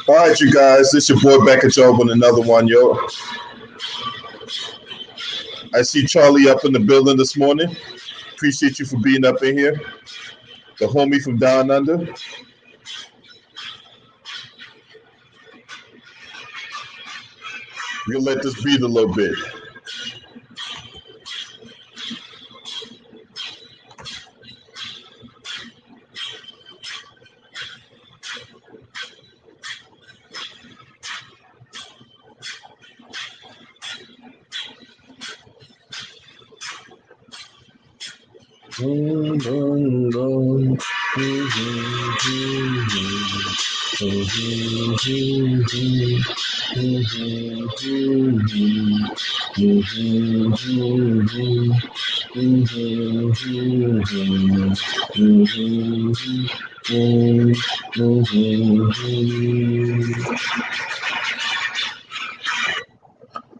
All right, you guys, this your boy back at y'all with another one, yo. I see Charlie up in the building this morning. Appreciate you for being up in here. The homie from down under. We'll let this breathe a little bit.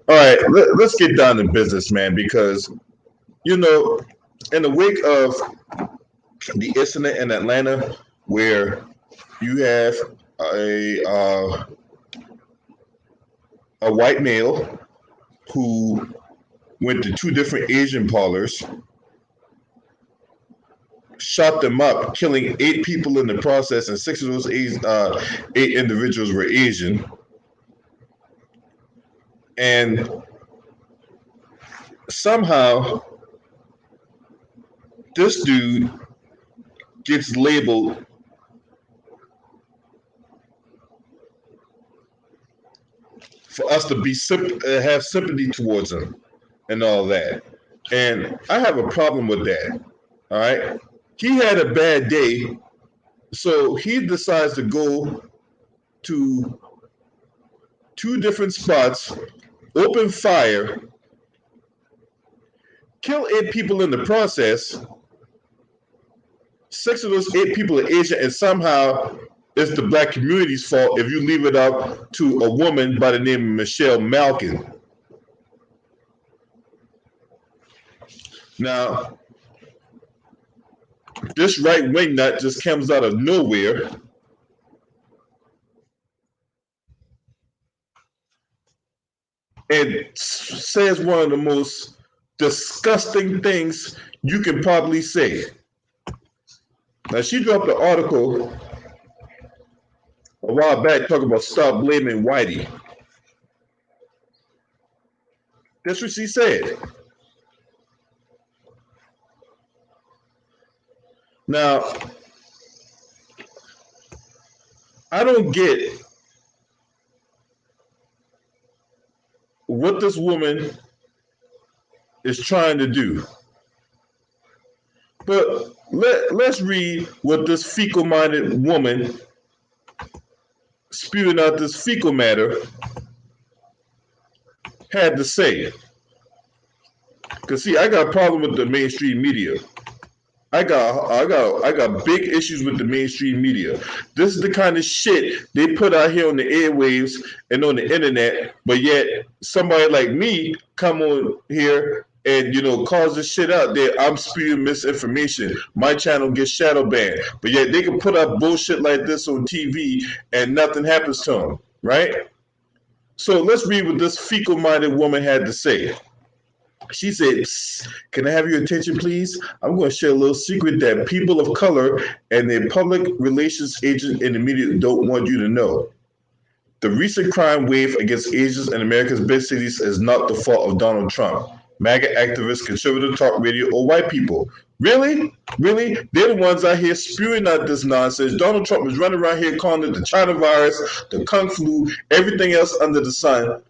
All right, let's get down to business, man, because, you know, in the wake of the incident in Atlanta where you have a white male who went to two different Asian parlors, shot them up, killing 8 people in the process, and 6 of those 8 individuals were Asian. And somehow this dude gets labeled for us to be have sympathy towards him and all that. And I have a problem with that. All right. He had a bad day, so he decides to go to 2 different spots, open fire, kill 8 people in the process. 6 of those 8 people are Asian, and somehow it's the black community's fault if you leave it up to a woman by the name of Michelle Malkin. Now, this right-wing nut just comes out of nowhere and says one of the most disgusting things you can probably say. Now, she dropped an article a while back talking about stop blaming Whitey. That's what she said. Now, I don't get what this woman is trying to do. But let's read what this fecal-minded woman spewing out this fecal matter had to say. Because see, I got a problem with the mainstream media. I got big issues with the mainstream media. This is the kind of shit they put out here on the airwaves and on the internet, but yet somebody like me come on here and cause this shit out there. I'm spewing misinformation. My channel gets shadow banned, but yet they can put up bullshit like this on TV and nothing happens to them, right? So let's read what this fecal-minded woman had to say. She said, "Can I have your attention, please? I'm going to share a little secret that people of color and their public relations agents in the media don't want you to know. The recent crime wave against Asians in America's big cities is not the fault of Donald Trump, MAGA activists, conservative talk radio, or white people." Really? Really? They're the ones out here spewing out this nonsense. Donald Trump was running around here calling it the China virus, the Kung flu, everything else under the sun.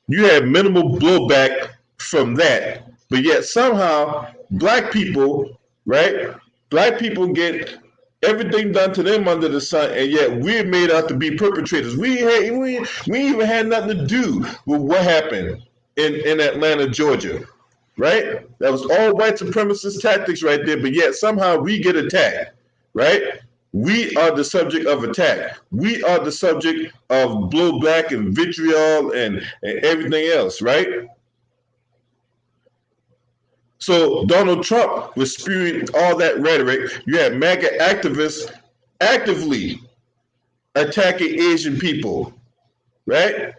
You had minimal blowback from that, but yet somehow black people, right? Black people get everything done to them under the sun, and yet we're made out to be perpetrators. We even had nothing to do with what happened in Atlanta, Georgia, right? That was all white supremacist tactics right there, but yet somehow we get attacked, right? We are the subject of attack. We are the subject of blowback and vitriol and everything else, right? So Donald Trump was spewing all that rhetoric. You had MAGA activists actively attacking Asian people, right?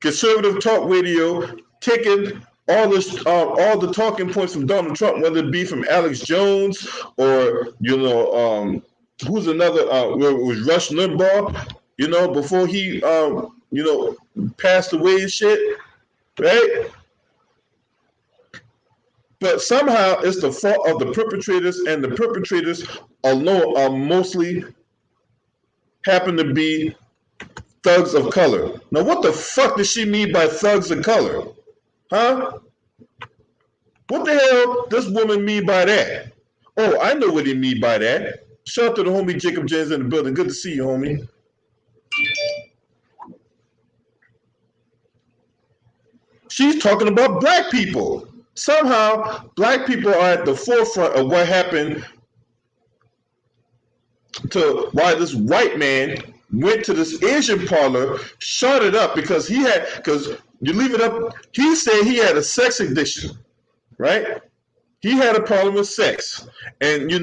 Conservative talk radio taking all the talking points from Donald Trump, whether it be from Alex Jones or who's another? It was Rush Limbaugh. Before he passed away and shit, right? But somehow it's the fault of the perpetrators, and the perpetrators alone are mostly happen to be thugs of color. Now, what the fuck does she mean by thugs of color? Huh? What the hell does this woman mean by that? Oh, I know what he mean by that. Shout out to the homie Jacob James in the building. Good to see you, homie. She's talking about black people. Somehow, black people are at the forefront of what happened to why this white man went to this Asian parlor, shot it up because you leave it up. He said he had a sex addiction, right? He had a problem with sex, and he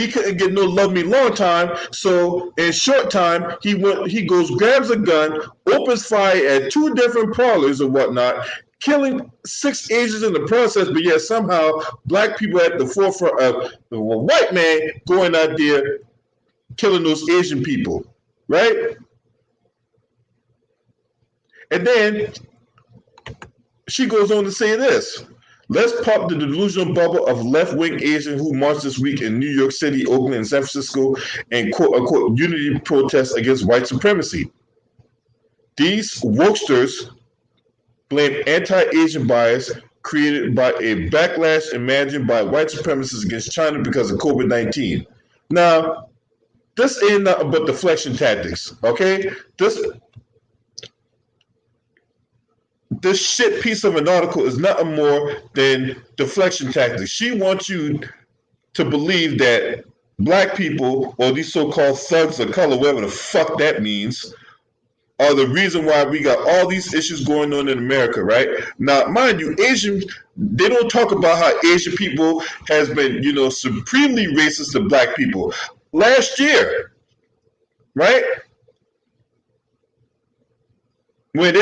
couldn't get no love me long time. So in short time, he goes, grabs a gun, opens fire at 2 different parlors or whatnot, killing 6 Asians in the process. But yet somehow black people at the forefront of the white man going out there killing those Asian people, right? And then she goes on to say this. Let's pop the delusional bubble of left-wing Asians who marched this week in New York City, Oakland, and San Francisco and quote-unquote unity protests against white supremacy. These wokesters blame anti-Asian bias created by a backlash imagined by white supremacists against China because of COVID-19. Now, this ain't nothing but deflection tactics, okay? This shit piece of an article is nothing more than deflection tactics. She wants you to believe that black people, or these so-called thugs of color, whatever the fuck that means, are the reason why we got all these issues going on in America, right? Now, mind you, they don't talk about how Asian people has been, supremely racist to black people. Last year, right? When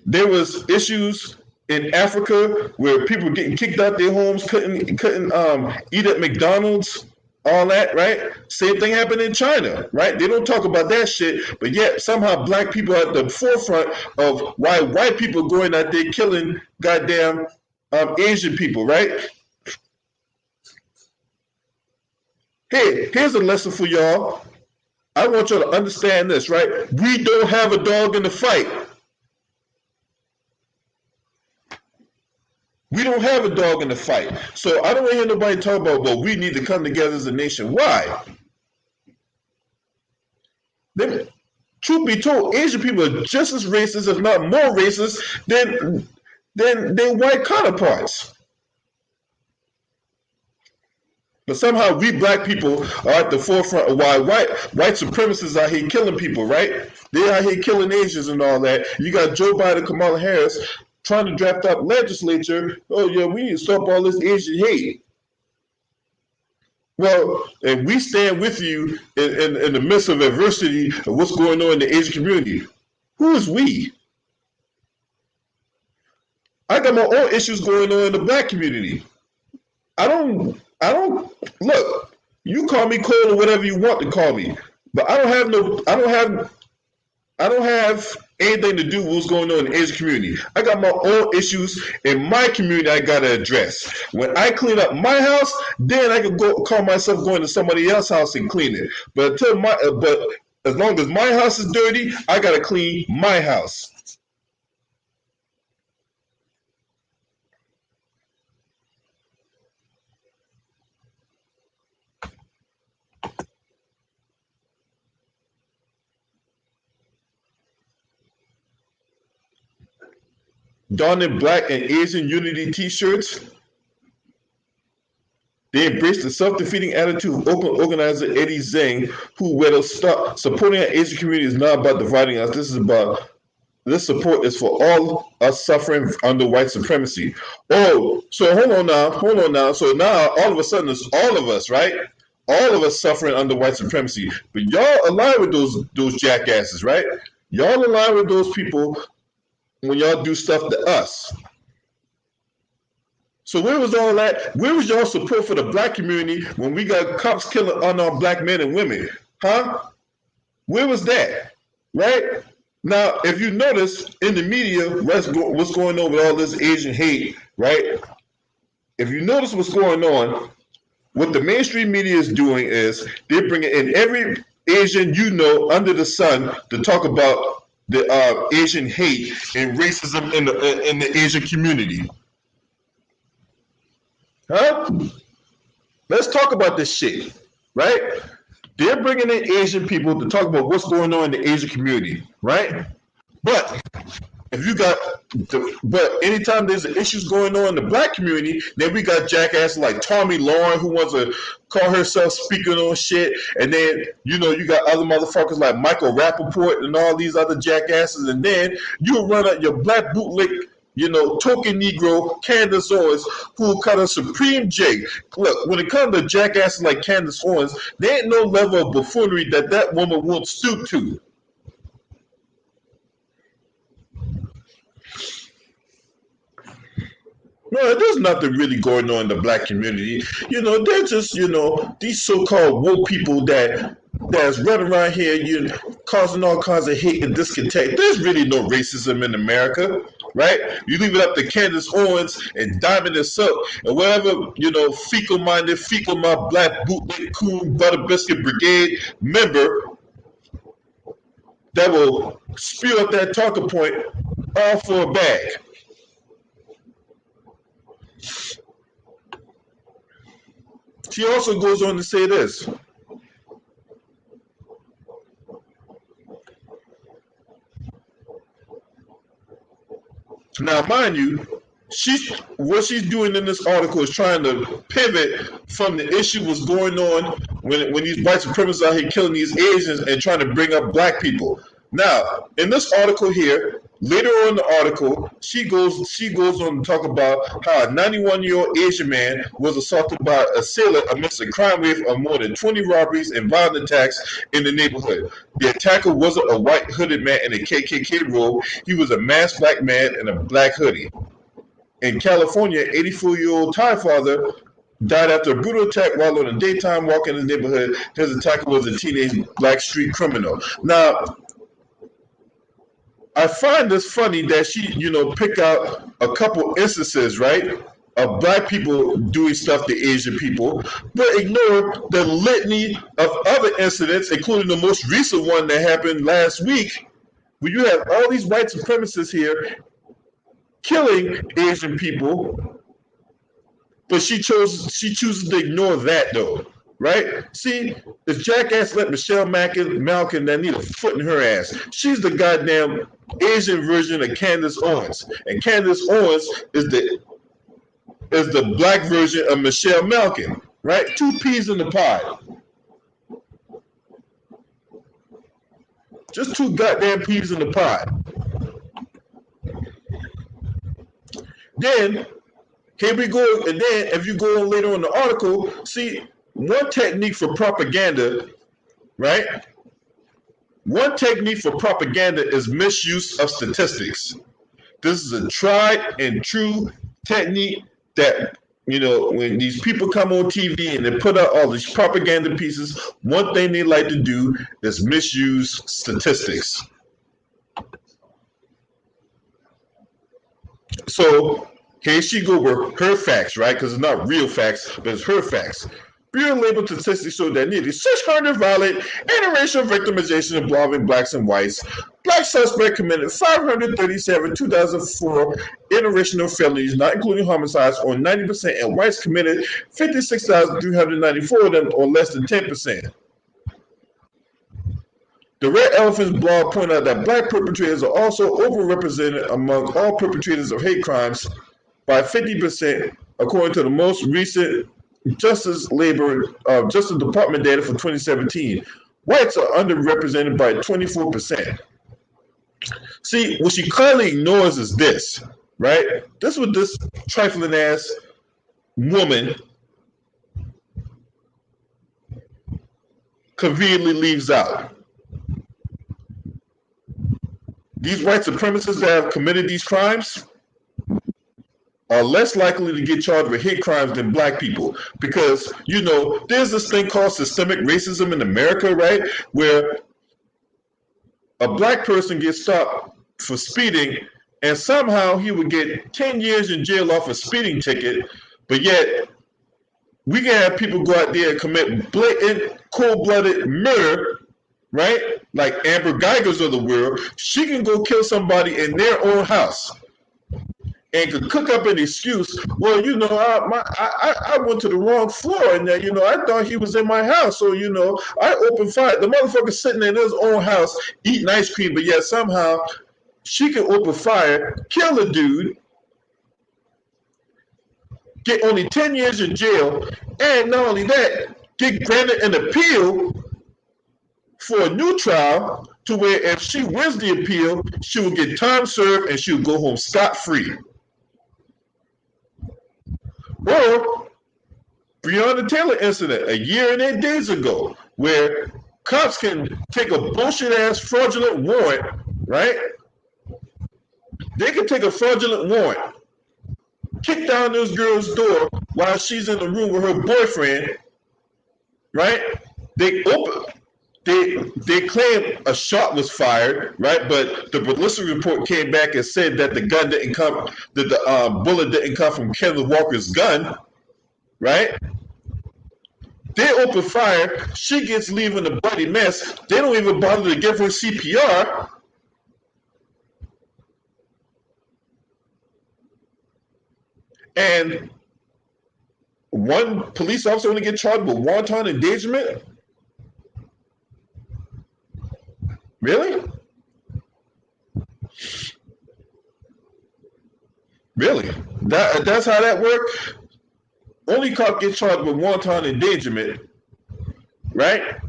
there was issues in Africa where people were getting kicked out their homes, couldn't eat at McDonald's, all that, right? Same thing happened in China, right? They don't talk about that shit, but yet somehow black people are at the forefront of why white people are going out there killing goddamn Asian people, right? Hey, here's a lesson for y'all. I want y'all to understand this, right? We don't have a dog in the fight. We don't have a dog in the fight. So I don't want to hear nobody talk about, well, we need to come together as a nation. Why? Truth be told, Asian people are just as racist, if not more racist, than white counterparts. But somehow we black people are at the forefront of why white supremacists are out here killing people, right? They're out here killing Asians and all that. You got Joe Biden, Kamala Harris trying to draft up legislature. Oh yeah, we need to stop all this Asian hate. Well, and we stand with you in the midst of adversity of what's going on in the Asian community. Who is we? I got my own issues going on in the black community. I don't look, you call me cold or whatever you want to call me, but I don't have anything to do with what's going on in the Asian community. I got my own issues in my community I gotta address. When I clean up my house, then I can go call myself going to somebody else's house and clean it. But as long as my house is dirty, I gotta clean my house. Donning black and Asian unity t-shirts. They embraced the self-defeating attitude of Oakland organizer Eddie Zhang, who, whether supporting our Asian community is not about dividing us, this is about this support is for all us suffering under white supremacy. Oh, so hold on now. So now all of a sudden it's all of us, right? All of us suffering under white supremacy. But y'all align with those jackasses, right? Y'all align with those people when y'all do stuff to us. So where was all that? Where was y'all support for the black community when we got cops killing unarmed black men and women? Huh? Where was that? Right? Now, if you notice in the media, what's going on with all this Asian hate, right? If you notice what's going on, what the mainstream media is doing is they're bringing in every Asian you know under the sun to talk about the Asian hate and racism in the Asian community. Huh? Let's talk about this shit, right? They're bringing in Asian people to talk about what's going on in the Asian community, right? But if you got, but anytime there's issues going on in the black community, then we got jackasses like Tommy Lauren who wants to call herself speaking on shit, and then you got other motherfuckers like Michael Rappaport and all these other jackasses, and then you run out your black bootleg, token Negro Candace Owens, who cut a Supreme J. Look, when it comes to jackasses like Candace Owens, there ain't no level of buffoonery that woman won't stoop to. No, there's nothing really going on in the black community. They're just, these so-called woke people that's running around here, causing all kinds of hate and discontent. There's really no racism in America, right? You leave it up to Candace Owens and Diamond and Silk and whatever, fecal-minded, fecal-mouth, black bootleg, coon, butter biscuit brigade member that will spew up that talking point all for a bag. She also goes on to say this. Now, mind you, what she's doing in this article is trying to pivot from the issue was going on when these white supremacists out here killing these Asians and trying to bring up black people. Now, in this article here, later on in the article, she goes on to talk about how a 91-year-old Asian man was assaulted by a sailor amidst a crime wave of more than 20 robberies and violent attacks in the neighborhood. The attacker wasn't a white hooded man in a KKK robe. He was a masked black man in a black hoodie. In California, an 84-year-old Thai father died after a brutal attack while on a daytime walk in his neighborhood. His attacker was a teenage black street criminal. Now, I find this funny that she, pick out a couple instances, right, of black people doing stuff to Asian people, but ignore the litany of other incidents, including the most recent one that happened last week, where you have all these white supremacists here killing Asian people, but she chooses to ignore that though. Right? See, this jackass let Michelle Malkin that need a foot in her ass. She's the goddamn Asian version of Candace Owens. And Candace Owens is the black version of Michelle Malkin. Right? Two peas in the pie. Just two goddamn peas in the pie. Then, here we go. And then, if you go on later in the article, see, one technique for propaganda, right? One technique for propaganda is misuse of statistics. This is a tried and true technique that, when these people come on TV and they put out all these propaganda pieces, one thing they like to do is misuse statistics. So here she go with her facts, right? Because it's not real facts, but it's her facts. Bureau labeled statistics show that nearly 600 violent interracial victimization involving blacks and whites. Black suspect committed 537 2004 interracial felonies, not including homicides, or 90%, and whites committed 56,394 of them, or less than 10%. The Red Elephants blog pointed out that black perpetrators are also overrepresented among all perpetrators of hate crimes by 50%, according to the most recent Justice Department data for 2017. Whites are underrepresented by 24%. See, what she clearly ignores is this, right? This is what this trifling ass woman conveniently leaves out. These white supremacists that have committed these crimes are less likely to get charged with hate crimes than black people, because there's this thing called systemic racism in America, right, where a black person gets stopped for speeding and somehow he would get 10 years in jail off a speeding ticket, but yet we can have people go out there and commit blatant cold-blooded murder, right, like Amber Geiger's of the world. She can go kill somebody in their own house and could cook up an excuse. Well, I went to the wrong floor, and I thought he was in my house, so I opened fire. The motherfucker's sitting in his own house eating ice cream, but yet somehow she can open fire, kill a dude, get only 10 years in jail, and not only that, get granted an appeal for a new trial, to where if she wins the appeal, she will get time served and she will go home scot-free. Or Breonna Taylor incident a year and 8 days ago, where cops can take a bullshit ass fraudulent warrant, right? They can take a fraudulent warrant, kick down this girl's door while she's in the room with her boyfriend, right? They claim a shot was fired, right? But the ballistic report came back and said that the bullet didn't come from Kenneth Walker's gun, right? They open fire. She gets leaving a bloody mess. They don't even bother to give her CPR. And one police officer only get charged with wanton endangerment? Really? Really? That's how that works? Only cop gets charged with wanton endangerment, right?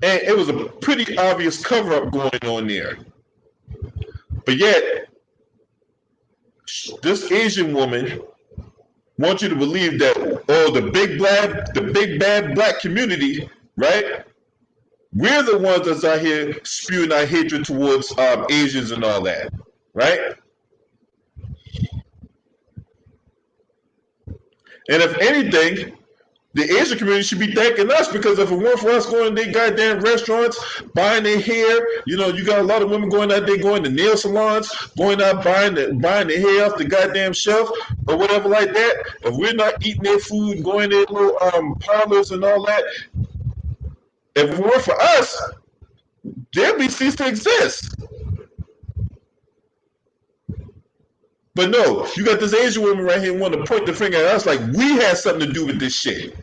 And it was a pretty obvious cover-up going on there. But yet, this Asian woman wants you to believe that, the big bad black community, right? We're the ones that's out here spewing our hatred towards Asians and all that, right? And if anything, the Asian community should be thanking us, because if it weren't for us going to their goddamn restaurants, buying their hair, you got a lot of women going out there, going to nail salons, going out buying their hair off the goddamn shelf or whatever like that. If we're not eating their food, going to their little parlors and all that, if it weren't for us, they'd be ceased to exist. But no, you got this Asian woman right here wanting to point the finger at us like we had something to do with this shit.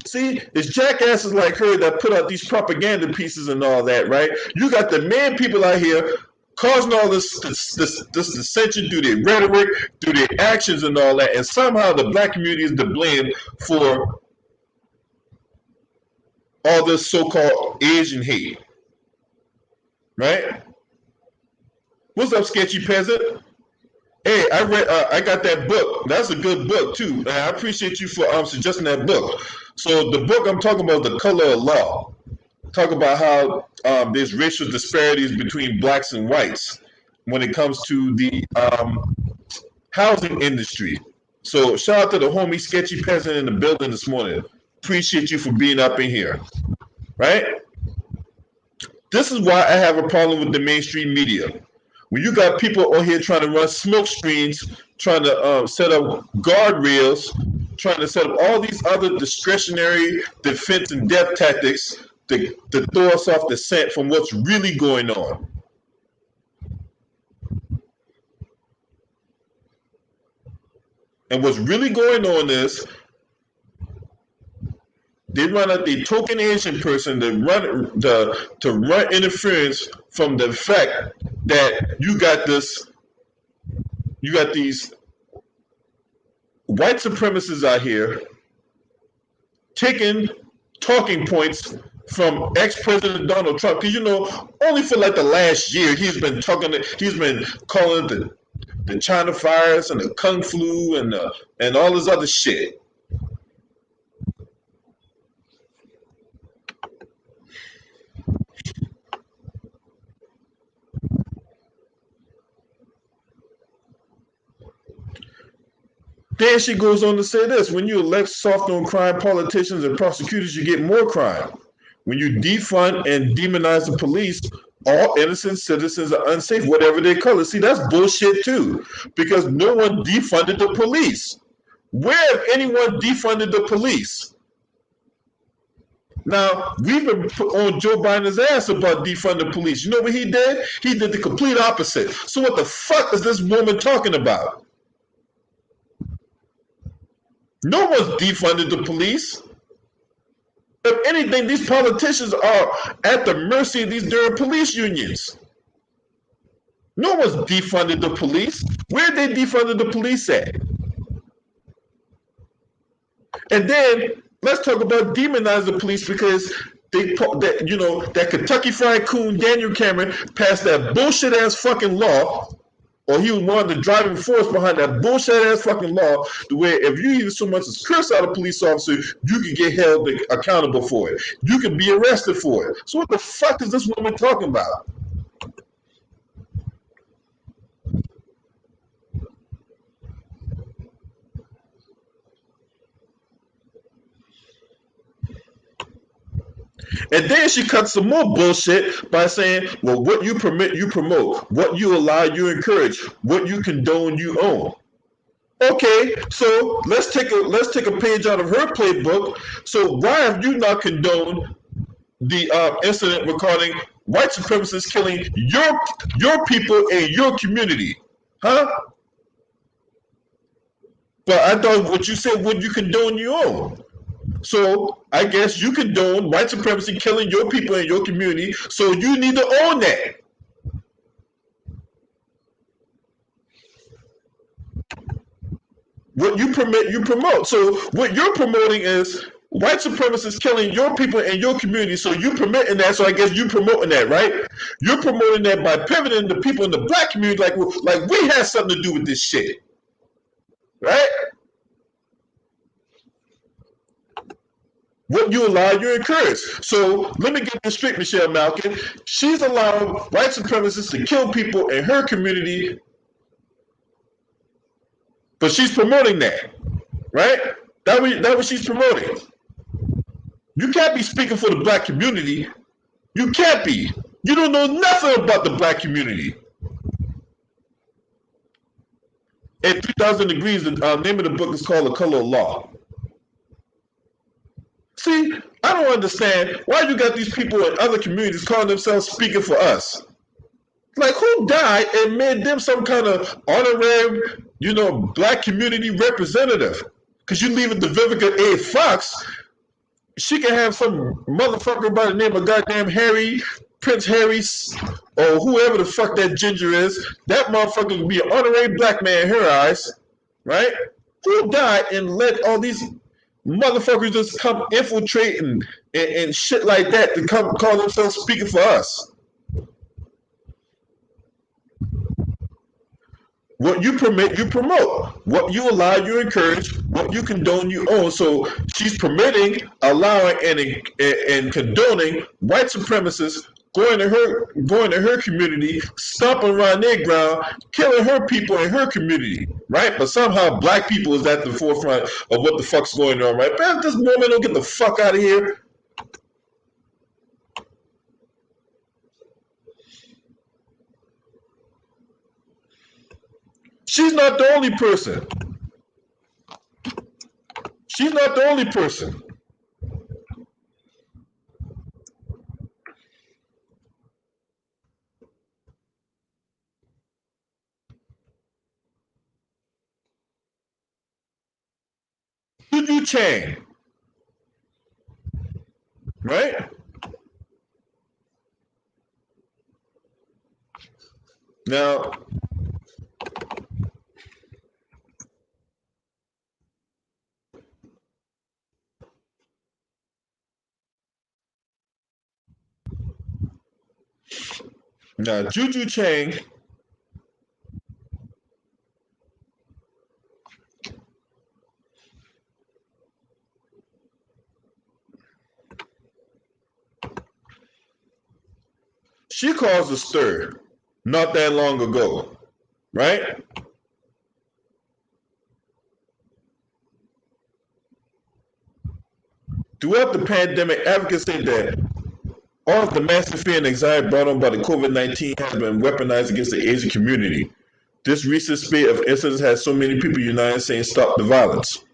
See, it's jackasses like her that put out these propaganda pieces and all that, right? You got the man people out here causing all this dissension through their rhetoric, through their actions and all that, and somehow the black community is to blame for all this so-called Asian hate, right? What's up, sketchy peasant? Hey, I got that book. That's a good book too. I appreciate you for suggesting that book. So the book I'm talking about, The Color of Law, talk about how there's racial disparities between blacks and whites when it comes to the housing industry. So shout out to the homie sketchy peasant in the building this morning. Appreciate you for being up in here, right? This is why I have a problem with the mainstream media. When you got people on here trying to run smoke screens, trying to set up guardrails, trying to set up all these other discretionary defense and death tactics to throw us off the scent from what's really going on. And what's really going on is they run out the token Asian person to run interference from the fact that you got these white supremacists out here taking talking points from ex-President Donald Trump, because only for like the last year he's been calling it the China virus and the Kung flu and all this other shit. Then she goes on to say this: when you elect soft on crime politicians and prosecutors, you get more crime. When you defund and demonize the police, all innocent citizens are unsafe, whatever their color. See, that's bullshit too, because no one defunded the police. Where have anyone defunded the police? Now, we've been on Joe Biden's ass about defunding the police. You know what he did? He did the complete opposite. So what the fuck is this woman talking about? No one's defunded the police. If anything, these politicians are at the mercy of these damn police unions. No one's defunded the police. Where they defunded the police at? And then let's talk about demonizing the police, because that Kentucky Fried Coon Daniel Cameron passed that bullshit ass fucking law, or he was one of the driving force behind that bullshit ass fucking law, to where if you even so much as curse out a police officer, you can get held accountable for it. You can be arrested for it. So what the fuck is this woman talking about? And then she cuts some more bullshit by saying, well, what you permit, you promote. What you allow, you encourage. What you condone, you own. Okay, so let's take a page out of her playbook. So why have you not condoned the incident regarding white supremacists killing your people in your community? Huh? But I thought what you said, would you condone your own? So I guess you condone white supremacy killing your people in your community, so you need to own that. What you permit, you promote. So what you're promoting is white supremacists killing your people in your community, so you permitting that. So I guess you promoting that, right? You're promoting that by pivoting the people in the black community like we had something to do with this shit, right? What you allow, you encourage. So let me get this straight, Michelle Malkin. She's allowing white supremacists to kill people in her community, but she's promoting that, right? That's what she's promoting. You can't be speaking for the black community. You can't be. You don't know nothing about the black community. At 3,000 Degrees, the name of the book is called The Color of Law. See, I don't understand why you got these people in other communities calling themselves speaking for us. Like, who died and made them some kind of honorary, black community representative? Because you leave it to Vivica A. Fox, she can have some motherfucker by the name of goddamn Prince Harry, or whoever the fuck that ginger is. That motherfucker would be an honorary black man in her eyes, right? Who died and let all these motherfuckers just come infiltrate and shit like that to come call themselves speaking for us? What you permit, you promote. What you allow, you encourage. What you condone, you own. So she's permitting, allowing, and condoning white supremacists going to her community, stomping around their ground, killing her people in her community, right? But somehow black people is at the forefront of what the fuck's going on, right? But if this woman don't get the fuck out of here. She's not the only person. She's not the only person. Juju Chang, right? Now, Now, Juju Chang, she caused a stir not that long ago, right? Throughout the pandemic, advocates say that all of the massive fear and anxiety brought on by the COVID-19 has been weaponized against the Asian community. This recent spate of incidents has so many people united saying stop the violence.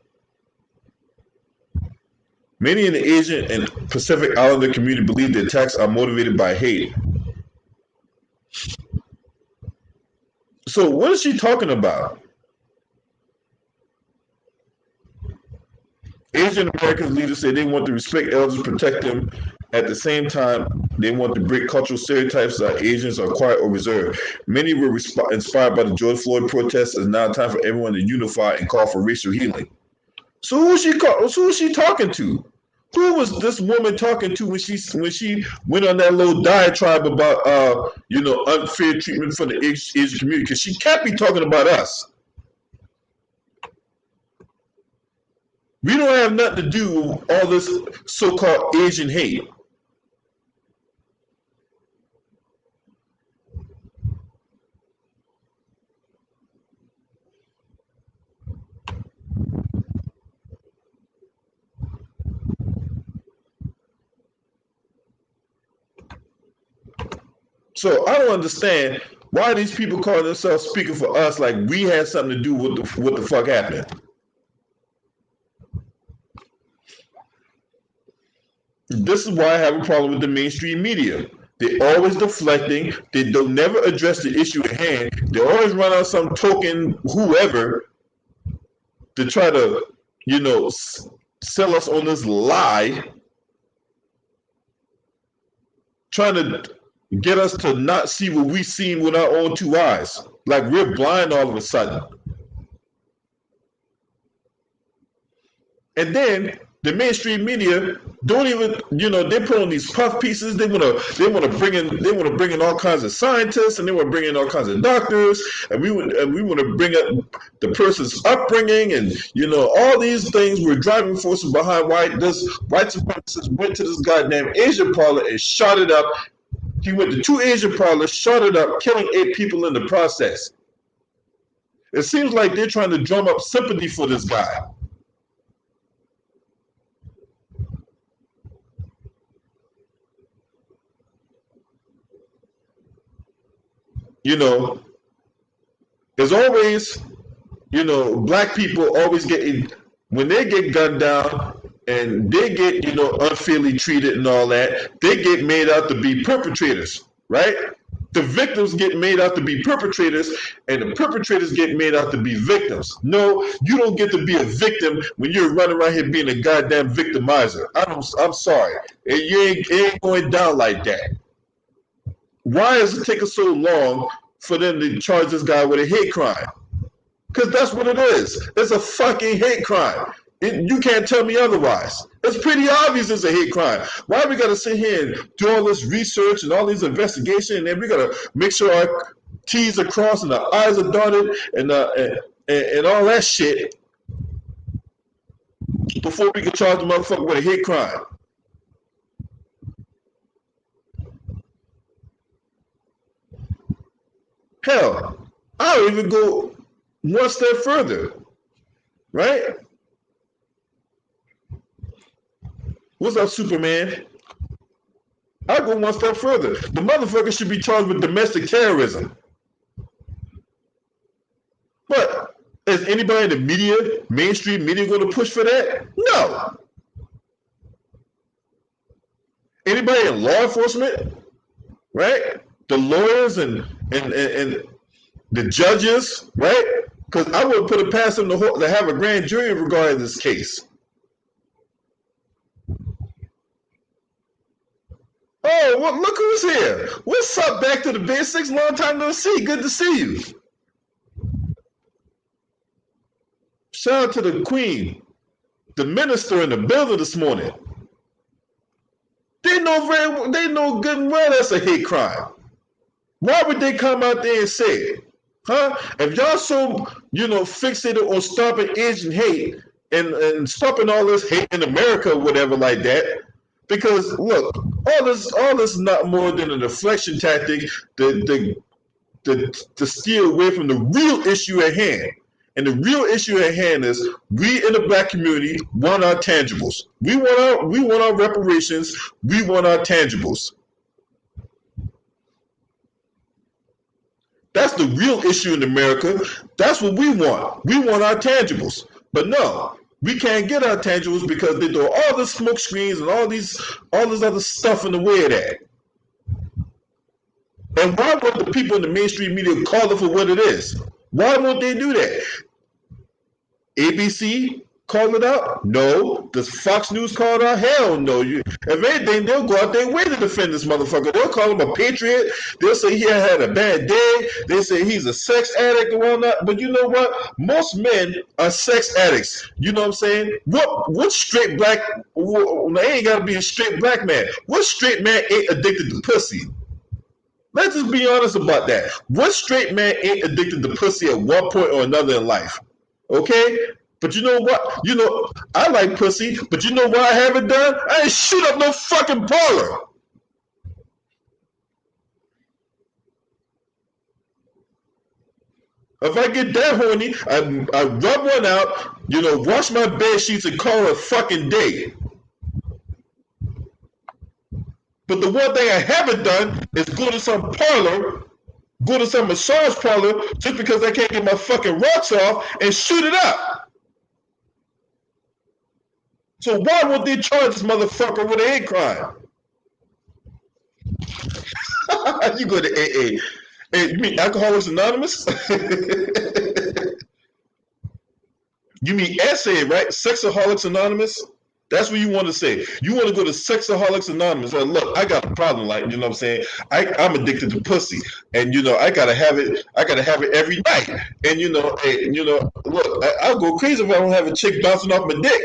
Many in the Asian and Pacific Islander community believe the attacks are motivated by hate. So what is she talking about? Asian American leaders say they want to respect elders, protect them. At the same time, they want to break cultural stereotypes that Asians are quiet or reserved. Many were inspired by the George Floyd protests. It's now time for everyone to unify and call for racial healing. So who is she talking to? Who was this woman talking to when she went on that little diatribe about unfair treatment for the Asian community? Because she can't be talking about us. We don't have nothing to do with all this so-called Asian hate. So I don't understand why these people call themselves speaking for us like we had something to do with what the fuck happened. This is why I have a problem with the mainstream media. They're always deflecting. They don't never address the issue at hand. They always run out some token whoever to try to, sell us on this lie, trying to get us to not see what we seen with our own two eyes. Like we're blind all of a sudden. And then the mainstream media don't even, they put on these puff pieces. They want to bring in all kinds of scientists, and they want to bring in all kinds of doctors, and we want to bring up the person's upbringing, and all these things were driving forces behind why this white supremacist went to this goddamn Asian parlor and shot it up. He went to 2 Asian parlors, shot it up, killing 8 people in the process. It seems like they're trying to drum up sympathy for this guy. There's always, black people always get, when they get gunned down and they get, unfairly treated and all that, they get made out to be perpetrators, right? The victims get made out to be perpetrators, and the perpetrators get made out to be victims. No, you don't get to be a victim when you're running around here being a goddamn victimizer. I'm sorry. It ain't going down like that. Why is it taking so long for them to charge this guy with a hate crime? Because that's what it is. It's a fucking hate crime. You can't tell me otherwise. It's pretty obvious it's a hate crime. Why we got to sit here and do all this research and all these investigations, and then we got to make sure our T's are crossed and our I's are dotted and all that shit before we can charge the motherfucker with a hate crime? Hell, I'll even go one step further, right? What's up, Superman? I'll go one step further. The motherfucker should be charged with domestic terrorism. But is anybody in the media, mainstream media, going to push for that? No. Anybody in law enforcement, right? The lawyers and the judges, right? Because I would put it past them to have a grand jury regarding this case. Oh, well, look who's here. What's up, back to the basics? Long time no see. Good to see you. Shout out to the queen, the minister in the building this morning. They know good and well that's a hate crime. Why would they come out there and say it? Huh? If y'all so, fixated on stopping Asian hate and stopping all this hate in America or whatever like that, because look, all this is not more than a deflection tactic to steer away from the real issue at hand. And the real issue at hand is we in the black community want our tangibles. We want our reparations. We want our tangibles. That's the real issue in America. That's what we want. We want our tangibles. But no, we can't get our tangibles because they throw all the smoke screens and all this other stuff in the way of that. And why won't the people in the mainstream media call it for what it is? Why won't they do that? ABC call it out? No. Does Fox News call it out? Hell no. If anything, they'll go out their way to defend this motherfucker. They'll call him a patriot. They'll say he had a bad day. They say he's a sex addict and whatnot. But you know what? Most men are sex addicts. You know what I'm saying? What straight black, they ain't got to be a straight black man. What straight man ain't addicted to pussy? Let's just be honest about that. What straight man ain't addicted to pussy at one point or another in life? Okay? But you know what? I like pussy, but you know what I haven't done? I ain't shoot up no fucking parlor. If I get that horny, I rub one out, wash my bed sheets and call it a fucking day. But the one thing I haven't done is go to some parlor, go to some massage parlor just because I can't get my fucking rocks off and shoot it up. So why would they charge this motherfucker with a hate crime? You go to AA. Hey, you mean Alcoholics Anonymous? You mean SA, right? Sexaholics Anonymous? That's what you want to say. You want to go to Sexaholics Anonymous. Like, look, I got a problem. Like, you know what I'm saying? I'm addicted to pussy, and I gotta have it. I gotta have it every night. And look, I'll go crazy if I don't have a chick bouncing off my dick.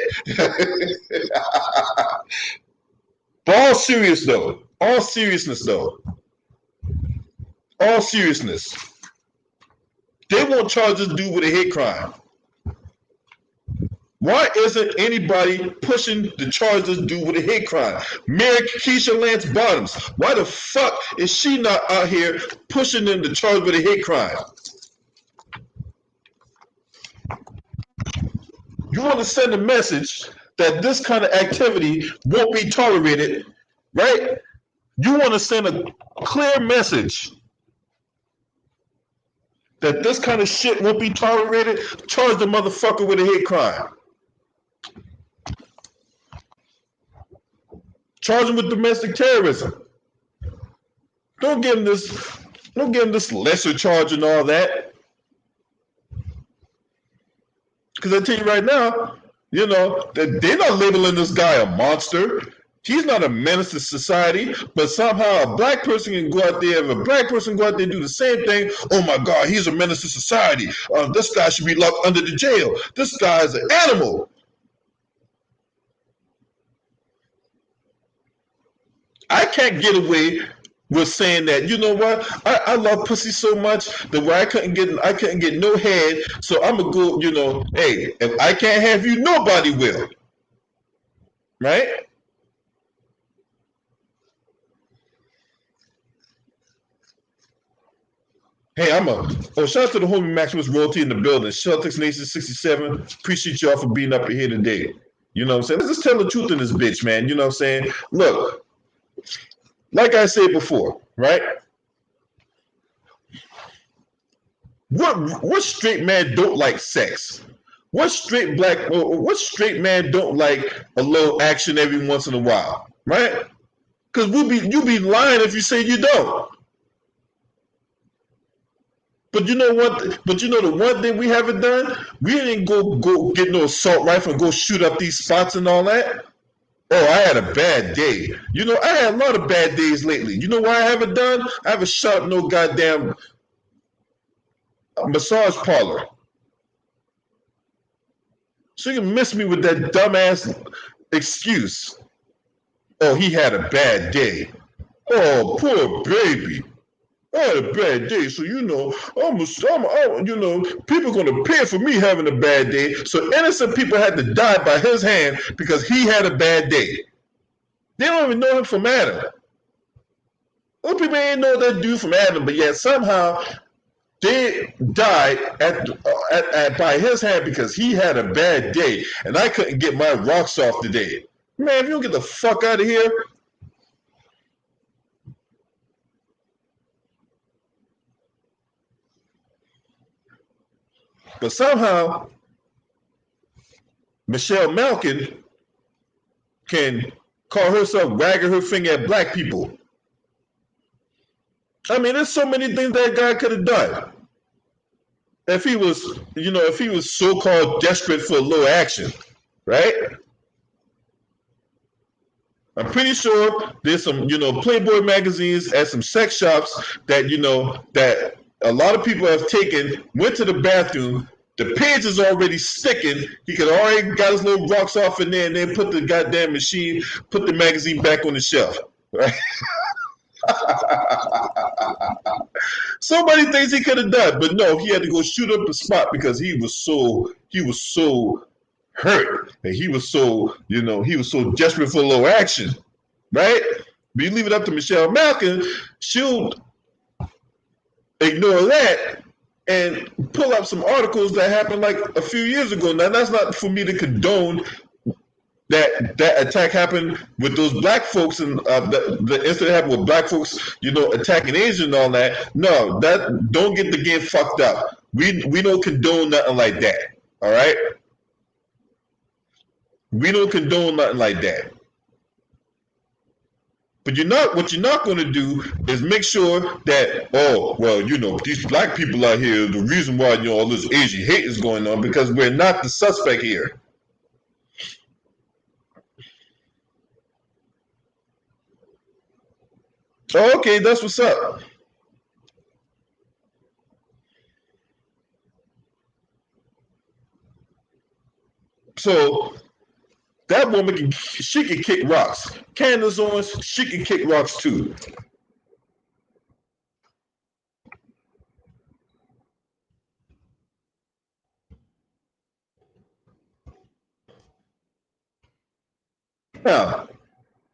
But all seriousness though, they won't charge this dude with a hate crime. Why isn't anybody pushing the charge this dude with a hate crime? Mayor Keisha Lance Bottoms, why the fuck is she not out here pushing them to charge with a hate crime? You want to send a message that this kind of activity won't be tolerated, right? You want to send a clear message that this kind of shit won't be tolerated. Charge the motherfucker with a hate crime. Charge him with domestic terrorism. Don't give him this lesser charge and all that. Because I tell you right now, they're not labeling this guy a monster. He's not a menace to society, but somehow a black person can go out there, if a black person go out there and do the same thing, oh my God, he's a menace to society. This guy should be locked under the jail. This guy is an animal. I can't get away with saying that, you know what, I love pussy so much that where I couldn't get no head, so I'm gonna go, hey, if I can't have you, nobody will. Right? Hey, shout out to the homie Maximus Royalty in the building. Celtics Nation 67. Appreciate y'all for being up here today. You know what I'm saying? Let's just tell the truth in this bitch, man. You know what I'm saying? Look, like I said before, right? What straight man don't like sex? What straight man don't like a little action every once in a while, right? Because you be lying if you say you don't. But you know what? But you know the one thing we haven't done? We didn't go get no assault rifle and go shoot up these spots and all that. Oh, I had a bad day. I had a lot of bad days lately. You know what I haven't done? I haven't shot up no goddamn massage parlor. So you can miss me with that dumbass excuse. Oh, he had a bad day. Oh, poor baby. I had a bad day, so people gonna pay for me having a bad day. So innocent people had to die by his hand because he had a bad day. They don't even know him from Adam. Those people ain't know that dude from Adam, but yet somehow they died by his hand because he had a bad day, and I couldn't get my rocks off today. Man, if you don't get the fuck out of here. But somehow Michelle Malkin can call herself wagging her finger at black people. I mean, there's so many things that guy could have done. If he was so-called desperate for a little action, right? I'm pretty sure there's some, Playboy magazines at some sex shops that, that a lot of people have taken, went to the bathroom, the page is already sticking, he could already got his little rocks off in there and then put the goddamn machine, put the magazine back on the shelf, right? So many things he could have done, but no, he had to go shoot up the spot because he was so hurt and he was so desperate for a little action, right? But you leave it up to Michelle Malkin, she'll ignore that and pull up some articles that happened like a few years ago. Now that's not for me to condone that attack happened with those black folks and the incident happened with black folks, attacking Asians and all that. No, that don't get the game fucked up. We don't condone nothing like that. All right, we don't condone nothing like that. But what you're not going to do is make sure that these black people out here, the reason why all this Asian hate is going on because we're not the suspect here. Oh, okay, that's what's up. So that woman she can kick rocks. Candace Owens, she can kick rocks too. Now,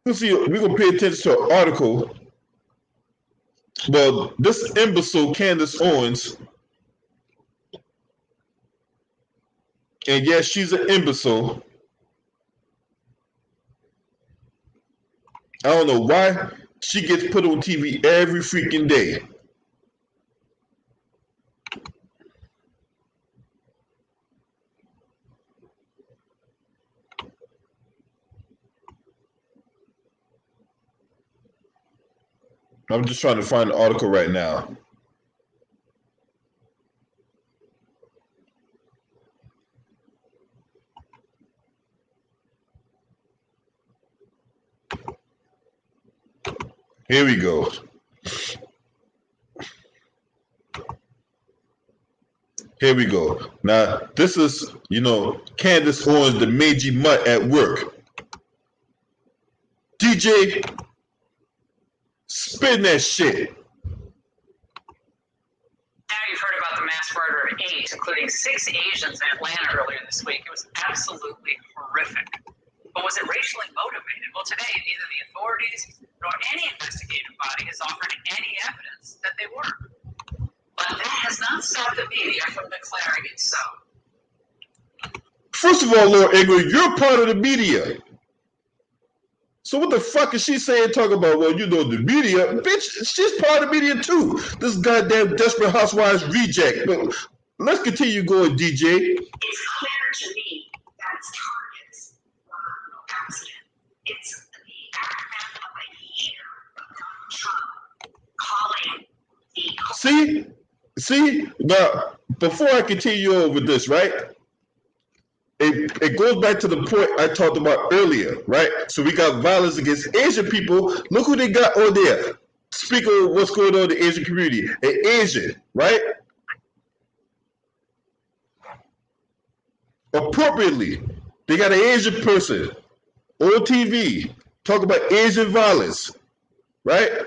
we're gonna pay attention to an article. Well, this imbecile Candace Owens, and yes, she's an imbecile. I don't know why she gets put on TV every freaking day. I'm just trying to find the article right now. Here we go. Here we go. Now, this is, Candace Owens, the mangy mutt at work. DJ, spin that shit. Now you've heard about the mass murder of 8, including 6 Asians in Atlanta earlier this week. It was absolutely horrific. But was it racially motivated? Well, today, neither the authorities nor any investigative body has offered any evidence that they were. But that has not stopped the media from declaring it so. First of all, Lord England, you're part of the media. So what the fuck is she saying, talking about, the media? Bitch, she's part of the media too. This goddamn Desperate Housewives reject. But let's continue going, DJ. It's clear to me that it's targets were no accident. It's the aftermath of a year of Donald Trump calling the... See? Now, before I continue on with this, right? It goes back to the point I talked about earlier, right? So we got violence against Asian people. Look who they got on there. Speaking of what's going on in the Asian community. An Asian, right? Appropriately, they got an Asian person on TV talking about Asian violence, right?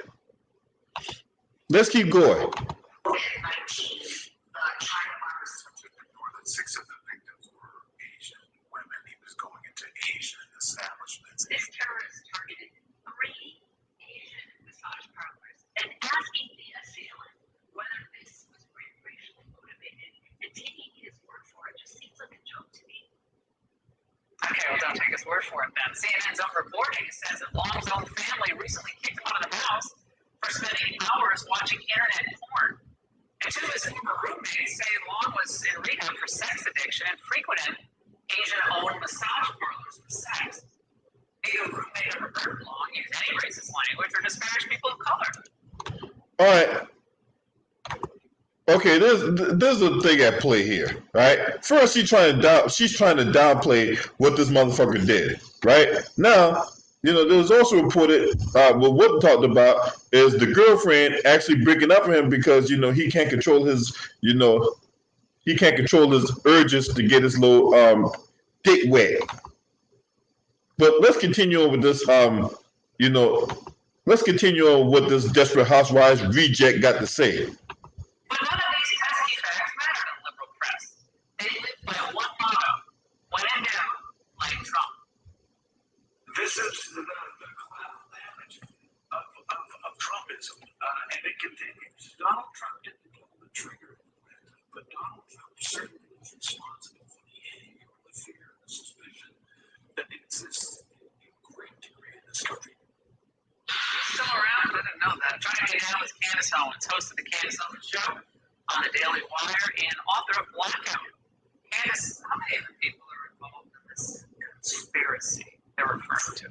Let's keep going. COVID-19, China virus affected more than 6 of the victims were Asian women. He was going into Asian establishments. This terrorist targeted 3 Asian massage parlors and asking the assailant whether this was racially motivated, and taking his word for it just seems like a joke to me. Okay, well, don't take his word for it then. CNN's own reporting says that Long's own family recently kicked him out of the house for spending hours watching internet porn. And 2 of his former roommates say Long was in rehab for sex addiction and frequented Asian-owned massage parlors for sex. Neither roommate ever heard Long use any racist language or disparage people of color. All right. Okay, there's a thing at play here, right? First, she's trying to downplay what this motherfucker did, right? Now, there was also reported, what talked about is the girlfriend actually breaking up with him because he can't control his urges to get his little dick wet. But let's continue on with this. Let's continue on what this Desperate Housewives reject got to say. But none of these pesky facts matter to the liberal press. They live by one motto: when in doubt, like Trump. This is the cloud damage of Trumpism, and it continues. Donald Trump didn't pull the trigger, but Donald Trump certainly was responsible for the anger, the fear, the suspicion that exists in great degree in this country. Still around? I didn't know that. Joining me now is Candace Owens, host of the Candace Owens Show on the Daily Wire and author of Blackout. Candace, how many of the people are involved in this conspiracy they're referring to?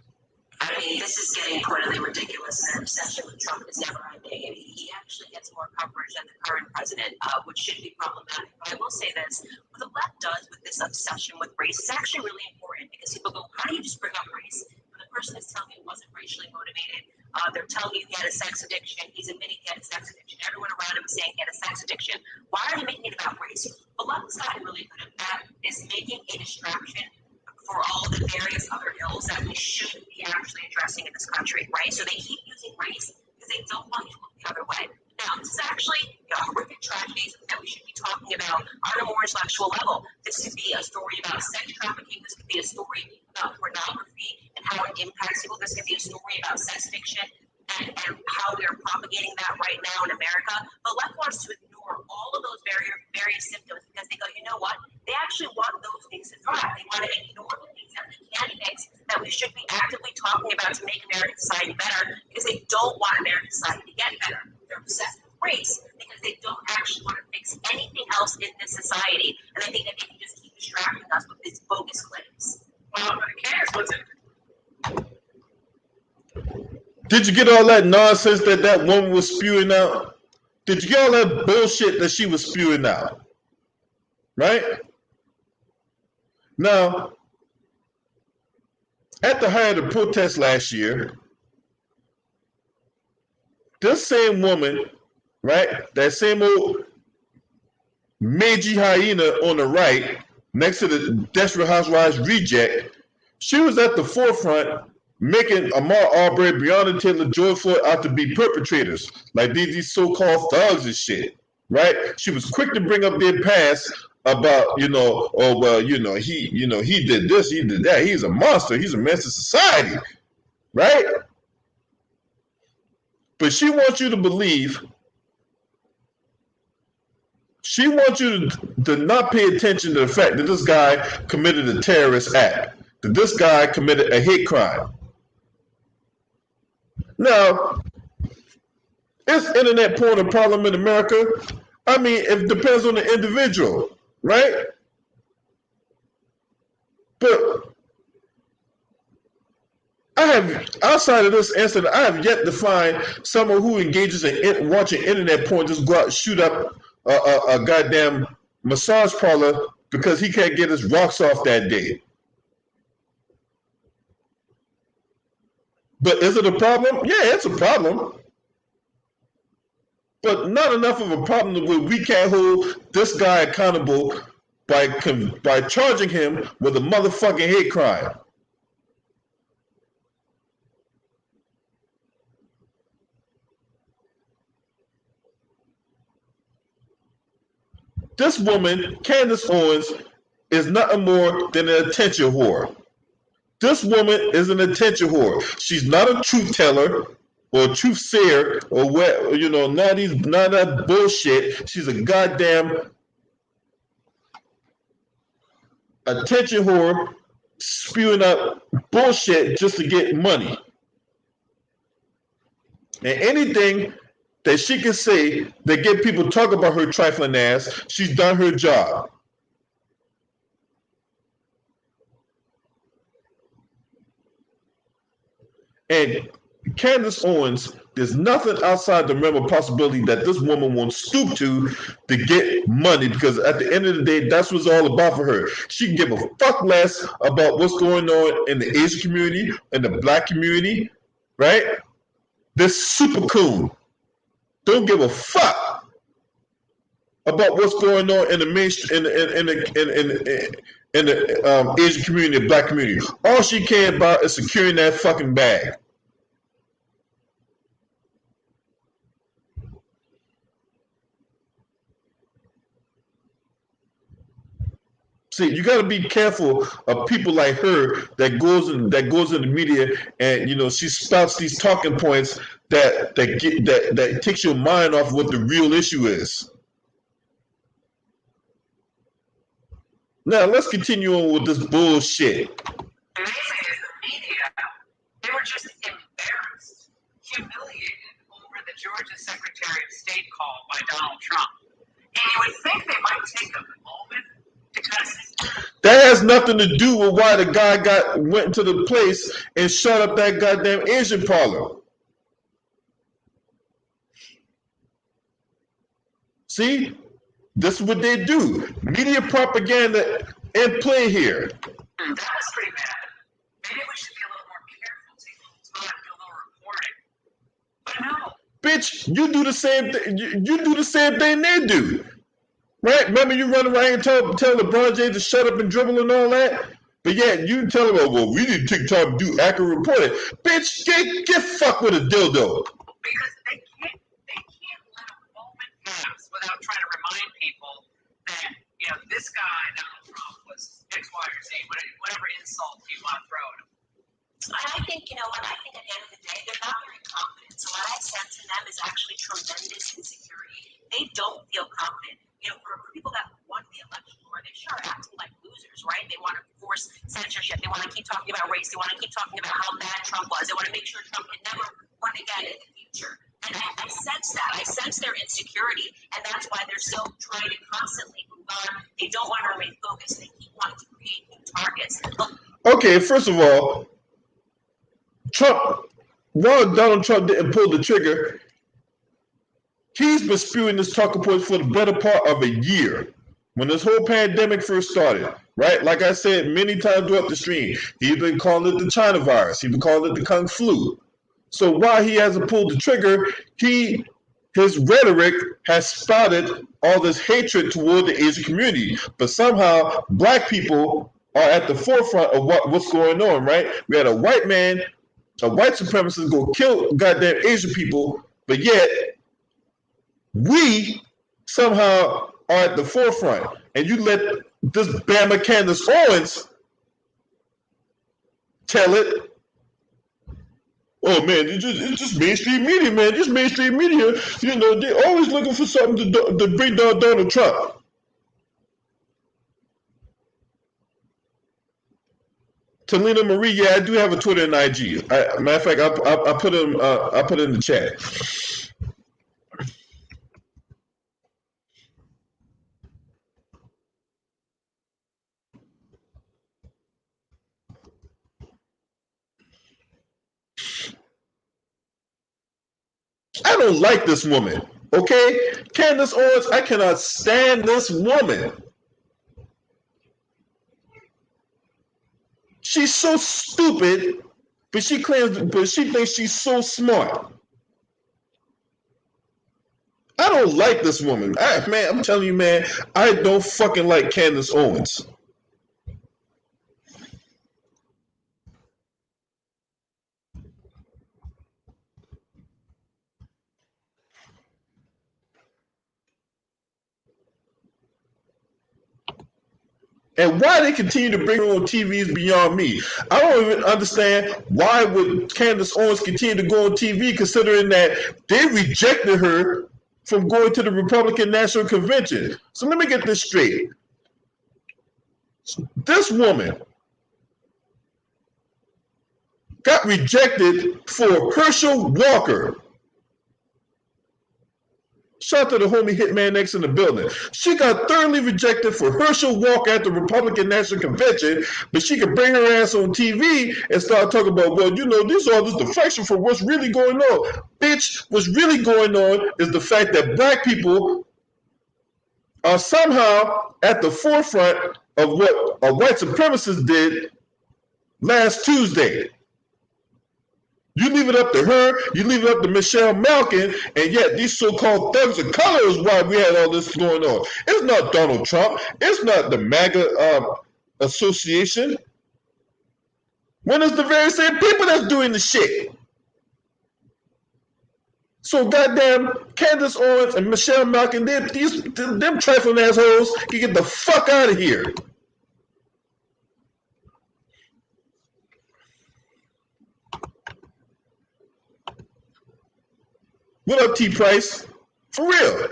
I mean, this is getting totally ridiculous. Their obsession with Trump is never ending. And he actually gets more coverage than the current president, which should be problematic. But I will say this: what the left does with this obsession with race is actually really important, because people go, how do you just bring up race? When the person is telling you it wasn't racially motivated, they're telling you he had a sex addiction, he's admitting he had a sex addiction, everyone around him is saying he had a sex addiction. Why are you making it about race? The left has gotten really good at that, is making a distraction for all the various other ills that we should be actually addressing in this country, right? So they keep using race because they don't want you to look the other way. Now, this is actually horrific tragedies that we should be talking about on a more intellectual level. This could be a story about sex trafficking. This could be a story about pornography and how it impacts people. This could be a story about sex addiction and how they're propagating that right now in America. The left wants to ignore all of those various symptoms because they go, you know what? They actually want those things to thrive. They want to ignore the things that the candidates that we should be actively talking about to make American society better, because they don't want American society to get better. They're obsessed with race because they don't actually want to fix anything else in this society, and they think that they can just keep distracting us with these bogus claims. Well, Candace, what's it? Did you get all that nonsense that woman was spewing out? Did you get all that bullshit that she was spewing out? Right? Now, at the height of the protest last year, this same woman, right, that same old mangy hyena on the right, next to the Desperate Housewives reject, she was at the forefront making Ahmaud Arbery, Breonna Taylor, George Floyd out to be perpetrators, like these so-called thugs and shit, right? She was quick to bring up their past about, he did this, he did that, he's a monster, he's a menace to society, right? But she wants you to believe, she wants you to not pay attention to the fact that this guy committed a terrorist act, that this guy committed a hate crime. Now, is internet porn a problem in America? I mean, it depends on the individual, right? But outside of this incident, I have yet to find someone who engages in watching internet porn just go out and shoot up a goddamn massage parlor because he can't get his rocks off that day. But is it a problem? Yeah, it's a problem. But not enough of a problem where we can't hold this guy accountable by charging him with a motherfucking hate crime. This woman, Candace Owens, is nothing more than an attention whore. This woman is an attention whore. She's not a truth teller or a truth sayer or what, none of that bullshit. She's a goddamn attention whore spewing out bullshit just to get money. And anything that she can say that get people talk about her trifling ass, she's done her job. And Candace Owens, there's nothing outside the realm of possibility that this woman won't stoop to get money, because at the end of the day, that's what it's all about for her. She can give a fuck less about what's going on in the Asian community, in the black community, right? This super coon don't give a fuck about what's going on in the mainstream, in the Asian community, the black community. All she cares about is securing that fucking bag. See, you got to be careful of people like her that goes in the media, and she spouts these talking points that takes your mind off what the real issue is. Now let's continue on with this bullshit. Amazing is the media, they were just embarrassed, humiliated over the Georgia Secretary of State call by Donald Trump. And you would think they might take a moment to kind of... That has nothing to do with why the guy went into the place and shut up that goddamn Asian parlor. See? This is what they do. Media propaganda in play here. That was pretty bad. Maybe we should be a little more careful, take a little time, do a little reporting. But no. Bitch, you do the same thing. You do the same thing they do. Right? Remember you run around and tell LeBron James to shut up and dribble and all that? But yeah, you tell him, well, we need to take time to do accurate reporting. Bitch, get fucked with a dildo. Because they can't let a moment pass without trying to remind people that, this guy, Donald Trump, was X, Y, or Z, whatever insult you want to throw at him. I think, I think at the end of the day, they're not very confident. So what I sense in them is actually tremendous insecurity. They don't feel confident. For people that won the election, or they sure are acting like losers, right? They want to force censorship. They want to keep talking about race. They want to keep talking about how bad Trump was. They want to make sure Trump can never run again in the future. And I sense that. I sense their insecurity, and that's why they're still trying to constantly move on. They don't want to remain focused. They keep wanting to create new targets. Okay, first of all, Donald Trump didn't pull the trigger. He's been spewing this talking points for the better part of a year. When this whole pandemic first started, right? Like I said many times throughout the stream, he's been calling it the China virus. He's been calling it the Kung flu. So while he hasn't pulled the trigger, his rhetoric has spouted all this hatred toward the Asian community. But somehow, black people are at the forefront of what's going on, right? We had a white man, a white supremacist go kill goddamn Asian people, but yet we somehow are at the forefront. And you let this Bama Candace Owens tell it. Oh man, it's just mainstream media, man. Just mainstream media, they're always looking for something to bring down Donald Trump. Talina Marie, yeah, I do have a Twitter and IG. Matter of fact, I put it in the chat. I don't like this woman, okay? Candace Owens, I cannot stand this woman. She's so stupid, but she thinks she's so smart. I don't like this woman. Man, I'm telling you, man, I don't fucking like Candace Owens. And why they continue to bring her on TV is beyond me. I don't even understand why would Candace Owens continue to go on TV, considering that they rejected her from going to the Republican National Convention. So let me get this straight. This woman got rejected for Herschel Walker. Shout out to the homie Hitman X in the building. She got thoroughly rejected for Herschel Walker at the Republican National Convention, but she could bring her ass on TV and start talking about, well, you know, this is all this deflection from what's really going on. Bitch, what's really going on is the fact that black people are somehow at the forefront of what a white supremacist did last Tuesday. You leave it up to her, you leave it up to Michelle Malkin, and yet these so-called thugs of color is why we had all this going on. It's not Donald Trump. It's not the MAGA association. When it's the very same people that's doing the shit. So goddamn Candace Owens and Michelle Malkin, them trifling assholes can get the fuck out of here. What up, T Price? For real.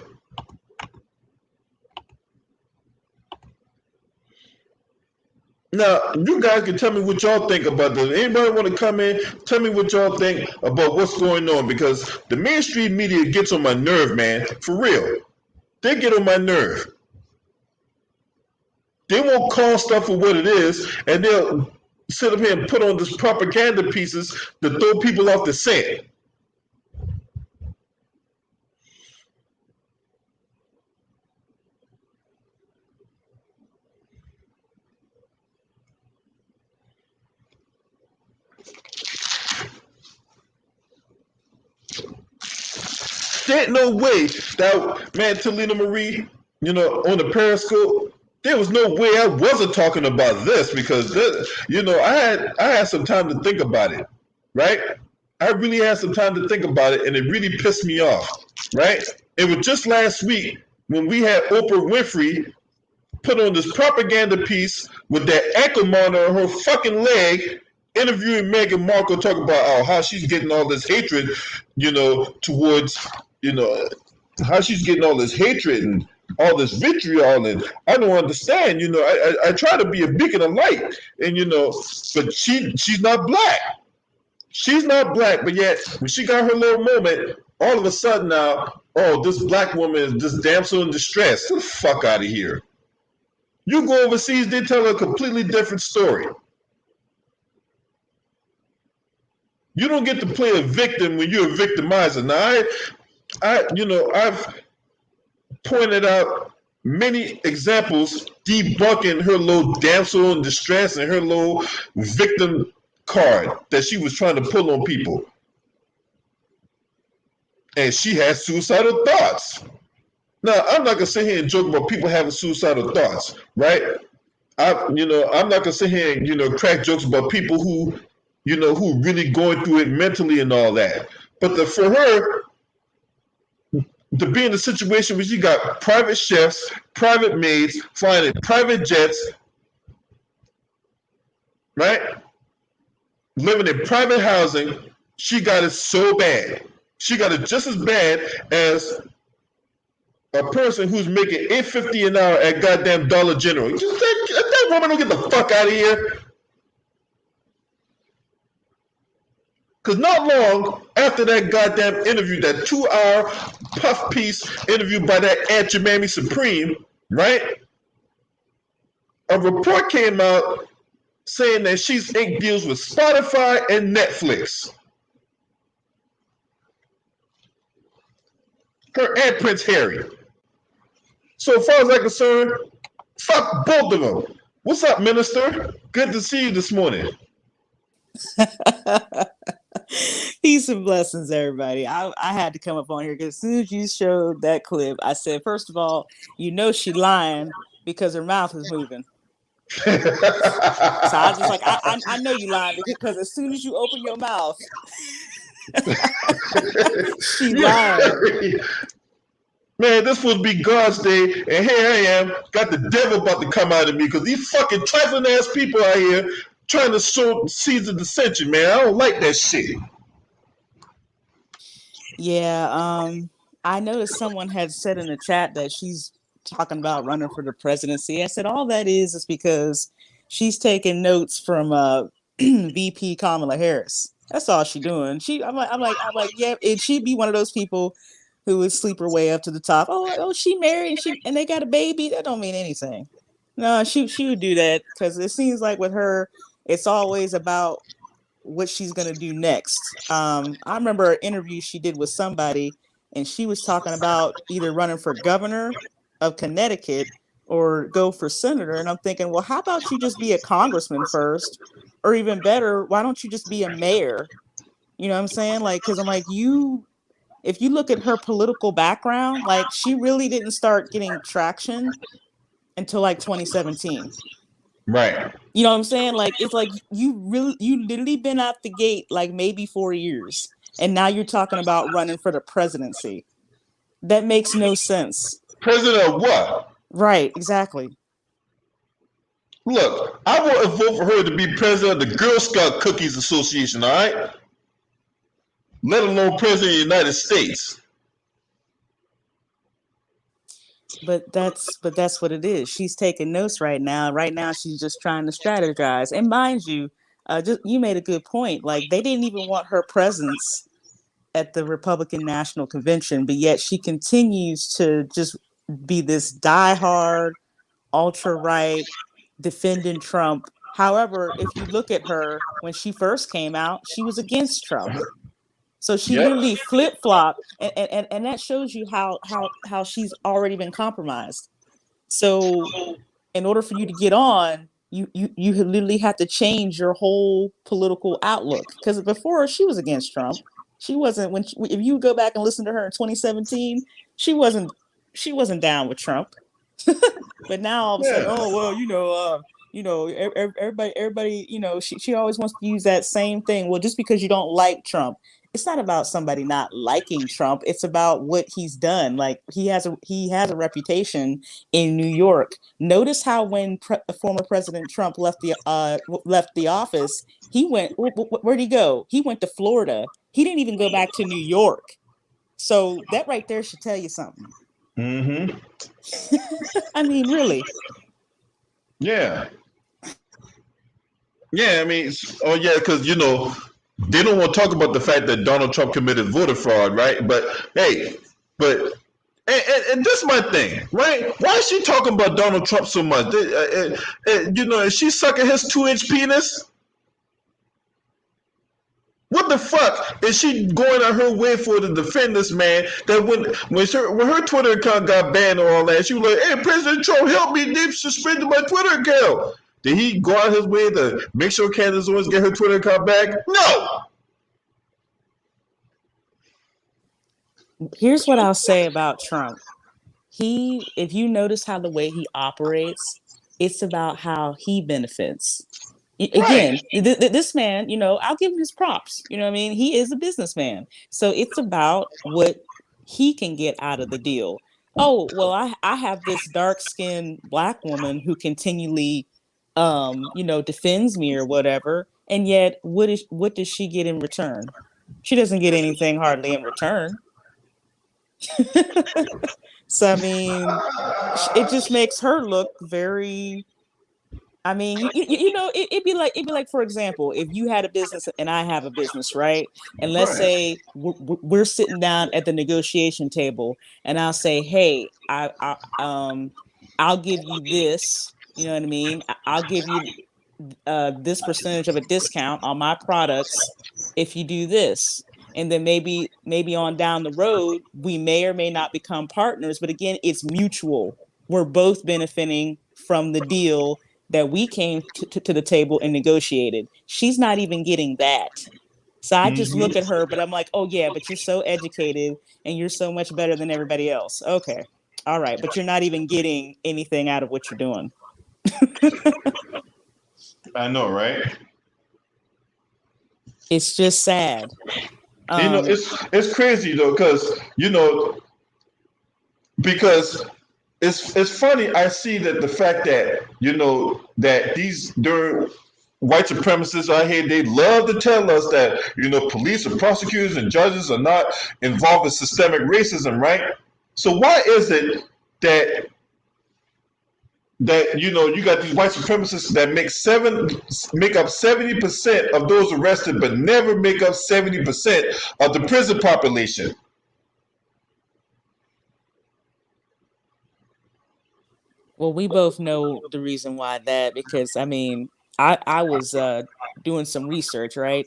Now, you guys can tell me what y'all think about this. Anybody want to come in? Tell me what y'all think about what's going on, because the mainstream media gets on my nerve, man. For real. They get on my nerve. They won't call stuff for what it is, and they'll sit up here and put on this propaganda pieces to throw people off the scent. There ain't no way that, man, Talina Marie, you know, on the Periscope, there was no way I wasn't talking about this, because, this, you know, I had some time to think about it, right? I really had some time to think about it, and it really pissed me off, right? It was just last week when we had Oprah Winfrey put on this propaganda piece with that ankle monitor on her fucking leg, interviewing Meghan Markle, talking about how she's getting all this hatred, you know, towards, you know, how she's getting all this hatred and all this vitriol, and I don't understand, you know, I try to be a beacon of light, and, you know, but she's not black. She's not black, but yet when she got her little moment, all of a sudden now, oh, this black woman is this damsel in distress. Get the fuck out of here. You go overseas, they tell a completely different story. You don't get to play a victim when you're a victimizer. Now, I've pointed out many examples debunking her little damsel in distress and her little victim card that she was trying to pull on people. And she had suicidal thoughts. Now, I'm not gonna sit here and joke about people having suicidal thoughts, right? I'm not gonna sit here and, you know, crack jokes about people who, you know, who really going through it mentally and all that. But for her to be in a situation where she got private chefs, private maids, flying in private jets, right? Living in private housing, she got it so bad. She got it just as bad as a person who's making $8.50 an hour at goddamn Dollar General. Just that woman don't get the fuck out of here. Because not long after that goddamn interview, that 2-hour puff piece interview by that Aunt Jemima Supreme, right? A report came out saying that she's inked deals with Spotify and Netflix. Her and Prince Harry. So as far as I'm concerned, fuck both of them. What's up, Minister? Good to see you this morning. Peace and blessings, everybody. I had to come up on here because as soon as you showed that clip, I said, first of all, you know she lying because her mouth is moving. So I was just like, I know you lying because as soon as you open your mouth, she lying. Man, this supposed to be God's day, and here I am, got the devil about to come out of me because these fucking trifling ass people out here trying to sow seeds of dissension, man. I don't like that shit. Yeah, I noticed someone had said in the chat that she's talking about running for the presidency. I said all that is because she's taking notes from VP Kamala Harris. That's all she's doing. I'm like, yeah, and she'd be one of those people who would sleep her way up to the top. Oh, she married and they got a baby. That don't mean anything. No, she would do that because it seems like with her, it's always about what she's going to do next. I remember an interview she did with somebody, and she was talking about either running for governor of Connecticut or go for senator. And I'm thinking, well, how about you just be a congressman first? Or even better, why don't you just be a mayor? You know what I'm saying? Like, because I'm like, if you look at her political background, like, she really didn't start getting traction until like 2017. Right. You know what I'm saying? Like, it's like you literally been out the gate like maybe 4 years, and now you're talking about running for the presidency. That makes no sense. President of what? Right, exactly. Look, I want to vote for her to be president of the Girl Scout Cookies Association, all right? Let alone president of the United States. But that's what it is. She's taking notes right now. Right now, she's just trying to strategize. And mind you, just you made a good point. Like, they didn't even want her presence at the Republican National Convention, but yet she continues to just be this diehard, ultra right, defending Trump. However, if you look at her when she first came out, she was against Trump. So she Yep. literally flip flop, and that shows you how she's already been compromised. So in order for you to get on, you literally have to change your whole political outlook. Because before she was against Trump, she wasn't. If you go back and listen to her in 2017, she wasn't down with Trump. But now all of a sudden, Yeah. oh well, everybody, she always wants to use that same thing. Well, just because you don't like Trump, it's not about somebody not liking Trump. It's about what he's done. Like, he has a reputation in New York. Notice how when former President Trump left the office, he went, where'd he go? He went to Florida. He didn't even go back to New York. So that right there should tell you something. Mm-hmm. I mean, really. Yeah. Yeah, I mean, oh yeah, because they don't want to talk about the fact that Donald Trump committed voter fraud, right? But hey, and this is my thing, right? Why is she talking about Donald Trump so much? Is she sucking his 2-inch penis? What the fuck is she going on her way for to defend this man? That when her Twitter account got banned and all that, she was like, "Hey, President Trump, help me! They've suspended my Twitter account." Did he go out his way to make sure Candace Owens get her Twitter account back? No. Here's what I'll say about Trump. If you notice how the way he operates, it's about how he benefits. Again, Right. this man, I'll give him his props. You know what I mean? He is a businessman. So it's about what he can get out of the deal. Oh, well, I have this dark-skinned Black woman who continually, defends me or whatever. And yet, what does she get in return? She doesn't get anything hardly in return. So, I mean, it just makes her look very. I mean, it'd be like, for example, if you had a business and I have a business, right? And let's Right. say we're sitting down at the negotiation table, and I'll say, "Hey, I'll give you this. You know what I mean? I'll give you this percentage of a discount on my products if you do this." And then maybe on down the road, we may or may not become partners. But again, it's mutual. We're both benefiting from the deal that we came to the table and negotiated. She's not even getting that. So I just look at her, but I'm like, oh yeah, but you're so educated and you're so much better than everybody else. Okay. All right. But you're not even getting anything out of what you're doing. I know, right? It's just sad. It's crazy though, because because it's funny. I see that the fact that that these during white supremacists out here, they love to tell us that police and prosecutors and judges are not involved in systemic racism, right? So why is it that you got these white supremacists that make up 70% of those arrested, but never make up 70% of the prison population? Well, we both know the reason why that, because I mean, I was doing some research, right,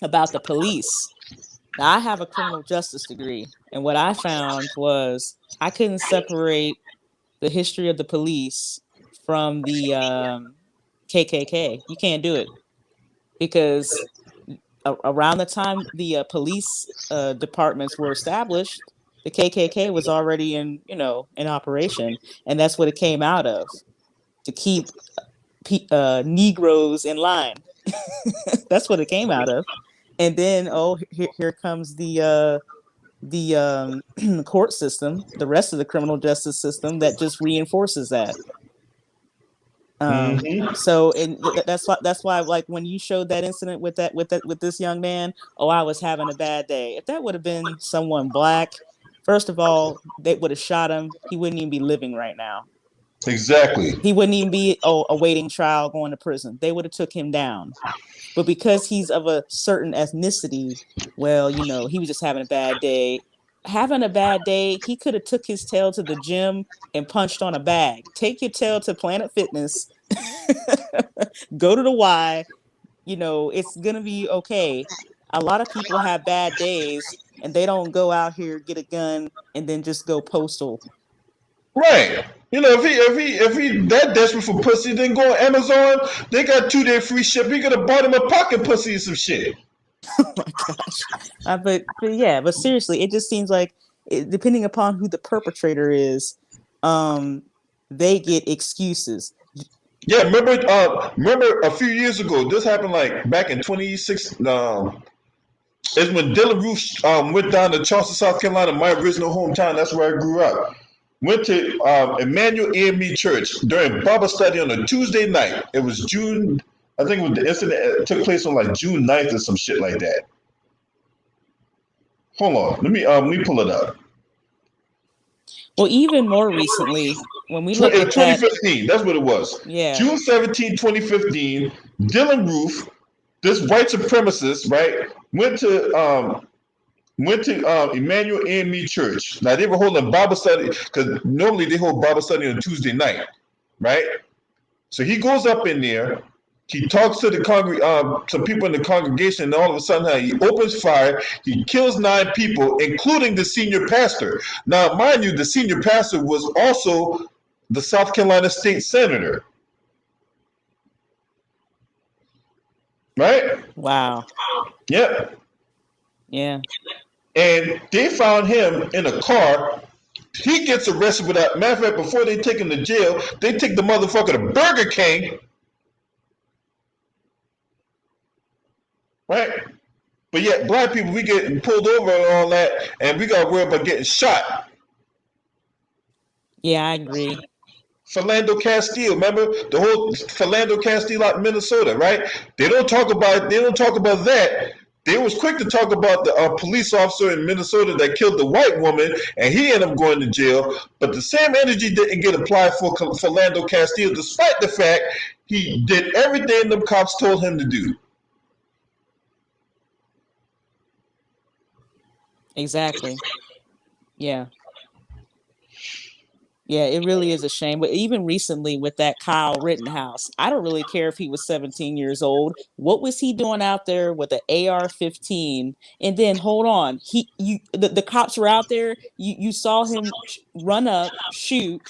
about the police. Now, I have a criminal justice degree, and what I found was I couldn't separate the history of the police from the KKK. You can't do it because around the time the police departments were established, the KKK was already in operation, and that's what it came out of, to keep Negroes in line. That's what it came out of. And then here comes the court system, the rest of the criminal justice system that just reinforces that. So that's why like when you showed that incident with this young man, I was having a bad day. If that would have been someone black, first of all, they would have shot him. He wouldn't even be living right now. Exactly. He wouldn't even be awaiting trial, going to prison. They would have took him down. But because he's of a certain ethnicity, well, he was just having a bad day. Having a bad day, he could have took his tail to the gym and punched on a bag. Take your tail to Planet Fitness. Go to the Y. It's gonna be okay. A lot of people have bad days and they don't go out here, get a gun, and then just go postal. Right. If he that desperate for pussy, then go on Amazon. They got 2-day free ship. He could have bought him a pocket pussy or some shit. Oh my gosh. But seriously, it just seems like depending upon who the perpetrator is, they get excuses. Yeah, remember a few years ago, this happened like back in 2006. It's when Dylan Roof went down to Charleston, South Carolina, my original hometown. That's where I grew up. Went to Emmanuel AME Church during Bible study on a Tuesday night. It was June. I think it was the incident took place on like June 9th or some shit like that. Hold on. Let me pull it up. Well, even more recently, when we look at 2015, that's what it was. Yeah. June 17, 2015, Dylan Roof, this white supremacist, right, went to Emmanuel AME Church. Now they were holding Bible study because normally they hold Bible study on Tuesday night, right? So he goes up in there. He talks to some people in the congregation, and all of a sudden he opens fire. He kills 9 people, including the senior pastor. Now, mind you, the senior pastor was also the South Carolina state senator. Right? Wow. Yep. Yeah. And they found him in a car. He gets arrested without. Matter of fact, before they take him to jail, they take the motherfucker to Burger King. Right? But yet, black people, we get pulled over and all that, and we got to worry about getting shot. Yeah, I agree. Philando Castile, remember the whole Philando Castile out in Minnesota, right? They don't talk about that. They was quick to talk about the police officer in Minnesota that killed the white woman, and he ended up going to jail. But the same energy didn't get applied for Philando Castile, despite the fact he did everything the cops told him to do. Exactly. Yeah. Yeah, it really is a shame. But even recently with that Kyle Rittenhouse, I don't really care if he was 17 years old. What was he doing out there with an AR-15? And then hold on, the cops were out there. You saw him run up, shoot.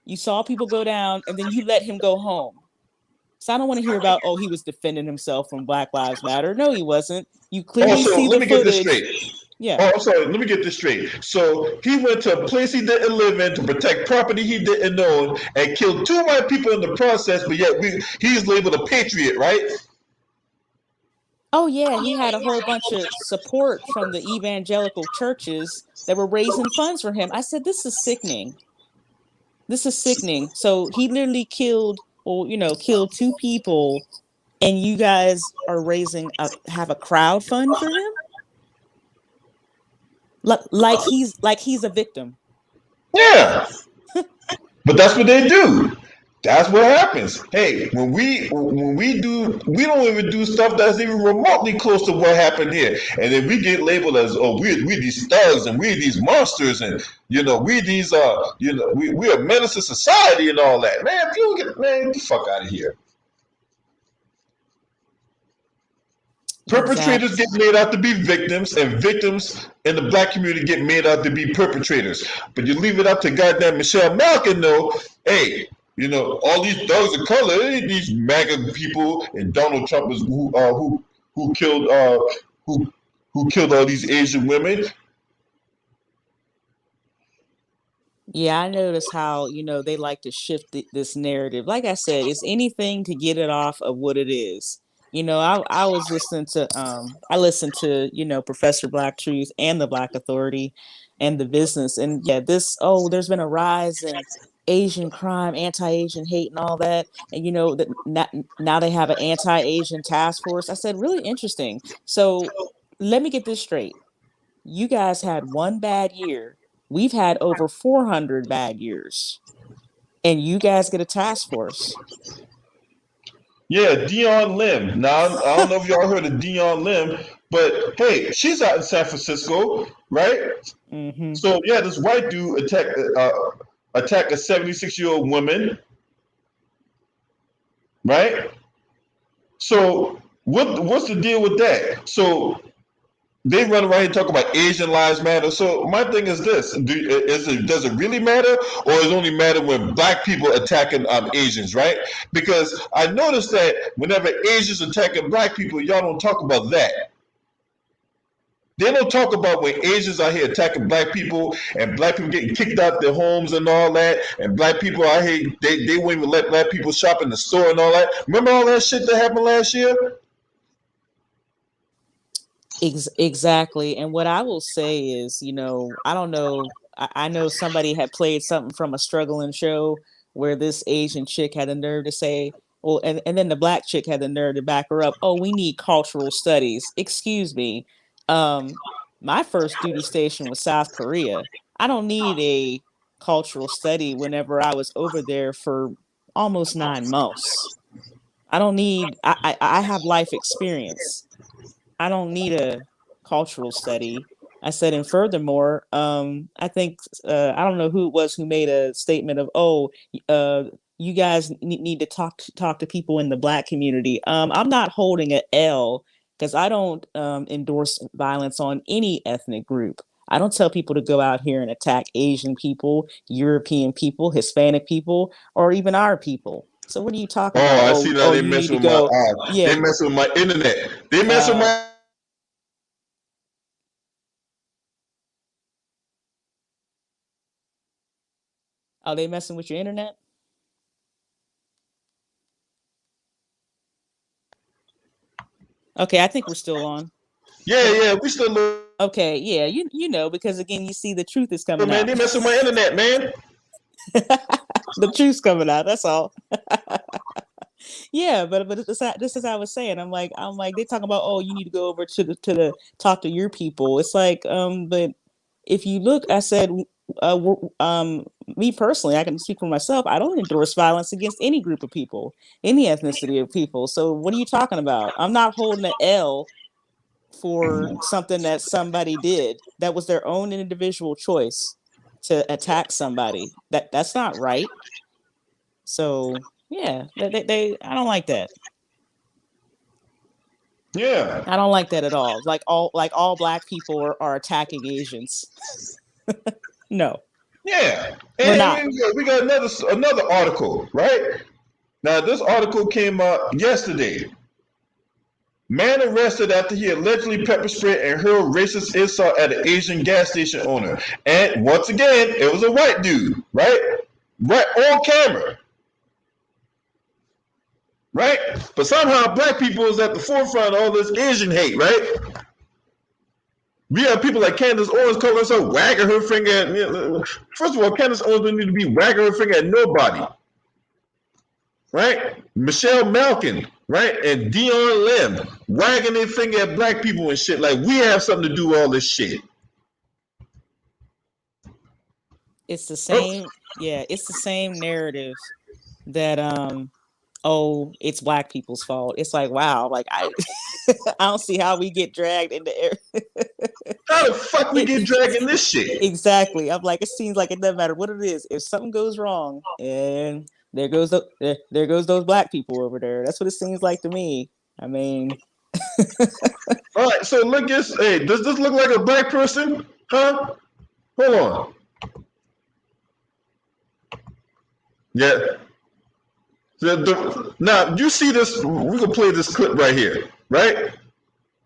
You saw people go down, and then you let him go home. So I don't want to hear about, he was defending himself from Black Lives Matter. No, he wasn't. You clearly see the footage. Get this straight. Yeah. Oh, I'm sorry. Let me get this straight. So he went to a place he didn't live in to protect property he didn't own and killed 2 white people in the process, but yet he's labeled a patriot, right? Oh yeah, he had a whole bunch of support from the evangelical churches that were raising funds for him. I said, this is sickening. This is sickening. So he literally killed, or killed two people, and you guys are have a crowd fund for him, like he's a victim. Yeah, but that's what they do. That's what happens. Hey, when we don't even do stuff that's even remotely close to what happened here, and then we get labeled as, oh, we these thugs and we these monsters, and we these we a menace to society and all that. Man, if you get the fuck out of here. Perpetrators Exactly. get made out to be victims, and victims in the black community get made out to be perpetrators. But you leave it up to goddamn Michelle Malkin, though. Hey, all these thugs of color, these MAGA people, and Donald Trump is who killed who killed all these Asian women. Yeah, I notice how, they like to shift this narrative. Like I said, it's anything to get it off of what it is. I was listening to I listened to, Professor Black Truth and the Black Authority and the business. And yeah, there's been a rise in Asian crime, anti-Asian hate and all that. And that now they have an anti-Asian task force. I said, really interesting. So let me get this straight. You guys had one bad year. We've had over 400 bad years. And you guys get a task force. Yeah, Dion Lim. Now, I don't know if y'all heard of Dion Lim, but hey, she's out in San Francisco, right? Mm-hmm. So yeah, this white dude attacked a 76-year-old woman, right? So what's the deal with that? So they run around and talk about Asian lives matter. So my thing is this: does it really matter, or does it only matter when black people attacking Asians, right? Because I noticed that whenever Asians attacking black people, y'all don't talk about that. They don't talk about when Asians out here attacking black people and black people getting kicked out their homes and all that, and black people out here they won't even let black people shop in the store and all that. Remember all that shit that happened last year? Exactly. And what I will say is, I don't know. I know somebody had played something from a struggling show where this Asian chick had the nerve to say, well, and then the black chick had the nerve to back her up. Oh, we need cultural studies. Excuse me. Um, my first duty station was South Korea. I don't need a cultural study whenever I was over there for almost 9 months. I don't need, I have life experience. I don't need a cultural study. I said, and furthermore, I think I don't know who it was who made a statement of, oh, you guys need to talk to people in the black community. I'm not holding an L because I don't endorse violence on any ethnic group. I don't tell people to go out here and attack Asian people, European people, Hispanic people, or even our people. So what are you talking Oh, about? I Oh, see now oh, they you need to messing with my go. Yeah. they messing with my internet. They messing with Uh, my are they messing with your internet? Okay, I think we're still on. yeah, we still live, Okay, yeah, because again, you see the truth is coming man. out. They messing with my internet, man. The truth's coming out. That's all. Yeah, but this is how I was saying. I'm like they talk about, oh, you need to go over to the talk to your people. It's like but if you look, I said me personally, I can speak for myself. I don't endorse violence against any group of people, any ethnicity of people. So what are you talking about? I'm not holding an L for something that somebody did. That was their own individual choice to attack somebody. That's not right. So yeah, I don't like that. Yeah, I don't like that at all. Like all black people are attacking Asians. No, yeah. we're And not. we got another article, right? Now this article came out yesterday. Man arrested after he allegedly pepper sprayed and hurled racist insult at an Asian gas station owner. And once again, it was a white dude, right? Right on camera. right? But somehow black people is at the forefront of all this Asian hate, right? We have people like Candace Owens calling herself wagging her finger at. First of all, Candace Owens don't need to be wagging her finger at nobody, right? Michelle Malkin, right, and Dion Lim wagging their finger at black people and shit. Like we have something to do with all this shit. It's the same, it's the same narratives that oh, it's black people's fault. It's like, wow, like I I don't see how we get dragged into How the fuck we get dragged in this shit? Exactly. I'm like, it seems like it doesn't matter what it is. If something goes wrong, and there goes those black people over there. That's what it seems like to me. I mean, all right, so look at hey, does this look like a black person? Huh? Hold on. Yeah. Now you see this. We can play this clip right here, right?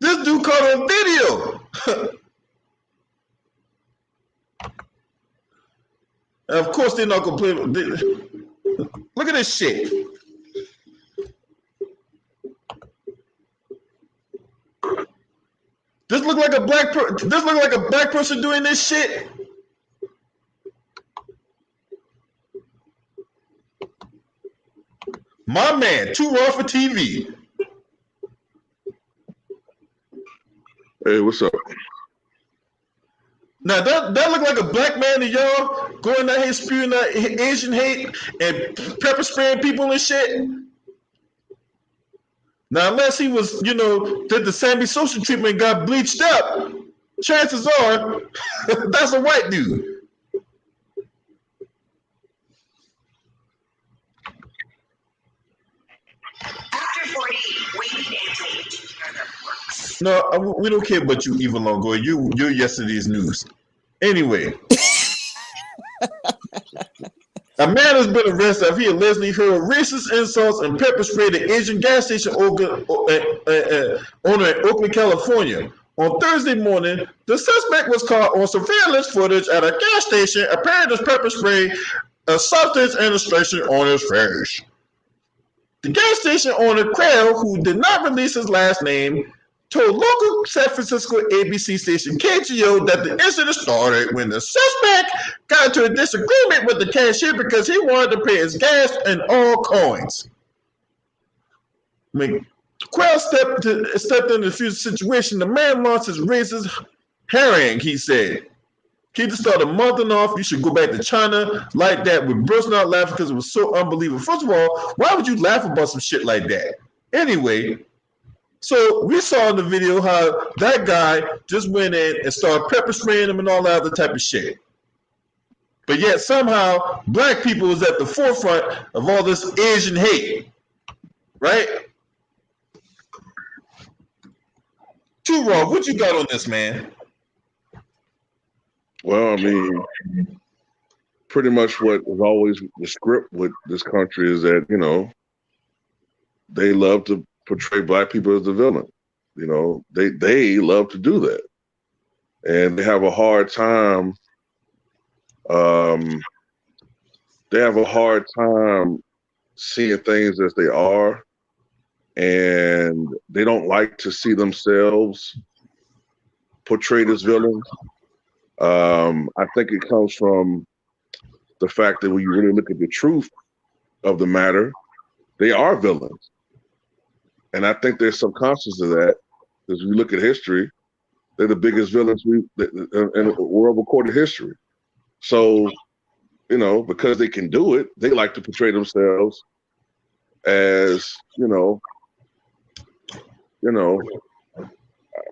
This dude caught on video. And of course, they're not gonna play. Look at this shit. This look like a black person doing this shit. My man, too raw for TV. Hey, what's up? Now that look like a black man to y'all going out here spewing that Asian hate and pepper spraying people and shit. Now unless he was, did the Sammy social treatment and got bleached up, chances are that's a white dude. After 40, we need anti-aging care that works. No, we don't care about you, Eva Longoria. You're yesterday's news. Anyway, a man has been arrested after he allegedly hurled racist insults and pepper sprayed the Asian gas station owner in Oakland, California. On Thursday morning, the suspect was caught on surveillance footage at a gas station, apparently to pepper spray a substance and a stretcher on his face. The gas station owner, Quayle, who did not release his last name, told local San Francisco ABC station KGO that the incident started when the suspect got into a disagreement with the cashier because he wanted to pay his gas in all coins. When Quayle stepped into the future situation, the man launched his racist harangue, he said. He just started mouthing off, you should go back to China like that. We burst out laughing because it was so unbelievable. First of all, why would you laugh about some shit like that? Anyway, so we saw in the video how that guy just went in and started pepper spraying him and all that other type of shit. But yet somehow black people was at the forefront of all this Asian hate, right? Too raw, what you got on this, man? Well, I mean, pretty much what is always the script with this country is that, they love to portray black people as the villain. They love to do that. And they have a hard time seeing things as they are, and they don't like to see themselves portrayed as villains. I think it comes from the fact that when you really look at the truth of the matter, they are villains. And I think they're subconscious of that, because we look at history, they're the biggest villains in world recorded history. So, because they can do it, they like to portray themselves as, I'm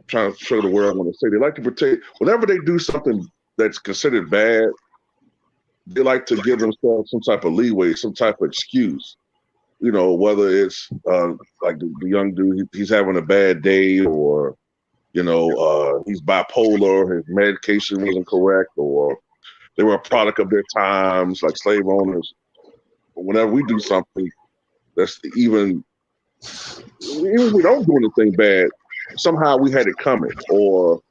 trying to show the word I want to say. They like to portray, whenever they do something that's considered bad, they like to give themselves some type of leeway, some type of excuse. Whether it's like the young dude, he's having a bad day, or, he's bipolar, his medication wasn't correct, or they were a product of their times, like slave owners. Whenever we do something that's even if we don't do anything bad, somehow we had it coming, or,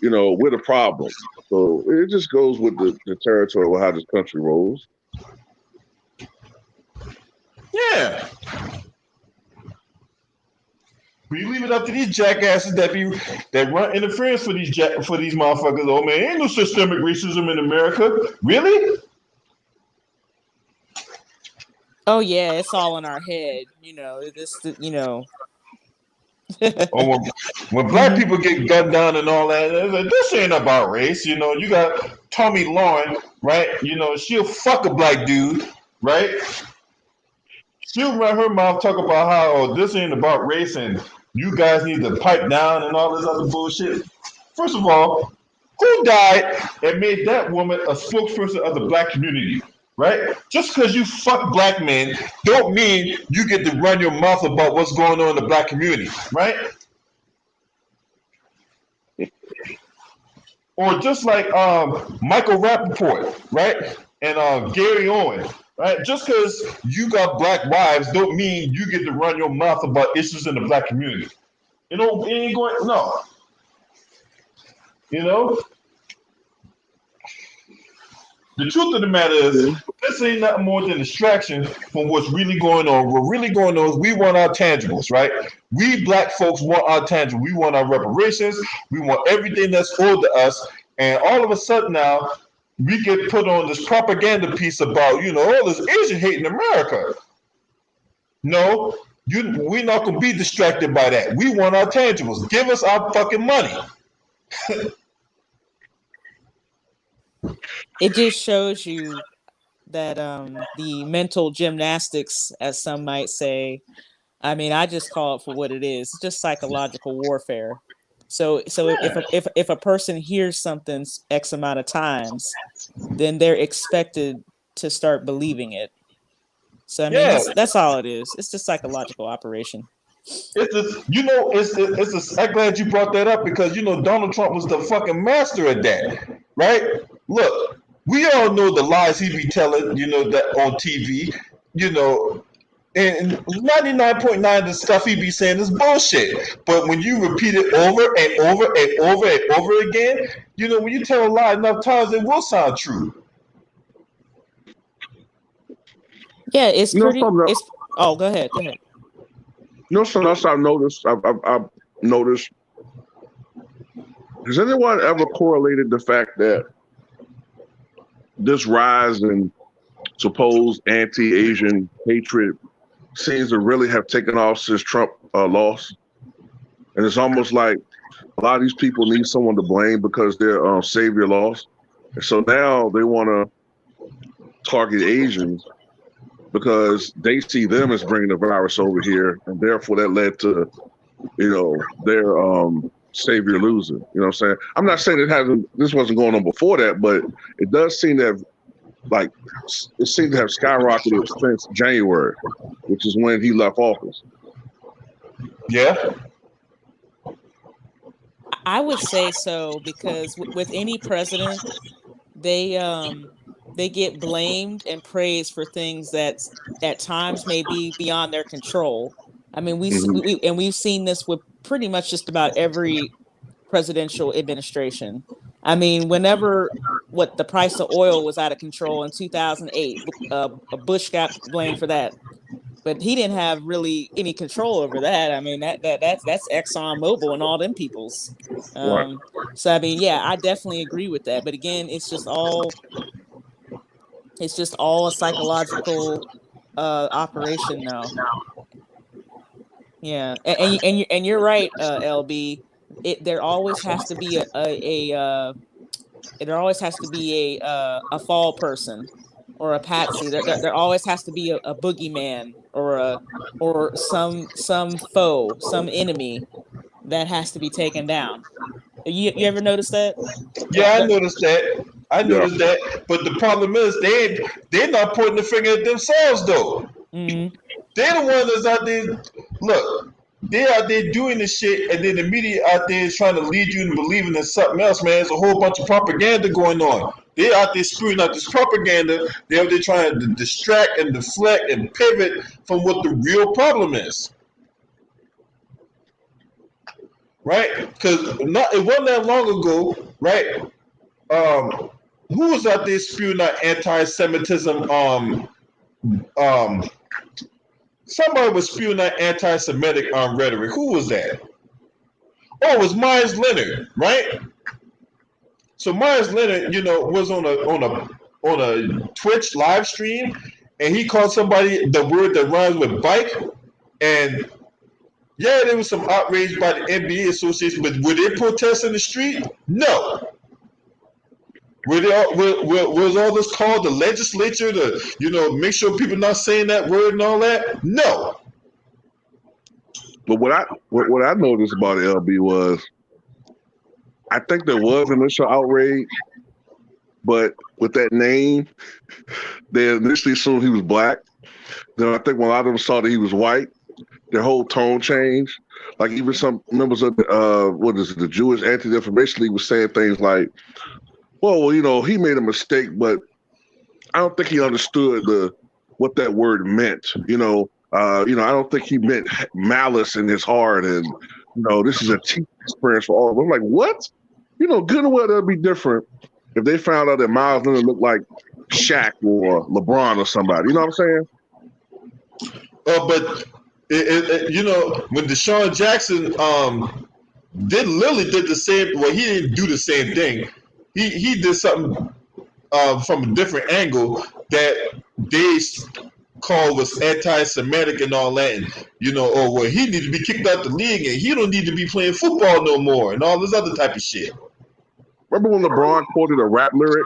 we're the problem. So it just goes with the territory of how this country rolls. Yeah. But you leave it up to these jackasses that run interference for these motherfuckers. Oh man, ain't no systemic racism in America. Really? Oh yeah, it's all in our head. Or when black people get gunned down and all that, it's like, this ain't about race. You got Tommy Lauren, right? She'll fuck a black dude, right? She'll run her mouth talk about how this ain't about race and you guys need to pipe down and all this other bullshit. First of all, who died and made that woman a spokesperson of the black community? Right? Just because you fuck black men don't mean you get to run your mouth about what's going on in the black community, right? Or just like Michael Rappaport, right? And Gary Owen, right? Just because you got black wives don't mean you get to run your mouth about issues in the black community. It ain't going, no. The truth of the matter is, this ain't nothing more than distraction from what's really going on. What really going on is we want our tangibles, right? We black folks want our tangibles. We want our reparations. We want everything that's owed to us. And all of a sudden now, we get put on this propaganda piece about, all this Asian hate in America. No, we're not going to be distracted by that. We want our tangibles. Give us our fucking money. It just shows you that the mental gymnastics, as some might say, I mean, I just call it for what it is. It's just psychological warfare. So if a person hears something X amount of times, then they're expected to start believing it. So I mean, that's all it is. It's just psychological operation. I'm glad you brought that up because Donald Trump was the fucking master at that, right? Look, we all know the lies he be telling, that on TV, and 99.9% of the stuff he be saying is bullshit. But when you repeat it over and over and over and over again, when you tell a lie enough times, it will sound true. Yeah, it's pretty. Oh, go ahead. Something else I've noticed. I've noticed. Has anyone ever correlated the fact that this rise in supposed anti-Asian hatred seems to really have taken off since Trump lost? And it's almost like a lot of these people need someone to blame because their savior lost. And so now they want to target Asians because they see them as bringing the virus over here, and therefore that led to, their savior losing. You know what I'm saying? I'm not saying this wasn't going on before that, but it does seem to have, skyrocketed since January, which is when he left office. Yeah. I would say so because with any president, they get blamed and praised for things that at times may be beyond their control. I mean, we've seen this with pretty much just about every presidential administration. I mean, whenever the price of oil was out of control in 2008, Bush got blamed for that, but he didn't have really any control over that. I mean, that's Exxon Mobil and all them peoples. Right. So I mean, yeah, I definitely agree with that. But again, it's just all a psychological operation now. Yeah, and you're right, LB. There always has to be a fall person or a patsy. There always has to be a boogeyman or some foe, some enemy that has to be taken down. You ever notice that? Yeah, I noticed that. But the problem is they're not pointing the finger at themselves though. Mm-hmm. They're the ones that's out there. Look, they're out there doing this shit, and then the media out there is trying to lead you into believing in something else, man. There's a whole bunch of propaganda going on. They're out there spewing out this propaganda. They're out there trying to distract and deflect and pivot from what the real problem is. Right? Because it wasn't that long ago, right? Who was out there spewing out anti-Semitism? somebody was spewing that anti-Semitic rhetoric. Who was that? Oh, it was Myers Leonard, right? So Myers Leonard, was on a Twitch live stream, and he called somebody the word that rhymes with bike, and yeah, there was some outrage by the NBA Association, but were they protesting the street? No. Was all this called the legislature to make sure people not saying that word and all that? No. But what I noticed about LB was, I think there was initial outrage, but with that name, they initially assumed he was black. Then I think when a lot of them saw that he was white, their whole tone changed. Like even some members of the Jewish Anti-Defamation League was saying things like, well, he made a mistake, but I don't think he understood what that word meant. I don't think he meant malice in his heart, and this is a teaching experience for all of them. I'm like, what? Good and well, that'd be different if they found out that Miles Leonard looked like Shaq or LeBron or somebody. You know what I'm saying? But when Deshaun Jackson did the same. Well, he didn't do the same thing. He did something from a different angle that they called was anti-Semitic and all that, and he need to be kicked out the league and he don't need to be playing football no more and all this other type of shit. Remember when LeBron quoted a rap lyric?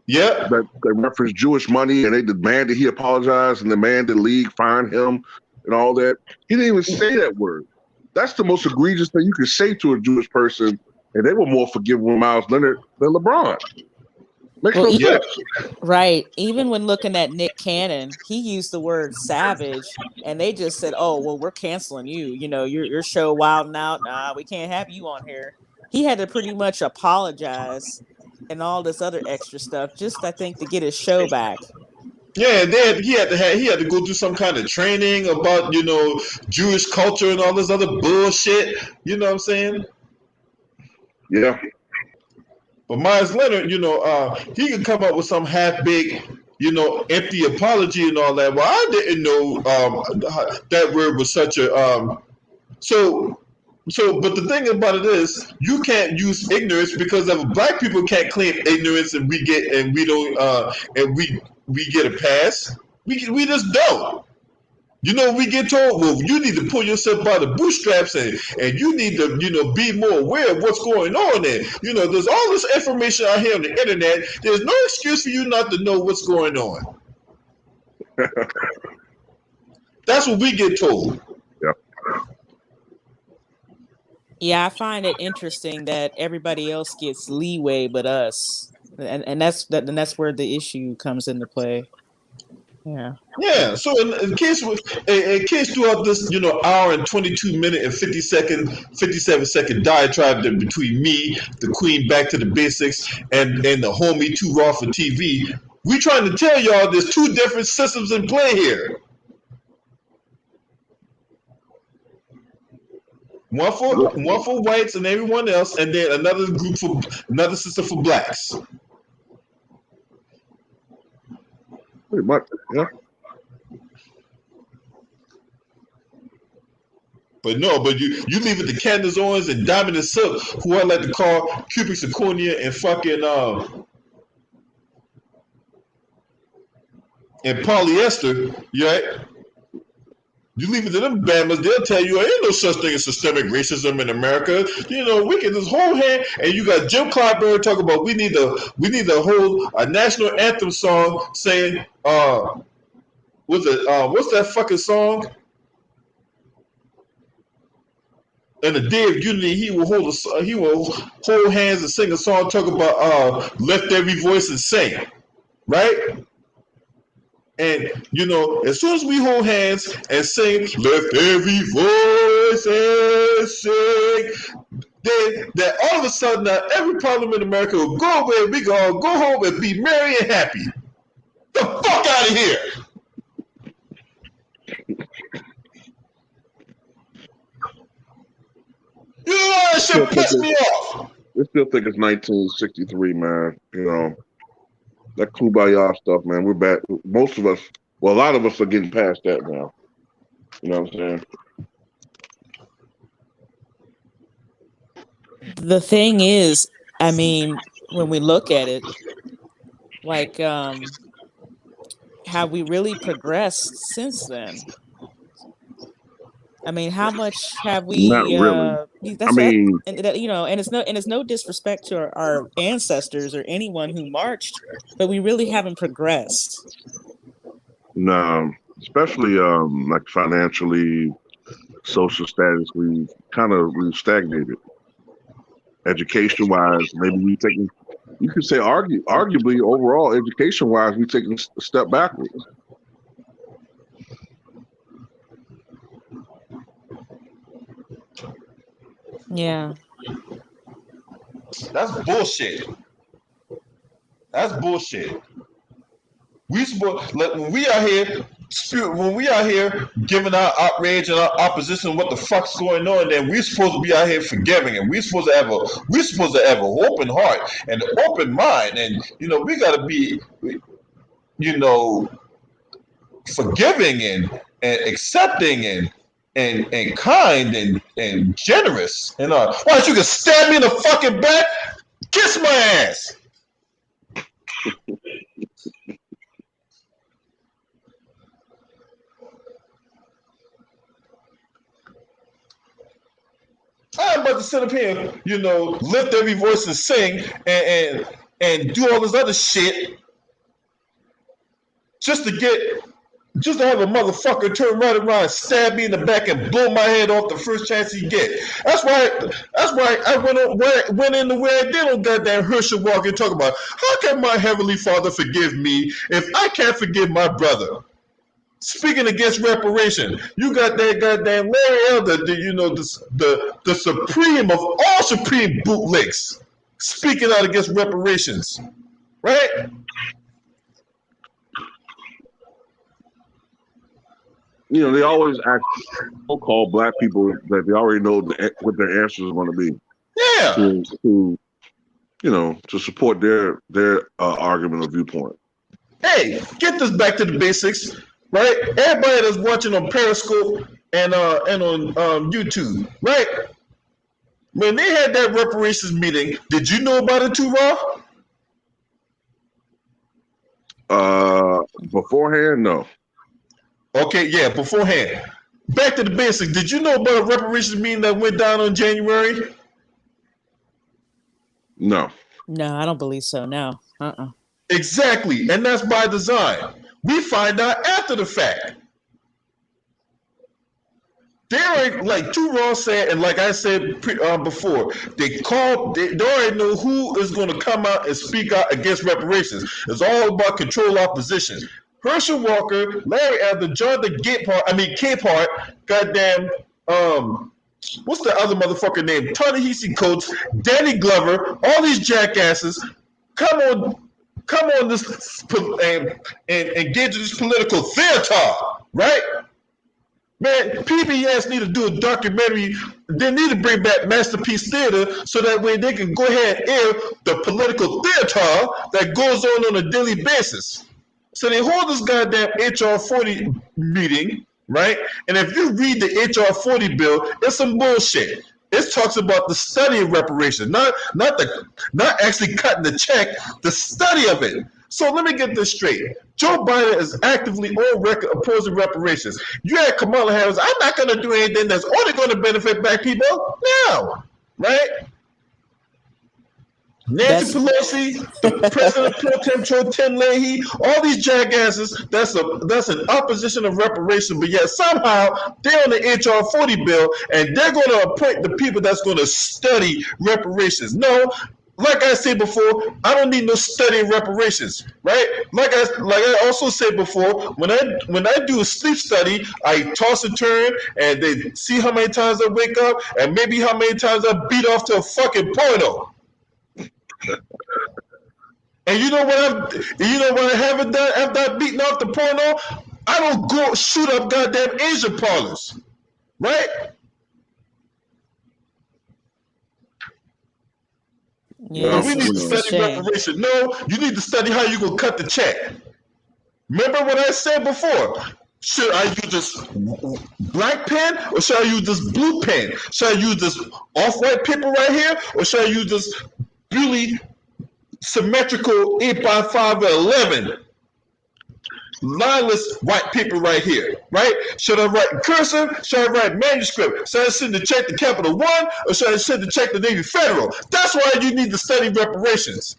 Yeah. That referenced Jewish money, and they demanded he apologize, and demanded the league fine him and all that. He didn't even say that word. That's the most egregious thing you could say to a Jewish person, and they were more forgiving with Miles Leonard than LeBron. Makes no sense. Right. Even when looking at Nick Cannon, he used the word savage, and they just said, "Oh, well, we're canceling you. Your show Wild 'N Out. Nah, we can't have you on here." He had to pretty much apologize and all this other extra stuff, just I think to get his show back. Yeah, he had to go through some kind of training about Jewish culture and all this other bullshit. You know what I'm saying? Yeah. But Myers Leonard, he could come up with some half-baked, empty apology and all that. Well, I didn't know that word was such a but the thing about it is, you can't use ignorance because if black people can't claim ignorance and we get a pass, we just don't. We get told, well, you need to pull yourself by the bootstraps and you need to, be more aware of what's going on there. There's all this information out here on the internet. There's no excuse for you not to know what's going on. That's what we get told. Yeah. Yeah, I find it interesting that everybody else gets leeway but us. And that's where the issue comes into play. Yeah. Yeah. So in case throughout this, hour and 22-minute and 57-second diatribe between me, the Queen, back to the basics, and the homie Too Raw for TV, we trying to tell y'all there's two different systems in play here. One for whites and everyone else, and then another system for blacks. Pretty much, yeah. But you leave it to Candace Owens and Diamond and Silk, who I like to call cubic zirconia and fucking and polyester, right? You leave it to them Bamas, they'll tell you ain't no such thing as systemic racism in America. We get this whole hand, and you got Jim Clyburn talking about we need to hold a national anthem song saying what's that fucking song? And the day of unity, he will hold hands and sing a song talking about lift every voice and sing, right? And as soon as we hold hands and sing, lift every voice and sing, then all of a sudden every problem in America will go away. We can all go home and be merry and happy. The fuck out of here! That shit pissed me off. I still think it's 1963, man. That Kumbaya stuff, man. We're back. Most of us Well, a lot of us are getting past that now. You know what I'm saying? The thing is, I mean, when we look at it, like, have we really progressed since then? I mean, how much have Not we? really. I That's what, mean, and that, you know, and it's no disrespect to our ancestors or anyone who marched, but we really haven't progressed. no, especially like financially, social status, we've stagnated. Education wise, maybe we taking. You could say arguably overall education wise, we taking a step backwards. Yeah. That's bullshit. That's bullshit. We supposed like when we out here giving our outrage and our opposition what the fuck's going on, then we supposed to be out here forgiving, and we supposed to have an open heart and an open mind, and you know we gotta be, you know, forgiving and accepting and kind and generous, and why don't you can stab me in the fucking back, kiss my ass. I'm about to sit up here, you know, lift every voice and sing and do all this other shit just to have a motherfucker turn right around and stab me in the back and blow my head off the first chance he get. That's why I went in the way I did on goddamn Herschel Walker and talk about how can my heavenly Father forgive me if I can't forgive my brother? Speaking against reparation, you got that goddamn Larry Elder, the supreme of all supreme bootlicks, speaking out against reparations, right? You know, they always ask so-called black people that they already know what their answers are going to be. Yeah. To you know, to support their argument or viewpoint. Hey, get this back to the basics, right? Everybody that's watching on Periscope and on YouTube, right? When they had that reparations meeting, did you know about it too, Raw? Beforehand, no. Okay, yeah, beforehand. Back to the basics. Did you know about a reparations meeting that went down on January? No. No, I don't believe so. No. Exactly, and that's by design. We find out after the fact. They're like Two Raw said, and like I said before, they already know who is going to come out and speak out against reparations. It's all about control opposition. Herschel Walker, Larry Elder, Jonathan Capehart, goddamn, what's the other motherfucker name? Ta-Nehisi Coates, Danny Glover, all these jackasses, come on this and engage in this political theater, right? Man, PBS need to do a documentary. They need to bring back Masterpiece Theater so that way they can go ahead and air the political theater that goes on a daily basis. So they hold this goddamn HR 40 meeting, right? And if you read the HR 40 bill, it's some bullshit. It talks about the study of reparations, not actually cutting the check, the study of it. So let me get this straight. Joe Biden is actively on record opposing reparations. You had Kamala Harris, I'm not going to do anything that's only going to benefit black people. No, right? Nancy Pelosi, the president pro tem Tim Leahy, all these jackasses, that's an opposition of reparation, but yet somehow they're on the HR 40 bill and they're going to appoint the people that's going to study reparations. No, like I said before, I don't need no studying reparations, right? Like I also said before, when I do a sleep study, I toss and turn and they see how many times I wake up and maybe how many times I beat off to a fucking porno. And you know what I haven't done after I've beaten off the porno? I don't go shoot up goddamn Asian parlors, right? Yeah, we need to study reparation. No, you need to study how you gonna cut the check. Remember what I said before? Should I use this black pen or should I use this blue pen? Should I use this off-white paper right here or should I use this really symmetrical 8x5 and 11 lineless white paper right here, right? Should I write cursive? Should I write manuscript? Should I send the check to Capital One or should I send the check to Navy Federal? That's why you need to study reparations.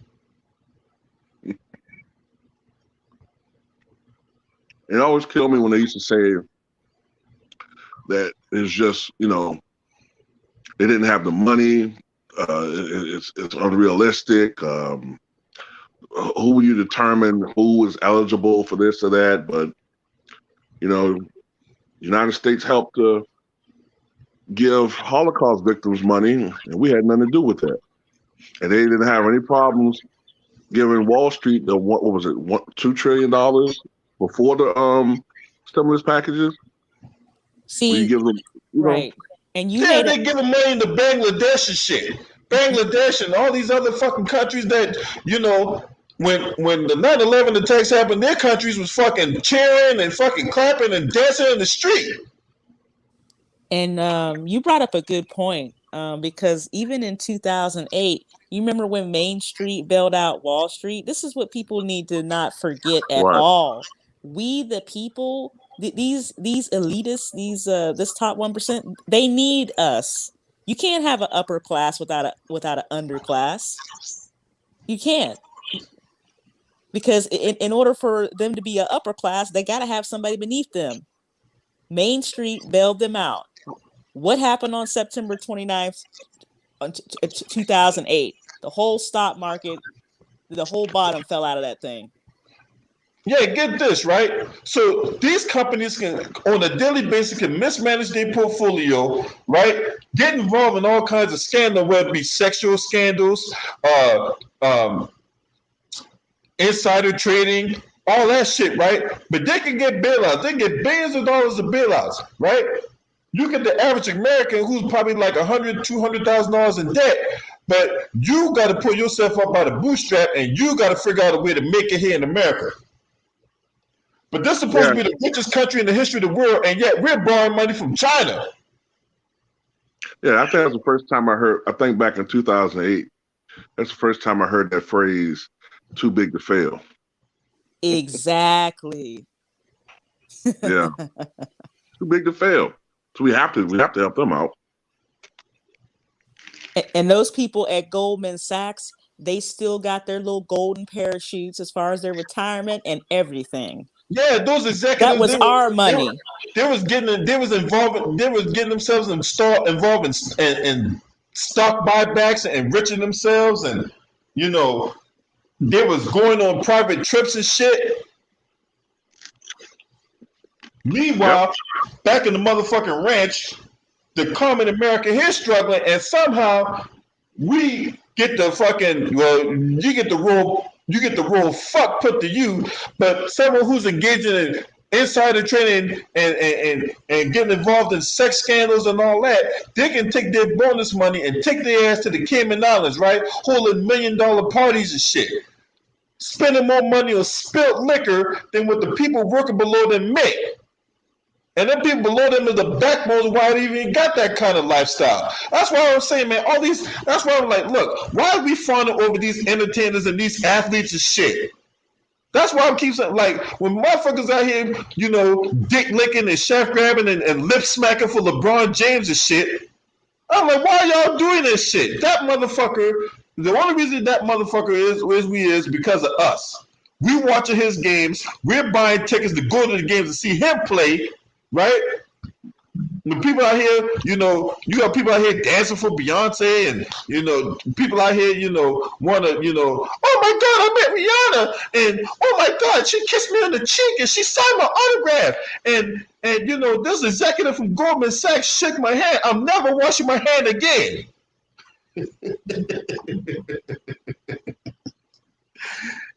It always killed me when they used to say that it's just, you know, they didn't have the money. It's unrealistic. Who will you determine who is eligible for this or that? But, you know, the United States helped to give Holocaust victims money, and we had nothing to do with that. And they didn't have any problems giving Wall Street the what was it, $2 trillion before the stimulus packages. See, give them, right. And you they giving money to Bangladesh and shit. Bangladesh and all these other fucking countries that, you know, when the 9/11 attacks happened, their countries was fucking cheering and fucking clapping and dancing in the street. And you brought up a good point, because even in 2008, you remember when Main Street bailed out Wall Street? This is what people need to not forget at all. We, the people, these elitists, this top 1%, they need us. You can't have an upper class without an underclass. You can't. Because in order for them to be an upper class, they got to have somebody beneath them. Main Street bailed them out. What happened on September 29th, 2008? The whole stock market, the whole bottom fell out of that thing. Yeah, get this, right? So these companies can, on a daily basis, can mismanage their portfolio, right? Get involved in all kinds of scandals, whether it be sexual scandals, insider trading, all that shit, right? But they can get bailouts. They can get billions of dollars of bailouts, right? You get the average American who's probably like $100,000, $200,000 in debt, but you got to pull yourself up by the bootstrap and you got to figure out a way to make it here in America. But this is supposed to be the richest country in the history of the world, and yet we're borrowing money from China. Yeah, I think that's the first time I heard, I think back in 2008, that's the first time I heard that phrase, too big to fail. Exactly. Yeah. Too big to fail. So we have to help them out. And those people at Goldman Sachs, they still got their little golden parachutes as far as their retirement and everything. Yeah, those executives. That was our money. They was getting themselves involved in stock buybacks and enriching themselves, and you know, they was going on private trips and shit. Meanwhile, back in the motherfucking ranch, the common American here struggling, and somehow we get the fucking, well, you get the role fuck put to you, but someone who's engaging in insider trading and getting involved in sex scandals and all that, they can take their bonus money and take their ass to the Cayman Islands, right? Holding $1 million parties and shit. Spending more money on spilt liquor than what the people working below them make. And then people below them is the backbone of why they even got that kind of lifestyle. That's why I was saying, man, that's why I'm like, look, why are we fawning over these entertainers and these athletes and shit? That's why I keep saying, like, when motherfuckers out here, you know, dick licking and shaft grabbing and lip smacking for LeBron James and shit, I'm like, why are y'all doing this shit? That motherfucker, the only reason that motherfucker is where we is because of us. We watching his games, we're buying tickets to go to the games to see him play, right? The people out here, you know, you got people out here dancing for Beyonce, and you know, people out here, you know, want to, you know, oh my God, I met Rihanna, and oh my God, she kissed me on the cheek, and she signed my autograph, and you know, this executive from Goldman Sachs shook my hand. I'm never washing my hand again.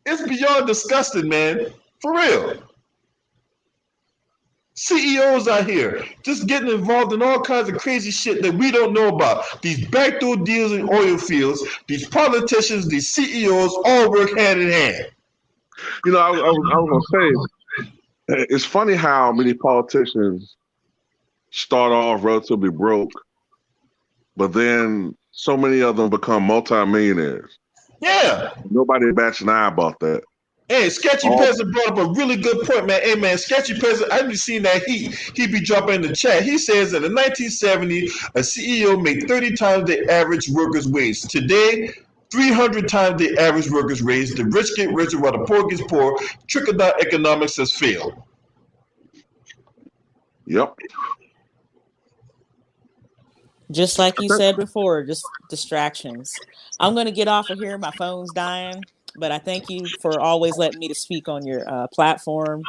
It's beyond disgusting, man, for real. CEOs out here just getting involved in all kinds of crazy shit that we don't know about. These backdoor deals in oil fields, these politicians, these CEOs all work hand in hand. You know, I was going to say, It's funny how many politicians start off relatively broke, but then so many of them become multimillionaires. Yeah. Nobody bats an eye about that. Hey, Sketchy All- Peasant brought up a really good point, man. Hey, man, Sketchy Peasant, I've been seeing that he be dropping in the chat. He says that in 1970, a CEO made 30 times the average worker's wage. Today, 300 times the average worker's wage. The rich get richer while the poor gets poor. Trickle-down economics has failed. Yep. Just like you said before, just distractions. I'm going to get off of here. My phone's dying, but I thank you for always letting me to speak on your platform.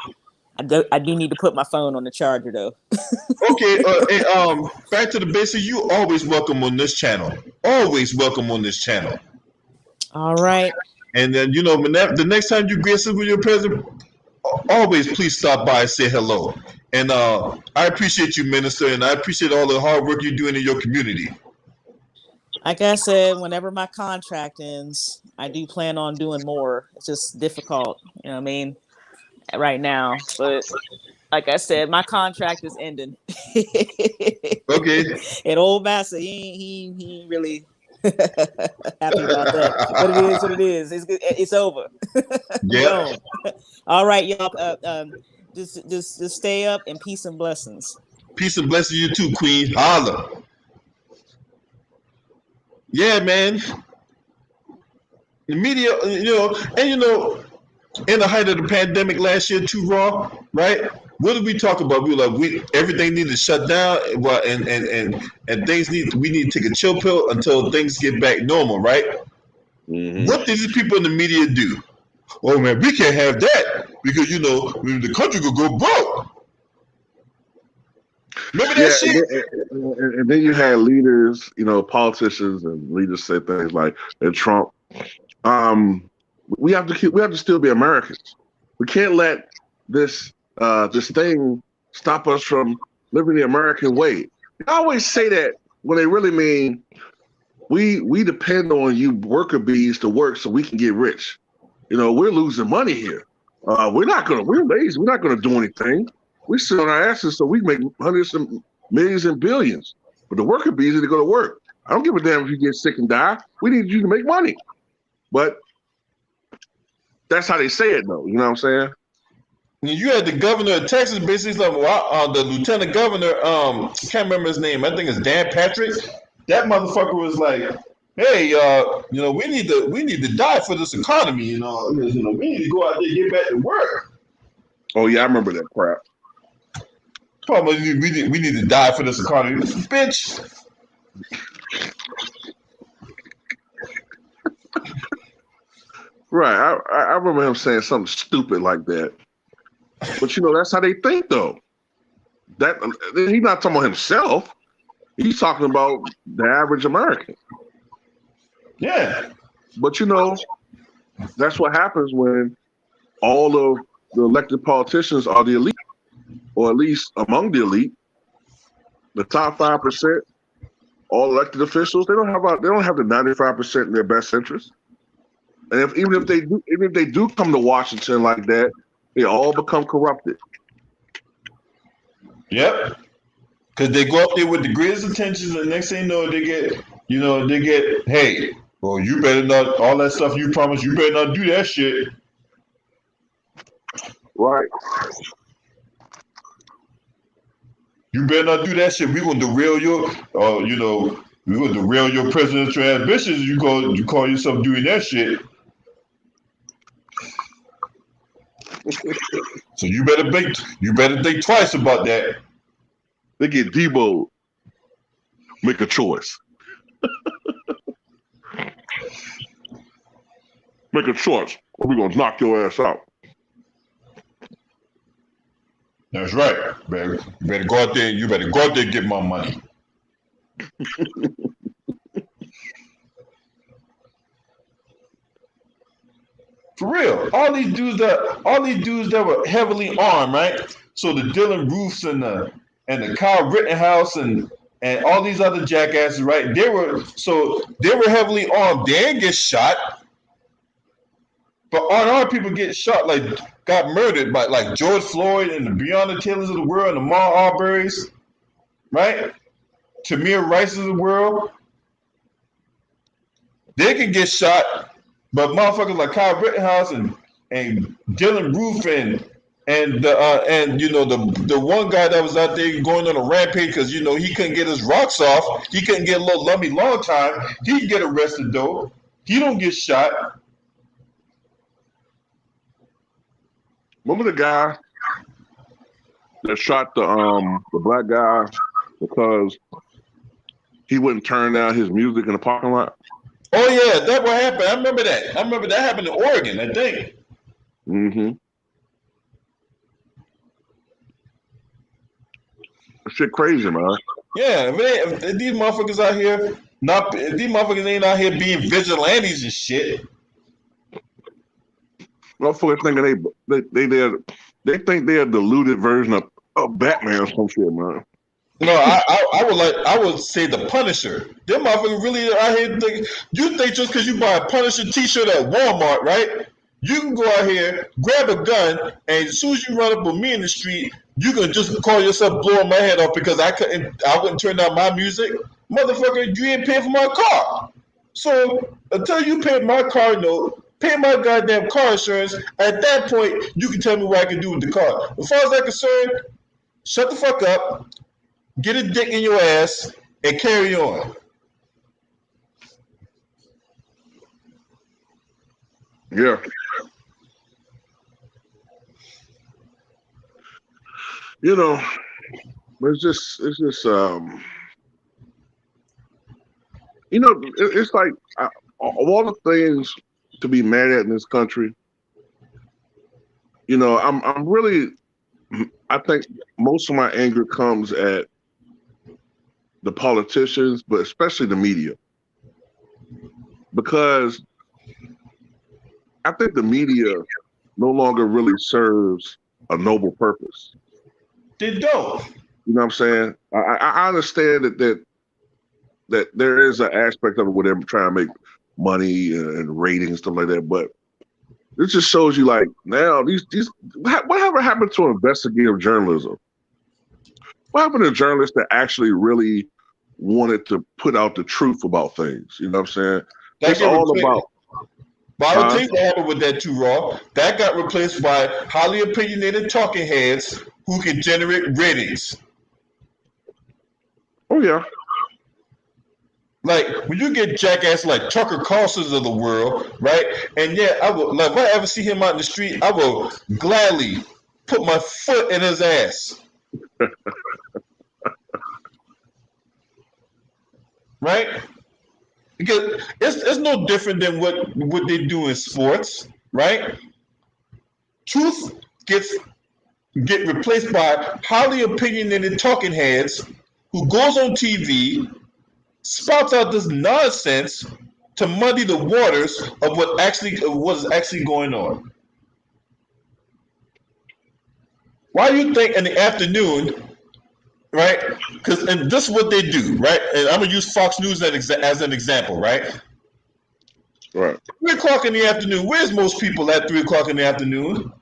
I do need to put my phone on the charger though. Okay, back to the basics. You always welcome on this channel. Always welcome on this channel. All right. And then, the next time you grace us with your presence, always please stop by and say hello. And I appreciate you, Minister, and I appreciate all the hard work you're doing in your community. Like I said, whenever my contract ends, I do plan on doing more. It's just difficult, you know what I mean, right now. But like I said, my contract is ending. Okay. And old Massa, he ain't really happy about that. But it is what it is. It's over. Yeah. All right, y'all. Just stay up and peace and blessings. Peace and blessings you too, Queen. Holla. Yeah, man. The media, in the height of the pandemic last year, too, Raw, right? What did we talk about? We were like, everything needs to shut down, and we need to take a chill pill until things get back normal, right? Mm-hmm. What did these people in the media do? Oh man, we can't have that because the country could go broke. Remember that shit? And then you had leaders, politicians and leaders say things like Trump. We have to still be Americans. We can't let this thing stop us from living the American way. They always say that when they really mean we depend on you worker bees to work so we can get rich. We're losing money here. We're lazy. We're not gonna do anything. We sit on our asses so we make hundreds of millions and billions. But the worker bees need to go to work. I don't give a damn if you get sick and die. We need you to make money. But that's how they say it, though. You know what I'm saying? You had the governor of Texas basically like, the lieutenant governor, can't remember his name. I think it's Dan Patrick. That motherfucker was like, "Hey, we need to die for this economy. We need to go out there and get back to work." Oh yeah, I remember that crap. Probably we need to die for this economy, bitch. Right. I remember him saying something stupid like that. But that's how they think, though. That he's not talking about himself. He's talking about the average American. Yeah. But that's what happens when all of the elected politicians are the elite, or at least among the elite. The top 5%, all elected officials, they don't have the 95% in their best interest. And even if they do come to Washington like that, they all become corrupted. Yep. Because they go up there with the greatest intentions, and next thing you know, they get, hey, well, you better not, all that stuff you promised, you better not do that shit. Right. You better not do that shit. We're gonna derail your, we're gonna derail your presidential ambitions. You call yourself doing that shit. So you better think twice about that. They get Debo. Make a choice. Make a choice, or we're gonna knock your ass out. That's right. You better go out there. You better go out there and get my money. For real, all these dudes that were heavily armed, right? So the Dylan Roofs and the Kyle Rittenhouse and all these other jackasses, right? They were heavily armed. They didn't get shot, But our people get shot, like got murdered by like George Floyd and the Breonna Taylors of the world and the Ahmaud Arbery's, right? Tamir Rice's of the world. They can get shot, but motherfuckers like Kyle Rittenhouse and Dylan Roof and you know the one guy that was out there going on a rampage because you know he couldn't get his rocks off, he couldn't get a little lummy long time, he get arrested though. He don't get shot. Remember the guy that shot the black guy because he wouldn't turn down his music in the parking lot? Oh yeah, that what happened. I remember that. I remember that happened in Oregon, I think. Mm-hmm. Shit crazy, man. Yeah, if these motherfuckers out here these motherfuckers ain't out here being vigilantes and shit. Motherfuckers thinking they think they're a diluted version of Batman or some shit, man. No, I would say the Punisher. Them motherfuckers really out here think you think just because you buy a Punisher t-shirt at Walmart, right? You can go out here, grab a gun, and as soon as you run up with me in the street, you can just call yourself blowing my head off because I wouldn't turn down my music. Motherfucker, you ain't paying for my car. So until you pay my car note, pay my goddamn car insurance, at that point you can tell me what I can do with the car. As far as I'm concerned, shut the fuck up, get a dick in your ass, and carry on. Yeah. You know, it's just you know, it's like of all the things to be mad at in this country, you know, I'm really, I think most of my anger comes at the politicians, but especially the media, because I think the media no longer really serves a noble purpose. They don't. You know what I'm saying? I understand that there is an aspect of it where they're trying to make money and ratings and stuff like that, but this just shows you like now these whatever happened to investigative journalism? What happened to journalists that actually really wanted to put out the truth about things? You know what I'm saying? It's all about. But I would think what happened with that too, Raw. That got replaced by highly opinionated talking heads who can generate ratings. Oh yeah. Like when you get jackass like Tucker Carlson's of the world, right? And yeah, I will like if I ever see him out in the street, I will gladly put my foot in his ass. Right? Because it's no different than what they do in sports, right? Truth get replaced by highly opinionated talking heads who goes on TV, spouts out this nonsense to muddy the waters of what is actually going on. Why do you think in the afternoon, right? And this is what they do, right? And I'm gonna use Fox News as an example, right? Right. 3 o'clock in the afternoon. Where's most people at 3 o'clock in the afternoon?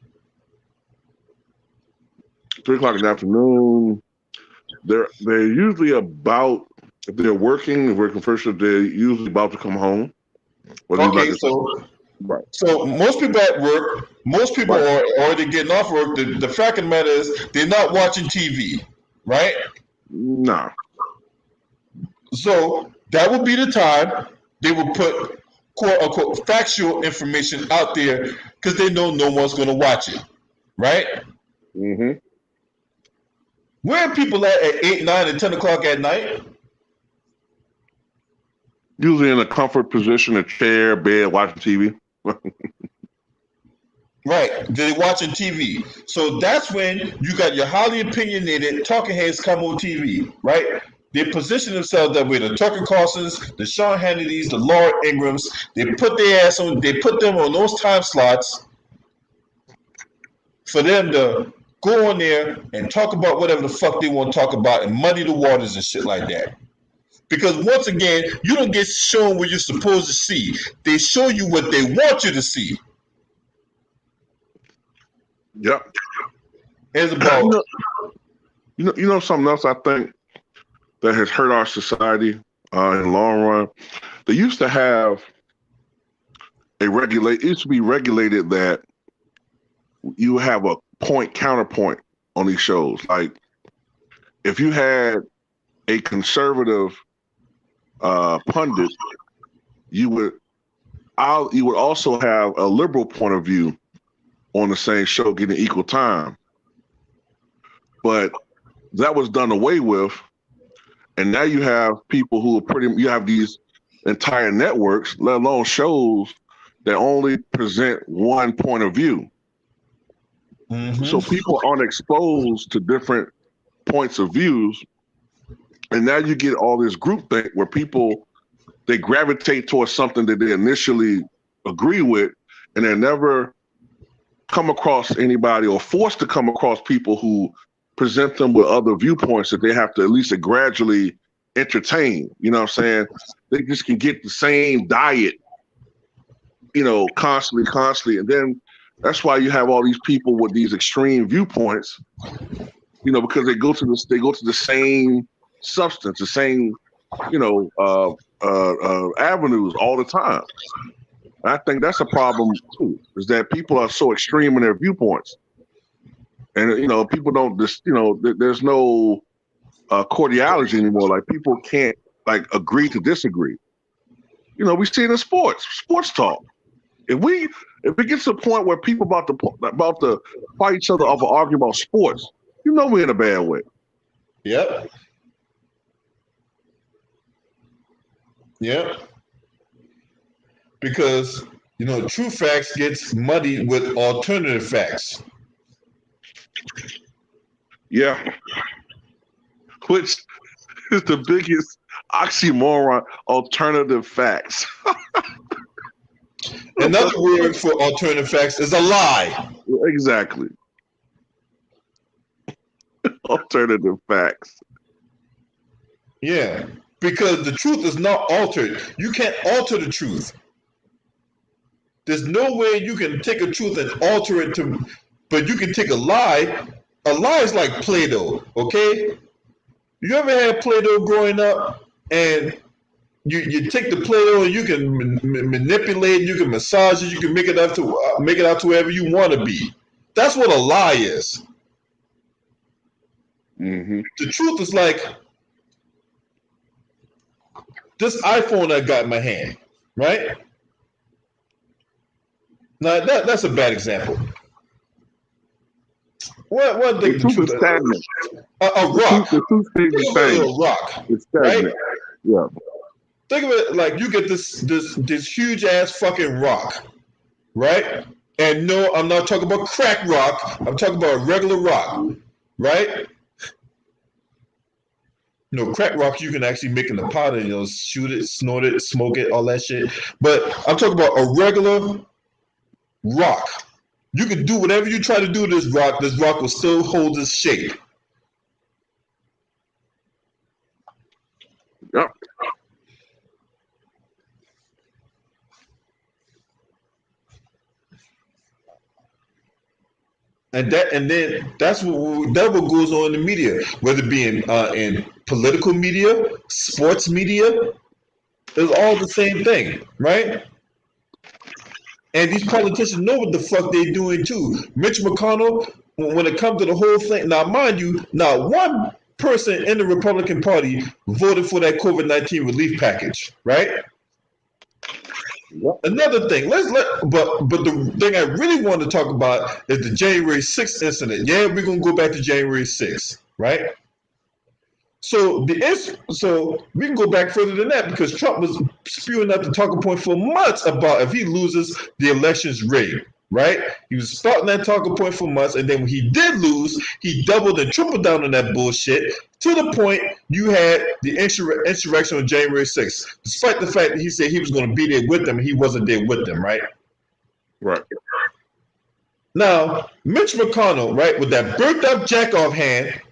3 o'clock in the afternoon. They're usually about, if they're working first shift, they're usually about to come home. Okay, so most people at work, most people are already getting off work. The fact of the matter is they're not watching TV, right? Nah. So that would be the time they will put quote unquote factual information out there because they know no one's going to watch it, right? Mm-hmm. Where are people at 8, 9, and 10 o'clock at night? Usually in a comfort position, a chair, bed, watching TV. Right, they're watching TV. So that's when you got your highly opinionated talking heads come on TV, right? They position themselves that way. The Tucker Carlsons, the Sean Hannitys, the Laura Ingrams, they put them on those time slots for them to go on there and talk about whatever the fuck they want to talk about and muddy the waters and shit like that. Because once again, you don't get shown what you're supposed to see. They show you what they want you to see. Yep. It's about You know something else I think that has hurt our society in the long run. They used to have it used to be regulated that you have a point counterpoint on these shows. Like if you had a conservative pundit, you would also have a liberal point of view on the same show getting equal time. But that was done away with. And now you have people who are you have these entire networks, let alone shows that only present one point of view. Mm-hmm. So people aren't exposed to different points of views. And now you get all this groupthink where people, they gravitate towards something that they initially agree with, and they never come across anybody or forced to come across people who present them with other viewpoints that they have to at least gradually entertain. You know what I'm saying? They just can get the same diet, constantly. And then that's why you have all these people with these extreme viewpoints, because they go to the same substance, the same, avenues all the time. I think that's a problem too, is that people are so extreme in their viewpoints. And, people don't just, there's no cordiality anymore. Like people can't agree to disagree. We see it in sports talk. If it gets to a point where people about to fight each other over arguing about sports, we're in a bad way. Yep. Yep. Because, true facts gets muddied with alternative facts. Yeah. Which is the biggest oxymoron, alternative facts. Another word for alternative facts is a lie. Exactly. Alternative facts. Yeah, because the truth is not altered. You can't alter the truth. There's no way you can take a truth and alter it but you can take a lie. A lie is like Play-Doh, okay? You ever had Play-Doh growing up and you take the Play-Doh and you can manipulate, you can massage it, you can make it out to wherever you want to be. That's what a lie is. Mm-hmm. The truth is like this iPhone I got in my hand, right? Now that's a bad example. What the truth is stagnant. A rock. The truth stays the same. A rock. It's stagnant. Right? Yeah. Think of it like you get this huge ass fucking rock, right? And no, I'm not talking about crack rock. I'm talking about a regular rock, right? Crack rock you can actually make in the pot and shoot it, snort it, smoke it, all that shit. But I'm talking about a regular rock. You can do whatever you try to do to this rock will still hold its shape. Yep. And then that's what goes on in the media, whether it be in political media, sports media, it's all the same thing, right? And these politicians know what the fuck they're doing too. Mitch McConnell, when it comes to the whole thing, now mind you, not one person in the Republican Party voted for that COVID-19 relief package, right? Yep. Another thing, but the thing I really want to talk about is the January 6th incident. Yeah, we're gonna go back to January 6th, right? So we can go back further than that because Trump was spewing out the talking point for months about if he loses, the election's rigged, right? He was starting that talking point for months, and then when he did lose, he doubled and tripled down on that bullshit to the point you had the insurrection on January 6th, despite the fact that he said he was going to be there with them, and he wasn't there with them, right? Right. Now, Mitch McConnell, right, with that burnt up jack-off hand,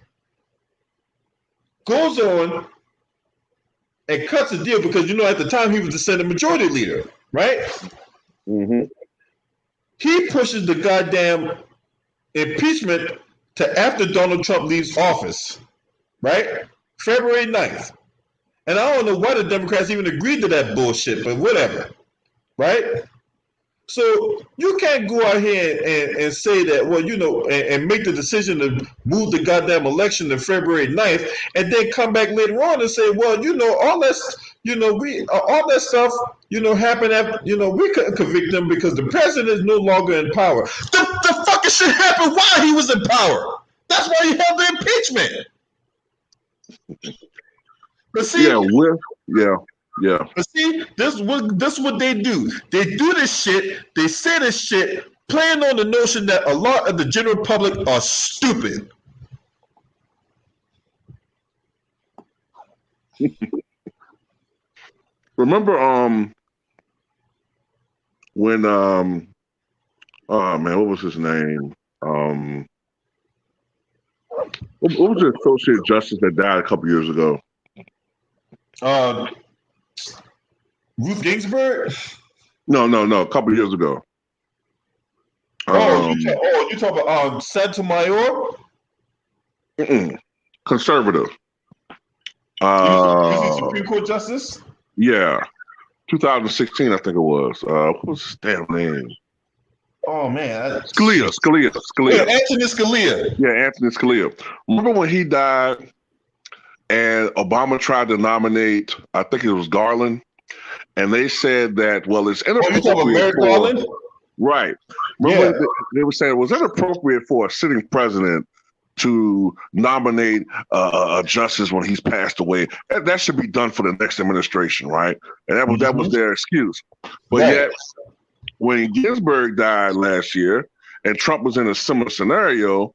goes on and cuts a deal because, at the time he was the Senate Majority Leader, right? Mm-hmm. He pushes the goddamn impeachment to after Donald Trump leaves office, right? February 9th. And I don't know why the Democrats even agreed to that bullshit, but whatever, right? So you can't go out here and say that, well, and make the decision to move the goddamn election to February 9th, and then come back later on and say, well, all that's, all that stuff, happened after, we couldn't convict them because the president is no longer in power. The fucking shit happened while he was in power. That's why you have the impeachment. But see, Yeah. But see, this is what they do. They do this shit. They say this shit, playing on the notion that a lot of the general public are stupid. Remember, when oh man, what was his name? What was the associate justice that died a couple years ago? Ruth Ginsburg? No, a couple years ago. You talk about Sotomayor? Conservative. Was he Supreme Court Justice? Yeah, 2016, I think it was. What was his damn name? Oh man, Scalia. Yeah, Anthony Scalia. Yeah, Anthony Scalia. Remember when he died, and Obama tried to nominate, I think it was Garland, and they said that, well, it's inappropriate. You talking about Merrick Garland? Right. Remember they were saying, was it appropriate for a sitting president to nominate a justice when he's passed away? That should be done for the next administration, right? And that was their excuse. But yet, when Ginsburg died last year and Trump was in a similar scenario,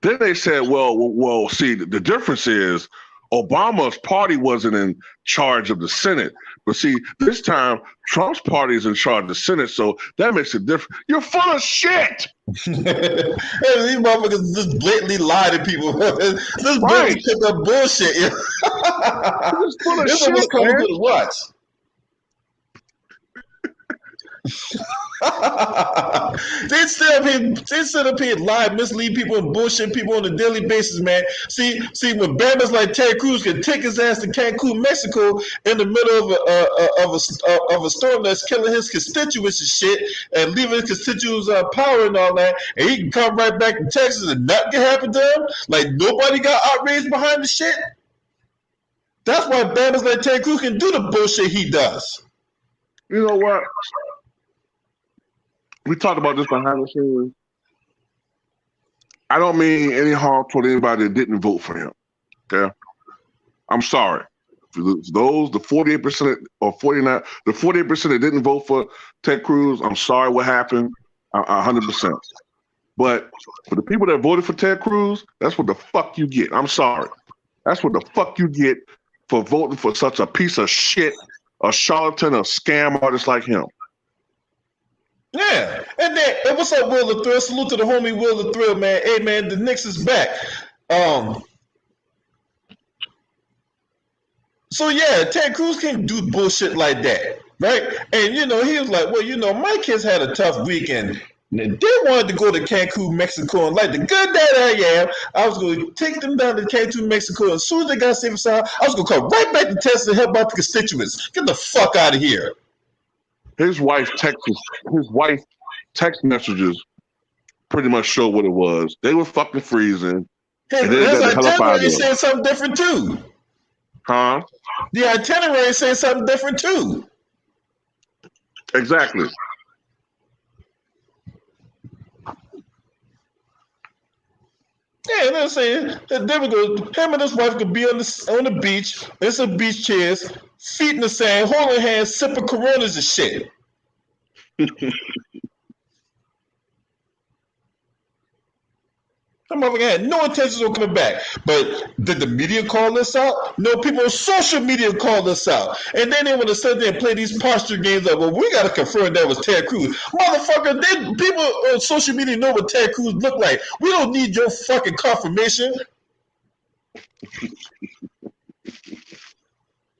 then they said, well, see, the difference is Obama's party wasn't in charge of the Senate. But see, this time, Trump's party is in charge of the Senate, so that makes it different. You're full of shit! These motherfuckers just blatantly lie to people. This blatantly pick up bullshit. It's full of This shit, was coming man. to the watch. They sit up here lie, mislead people, and bullshit people on a daily basis, man. See, when bandits like Ted Cruz can take his ass to Cancun, Mexico, in the middle of a storm that's killing his constituents and shit, and leaving his constituents power and all that, and he can come right back to Texas and nothing can happen to him, like nobody got outraged behind the shit. That's why bandits like Ted Cruz can do the bullshit he does. You know what? We talked about this behind the scenes. I don't mean any harm toward anybody that didn't vote for him. Okay? I'm sorry. For those, the 48% or 49%, the 48% that didn't vote for Ted Cruz, I'm sorry what happened. 100%. But for the people that voted for Ted Cruz, that's what the fuck you get. I'm sorry. That's what the fuck you get for voting for such a piece of shit, a charlatan, a scam artist like him. Yeah, and what's up, Will the Thrill? Salute to the homie Will the Thrill, man. Hey, man, the Knicks is back. So yeah, Ted Cruz can't do bullshit like that, right? And he was like, well, my kids had a tough weekend. They wanted to go to Cancun, Mexico, and like the good dad I am, I was going to take them down to Cancun, Mexico. As soon as they got safe and sound, I was going to come right back to Texas and help out the constituents. Get the fuck out of here. His wife text messages pretty much show what it was. They were fucking freezing. His itinerary saying something different too. Huh? The itinerary saying something different too. Exactly. Yeah, they're saying that him and his wife could be on the beach, in some beach chairs, feet in the sand, holding hands, sipping Coronas and shit. That motherfucker had no intentions of coming back. But did the media call this out? No, people on social media called this out. And then they want to sit there and play these posture games like, well, we got to confirm that was Ted Cruz. Motherfucker, people on social media know what Ted Cruz looked like. We don't need your fucking confirmation.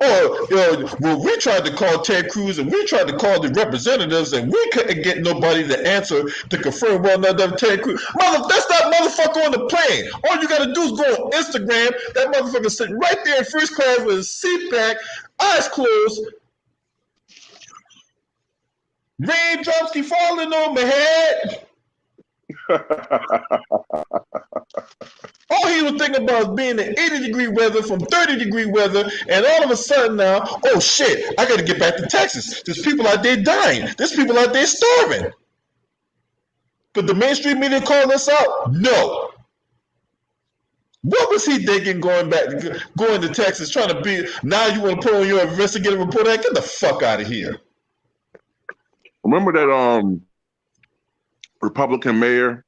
Or, well, we tried to call Ted Cruz and we tried to call the representatives and we couldn't get nobody to answer to confirm whether or not Ted Cruz. That's that motherfucker on the plane. All you gotta do is go on Instagram. That motherfucker sitting right there in first class with his seat back, eyes closed. Raindrops keep falling on my head. All he was thinking about was being in 80-degree weather from 30-degree weather, and all of a sudden now, oh shit, I gotta get back to Texas. There's people out there dying. There's people out there starving. But the mainstream media called us out? No. What was he thinking going to Texas, trying to be, now you want to put on your investigative report? Get the fuck out of here. Remember that Republican mayor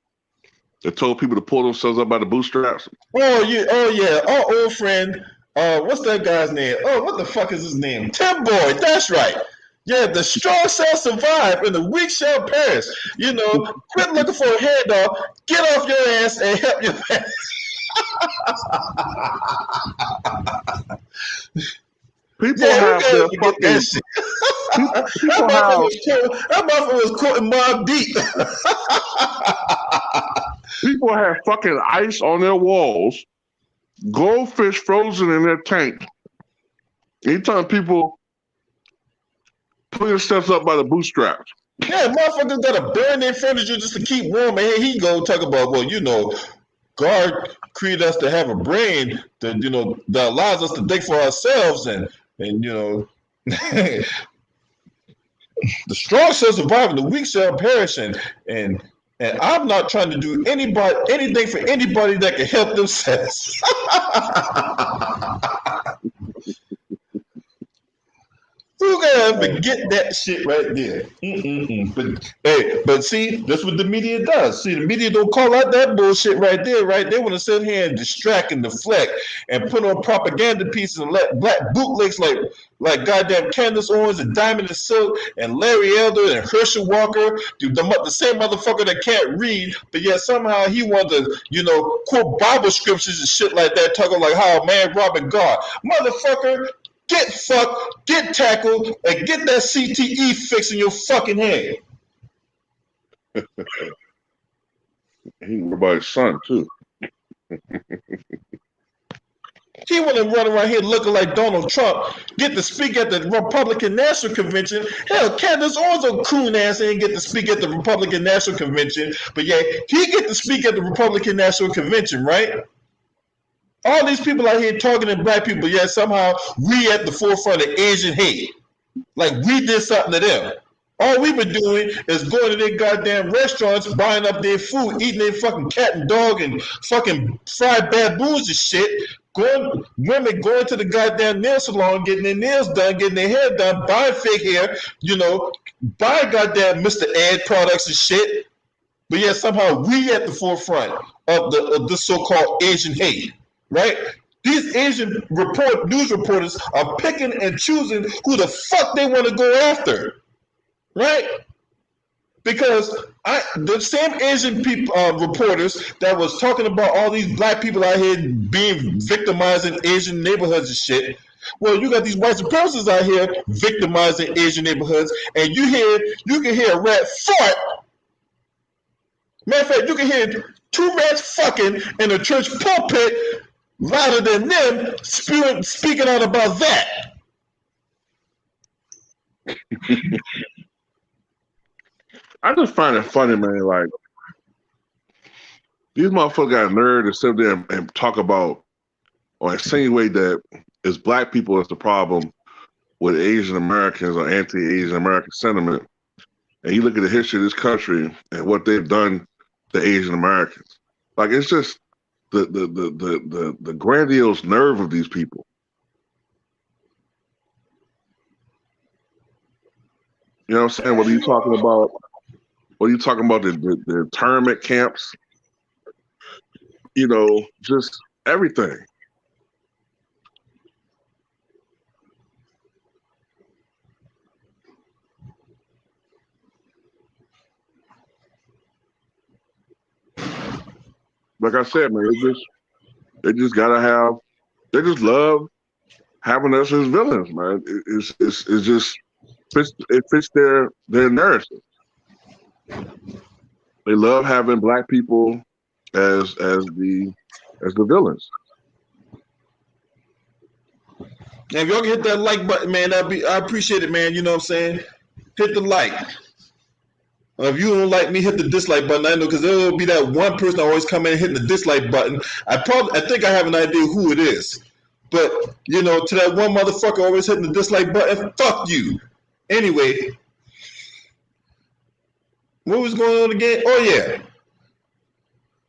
that told people to pull themselves up by the bootstraps? Oh yeah. Our old friend, what's that guy's name? Oh, what the fuck is his name? Tim Boyd, that's right. Yeah, the strong shall survive and the weak shall perish. Quit looking for a handoff, get off your ass and help your ass. People have their fucking that shit. That motherfucker was quoting Mobb Deep. People have fucking ice on their walls, goldfish frozen in their tank. Anytime people pull themselves up by the bootstraps. Yeah, motherfuckers gotta burn their furniture just to keep warm. And here he go talk about, God created us to have a brain that that allows us to think for ourselves, and the strong shall survive and the weak shall perish, and I'm not trying to do anything for anybody that can help themselves. You gotta forget that shit right there. But see, that's what the media does. See, the media don't call out that bullshit right there, right? They want to sit here and distract and deflect and put on propaganda pieces and let black bootlegs like goddamn Candace Owens and Diamond and Silk and Larry Elder and Herschel Walker, the same motherfucker that can't read, but yet somehow he wanted to, quote Bible scriptures and shit like that, talking like how a man robbing God. Motherfucker, get fucked, get tackled, and get that CTE fix in your fucking head. He was by his son, too. He want to run around here looking like Donald Trump, get to speak at the Republican National Convention. Hell, Candace Owens on coon ass ain't get to speak at the Republican National Convention, but yeah, he get to speak at the Republican National Convention, right? All these people out here talking to black people, yet somehow we at the forefront of Asian hate. Like we did something to them. All we've been doing is going to their goddamn restaurants, buying up their food, eating their fucking cat and dog and fucking fried baboons and shit. Women going to the goddamn nail salon, getting their nails done, getting their hair done, buying fake hair, buying goddamn Mr. Ed products and shit. But yet somehow we at the forefront of the so-called Asian hate. Right? These Asian news reporters are picking and choosing who the fuck they want to go after. Right? Because the same Asian people, reporters that was talking about all these black people out here being victimized in Asian neighborhoods and shit. Well, you got these white supremacists out here victimizing Asian neighborhoods, and you can hear a rat fart. Matter of fact, you can hear two rats fucking in a church pulpit louder than them speaking out about that. I just find it funny, man. Like, these motherfuckers got a nerve to sit there and talk about or insinuate that it's black people that's the problem with Asian Americans or anti-Asian American sentiment. And you look at the history of this country and what they've done to Asian Americans. Like, it's just the grandiose nerve of these people. You know what I'm saying? What are you talking about? What are you talking about? The internment camps? Just everything. Like I said, man, they just love having us as villains, man. It's just it fits their narrative. They love having black people as the villains. And if y'all can hit that like button, man, I appreciate it, man. You know what I'm saying? Hit the like. If you don't like me, hit the dislike button. I know because there will be that one person always come in hitting the dislike button. I think I have an idea who it is. But you know, to that one motherfucker always hitting the dislike button, fuck you. Anyway, what was going on again? Oh yeah.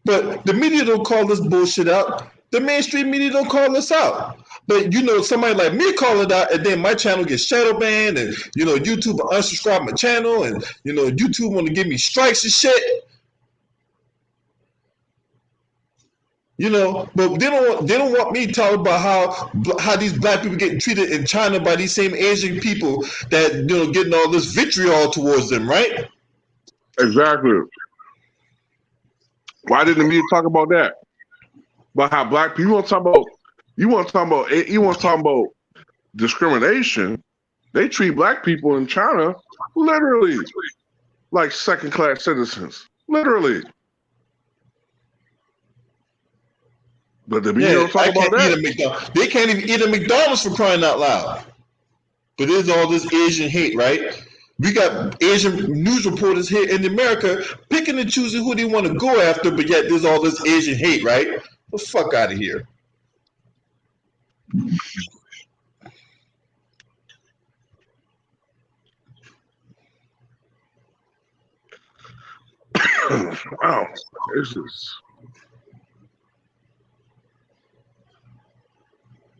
But the media don't call this bullshit out. The mainstream media don't call this out. But you know, somebody like me call it out, and then my channel gets shadow banned, and you know, YouTube will unsubscribe my channel, and you know, YouTube want to give me strikes and shit. You know, but they don't want me to talk about how these black people getting treated in China by these same Asian people that you know getting all this vitriol towards them, right? Exactly. Why didn't the media talk about that? About how black people you want to talk about discrimination. They treat black people in China literally like second-class citizens. Literally. But the media don't talk about that. They can't even eat at McDonald's for crying out loud. But there's all this Asian hate, right? We got Asian news reporters here in America picking and choosing who they want to go after, but yet there's all this Asian hate, right? The fuck out of here. Wow, this is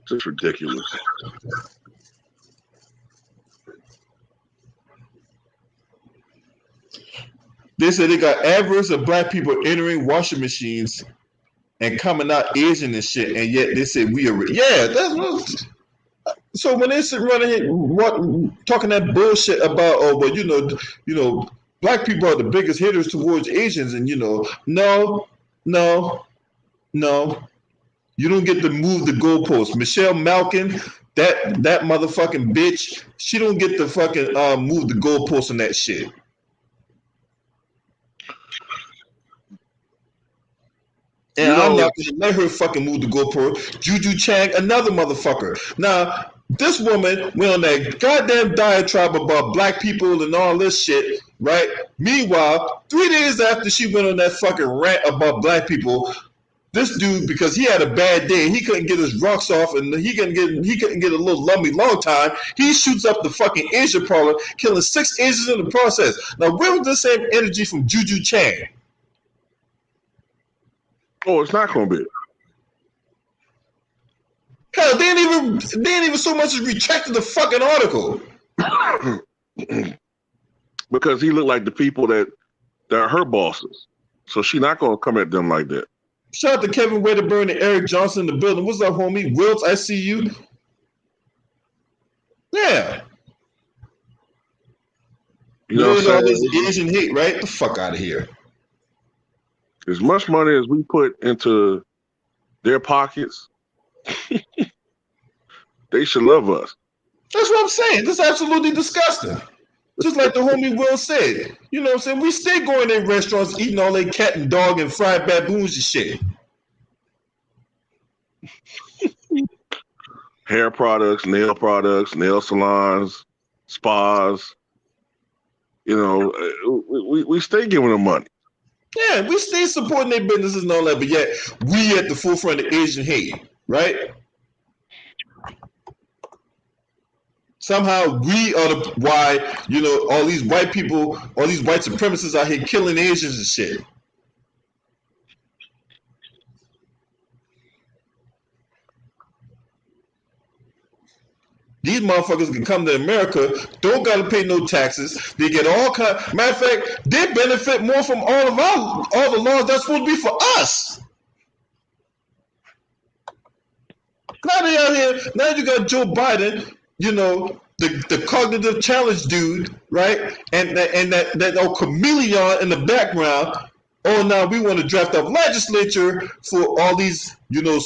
just ridiculous. They said they got average of black people entering washing machines and coming out Asian and shit, and yet they say we are. Yeah, that's what. So when they sit running here, talking that bullshit about, oh, well, you know, black people are the biggest hitters towards Asians, and you know, no, you don't get to move the goalposts. Michelle Malkin, that motherfucking bitch, she don't get to fucking move the goalposts on that shit. And I'm not gonna let her fucking move the goalpost. Juju Chang, another motherfucker. Now, this woman went on that goddamn diatribe about black people and all this shit, right? Meanwhile, 3 days after she went on that fucking rant about black people, this dude, because he had a bad day, he couldn't get his rocks off, and he couldn't get a little lummy long time. He shoots up the fucking Asia parlor, killing 6 Asians in the process. Now, where was the same energy from Juju Chang? Oh, it's not going to be. Hell, they ain't even so much as retracted the fucking article. Because he looked like the people that are her bosses. So she not going to come at them like that. Shout out to Kevin Wedderburn and Eric Johnson in the building. What's up, homie? Wilts, I see you. Yeah. You know all this Asian hate, right? Get the fuck out of here. As much money as we put into their pockets, they should love us. That's what I'm saying. This is absolutely disgusting. Just like the homie Will said. You know what I'm saying? We stay going in restaurants eating all that cat and dog and fried baboons and shit. Hair products, nail salons, spas. You know, we stay giving them money. Yeah, we stay supporting their businesses and all that, but yet we at the forefront of Asian hate, right? Somehow we are why, you know, all these white people, all these white supremacists out here killing Asians and shit. These motherfuckers can come to America, don't gotta pay no taxes. They get all kind. Matter of fact, they benefit more from all the laws that's supposed to be for us. Now they out here. Now you got Joe Biden. You know, the cognitive challenge dude, right? And that old chameleon in the background, Oh, now we want to draft up legislature for all these,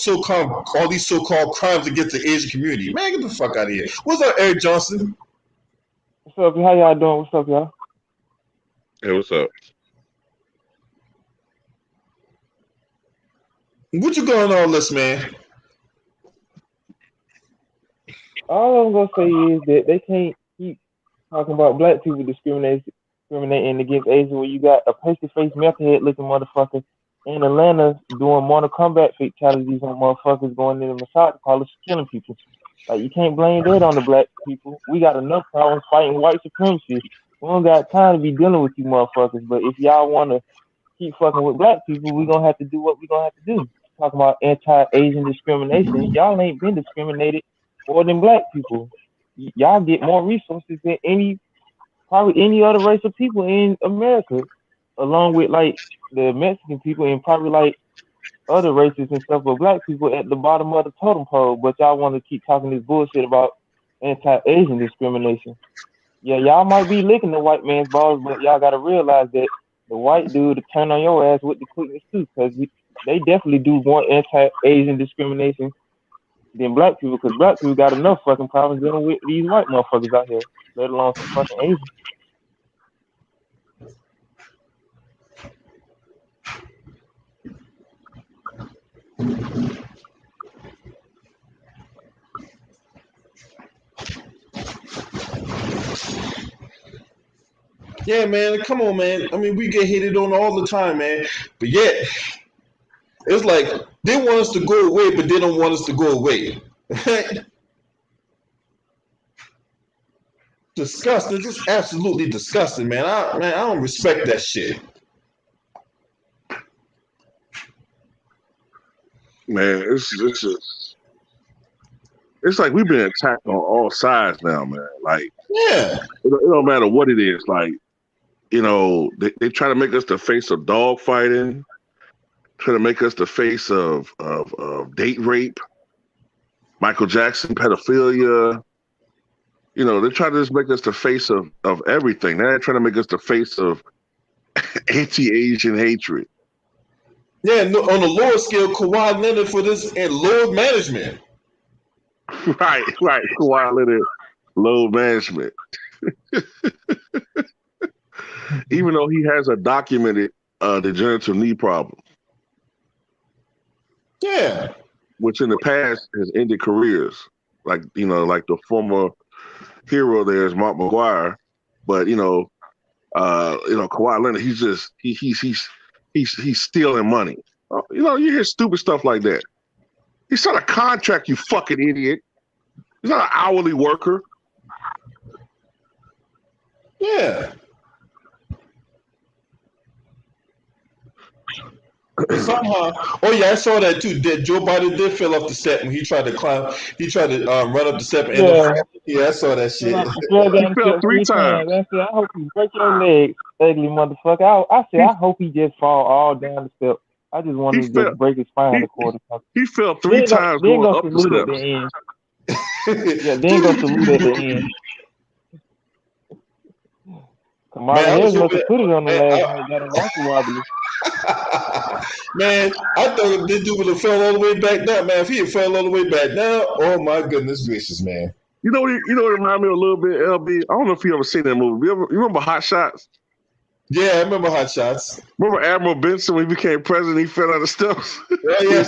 so-called crimes against the Asian community. Man, get the fuck out of here. What's up, Eric Johnson? What's up? How y'all doing? What's up, y'all? Hey, what's up? What you going on this, man? All I'm gonna say is that they can't keep talking about black people discriminating against Asians when you got a face-to-face meth head looking motherfucker in Atlanta doing Mortal Kombat fatalities on motherfuckers going into massage parlors killing people. Like, you can't blame that on the black people. We got enough problems fighting white supremacy. We don't got time to be dealing with you motherfuckers. But if y'all wanna keep fucking with black people, we gonna have to do what we gonna have to do. Talking about anti-Asian discrimination, y'all ain't been discriminated more than black people. Y'all get more resources than probably any other race of people in America, along with like the Mexican people and probably like other races and stuff. But black people at the bottom of the totem pole. But y'all want to keep talking this bullshit about anti-Asian discrimination. Yeah, y'all might be licking the white man's balls, but y'all gotta realize that the white dude to turn on your ass with the quickness too, because they definitely do more anti-Asian discrimination than black people, because black people got enough fucking problems dealing with these white motherfuckers out here, let alone some fucking Asians. Yeah, man, come on, man. I mean, we get hated on all the time, man. But yet, it's like they want us to go away, but they don't want us to go away. Disgusting, just absolutely disgusting, man. I don't respect that shit. Man, it's like we've been attacked on all sides now, man. Like, Yeah, it don't matter what it is. Like, they try to make us the face of dog fighting, try to make us the face of date rape, Michael Jackson pedophilia. They try to just make us the face of everything. They're trying to make us the face of anti-Asian hatred. yeah. No, on a lower scale, Kawhi Leonard for this and load management. Right. Kawhi Leonard, load management. Even though he has a documented degenerative knee problem. Yeah. Which in the past has ended careers. Like the former hero there is Mark McGuire. But Kawhi Leonard, he's stealing money. You hear stupid stuff like that. He's not a contract, you fucking idiot. He's not an hourly worker. Yeah. Somehow, oh yeah, I saw that too. Joe Biden did fell off the set when he tried to climb. He tried to run up the step and end up. Yeah, I saw that shit. He fell 3 times. I said, I hope you break your leg, ugly motherfucker. I said, I hope he just fall all down the steps. I just wanted to just break his spine a quarter. He fell 3 times going up the steps. At the end. Yeah, then go salute at the end. Kamala Harris must have put it on the last night. Got an ankle wobbly. Man, I thought this dude would have fell all the way back down, man. If he had fell all the way back down, oh my goodness gracious, man. You know what reminded me a little bit, LB? I don't know if you ever seen that movie. You remember Hot Shots? Yeah, I remember Hot Shots. Remember Admiral Benson when he became president, he fell out of the steps? Oh, yeah.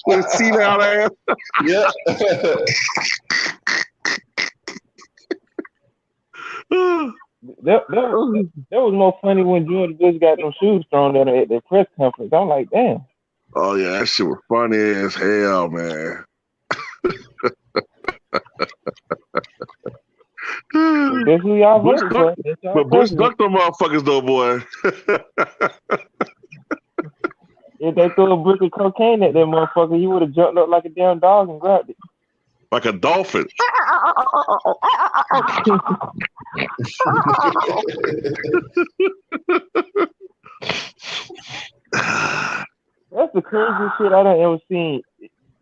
With his senile ass? Yeah. That was more funny when George Bush got them shoes thrown at her at their press conference. I'm like, damn. Oh yeah, that shit was funny as hell, man. That's who y'all voted for. But Bush ducked them motherfuckers though, boy. If they threw a brick of cocaine at that motherfucker, he would have jumped up like a damn dog and grabbed it. Like a dolphin. That's the craziest shit I done ever seen.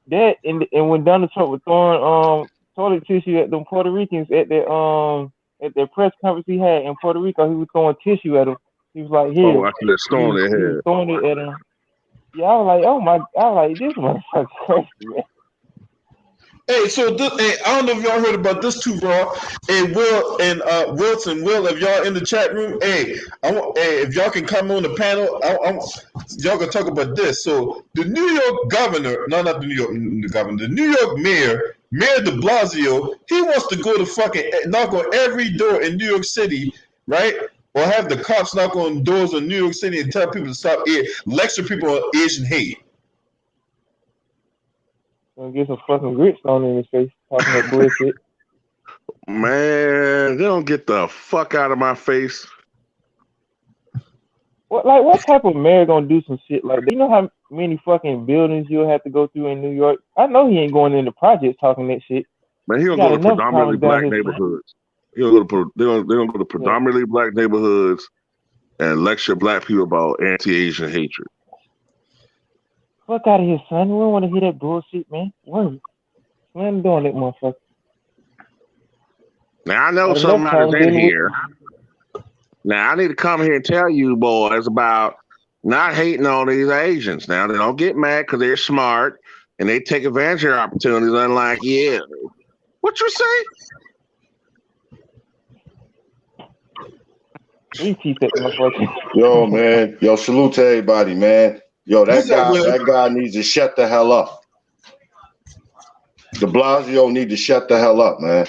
That and when Donald Trump was throwing toilet tissue at them Puerto Ricans at their press conference he had in Puerto Rico, he was throwing tissue at them. He was like, Oh, here. after that stone He in their was head. throwing it at him. Yeah, I was like, oh my, I was like, this motherfucker crazy, man. Hey, so this, hey, I don't know if y'all heard about this too, bro. Hey, Will and Wilson, Will, if y'all in the chat room, hey, hey, if y'all can come on the panel, y'all can talk about this. So the New York governor, no, not the New York governor, the New York Mayor de Blasio, he wants to go to fucking knock on every door in New York City, right? Or have the cops knock on doors in New York City and tell people to stop, lecture people on Asian hate. Gonna get some fucking gritstone in his face, talking that bullshit. Man, they don't get the fuck out of my face. What type of mayor gonna do some shit like that? You know how many fucking buildings you'll have to go through in New York? I know he ain't going in the projects talking that shit. Man, he gonna go to predominantly black neighborhoods. They're gonna go to predominantly black neighborhoods and lecture black people about anti-Asian hatred. Fuck out of here, son. We don't want to hear that bullshit, man. Word. I'm doing that, motherfucker. Now I know something out in here. Now I need to come here and tell you boys about not hating on these Asians. Now they don't get mad because they're smart and they take advantage of their opportunities. Unlike you, what you say? Repeat that, motherfucker. Yo, man. Yo, salute to everybody, man. Yo, that guy needs to shut the hell up. De Blasio need to shut the hell up, man.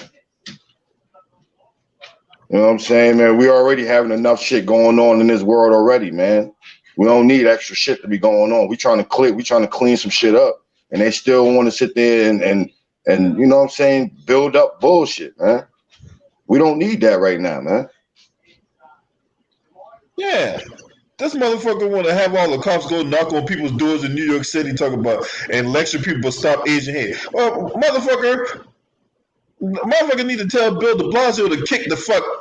You know what I'm saying, man? We already having enough shit going on in this world already, man. We don't need extra shit to be going on. We trying to clean some shit up, and they still want to sit there and you know what I'm saying, build up bullshit, man. We don't need that right now, man. Yeah. This motherfucker want to have all the cops go knock on people's doors in New York City, talk about and lecture people to stop Asian hate. Well, motherfucker need to tell Bill de Blasio to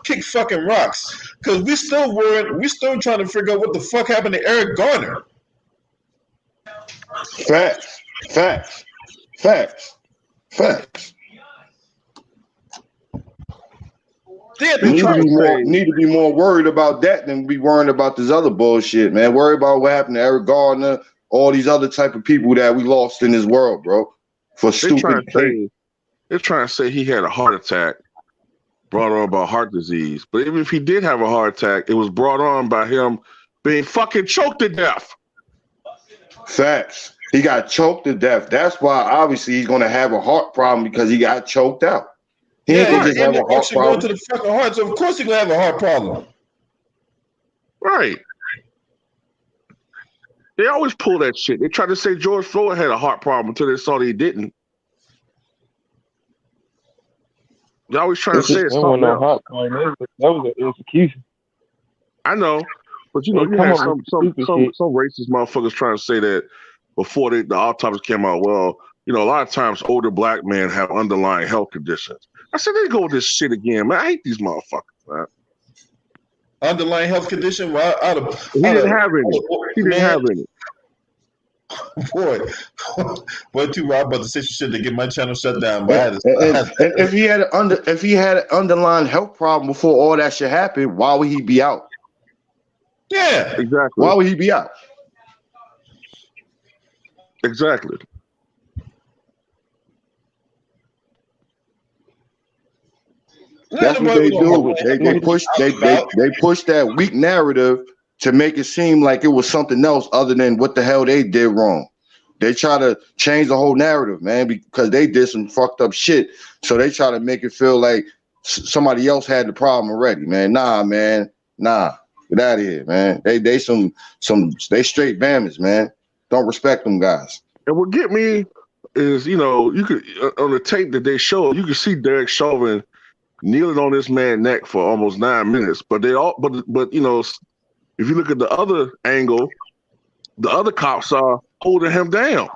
kick fucking rocks, because we still trying to figure out what the fuck happened to Eric Garner. Facts. Need to be more worried about that than be worrying about this other bullshit, man. Worry about what happened to Eric Gardner, all these other type of people that we lost in this world, bro. For stupid hate. They're trying to say he had a heart attack brought on by heart disease. But even if he did have a heart attack, it was brought on by him being fucking choked to death. Facts. He got choked to death. That's why obviously he's going to have a heart problem, because he got choked out. He ain't just have a heart problem. Going to the fucking heart, so of course he's going to have a heart problem. Right. They always pull that shit. They tried to say George Floyd had a heart problem until they saw that he didn't. They always trying to say it's something else. That was an execution. I know, but you know, you had some racist motherfuckers trying to say that before the autopsy came out. Well, you know, a lot of times older black men have underlying health conditions. I said, they go with this shit again, man. I hate these motherfuckers, man. Underlying health condition? Well, he didn't have any. He didn't have any. Boy, too right about to say some shit to get my channel shut down. But and if he had an underlying health problem before all that shit happened, why would he be out? Yeah, exactly. Why would he be out? Exactly. That's what they do. They push that weak narrative to make it seem like it was something else other than what the hell they did wrong. They try to change the whole narrative, man, because they did some fucked up shit. So they try to make it feel like somebody else had the problem already, man. Nah, man. Nah. Get out of here, man. They straight bammers, man. Don't respect them guys. And what get me is, you know, you could on the tape that they showed, you could see Derek Chauvin kneeling on this man's neck for almost 9 minutes. But you know, if you look at the other angle, the other cops are holding him down,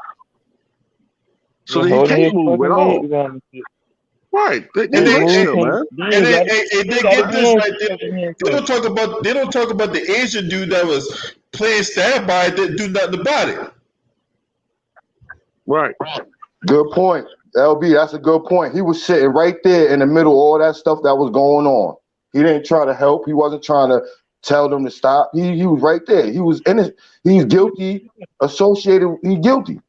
so that he can't move at all. Right? They him, man. And they get this right there. They don't talk about the Asian dude that was playing standby that didn't do nothing about it. Right. Good point, LB. That's a good point. He was sitting right there in the middle of all that stuff that was going on. He didn't try to help. He wasn't trying to tell them to stop. He was right there. He was in it. He's guilty, associated. He's guilty.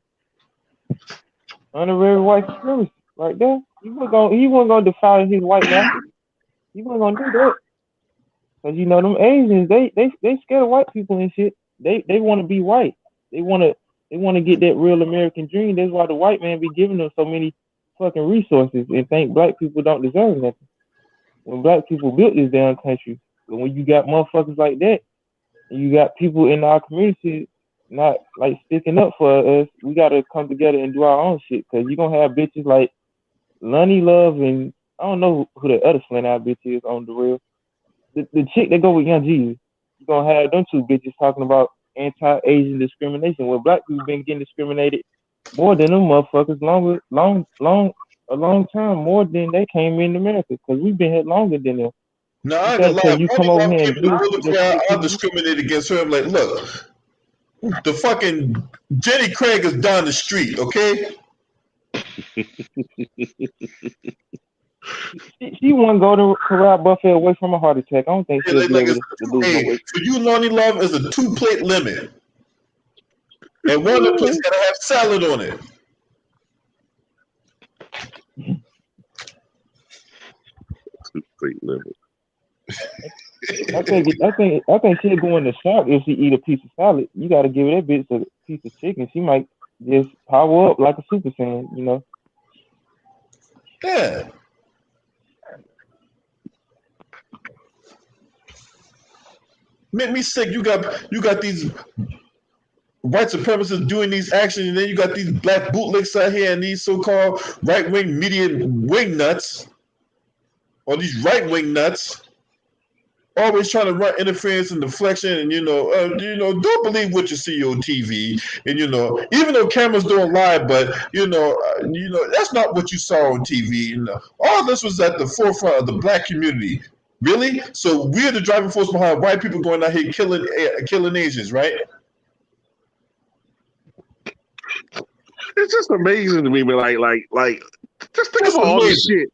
Honorary white supremacy, right there. He wasn't gonna defy his white master. He wasn't gonna do that. Cause you know them Asians, they scared of white people and shit. They want to be white. They want to get that real American dream. That's why the white man be giving them so many fucking resources and think black people don't deserve nothing. When black people built this damn country, but when you got motherfuckers like that, and you got people in our community not like sticking up for us, we gotta come together and do our own shit. Cause you gonna have bitches like Lonnie Love and I don't know who the other slant out bitch is on the real. The chick that go with Young Jesus, you gonna have them two bitches talking about anti-Asian discrimination. Well, black people been getting discriminated more than them motherfuckers a long time, more than they came in America, because we've been here longer than them. No, I ain't gonna lie. You come over here and do I discriminate against her. I'm like, look, the fucking Jenny Craig is down the street, okay? She won't go to Rob Buffett away from a heart attack. I don't think she'll be able to lose no weight. For you, Lonnie Love is a 2-plate limit. And one of the plates gotta have salad on it. Two-plate limit. I think she'll go in the shop if she eat a piece of salad. You gotta give that bitch a piece of chicken. She might just power up like a Super Saiyan, you know. Yeah. Make me sick. You got these white supremacists doing these actions, and then you got these black bootlegs out here and these so-called right-wing media wing nuts, or these right-wing nuts, always trying to run interference and deflection, and don't believe what you see on TV, and even though cameras don't lie, but that's not what you saw on TV. All this was at the forefront of the black community. Really? So we're the driving force behind white people going out here killing Asians, right? It's just amazing to me, man. Like, just think about all this shit.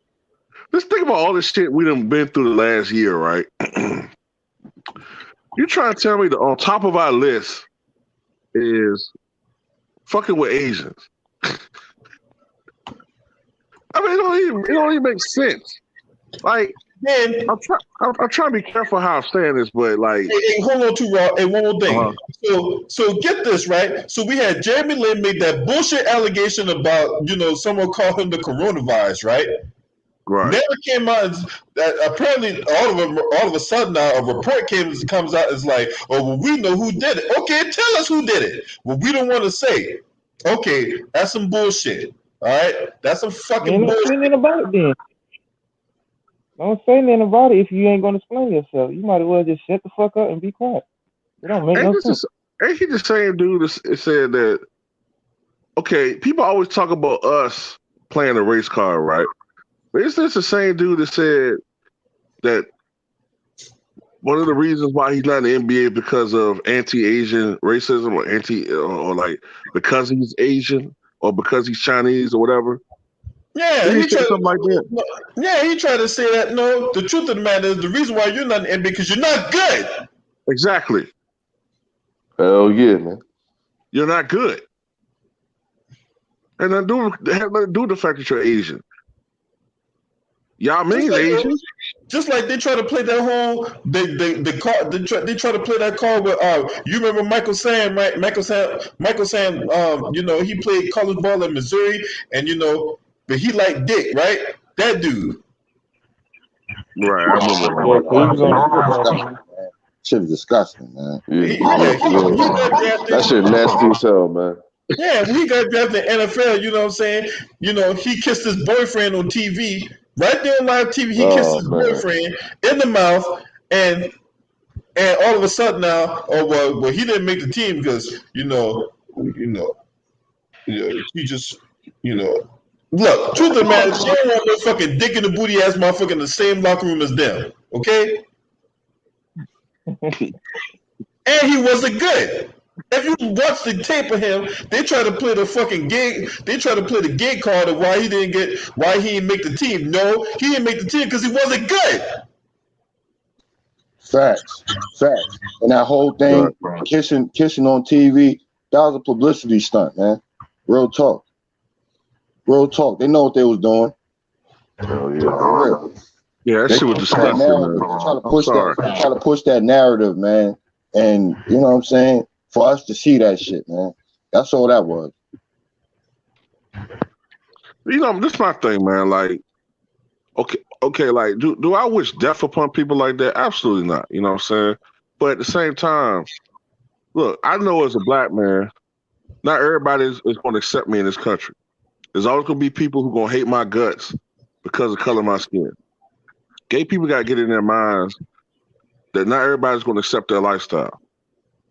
Just think about all this shit we done been through the last year, right? You trying to tell me that on top of our list is fucking with Asians? I mean, it don't even make sense. Like, man, I'm trying to be careful how I'm saying this, but like, hey, hold on, too, Raw. Hey, one more thing. So get this, right? So we had Jeremy Lin made that bullshit allegation about someone called him the coronavirus, right? Right. Never came out that apparently all of a sudden now a report comes out is like, oh, well, we know who did it. Okay, tell us who did it. Well, we don't want to say. Okay, that's some bullshit. All right, that's some fucking bullshit. Don't say nothing about it then. Don't say nothing about it if you ain't gonna explain yourself. You might as well just shut the fuck up and be quiet. It don't make no sense. Ain't he the same dude that said that? Okay, people always talk about us playing a race card, right? But is this the same dude that said that one of the reasons why he's not in the NBA because of anti-Asian racism or like because he's Asian or because he's Chinese or whatever? Yeah, he tried something like that. Yeah, he tried to say that. No, the truth of the matter is the reason why you're not in the NBA because you're not good. Exactly. Hell yeah, man. You're not good. And then have nothing to do with the fact that you're Asian. Y'all mean Asian? Just like they try to play that whole they try to play that card with you remember Michael Sam, right? Michael Sam he played college ball in Missouri and but he liked dick, right? That dude. Right, I remember. Shit is disgusting, man. That shit nasty as hell, man. Yeah, when he got drafted in the NFL, you know what I'm saying? He kissed his boyfriend on TV. Right there on live TV, he kissed his boyfriend in the mouth, and all of a sudden now, well, he didn't make the team because he just look. Truth of the matter, she don't want no fucking dick in the booty ass motherfucker in the same locker room as them, okay? And he wasn't good. If you watch the tape of him, they try to play the fucking gay. They try to play the gay card of why he didn't make the team. No, he didn't make the team because he wasn't good. Facts. And that whole thing, kissing on TV, that was a publicity stunt, man. Real talk. They know what they was doing. Hell yeah. For real. Yeah, that shit was disgusting, man. Try to push that narrative, man. And you know what I'm saying? For us to see that shit, man. That's all that was. You know, this is my thing, man. Like, okay, like, do I wish death upon people like that? Absolutely not. You know what I'm saying? But at the same time, look, I know as a black man, not everybody is going to accept me in this country. There's always going to be people who going to hate my guts because of the color of my skin. Gay people got to get in their minds that not everybody's going to accept their lifestyle.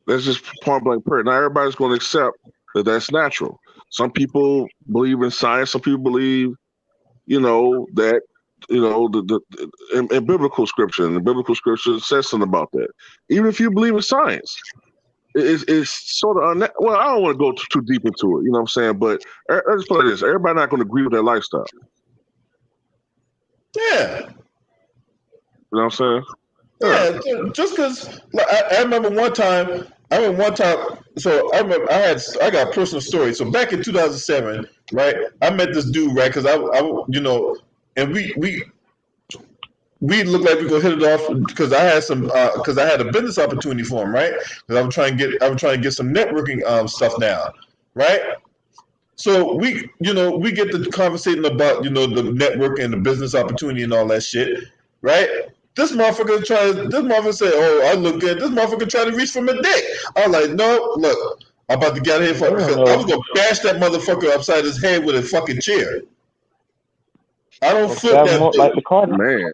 That's just point blank period. Not everybody's going to accept that that's natural. Some people believe in science. Some people believe, you know, that, you know, in biblical scripture, and the biblical scripture says something about that. Even if you believe in science, it's sort of well, I don't want to go too deep into it. You know what I'm saying? But let's play this. Everybody not going to agree with their lifestyle. Yeah. You know what I'm saying? Yeah, just because I remember one time. So I remember I got a personal story. So back in 2007, right? I met this dude, right? Because I you know, and we looked like we gonna hit it off because I had some because I had a business opportunity for him, right? Because I was trying to get some networking stuff down, right? So we get to conversating about, you know, the network and the business opportunity and all that shit, right? This motherfucker said, "Oh, I look good." This motherfucker tried to reach for my dick. I was like, "No, look, I'm about to get out of here because I was gonna bash that motherfucker upside his head with a fucking chair." I don't flip that like the car, man.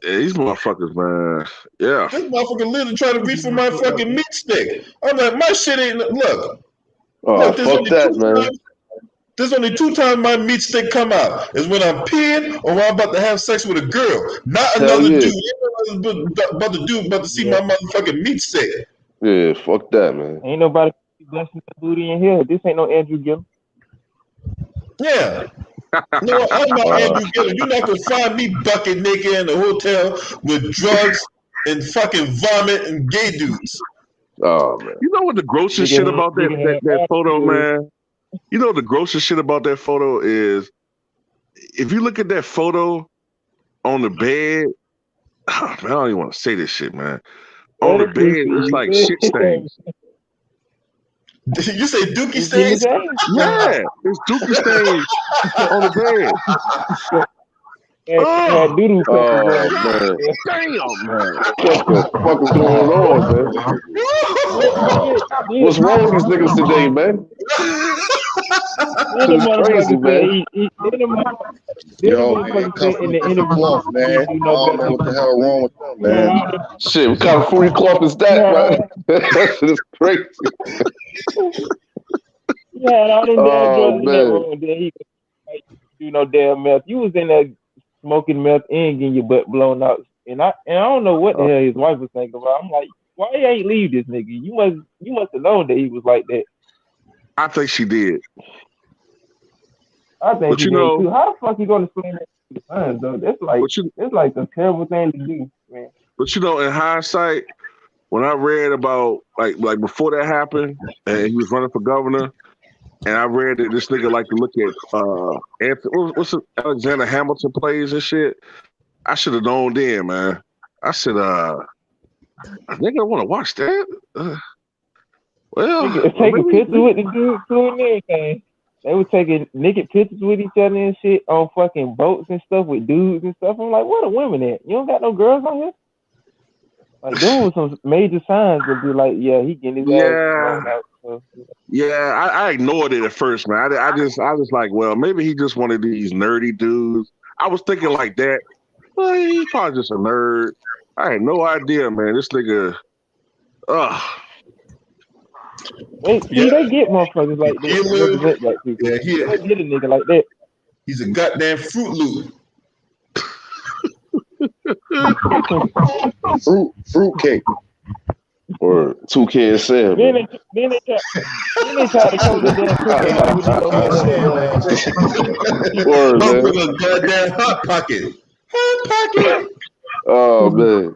These motherfuckers, man. Yeah. This motherfucker literally tried to reach for my fucking meat stick. I'm like, my shit ain't look. Oh, fuck that, man. There's only 2 times my meat stick come out. Is when I'm peeing or when I'm about to have sex with a girl. Not another dude. But the dude about to see my motherfucking meat stick. Yeah, fuck that, man. Ain't nobody blessing the booty in here. This ain't no Andrew Gillum. Yeah. No, I'm not Andrew Gillum. You're not gonna find me bucket naked in a hotel with drugs and fucking vomit and gay dudes. Oh man. You know what the grossest shit about that photo, man? You know the grossest shit about that photo is if you look at that photo on the bed, man, I don't even want to say this shit, man. On the bed, it's like shit stains. You say dookie stains? Yeah, it's dookie stains on the bed. Oh man. Damn, man. What the fuck is going on, man? What's wrong with these niggas today, man? It's crazy, man. Yo, man, in the cloth, man. I don't know what the hell wrong with them, man. Shit, what kind of fruity cloth is that, man? That shit is crazy. Yeah, all them damn drugs in that room. Then he do no damn meth. You was in there smoking meth and getting your butt blown out. And I don't know what the hell his wife was thinking about. I'm like, why you ain't leave this nigga? You must have known that he was like that. I think she did. I think she did too. How the fuck you gonna explain that to the son, though? That's like it's like a terrible thing to do, man. But you know, in hindsight, when I read about like before that happened and he was running for governor, and I read that this nigga like to look at what's it, Alexander Hamilton plays and shit. I should have known then, man. I said, nigga, I want to watch that. Well, taking pictures with the dude too and everything. They were taking naked pictures with each other and shit on fucking boats and stuff with dudes and stuff. I'm like, where the women at? You don't got no girls on here? Like, there was some major signs to be like, yeah, he getting his ass out. So. Yeah, I ignored it at first, man. I just like, well, maybe he just one of these nerdy dudes. I was thinking like that. Well, he's probably just a nerd. I had no idea, man. This nigga, They get motherfuckers like that. They get a nigga like that. He's a goddamn Fruit Loop. Fruit cake. Or 2K and Sam. Then they try to come to damn goddamn hot pocket. Hot pocket. Oh man.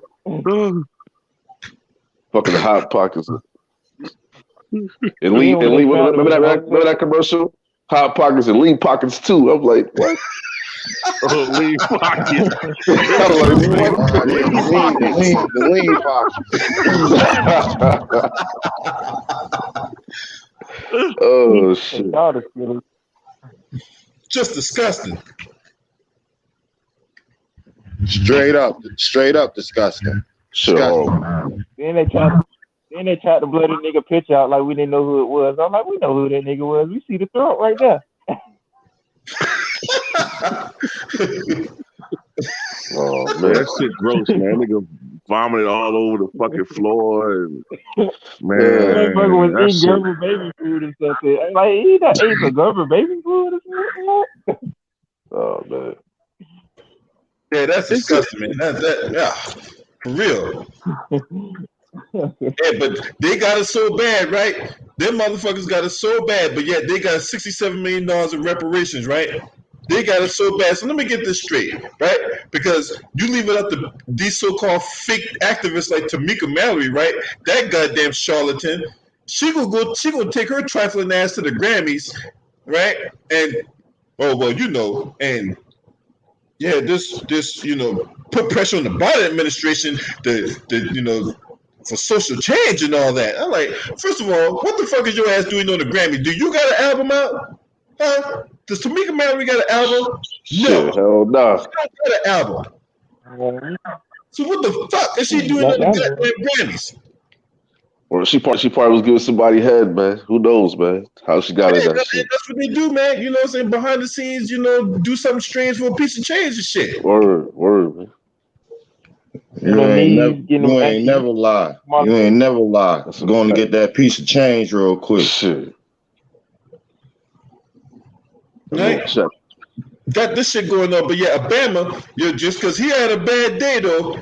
Fucking Hot Pockets. And Lee, remember that commercial? Hot Pockets and Lean Pockets too. I'm like, what? Lean Pockets. I'm like, what? The lean pocket. Oh shit. Just disgusting. Straight up disgusting. Sure. Then they tried to blur the nigga picture out like we didn't know who it was. I'm like, we know who that nigga was. We see the throat right there. Oh man, that shit gross, man. Nigga vomited all over the fucking floor, and man, That motherfucker was that eating shit. government baby food and stuff. I'm like, he not ate some government baby food or something. oh man. Yeah, that's disgusting, man. Yeah, for real. Yeah, but they got it so bad, right? Them motherfuckers got it so bad, but yet they got $67 million in reparations, right? They got it so bad. So let me get this straight, right? Because you leave it up to these so-called fake activists like Tamika Mallory, right? That goddamn charlatan. She gonna take her trifling ass to the Grammys, right? And and yeah, this put pressure on the Biden administration to for social change and all that. I'm like, first of all, what the fuck is your ass doing on the Grammy? Do you got an album out? Huh? Does Tamika Mallory got an album? No. Hell no. She don't got an album. So what the fuck is she doing on the goddamn Grammys? Or she probably was giving somebody head, man. Who knows, man? How she got it? That shit. That's what they do, man. You know what I'm saying? Behind the scenes, do something strange for a piece of change and shit. Word, man. You ain't never lie. You ain't never lie. Going to get that piece of change real quick. Shit. Right? Got this shit going on, but yeah, Obama, just because he had a bad day though,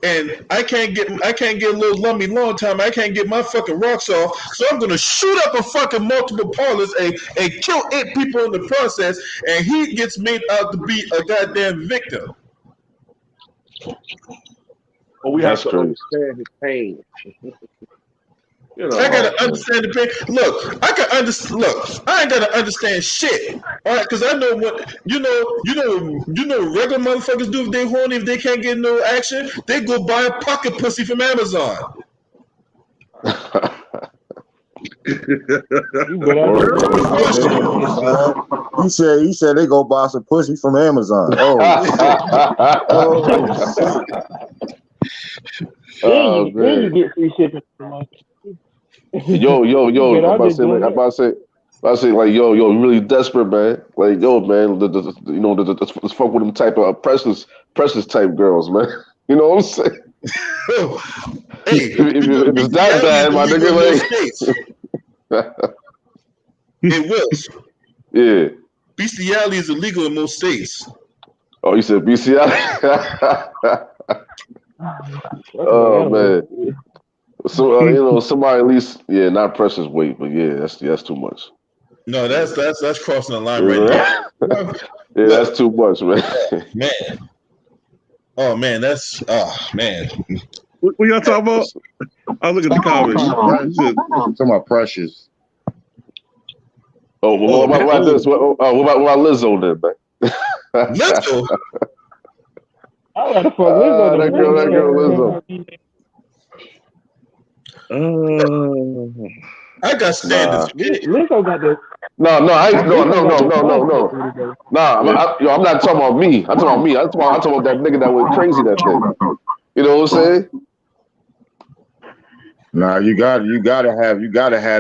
and I can't get a little lummy long time. I can't get my fucking rocks off, so I'm gonna shoot up a fucking multiple parlors and kill 8 people in the process, and he gets made out to be a goddamn victim. But we have to understand his pain. I gotta understand the pain. Look, I can understand. Look, I ain't gotta understand shit. All right, because I know what regular motherfuckers do if they horny, if they can't get no action, they go buy a pocket pussy from Amazon. He said they go buy some pussy from Amazon. Then you get free shipping. Yo, I'm about to say, like, yo, you really desperate, man. Like, yo, man, let's fuck with them type of precious type girls, man. You know what I'm saying? Hey, if it's that bad, my nigga, like, it will. Yeah. Bestiality is illegal in most states. Oh, you said bestiality? Oh man. So somebody at least, not precious weight, but yeah, that's too much. No, that's crossing the line right now. Yeah, that's too much, man. Man. Oh man, man. What y'all talking about? I'll look at the comments. Talking about precious. Oh, well, what about this? What about Lizzo then, man? Lizzo? I gotta fuck Lizzo. That girl Lizzo. I got standards. Lizzo got this. No. Nah, I'm not talking about me. I'm talking about that nigga that went crazy that day. You know what I'm saying? Nah, you gotta have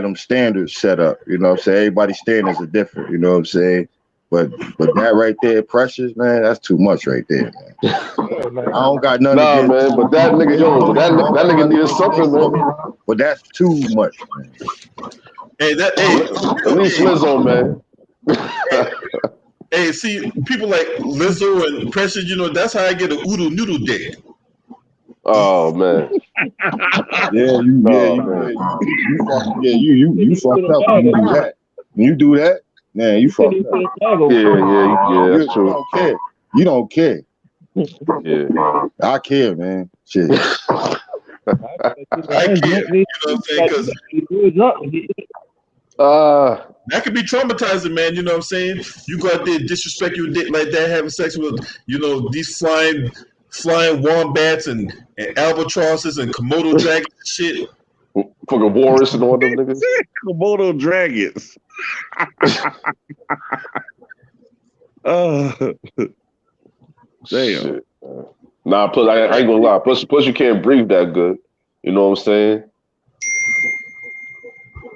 them standards set up. You know what I'm saying? Everybody's standards are different. You know what I'm saying? But that right there, precious, man, that's too much right there, man. I don't got nothing. Nah, man, but that nigga, that nigga needed something, man. But that's too much, man. Hey, at least Lizzo, man. Hey, see, people like Lizzo and Precious, that's how I get a oodle noodle dick. Oh man. You fucked up when you do that. When you do that, man, you fucked up. Yeah, that's true. You don't care. Yeah. I care, man. Shit. I can't, you know what I'm saying? Because that could be traumatizing, man. You know what I'm saying? You go out there, disrespect your dick like that, having sex with, you know, these flying wombats and albatrosses and Komodo dragons and shit. Fucking Walrus and all them niggas. Komodo dragons. Damn. Shit. Nah, plus I ain't gonna lie. Plus you can't breathe that good. You know what I'm saying?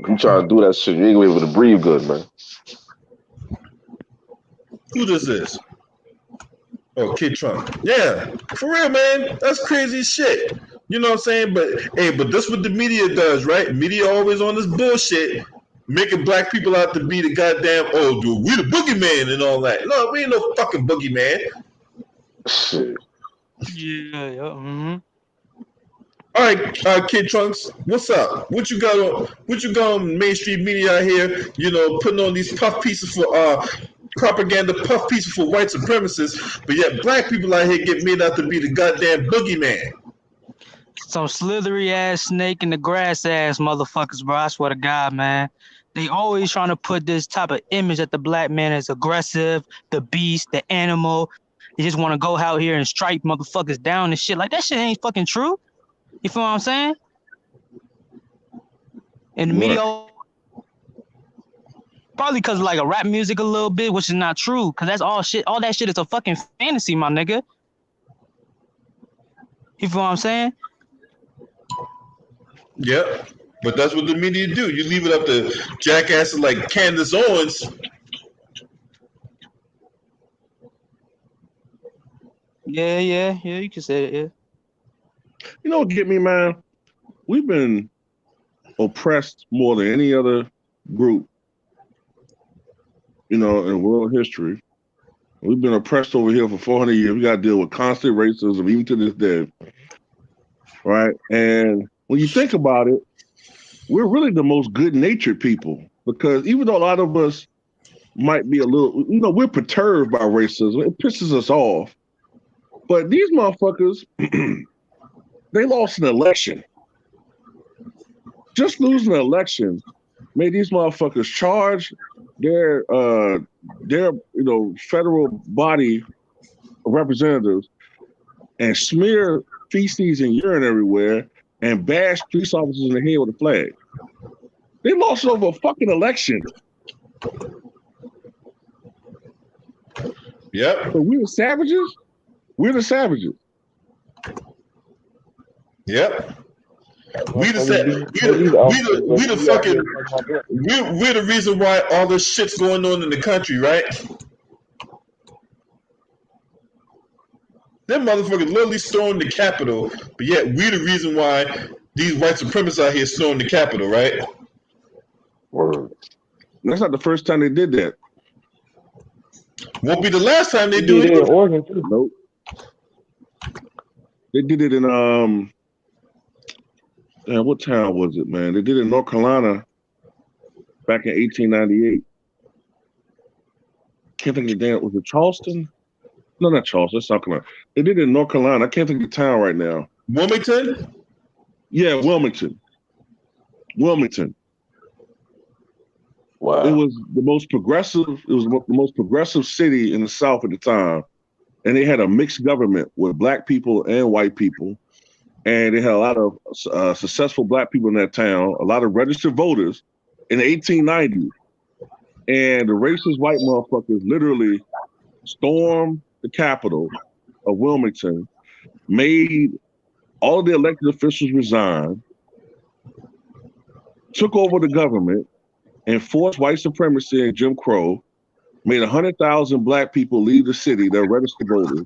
You trying to do that shit, you ain't gonna be able to breathe good, man. Who this is? Oh, Kid Trump. Yeah, for real, man. That's crazy shit. You know what I'm saying? But hey, but that's what the media does, right? Media always on this bullshit, making black people out to be the goddamn, oh, dude, we the boogeyman and all that. No, we ain't no fucking boogeyman. Shit. Yeah. Mm-hmm. All right, Kid Trunks, what's up? What you got on mainstream media out here? You know, putting on these puff pieces for propaganda, puff pieces for white supremacists, but yet black people out here get made out to be the goddamn boogeyman. Some slithery ass snake in the grass ass motherfuckers, bro. I swear to God, man. They always trying to put this type of image that the black man is aggressive, the beast, the animal. They just want to go out here and strike motherfuckers down and shit. Like, that shit ain't fucking true. You feel what I'm saying? And the media, probably because like a rap music a little bit, which is not true. Because that's all shit. All that shit is a fucking fantasy, my nigga. You feel what I'm saying? Yep. But that's what the media do. You leave it up to jackasses like Candace Owens. Yeah, you can say it, yeah. You know what get me, man? We've been oppressed more than any other group, you know, in world history. We've been oppressed over here for 400 years. We got to deal with constant racism, even to this day, right? And when you think about it, we're really the most good-natured people, because even though a lot of us might be a little, you know, we're perturbed by racism. It pisses us off. But these motherfuckers, they lost an election. Just losing an election made these motherfuckers charge their federal body of representatives and smear feces and urine everywhere and bash police officers in the head with a flag. They lost over a fucking election. Yep. So we're the savages? We're the savages. Yep. We're the reason why all this shit's going on in the country, right? Them motherfuckers literally stormed the Capitol, but yet we're the reason why these white supremacists out here stormed the Capitol, right? Word. That's not the first time they did that. Won't be the last time they do it. in Oregon too. Nope. They did it in what town was it, man? They did it in North Carolina back in 1898. Can't think of the damn, was it Charleston? No, not Charleston, that's South Carolina. They did it in North Carolina. I can't think of the town right now. Wilmington? Yeah, Wilmington. Wow. It was the most progressive city in the South at the time. And they had a mixed government with black people and white people. And they had a lot of successful black people in that town, a lot of registered voters in the 1890s. And the racist white motherfuckers literally stormed the capital of Wilmington, made all of the elected officials resign, took over the government, enforced white supremacy and Jim Crow, made 100,000 black people leave the city, their registered voters,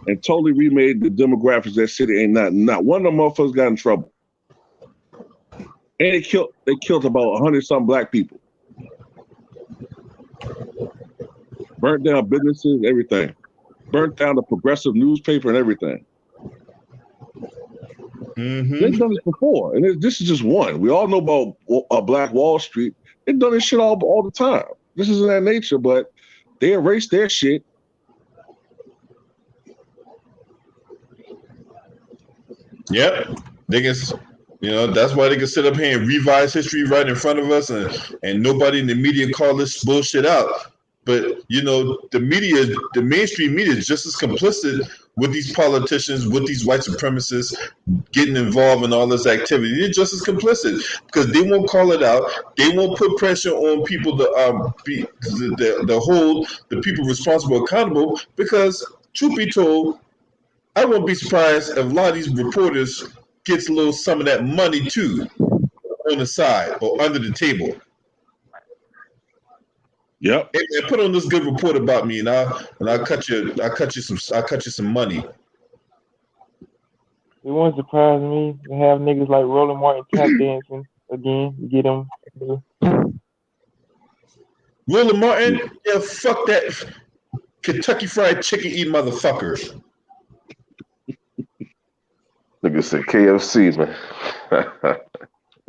and totally remade the demographics of that city. Ain't not one of them motherfuckers got in trouble. And they killed about 100-something black people. Burnt down businesses, everything. Burnt down the progressive newspaper and everything. Mm-hmm. They've done this before, and this is just one. We all know about Black Wall Street. They've done this shit all the time. This is in that nature, but they erased their shit. Yep, they can. That's why they can sit up here and revise history right in front of us, and nobody in the media call this bullshit out. But the mainstream media is just as complicit with these politicians, with these white supremacists getting involved in all this activity. They're just as complicit because they won't call it out. They won't put pressure on people to hold the people responsible accountable. Because truth be told, I won't be surprised if a lot of these reporters gets a little some of that money too on the side or under the table. Yep. Hey man, put on this good report about me, and I'll cut you some money. It won't surprise me to have niggas like Roland Martin tap dancing again. You get them. Roland Martin, yeah, fuck that Kentucky Fried Chicken eating motherfucker. Nigga said KFC, man.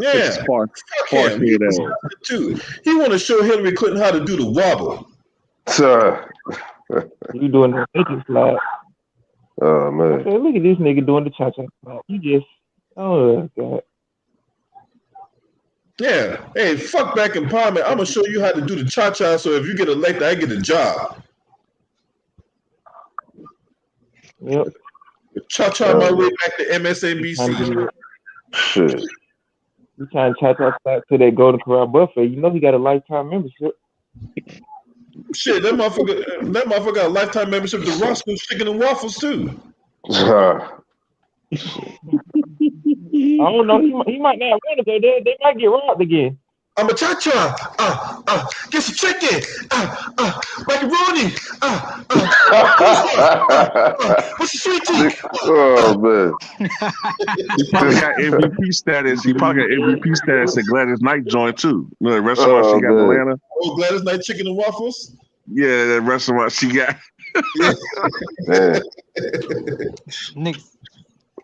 Yeah, Spark him. He want to show Hillary Clinton how to do the wobble. You doing the fidget slap. Oh man. Okay, look at this nigga doing the cha-cha slap. You just, oh god. Yeah. Hey, fuck back empowerment. I'm gonna show you how to do the cha-cha. So if you get elected, I get a job. Yep. Cha-cha my way back to MSNBC. Shit. You trying to cha-cha slap to that Golden Corral buffet? You know he got a lifetime membership. Shit, that motherfucker got a lifetime membership to Roscoe's Chicken and Waffles too. I don't know. He might not want to go there. They might get robbed again. I'm a cha-cha. Get some chicken. Macaroni. What's the sweet tea? Oh man. He probably got MVP status. He probably got MVP status at Gladys Knight joint too. You know, the restaurant she got in Atlanta. Oh, Gladys Knight Chicken and Waffles? Yeah, that restaurant she got. Nigga.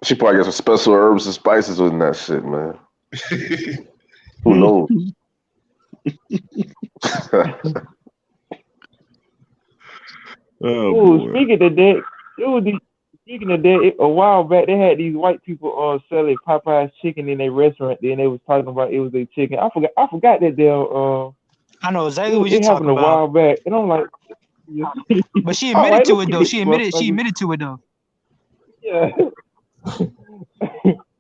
She probably got some special herbs and spices in that shit, man. Who knows? Speaking of that, a while back they had these white people selling Popeye's chicken in their restaurant. Then they was talking about it was their chicken. I forgot that they'll I know exactly what you're it talking happened about. a while back, and I'm like, but she admitted to it though. She admitted to it though. Yeah.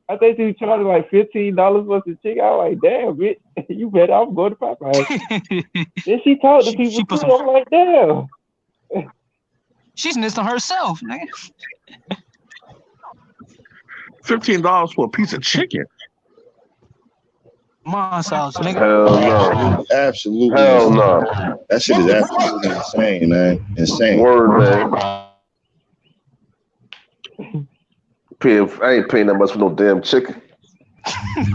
I think she charged like $15 worth of chicken. I was like, damn, bitch, you better I'm going to Popeyes. Then she talked to people too. I'm like, damn. She's snitched on herself, nigga. $15 for a piece of chicken. Mom's house, nigga. Hell no. Absolutely. Hell no. That shit is absolutely insane, man. Insane. Word, man. I ain't paying that much for no damn chicken.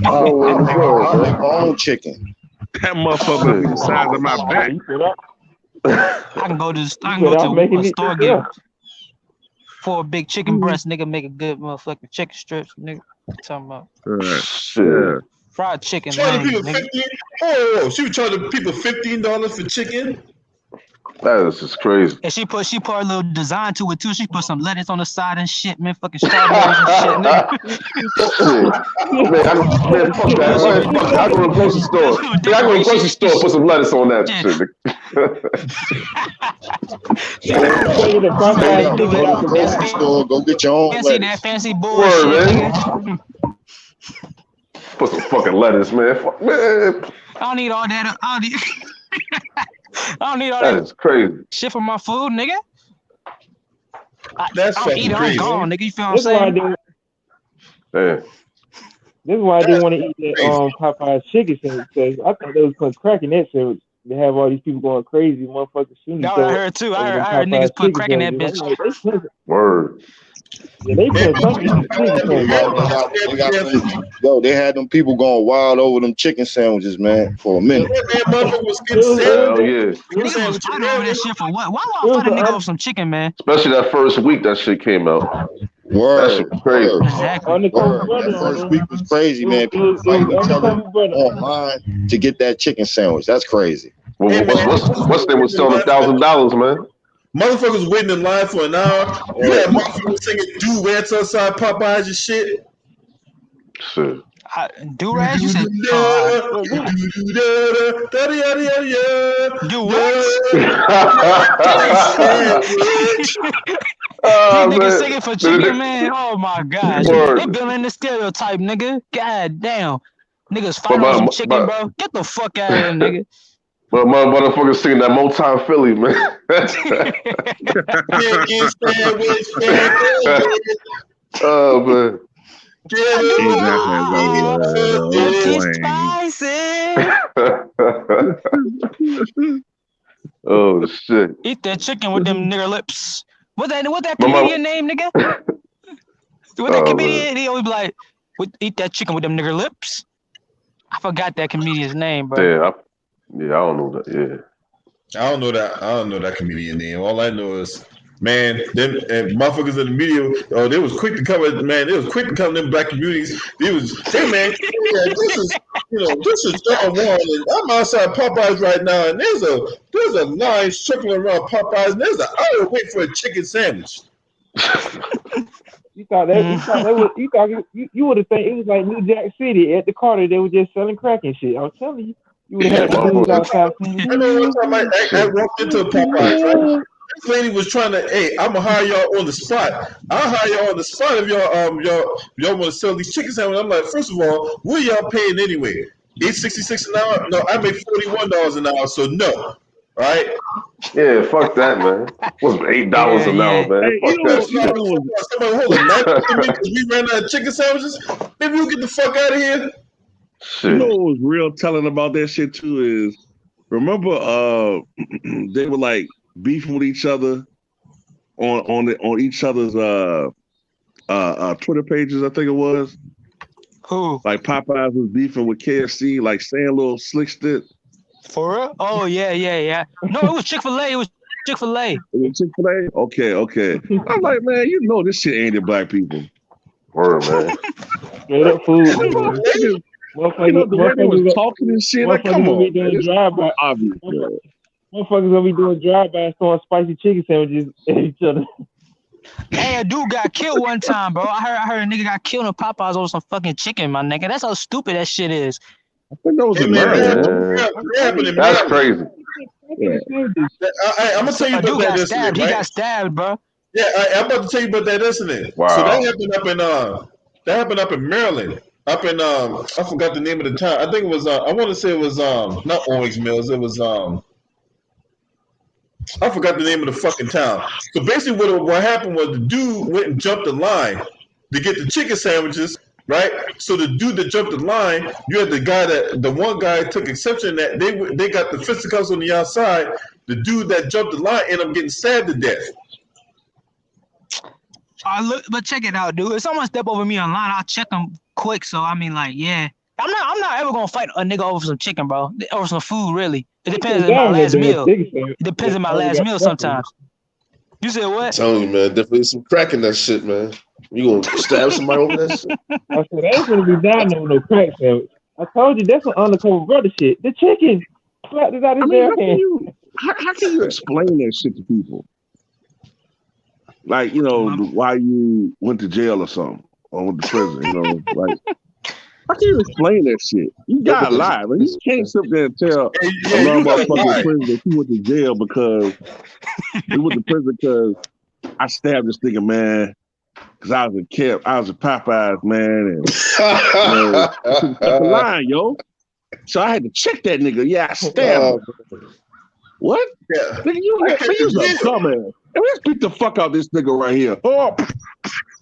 Oh, in the world, man. Own chicken. That motherfucker the size of my back. I can go to a store get for a big chicken breast, nigga. Make a good motherfucking chicken strips, nigga. What you talking about? Shit. Fried chicken, man. Nigga. She was charging people $15 for chicken. That is just crazy. And she put a little design to it too. She put some lettuce on the side and shit, man. Fucking strawberries and shit, nigga. Man, fuck that. I go to the grocery store. I go to the grocery store, put some lettuce on that shit. Go get your own lettuce. That fancy bullshit, nigga. Put some fucking lettuce, man. Man. I don't need all that. I don't need all that. That is crazy. Shit for my food, nigga. That's I don't eat it, I'm gone, nigga. You feel what I'm saying? This is why I didn't want to eat that Popeye's chicken sandwich, because I thought they was putting crack in that sandwich. They have all these people going crazy, motherfuckers shooting. No, I heard too. I heard niggas put crack in that bitch. Word. Yeah, they put something in the chicken sandwich. Yo, they had them people going wild over them chicken sandwiches, man, for a minute. That motherfucker was getting hell yeah. Niggas was fighting over that shit for what? Why would I fight a nigga over some chicken, man? Especially that first week that shit came out. Word. That shit was crazy. Exactly. That first week was crazy, man. People fighting each other online to get that chicken sandwich. That's crazy. What's they was selling $1,000, man? Motherfuckers waiting in line for an hour. You had motherfuckers singing duets outside Popeyes and shit. Shit. Do-rag? You said, do what? Oh, These niggas man. singing for chicken, man. Oh my gosh. Word. They building the stereotype, nigga. God damn. Niggas fighting on some chicken, bro. Get the fuck out of here, nigga. But my motherfucker singing that Motown Philly, man. Chicken sandwich. Oh, man. Extra spicy. Oh, shit. Eat that chicken with them nigger lips. What that comedian name, nigga? What that comedian? He always be like, eat that chicken with them nigger lips. I forgot that comedian's name, bro. Yeah, I don't know that. Yeah. I don't know that comedian name. All I know is, man, them motherfuckers in the media, they was quick to cover. Man, they was quick to cover them black communities. This is John Warren, and I'm outside Popeyes right now, and there's a line circling around Popeyes, and there's an hour wait for a chicken sandwich. You would have think it was like New Jack City at the Carter. They were just selling crack and shit. I was telling you. You would have had the dudes outside. I know one time I walked into a Popeyes, right? This lady was trying to, hey, I'm gonna hire y'all on the spot. I'll hire y'all on the spot if y'all want to sell these chicken sandwiches. I'm like, first of all, what are y'all paying anyway? $8.66 an hour? No, I make $41 an hour, so no. Right? Yeah, fuck that, man. What's $8 an hour, man? Hey, fuck that shit. Somebody hold on, because we ran out of chicken sandwiches. Maybe you get the fuck out of here. Shit. You know what was real telling about that shit too is, remember they were like beefing with each other on each other's Twitter pages, I think it was. Who? Like Popeyes was beefing with KFC, like saying little slick shit. For real? Oh yeah. No, it was Chick-fil-A. It was Chick-fil-A. Chick-fil-A? Okay. I'm like, man, you know this shit ain't the black people. Word, man. Straight up food. The way they was talking and shit, like, come on. Motherfuckers gonna be doing drive-bys throwing spicy chicken sandwiches at each other. Hey, a dude got killed one time, bro. I heard a nigga got killed in Popeyes over some fuking chicken, my nigga. That's how stupid that shit is. I think that was in Maryland. That's crazy. Yeah. I'm gonna tell you about that incident. He got stabbed, bro. Yeah, I'm about to tell you about that incident. Wow. So that happened up in Maryland. Up in I forgot the name of the town. I think it was I want to say it was not Owings Mills. It was I forgot the name of the fucking town. So basically what happened was the dude went and jumped the line to get the chicken sandwiches, right? So the dude that jumped the line, you had the one guy took exception that they got the fisticuffs on the outside. The dude that jumped the line ended up getting stabbed to death. But check it out, dude. If someone step over me online, I'll check them quick. So I mean, like, yeah, I'm not ever gonna fight a nigga over some chicken, bro, or some food. Really, it depends on my last meal. It depends on my last meal sometimes. You said what? I'm telling you, man, definitely some crack in that shit, man. You gonna stab somebody over that shit? I said, I ain't gonna be down there with no crack sandwich. I told you that's some undercover brother shit. The chicken slapped it out his damn hand. How can you explain that shit to people? Like, you know, why you went to jail or something, or went to prison, you know, like, how can you explain that shit? You gotta lie, man. You can't sit there and tell a motherfucking prison that you went to jail because you went to prison because I stabbed this nigga, man, because I was a Popeyes, man, and you lying, yo. So I had to check that nigga. Yeah, I stabbed him. What? Yeah. Nigga, you a dumbass. And let's beat the fuck out this nigga right here. Oh,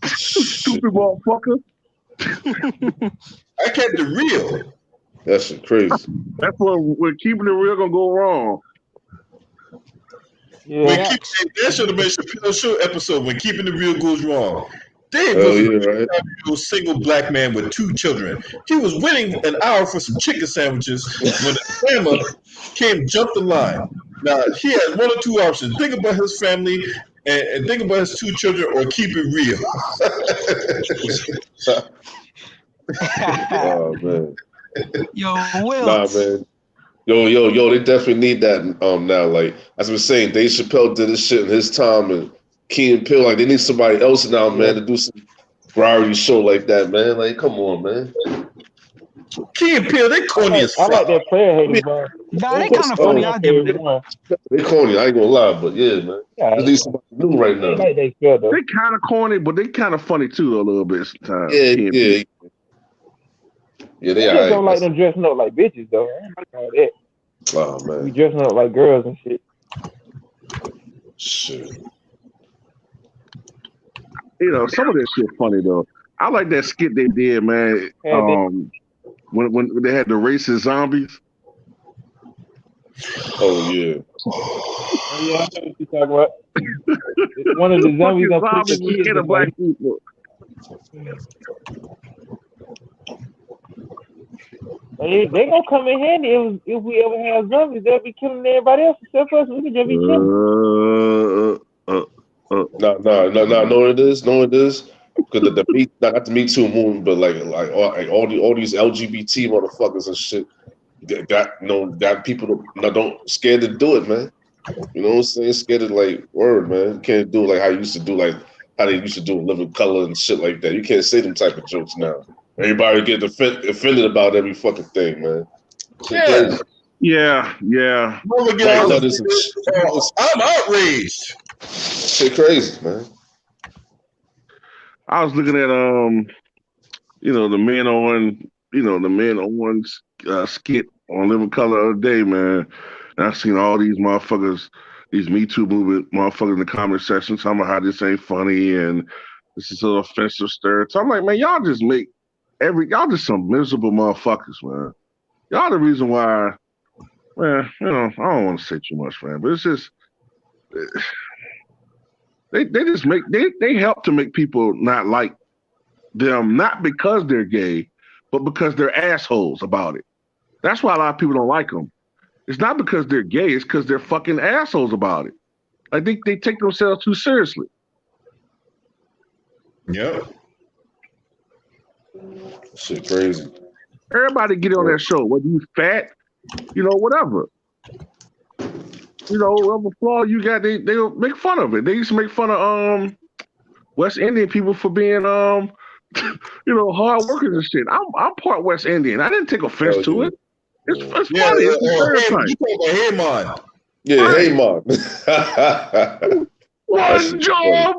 stupid motherfucker. I kept it real. That's crazy. That's when keeping it real gonna go wrong. Yeah. That should have been Chappelle's show episode when keeping it real goes wrong. Dave was a single black man with 2 children. He was waiting an hour for some chicken sandwiches when the grandma jumped the line. Now, he had 1 or 2 options. Think about his family and think about his 2 children or keep it real. Oh, man. Yo, Will. Nah, man. Yo, they definitely need that now. Like, as I was saying, Dave Chappelle did this shit in his time, and Key and Peele, like, they need somebody else now, man, to do some variety show like that, man. Like, come on, man. Key and Peele, they corny as fuck. I like that player haters, bro. Nah, they kind of funny. I'll give them that. They corny. I ain't gonna lie, but yeah, man. Yeah, Just need somebody new right now. Like they feel though. They kind of corny, but they kind of funny too a little bit sometimes. Yeah, they I just don't like right. them dressing up like bitches though. I don't like all that. Oh man, We dressing up like girls and shit. Shit. You know, some of that shit funny though. I like that skit they did, man. When they had the racist zombies. Oh yeah. Oh yeah, I know what you're talking about. One of the zombies gonna put the kids in black people. They gonna come in handy if we ever have zombies. They'll be killing everybody else except us. We can just be killing. No, know what it is? Because the Me, not the Me Too movement, but like all these LGBT motherfuckers and shit got people don't scared to do it, man. You know what I'm saying? Scared to like word, man. You can't do it like how you used to do, like how they used to do Living Color and shit like that. You can't say them type of jokes now. Everybody get offended about every fucking thing, man. Yeah. I'm outraged. Shit crazy, man. I was looking at the Men on skit on Living Color the other day, man. And I seen all these motherfuckers, these Me Too movement motherfuckers in the comment section talking about how this ain't funny and this is an offensive stereotype. So I'm like, man, y'all just some miserable motherfuckers, man. Y'all the reason why, man, I don't want to say too much, man, but it's just they help to make people not like them, not because they're gay, but because they're assholes about it. That's why a lot of people don't like them. It's not because they're gay, it's because they're fucking assholes about it. I think they take themselves too seriously. Yep. Shit crazy. Everybody get on that show, whether you fat, whatever. Whatever flaw you got, they'll make fun of it. They used to make fun of West Indian people for being hard workers and shit. I'm part West Indian. I didn't take offense to it. It's funny. It's a stereotype. Hey, Mom. One job.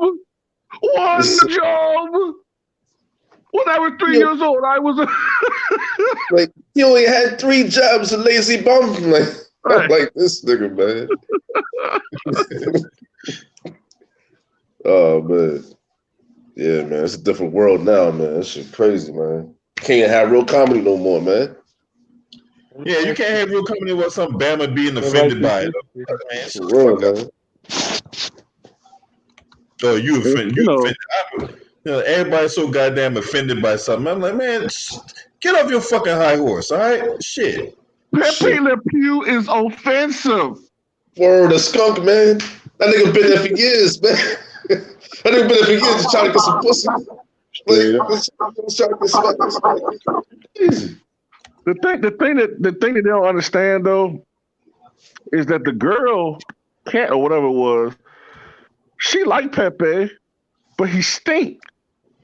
When I was 3 years old, I was like, you only had 3 jobs, a lazy bum. Like this nigga, man. Oh man. Yeah, man. It's a different world now, man. That shit crazy, man. Can't have real comedy no more, man. Yeah, you can't have real comedy with some Bama being offended by it. For real, man. Oh, you offended. Everybody's so goddamn offended by something. I'm like, man, get off your fucking high horse, all right? Shit. Pepe Le Pew is offensive. Word, a skunk, man. That nigga been there for years, man. That nigga been there for years trying to get some pussy. The thing that they don't understand though is that the girl, Cat or whatever it was, she liked Pepe, but he stink.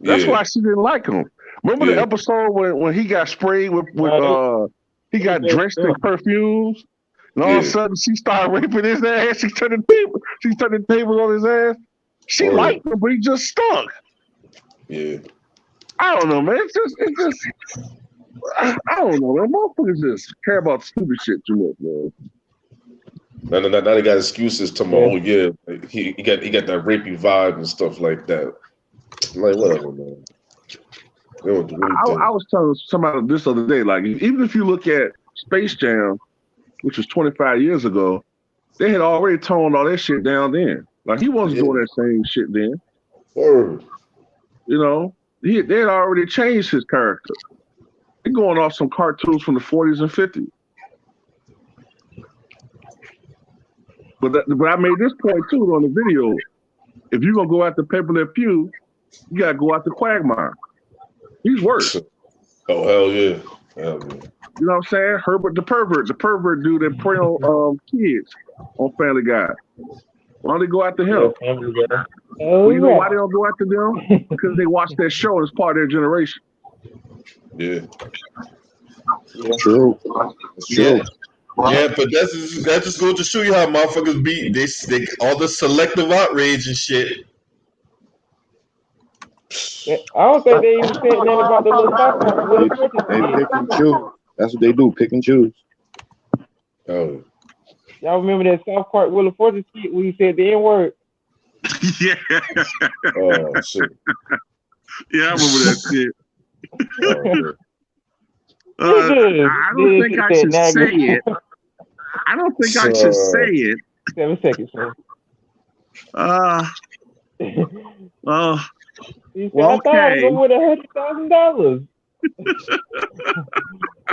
That's why she didn't like him. Remember the episode when he got sprayed with he got drenched in perfumes, and all of a sudden she started raping his ass. She turned the tables on his ass. She liked him, but he just stunk. Yeah. I don't know, man. It's just I don't know, man. Motherfuckers just care about stupid shit too much, man. Now they got excuses to my he got that rapey vibe and stuff like that. Like whatever, man. I was telling somebody this other day, like even if you look at Space Jam, which was 25 years ago, they had already toned all that shit down then. Like he wasn't doing that same shit then. Word. They had already changed his character. They're going off some cartoons from the 40s and 50s. But I made this point too on the video. If you're gonna go after Pepe Le Pew, you gotta go after Quagmire. He's worse. Oh hell yeah. Hell yeah. You know what I'm saying? Herbert the pervert dude that prey on kids on Family Guy. Why don't they go after him? Oh, You know why they don't go after them? Because they watch that show and it's part of their generation. Yeah. True. It's true. Yeah, but that just goes to show you how motherfuckers be they all the selective outrage and shit. I don't think they even said nothing about the little South Park. They pick and choose. That's what they do, pick and choose. Oh. Y'all remember that South Park Will of Fortune skit where he said the N-word? Yeah. Oh shit. Yeah, I remember that shit. Oh, I don't think I should say it. I don't think I should say it. 7 seconds, sir. Well, I thought I was going with $100,000.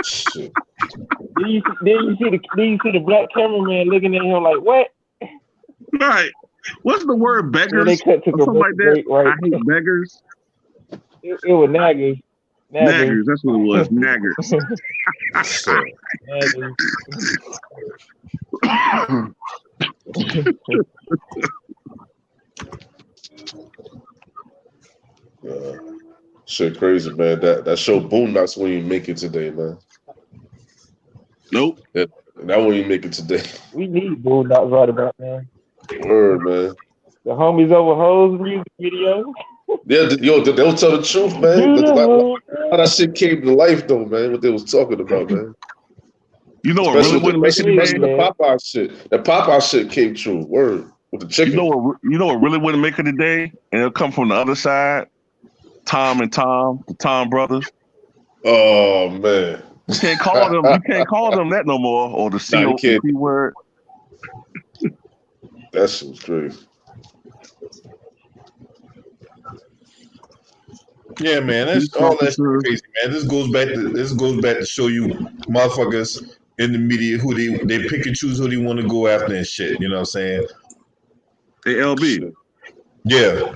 Shit. Then you see the black cameraman looking at him like, what? Right. What's the word, beggars? They cut to something like that. break, right? I hate beggars. It was naggers. Naggers, that's what it was. Naggers. Shit crazy, man. That show Boondocks won't even make it today, man. Nope. That won't even make it today. We need Boondocks right about now. Word, man. The homies over hoes music video. Yeah, they'll tell the truth, man. How that shit came to life, though, man. What they was talking about, man. You know what really wouldn't make it today? The Popeye shit. The Popeye shit came true. Word with the chicken. You know what really wouldn't make it today, and it'll come from the other side. Tom and Tom, the Tom brothers. Oh man, you can't call them. You can't call them that no more, or the C word. That shit's crazy. Yeah, man, that's all that shit crazy, man. This goes back to show you motherfuckers in the media who they pick and choose who they want to go after and shit. You know what I'm saying? Hey, LB. Yeah.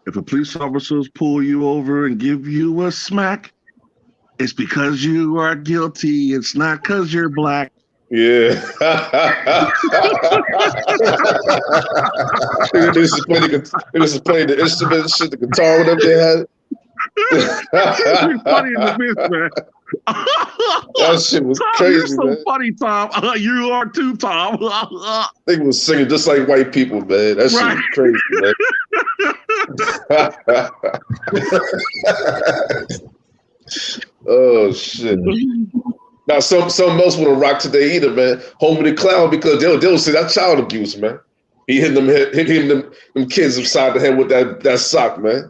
If a police officers pull you over and give you a smack, it's because you are guilty. It's not because you're black. Yeah. They used to play the instrument, shit, the guitar, whatever they had. It's funny in the midst, man. That shit was Tom, crazy, you're so man. funny, Tom. You are too, Tom. They was singing just like white people, man. That shit was crazy, man. Oh shit! Now something else wouldn't rock today either, man. Home of the Clown, because they'll say that's child abuse, man. He hitting them kids upside the head with that sock, man.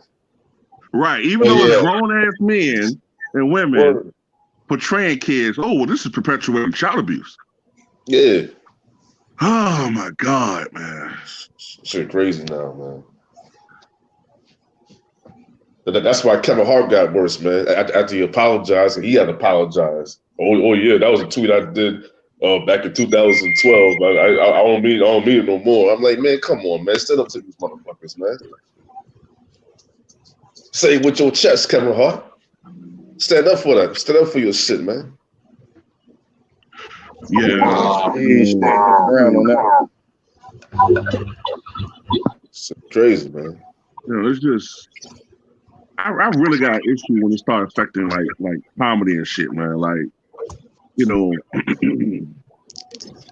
Right, even though it's grown ass men and women portraying kids. Oh, well, this is perpetuating child abuse. Yeah. Oh my God, man. Shit crazy now, man. That's why Kevin Hart got worse, man. After he apologized, and he had to apologize. Oh yeah, that was a tweet I did back in 2012. I don't mean it no more. I'm like, man, come on, man, stand up to these motherfuckers, man. Say it with your chest, Kevin Hart. Stand up for that. Stand up for your shit, man. Yeah. It's crazy, man. You know, it's just. I really got an issue when it started affecting like comedy and shit, man. Like, you know,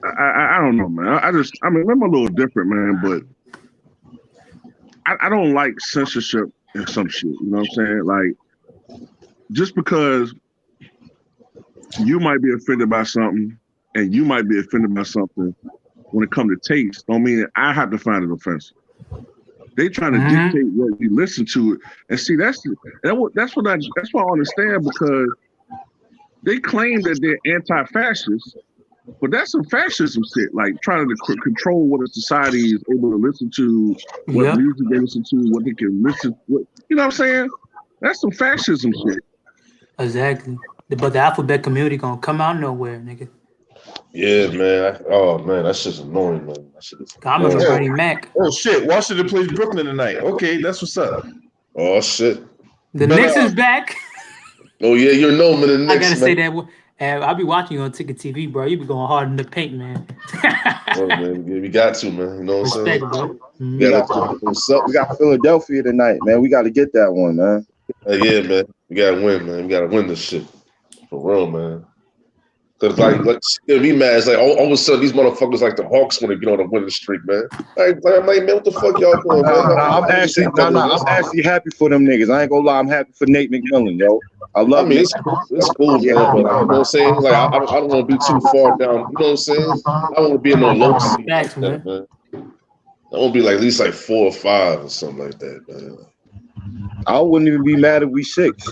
I don't know, man. I mean, I'm a little different, man, but I don't like censorship and some shit. You know what I'm saying? Like, just because you might be offended by something and you might be offended by something when it comes to taste, don't mean that I have to find it offensive. They trying to dictate what you listen to it, and see that's what I understand, because they claim that they're anti-fascist, but that's some fascism shit, like trying to control what a society is able to listen to, what music they listen to, what they can listen. You know what I'm saying? That's some fascism shit. Exactly, but the alphabet community gonna come out nowhere, nigga. Yeah, man. Oh man, that's just annoying, man. That shit is I'm looking at Bernie Mac. Oh shit! Washington plays Brooklyn tonight. Okay, that's what's up. Oh shit! The Knicks is back. Oh yeah, you're known for the Knicks. I gotta say that. And I'll be watching you on Ticket TV, bro. You be going hard in the paint, man. Well, man, we got to, man. You know what I'm saying? Respect, bro. We got Philadelphia tonight, man. We got to get that one, man. Yeah, man. We gotta win, man. We gotta win this shit for real, man. Cause like me mad. It's like all of a sudden these motherfuckers like the Hawks want to get on a winning streak, man. Like man, what the fuck y'all doing, man? I'm actually happy for them niggas. I ain't gonna lie, I'm happy for Nate McMillan, yo. I love it's cool, man. But like, you know what I'm saying? Like I don't want to be too far down. You know what I'm saying? I don't want to be in no low seed like that, man. I want to be like at least like 4 or 5 or something like that, man. I wouldn't even be mad if we 6.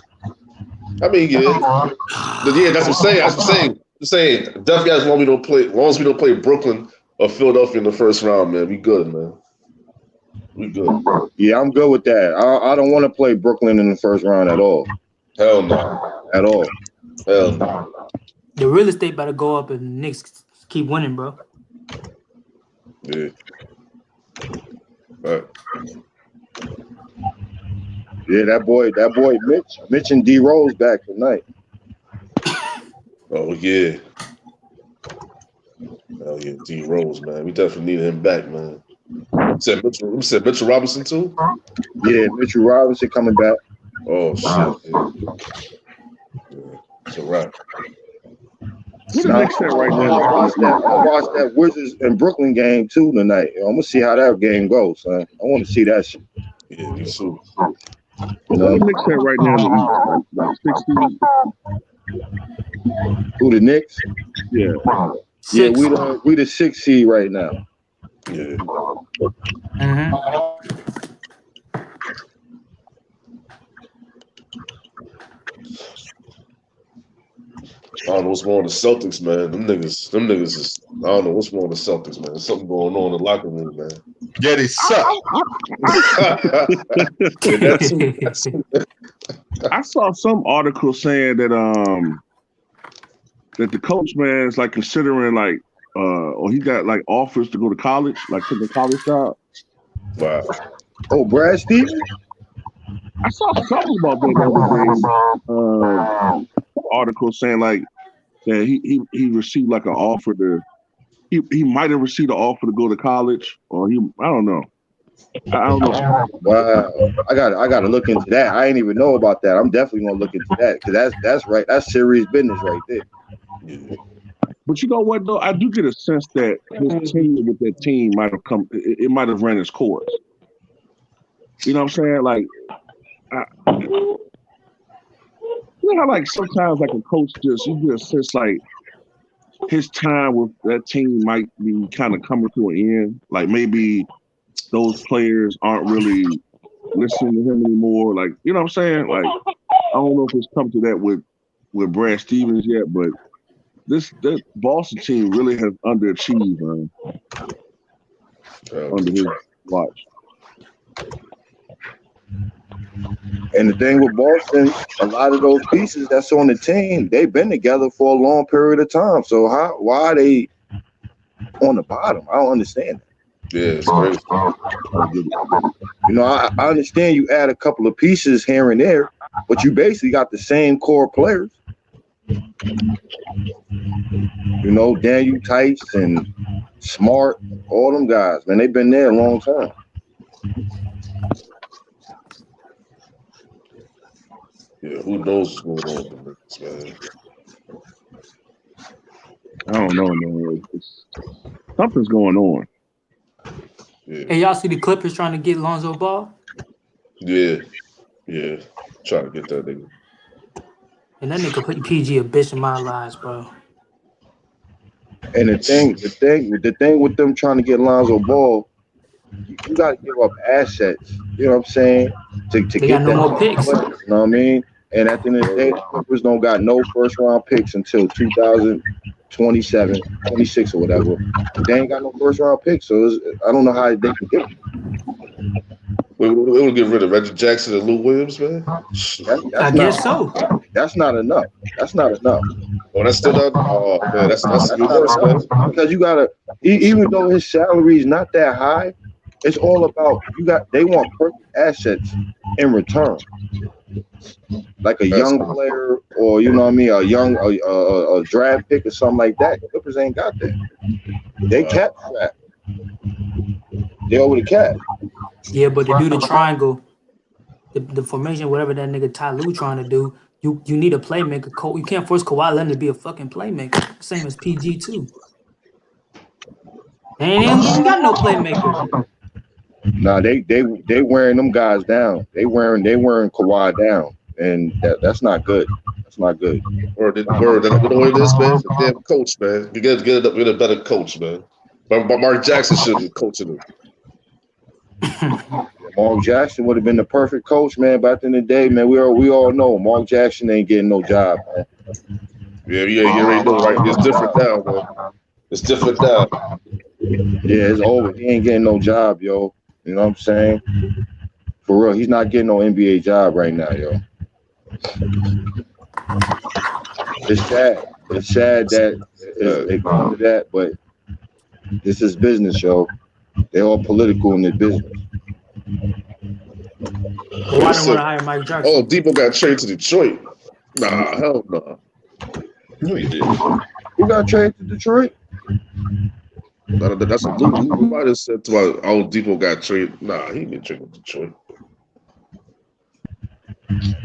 I mean, yeah, that's what I'm saying. I'm saying definitely as long as we don't play Brooklyn or Philadelphia in the first round, man, we good, man. We good. Yeah, I'm good with that. I don't want to play Brooklyn in the first round at all. Hell no. At all. Hell no. The real estate better go up and the Knicks keep winning, bro. Yeah. Right. Yeah, that boy Mitch and D Rose back tonight. Oh yeah. Oh yeah, D Rose, man. We definitely need him back, man. You said Mitchell Robinson too? Yeah, Mitchell Robinson coming back. Oh shit. Yeah. It's a wrap. Now, I watched that Wizards and Brooklyn game too tonight. I'm gonna see how that game goes, son. I want to see that shit. Yeah, me too. What the Knicks at right now in the East? Like 16? Who, the Knicks? Yeah. Yeah, we the 6th seed right now. Yeah. I don't know what's going on with the Celtics, man. Them niggas is, I don't know what's going on with the Celtics, man. There's something going on in the locker room, man. Yeah, they suck. I saw some article saying that that the coach, man, is like considering like or he got like offers to go to college, like take a college job. Wow. Oh, Brad Stevens? I saw something about that the other day. Article saying like that he received like an offer to he might have received an offer to go to college, or I don't know. Wow, I gotta look into that. I ain't even know about that. I'm definitely gonna look into that because that's right. That's serious business right there. Yeah. But you know what though, I do get a sense that his team with that team might have come. It might have ran its course. You know what I'm saying? Like, you know how like sometimes like a coach you get a sense like his time with that team might be kind of coming to an end. Like maybe those players aren't really listening to him anymore. Like, you know what I'm saying? Like, I don't know if it's come to that with Brad Stevens yet, but that Boston team really has underachieved, man. Under his watch. And the thing with Boston, a lot of those pieces that's on the team, they've been together for a long period of time. So why are they on the bottom? I don't understand that. Yeah, it's crazy. You know, I understand you add a couple of pieces here and there, but you basically got the same core players. You know, Daniel Tice and Smart, all them guys, man, they've been there a long time. Yeah, who knows what's going on with this, man? I don't know, man. Something's going on. Yeah. Hey, y'all see the Clippers trying to get Lonzo Ball? Yeah. Trying to get that nigga. And that nigga put PG a bitch in my lives, bro. And the thing with them trying to get Lonzo Ball, you got to give up assets. You know what I'm saying? To They get got no that more picks. player, you know what I mean? And at the end of the day, the Clippers don't got no first round picks until 2027, 26 or whatever. They ain't got no first round picks, so I don't know how they can get them. We will get rid of Reggie Jackson and Lou Williams, man. I guess so. That's not enough. Oh, that's still not. Oh man, that's even worse, man. Because you gotta, even though his salary is not that high, it's all about they want perfect assets in return, like a young player or or you know what I mean, a draft pick or something like that. The Clippers ain't got that. They cap strapped. They over the cap. Yeah, but to do the triangle, the formation, whatever that nigga Ty Lue trying to do, you need a playmaker. You can't force Kawhi Leonard to be a fucking playmaker. Same as PG too. They ain't even got no playmaker. Nah, they wearing them guys down. They wearing Kawhi down, and that's not good. That's not good. Word, you know what it is, man? The damn coach, man. You get a better coach, man. But Mark Jackson should be coaching him. Mark Jackson would have been the perfect coach, man. But at the end of the day, man, we all know Mark Jackson ain't getting no job, man. Yeah, you already know, right? It's different now, man. It's different now. Yeah, it's over. He ain't getting no job, yo. You know what I'm saying? For real, he's not getting no NBA job right now, yo. It's sad. It's sad that they come to that, but this is business, yo. They're all political in their business. Well, I don't want to hire Mike Jackson. Oh, Depot got traded to Detroit. Nah, hell no. No, he did. Who got traded to Detroit? That's what Luke might have said to my old Depot got traded. Nah, he didn't trade to Detroit.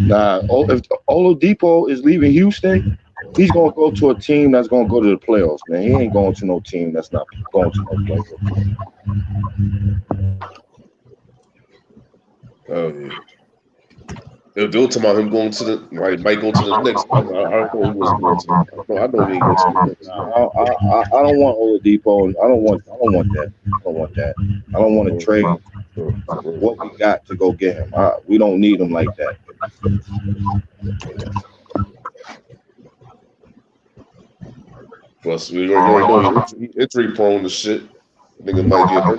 Nah, if Oladipo is leaving Houston, he's gonna go to a team that's gonna go to the playoffs, man. He ain't going to no team that's not going to no playoffs. Oh yeah. They'll talk about him going to the might go to the Knicks. I don't know he was going to. I know he ain't going to the Knicks. I don't want Oladipo. I don't want that. I don't want that. I don't want to trade what we got to go get him. We don't need him like that. Plus, we already know he's injury prone to shit. Nigga might get hurt.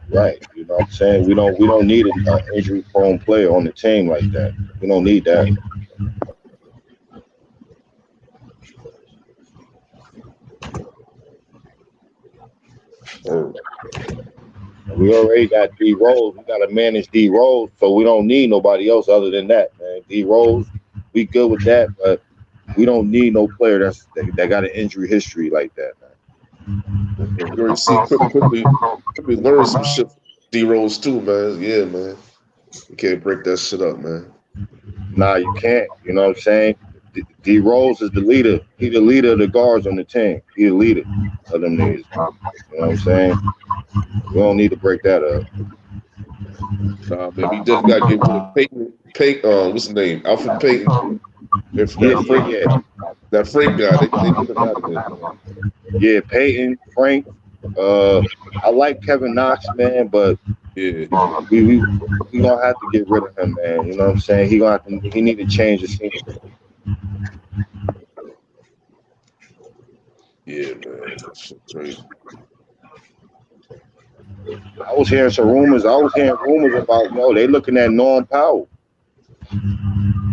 Right, you know what I'm saying? We don't need an injury prone player on the team like that. We don't need that. We already got D Rose. We got to manage D Rose, so we don't need nobody else other than that, man. D Rose, we good with that, but we don't need no player that got an injury history like that, man. You already see quickly learn some shit. D-Rose too, man. Yeah, man. You can't break that shit up, man. Nah, you can't. You know what I'm saying? D Rose is the leader. He the leader of the guards on the team. He the leader of them niggas. You know what I'm saying? We don't need to break that up. Nah, man, we definitely got to get Peyton. What's his name? Alfred Payton. That Frank guy. They get him out of there. Yeah, Peyton, Frank. I like Kevin Knox, man, but yeah, we gonna have to get rid of him, man. You know what I'm saying? He need to change the scene. Yeah, man, that shit crazy. I was hearing some rumors. about they looking at Norm Powell.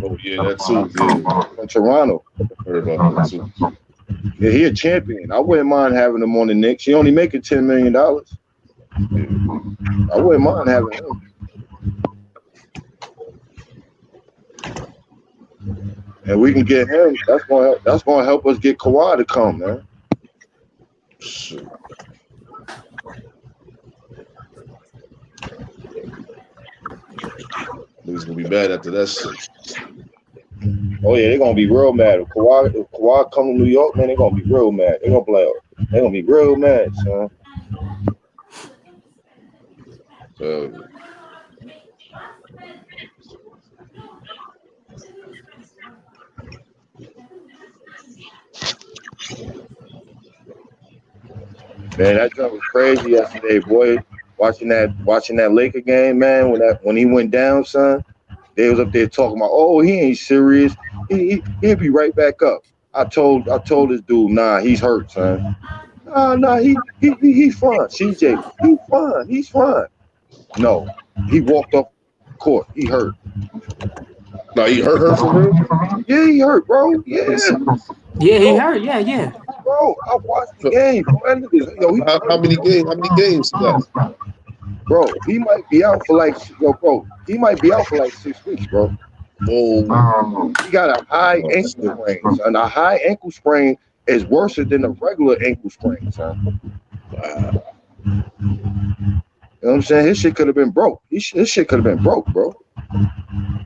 Oh yeah, that too. Yeah, from Toronto. I heard about that too. Yeah, he a champion. I wouldn't mind having him on the Knicks. He only making $10 million. I wouldn't mind having him. And we can get him. That's gonna help us get Kawhi to come, man. Shit. Niggas gonna be mad after that shit. Oh yeah, they're gonna be real mad. If Kawhi come to New York, man, they're gonna be real mad. They're gonna be real mad, son. Man, that jump was crazy yesterday, boy. Watching that Laker game, man. When he went down, son, they was up there talking about, oh, he ain't serious. He'll be right back up. I told this dude, nah, he's hurt, son. Nah, he's fine. CJ, he's fine. No, he walked off court. He hurt. No, he hurt for real? Yeah, he hurt, bro. Yeah. Yeah, he hurt. Yeah. Bro, I watched the game. Bro. How many games left? Bro, he might be out for like 6 weeks, bro. Whoa. He got a high ankle sprain, son. A high ankle sprain is worse than a regular ankle sprain, son. Wow. You know what I'm saying? His shit could have been broke. His shit could have been broke, bro.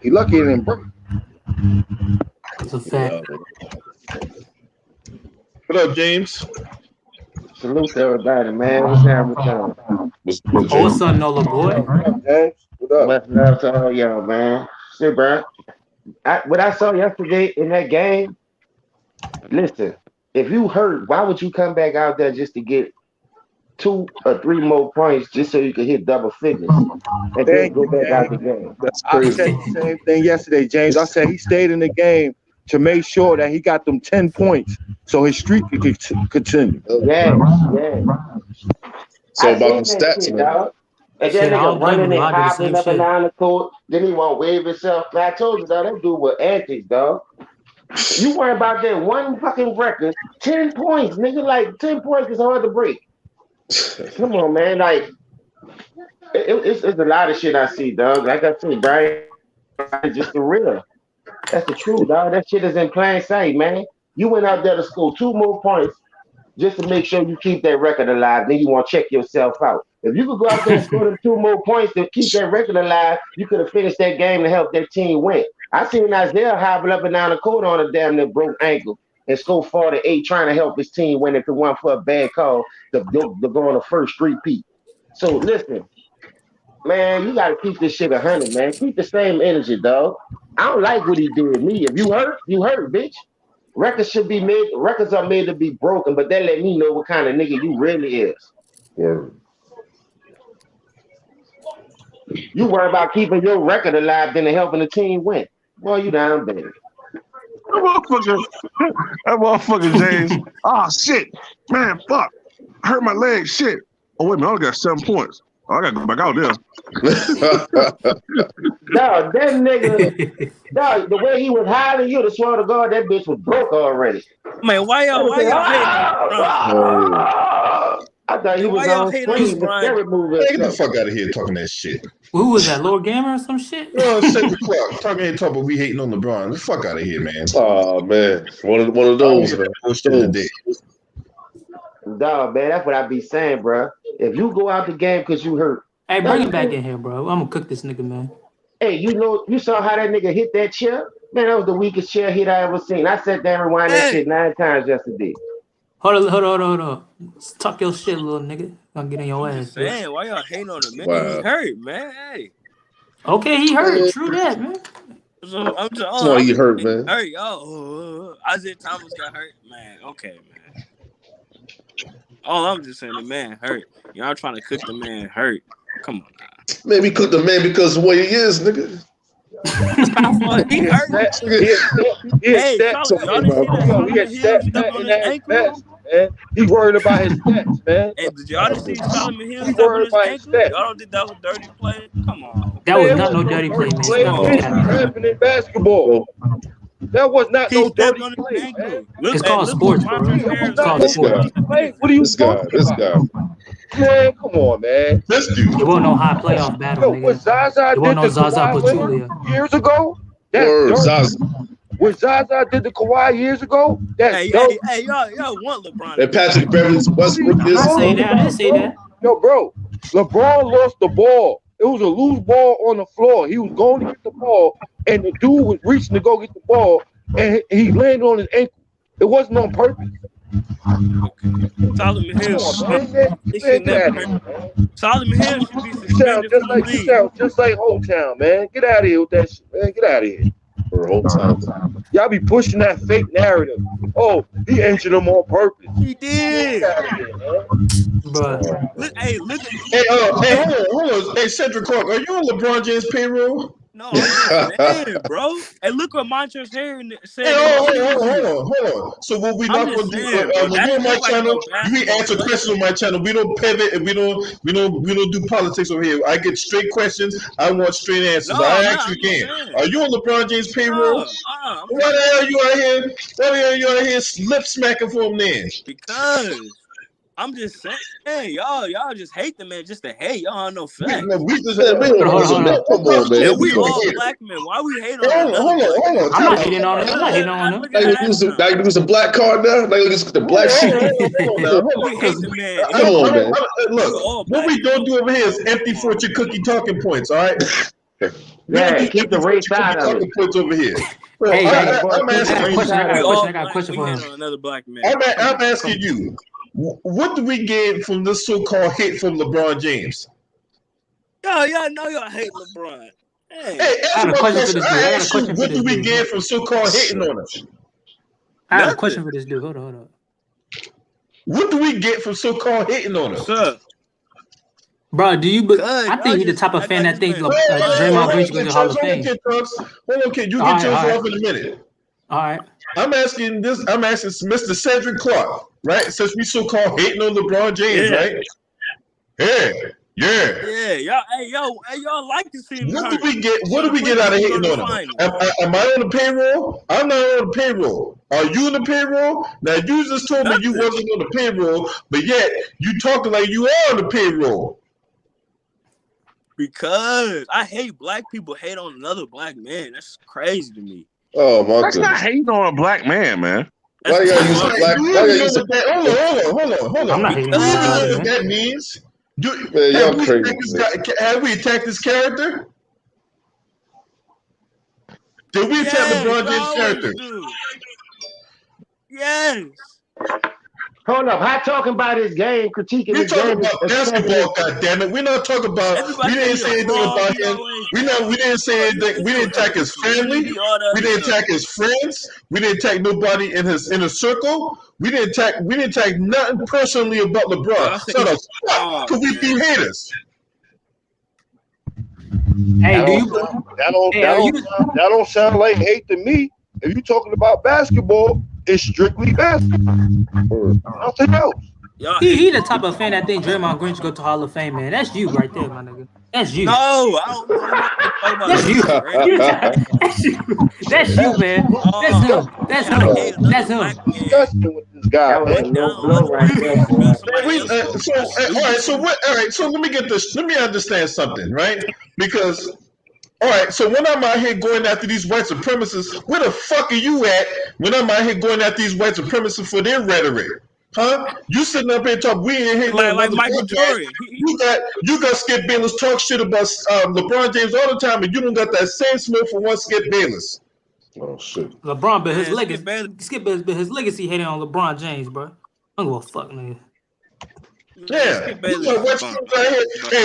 He lucky it didn't break. It's a fact. What up, James? Salute to everybody, man. What's happening? What's up, Nola boy? What up, James? What up? Much love to all y'all, man. Shit, bro. What I saw yesterday in that game, listen, if you hurt, why would you come back out there just to get 2 or 3 more points just so you could hit double figures and then go back out the game? That's I crazy. said the same thing yesterday, James. I said he stayed in the game to make sure that he got them 10 points so his streak could continue. Yeah. So I about seen the that stats, shit, man. dog. And Shit, that I don't nigga blame running him. and I do the hopping same up and shit. down the court. Then he won't wave himself. Man, I told you, dog, that dude with antics, dog. You worry about that one fucking record. 10 points, nigga. Like, 10 points is hard to break. Come on, man. Like, it's a lot of shit I see, dog. Like I said, Brian, it's just the real. That's the truth, dog. That shit is in plain sight, man. You went out there to score 2 more points just to make sure you keep that record alive. Then you want to check yourself out. If you could go out there and score them 2 more points to keep that record alive, you could have finished that game to help that team win. I seen Isaiah hobble up and down the court on a damn near broke ankle and score 48 trying to help his team win if it wasn't for a bad call to go on a first repeat. So listen, man, you got to keep this shit 100, man. Keep the same energy, dog. I don't like what he did. Me, if you hurt, bitch. Records are made to be broken, but that let me know what kind of nigga you really is. Yeah. You worry about keeping your record alive than helping the team win. Well, you down bad. That motherfucker James. Oh shit, man, fuck. I hurt my leg. Shit. Oh wait a minute, I only got 7 points. Oh, I gotta go back out there. Dog, that nigga, dog, the way he was hollering, you'd have sworn to God that bitch was broke already. Man, why y'all hating I thought he was on screen. Get the fuck out of here talking that shit. Who was that, Lord Gamer or some shit? Talking about we hating on LeBron. The fuck out of here, man. Oh man, one of those, man. Dog, man, that's what I be saying, bro. If you go out the game because you hurt, hey, bring him back in here, bro. I'm gonna cook this nigga, man. Hey, you saw how that nigga hit that chair? Man, that was the weakest chair hit I ever seen. I sat there and rewind that shit 9 times yesterday. Hold on. Talk your shit, little nigga. I'll get in your ass. Man, why y'all hating on him, man? Wow. He hurt, man. Hey. Okay, he hurt. True that, man. So I'm just, That's why he hurt, man. Hurt, y'all. Isaiah Thomas got hurt, man. Okay, man. All I'm just saying, the man hurt. Y'all trying to cook the man hurt. Come on now. Man, we cook the man because of what he is, nigga. He hurt. He worried about his stats, man. Hey, did y'all see Solomon Hill step on his ankle? Y'all don't think that was a dirty play? Come on. That was not no dirty play, man. In basketball. That was not no dirty play. It's called sports, bro. It's called sports. What are you talking about? Man, come on, man. This dude. It wasn't no high playoff battle, nigga. What Zaza it wasn't no did to Zaza Kawhi Pachulia years ago? What Zaza did to Kawhi years ago? Hey, y'all want LeBron. And Patrick Beverly Westbrook is. I didn't say that. Yo, bro, LeBron lost the ball. It was a loose ball on the floor. He was going to get the ball, and the dude was reaching to go get the ball, and he landed on his ankle. It wasn't on purpose. Solomon Hill. Solomon Hill should be suspended from the league. You sound just like Hometown, man. Get out of here with that shit, man. Get out of here. Y'all be pushing that fake narrative. Oh, he injured him on purpose. He did. Get out of here, man. Look. Hey, hold on. Hey, Cedric Clark, are you on LeBron James' payroll? No, I'm just saying, bro. Hey, look what Montrezl Harrell said. Hold on. So what we not gonna do? When you're on my channel, we answer questions on my channel. We don't pivot and we don't do politics over here. I get straight questions. I want straight answers. I actually can. Are you on LeBron James' payroll? Why the hell are you out here? Why the hell are you out here lip smacking for him then? Because I'm just saying, y'all just hate the man just to hate. Y'all don't know facts. We just Hold on. Come on, man. Yeah, we all black men. Why we hate on another hold on. I'm not hating on it. I'm not hating on it. Now you use the black card now. Now you use the black sheep. We hate the man. Come on, man. Look, what we don't do over here is empty fortune cookie talking points. All right. Yeah, keep the race out of it. Points over here. So Hey, I'm I asking got a question for him. Another black man. I'm asking you, what do we get from this so-called hate from LeBron James? Y'all know y'all hate LeBron. Hey, I got a question for this dude. I asked you, what do we get from so-called hating on us? I have a question for this dude. Hold on. What do we get from so-called hating on us? Sir. Bro, I think he's the type of fan that thinks Draymond Green should go to the Hall of Fame. Hold on, kid. You get yours off in a minute. All right. I'm asking Mr. Cedric Clark, right? Since we so-called hating on LeBron James, right? Yeah. Y'all like to see him What hurt. do we get out of hating on him? Am I on the payroll? I'm not on the payroll. Are you on the payroll? Now you just told me you wasn't on the payroll, but yet you talking like you are on the payroll. Because I hate black people hate on another black man. That's crazy to me. Oh my That's not hating on a black man, man. Why you gotta use a black? Hold on. I'm not hating on You know that. what that means? Man, y'all crazy. Have we attacked his character? Did we attack LeBron James' character? Yes. Hold up, how talking about his game, critiquing We his talking game? about basketball, goddammit. We're not talking about. We didn't say anything about him. We didn't say anything. We didn't attack his family. We didn't attack his friends. We didn't attack nobody in his inner circle. We didn't attack nothing personally about LeBron. So the fuck could we be haters? Hey, that don't sound like hate to me. If you're talking about basketball, it's strictly basketball. Nothing else. He the type of fan that thinks Draymond Green should go to Hall of Fame, man. That's you right there, my nigga. That's you. No, I don't know. That's you. That's you, man. That's him. That's him. Disgusting with this guy, man. So let me get this. Let me understand something, right? Because all right, so when I'm out here going after these white supremacists, where the fuck are you at when I'm out here going after these white supremacists for their rhetoric? Huh? You sitting up here talking, we ain't hating like Michael Jordan. You got Skip Bayless talk shit about LeBron James all the time, and you don't got that same smoke for one Skip Bayless. Oh shit. LeBron, but his legacy. Skip Bayless, but his legacy hating on LeBron James, bro. I don't give a fuck, nigga. Yeah. Hey,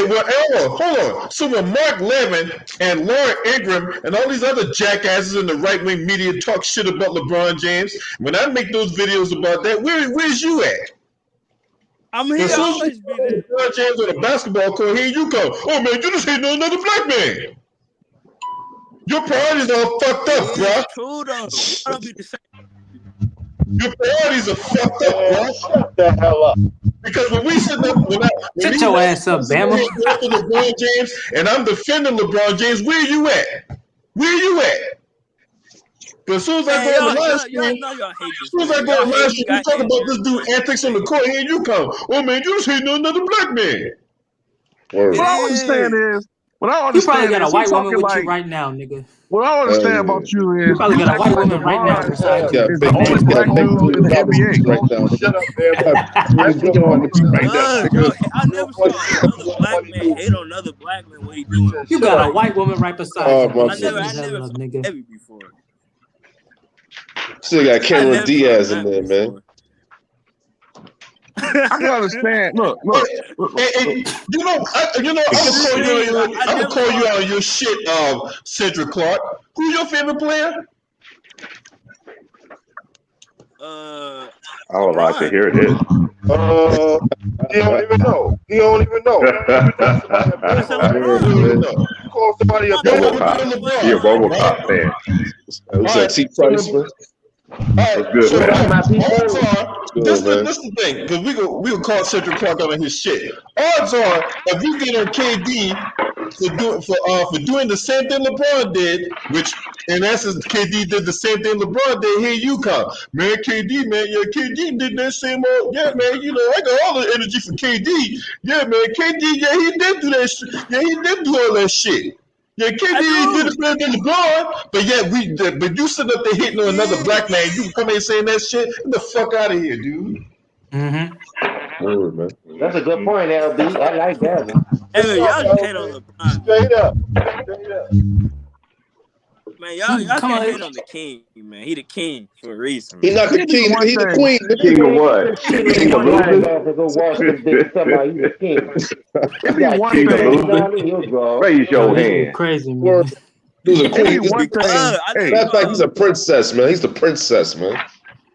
well, hold on. So when Mark Levin and Laura Ingraham and all these other jackasses in the right-wing media talk shit about LeBron James, when I make those videos about that, where's you at? I'm here. Always be there. LeBron James on a basketball court, here you come. Oh man, you just hating on another black man. Your priorities are fucked up, bro. True though. I don't be the same. Your priorities are fucked up, bro. Shut the hell up. Because when we sit up, shut your ass up, Bama. LeBron James, and I'm defending LeBron James. Where you at? Where you at? Because as soon as I go on the live stream, as soon as I go on the live stream, you talk about this dude antics on the court. Here you come. Oh man, you just hating on another black man. What I understand is. You probably got a white woman with you right now, nigga. What I understand about you is you probably got a white woman right now beside you. Is the only black dude in the NBA. Right now. Shut up, I never saw another black man hate on another black man. What he doing? You got a white woman right beside you. I never saw nigga. heavy before. Still got Cameron Diaz in there, man. I can understand. Look. Hey, I'm gonna call you out on your shit, Cedric Clark. Who's your favorite player? I would like to hear this. He don't even know. He don't even know. You call somebody a RoboCop. He a RoboCop fan. Looks like T. Price, man. That's good, man. This is the thing, because we gonna call Cedric Clark on his shit. Odds are, if you get on KD, for doing the same thing LeBron did, which in essence KD did the same thing LeBron did. Here you come, man. KD, man, yeah, KD did that same old, yeah, man. You know, I got all the energy for KD, yeah, man. KD, yeah, he did do that, yeah, he did do all that shit. Yeah, KD did it better than LeBron, but yet but you sitting up there hitting on another black man. You come in saying that shit. Get the fuck out of here, dude. Word, man. That's a good point, LB. I like that one. Hey, y'all just hate on LeBron. Straight up. Straight up. Man, y'all can't hate on the king, man. He the king for a reason. He not the king, he the queen. King of what? King of losing? Go watch them bitches. Somebody, he's the king. It'd be one thing. Raise your hand. Crazy, man. He's a queen. That's like he's a princess, man. He's the princess, man.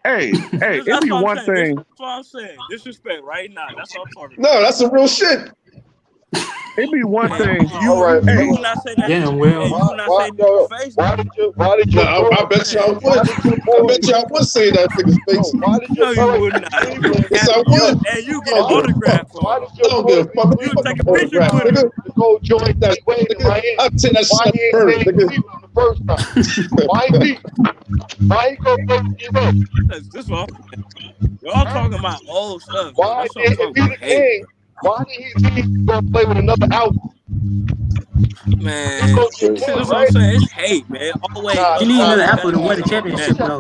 Hey, it'd be one thing. That's what I'm saying. Disrespect right now. That's what I'm talking about. No, that's some real shit. It'd be one thing. You will not say that. Yeah, well. You will not say that in face. Why did you? I bet y'all would. I bet y'all would say that nigga's face. No, you would not. Yes, I would. And you get an autograph for I don't give a fuck. You take a picture with him. Go join that way, nigga. I'll take that shit first, nigga. The first time. Why he? Why he go first give up? This one. Y'all talking about old stuff. Why did he the king? Why did he go play with another outfit? Man, that's what I'm saying. It's hate, man. Always. You need another apple to win the championship, though.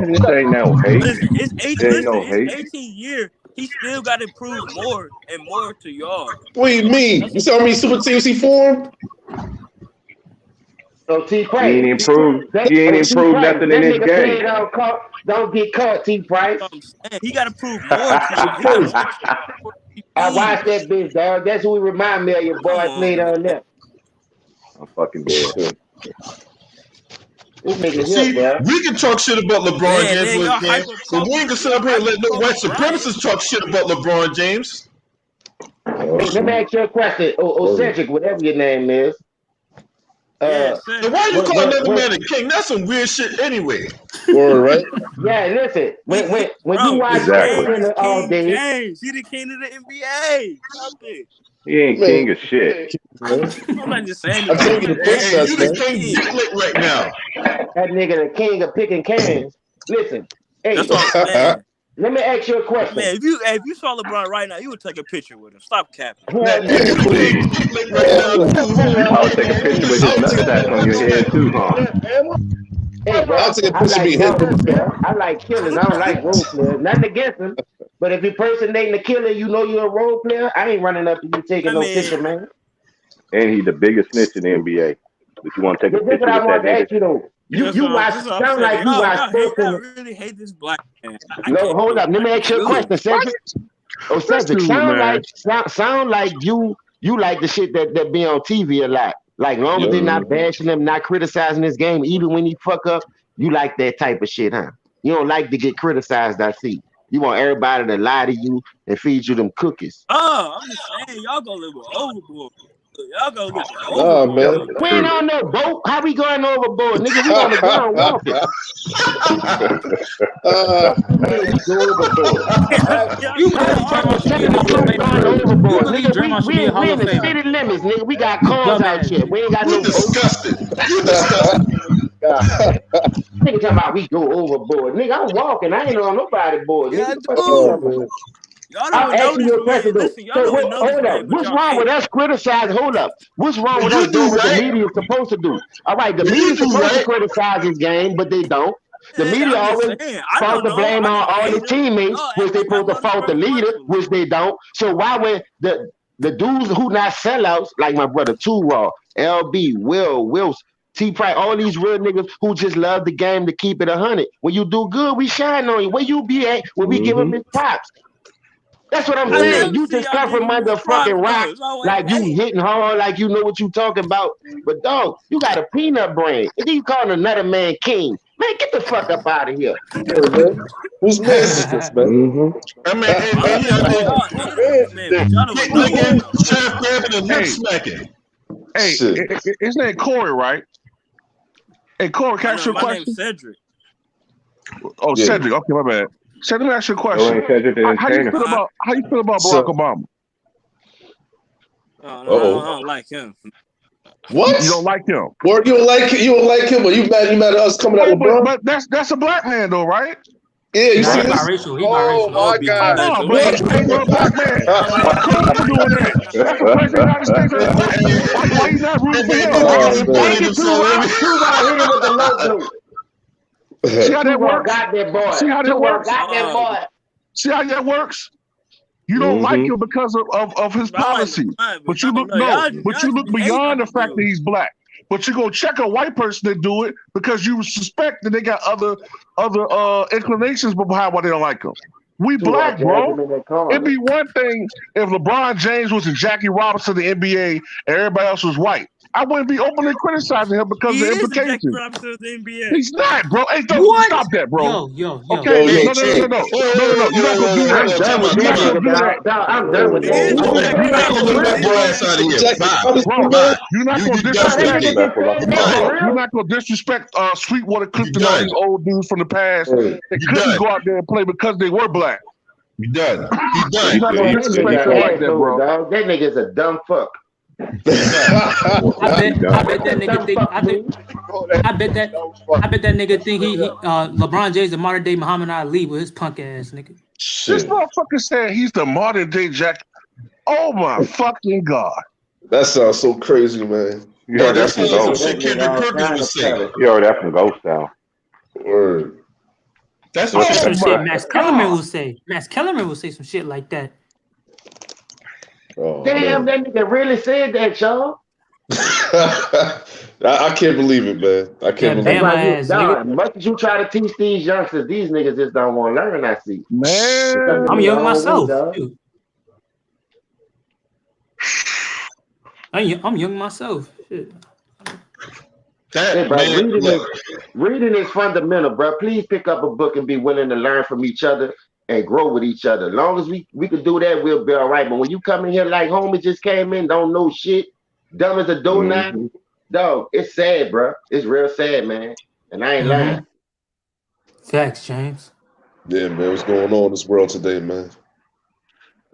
This ain't no hate. Listen, it's 18 years. He still got to prove more and more to y'all. What do you mean? You saw me super teams he formed? So T. He ain't improved. He ain't improved nothing in his game. Don't get caught, T. Price. He got to prove more to you. I watched that bitch, dog. That's who he remind me of. Your boy played on that. I'm fucking dead. See, we can talk shit about LeBron James, but we ain't gonna sit up here and let no white supremacists talk shit about LeBron James. Hey, let me ask you a question, Cedric, whatever your name is. So why you call another man a king? That's some weird shit anyway. Word, right? Yeah, listen. When you watch all day, James, he the king of the NBA. Something. He ain't king of shit. I'm not just saying. I'm telling you the princess, you the king right now. That nigga the king of picking cans. Listen, hey, that's what I'm saying. Let me ask you a question. Man, if you saw LeBron right now, you would take a picture with him. Stop capping. I would take a picture with his nutsack on your head too, huh? Hey, bro, I'll take a picture with him. I like killers. I don't like role players. Nothing against them. But if you're impersonating a killer, you know you're a role player. I ain't running up to you taking no picture, man. And he's the biggest snitch in the NBA. But you want to take a picture with that nigga? You watch, sound like you watch sports. I really hate this black man. No, hold up. Let me ask you a question, Cedric. Cedric, sound like you like the shit that be on TV a lot. Like, long as they're not bashing him, not criticizing his game, even when he fuck up, you like that type of shit, huh? You don't like to get criticized, I see. You want everybody to lie to you and feed you them cookies. Oh, I'm just saying, y'all go a little overboard. Y'all go look overboard. Man. We ain't on no boat. How we going overboard? Nigga, we on the ground walking. You believe Draymond should be a Hall of We in the Famer? city limits, nigga. We got cars out here. We ain't got no disgusted. Nigga talking about we go overboard. Nigga, I'm walking. I ain't on nobody board. Yeah, Nigga, y'all don't know this, man. Listen, y'all don't know this, man. What's wrong with us criticizing? Hold up. What's wrong with us doing what the media is supposed to do? All right, the media is supposed to criticize his game, but they don't. The media always falls the blame on all the teammates, which they supposed to fault the leader, which they don't. So why when the dudes who not sellouts, like my brother Too Raw, LB, Wilson, T Price, all these real niggas who just love the game to keep it 100. When you do good, we shine on you. Where you be at when we give him his props? That's what I'm saying. You just come from motherfucking rock, like you hitting hard, like you know what you talking about. But dog, you got a peanut brain. And you calling another man king. Man, get the fuck up out of here. Who's man is this, man? I mean, Sheriff grabbing and lip smacking. Hey, his name Corey, right? Hey, Corey, can I ask you a question? My name's Cedric. Oh, yeah. Cedric. Okay, my bad. Cedric, let me ask you a question. How you feel about Barack Obama? Oh, no, I don't like him. What? You don't like him? Or you don't like him? Or you mad at us coming at LeBron? But that's a black man though, right? Yeah, you Nah, see he this? biracial. He Oh biracial. my Be God! No, but wait. ain't no black man. But Cole doing that. That's the president of the United States. That's black. Why you not rooting for him? Oh, man. Thank you, Tuval hit him with the low blow. See how that Tuval works? got that boy. See how that Tuval works? got that boy. See how that works? You don't like him because of his policy, but you look beyond the fact that he's black. But you go check a white person that do it because you suspect that they got other inclinations behind why they don't like him. We black, bro. It'd be one thing if LeBron James was in Jackie Robinson of the NBA and everybody else was white. I wouldn't be openly criticizing him because of the implications. He's not, bro. Hey, don't stop that, bro. Yo. Okay, no. You're not gonna do that. I'm done with that nigga, dog. I'm done with that. You're not gonna let LeBron out of here. Bye. You're not gonna disrespect. You're not gonna disrespect Sweetwater Clifton, all these old dudes from the past that couldn't go out there and play because they were black. You done. He done. You're not gonna disrespect him like that, bro. That nigga's a dumb fuck. I bet that nigga think he LeBron James the modern day Muhammad Ali with his punk ass nigga. This motherfucker said he's the modern day Jack. Oh my fucking God. That sounds so crazy, man. You heard that from Ghost. You heard that from Ghost Town. Word. That's what some shit Max Kellerman will say. Max Kellerman will say some shit like that. Oh, damn, man. that nigga really said that, y'all. I can't believe it, man. I can't believe it. As much as you try to teach these youngsters, these niggas just don't want to learn. I see. Man, I'm young myself. I'm young myself. Shit. Reading is fundamental, bro. Please pick up a book and be willing to learn from each other and grow with each other. As long as we could do that, we'll be all right. But when you come in here like homie just came in, don't know shit, dumb as a doorknob, dog, it's sad, bro. It's real sad, man. And I ain't lying. Facts, James. Yeah, man. What's going on in this world today, man?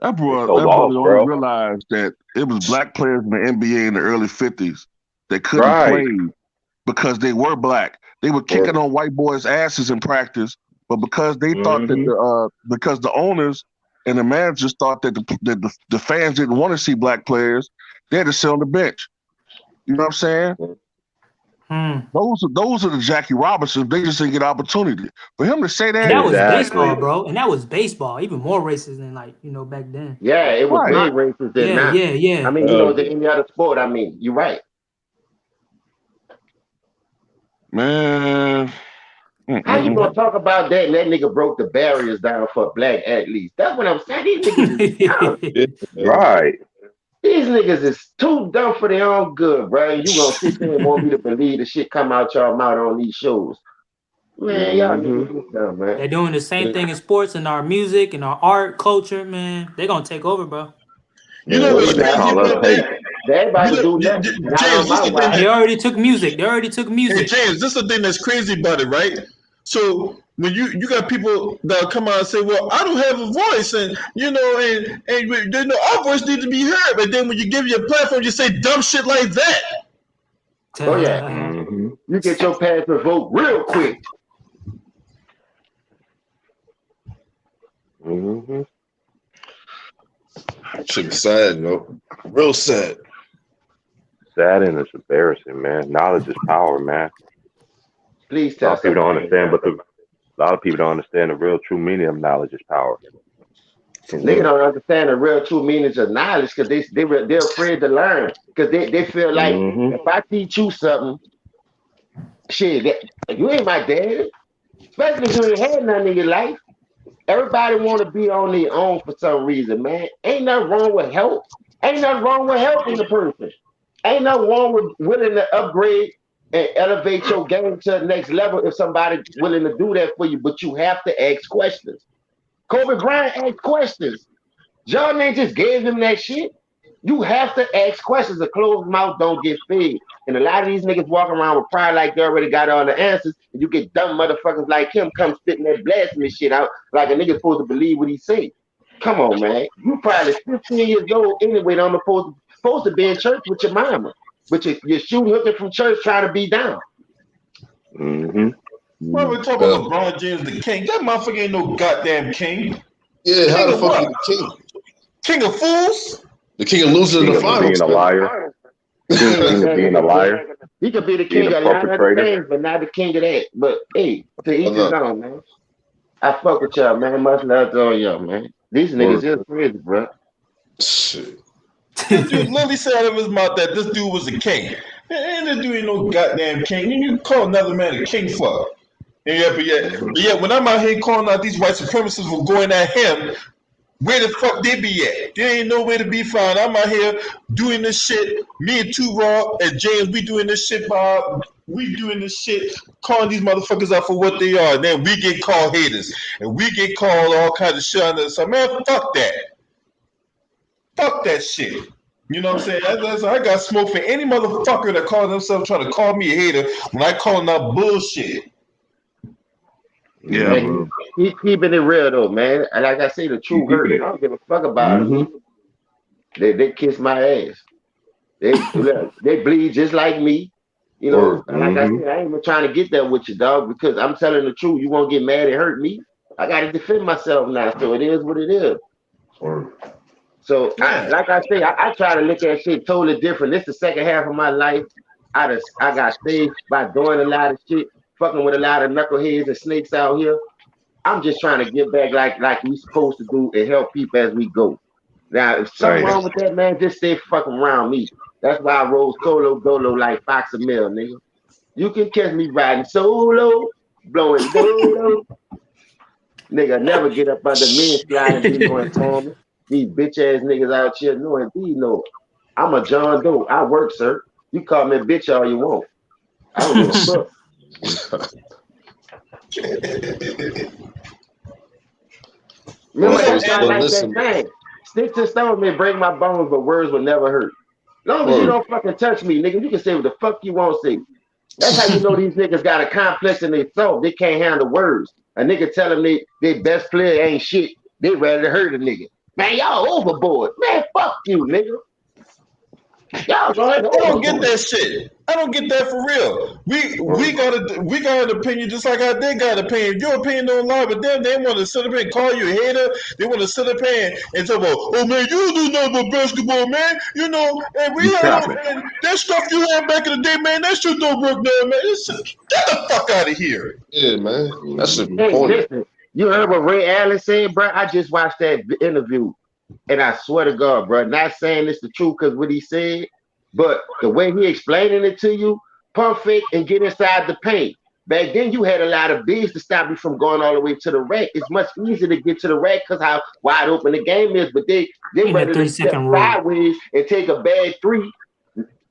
That brother only realized that it was black players in the NBA in the early 50s that couldn't play because they were black. They were kicking on white boys' asses in practice, but because they thought that because the owners and the managers thought that the fans didn't want to see black players, they had to sit on the bench. You know what I'm saying? Those are the Jackie Robinsons. They just didn't get opportunity. For him to say that, and that was baseball, bro. And that was baseball, even more racist than back then. Yeah, it was way racist than now. Yeah. I mean, than any other sport. I mean, you're right. Man. How you gonna talk about that and that nigga broke the barriers down for black athletes? That's what I'm saying. These niggas is right. These niggas is too dumb for their own good, bro. And you gonna sit there and want me to believe the shit come out y'all mouth on these shows. Man, y'all niggas is dumb, man. They're doing the same thing in sports and our music and our art culture, man. They're gonna take over, bro. You know what's crazy about that? Everybody do that. They already took music. Hey, James, this is the thing that's crazy about it, right? So when you got people that come out and say, "Well, I don't have a voice," and our voice needs to be heard, but then when you give your platform, you say dumb shit like that. Oh yeah, you get your pass revoked real quick. Shit sad, yo. Real sad. Sad and it's embarrassing, man. Knowledge is power, man. Please tell. tell. A lot of people don't understand, but a lot of people don't understand the real true meaning of knowledge is power. Niggas don't understand the real true meanings of knowledge because they're afraid to learn because they feel like if I teach you something, shit, you ain't my daddy. Especially if you ain't had nothing in your life. Everybody want to be on their own for some reason, man. Ain't nothing wrong with help. Ain't nothing wrong with helping the person. Ain't nothing wrong with willing to upgrade and elevate your game to the next level if somebody willing to do that for you, but you have to ask questions. Kobe Bryant asked questions. Jordan ain't just gave him that shit. You have to ask questions. A closed mouth don't get fed. And a lot of these niggas walk around with pride like they already got all the answers, and you get dumb motherfuckers like him come spitting that blasphemy shit out like a nigga supposed to believe what he say. Come on, man. You probably 15 years old anyway. I'm supposed to supposed to be in church with your mama, but you're shooting hooking from church trying to be down. Mm-hmm. Why we talk about LeBron James the king? That motherfucker ain't no goddamn king. Yeah, how King the of fuck what? he the king? King of fools? The king of losing in the finals. Being a liar. King of being a liar. He could be the Being king a of a lot of other perpetrator. things, but not the king of that. But hey, to each his own, man. I fuck with y'all, man. Much love to all y'all, man. These niggas is crazy, bro. Shit. This dude literally said out of his mouth that this dude was a king. And this dude ain't no goddamn king. You call another man a king for. And but yet, when I'm out here calling out these white supremacists for going at him, where the fuck they be at? There ain't nowhere to be found. I'm out here doing this shit. Me and Two Raw and James, we doing this shit, Bob. We doing this shit, calling these motherfuckers out for what they are. And then we get called haters. And we get called all kinds of shit on this. So, man, fuck that. Fuck that shit. You know what I'm saying? I got smoke for any motherfucker that calls themselves trying to call me a hater when I calling out bullshit. Yeah, man, he keeping it real though, man. And like I say, the truth hurt. I don't give a fuck about it. They kiss my ass. They bleed just like me. You know, like I said, I ain't even trying to get that with you, dog, because I'm telling the truth. You won't get mad and hurt me. I got to defend myself now, so it is what it is. So, like I say, I try to look at shit totally different. This is the second half of my life. I got saved by doing a lot of shit, fucking with a lot of knuckleheads and snakes out here. I'm just trying to get back like we supposed to do and help people as we go. Now, if something wrong with that, man, just stay fucking around me. That's why I roll solo dolo like Fox a Mill, nigga. You can catch me riding solo, blowing dolo. Nigga, never get up under me and slide and be no informant. These bitch ass niggas out here knowing these know. I'm a John Doe. I work, sir. You call me a bitch all you want. I don't give a fuck. Remember that like that thing. Sticks and stones may break my bones, but words will never hurt. As long as you don't fucking touch me, nigga, you can say what the fuck you want to say. That's how you know these niggas got a complex in their throat. They can't handle words. A nigga tell them they best player ain't shit. They ready to hurt a nigga. Man, y'all overboard. Man, fuck you, nigga. Y'all going overboard. I don't get that shit. I don't get that for real. We got an opinion just like they got an opinion. Your opinion don't lie, but them they want to sit up and call you a hater. They want to sit up and talk about, oh man, you don't do nothing but basketball, man. You know, and we and that stuff you had back in the day, man. That shit don't work now, man. Get the fuck out of here. Yeah, man. That's listen, you heard what Ray Allen said, bro? I just watched that interview. And I swear to God, bro, not saying it's the truth because what he said, but the way he explaining it to you, pump fake and get inside the paint. Back then, you had a lot of bigs to stop you from going all the way to the rack. It's much easier to get to the rack because how wide open the game is. But they ready to step sideways and take a bad three.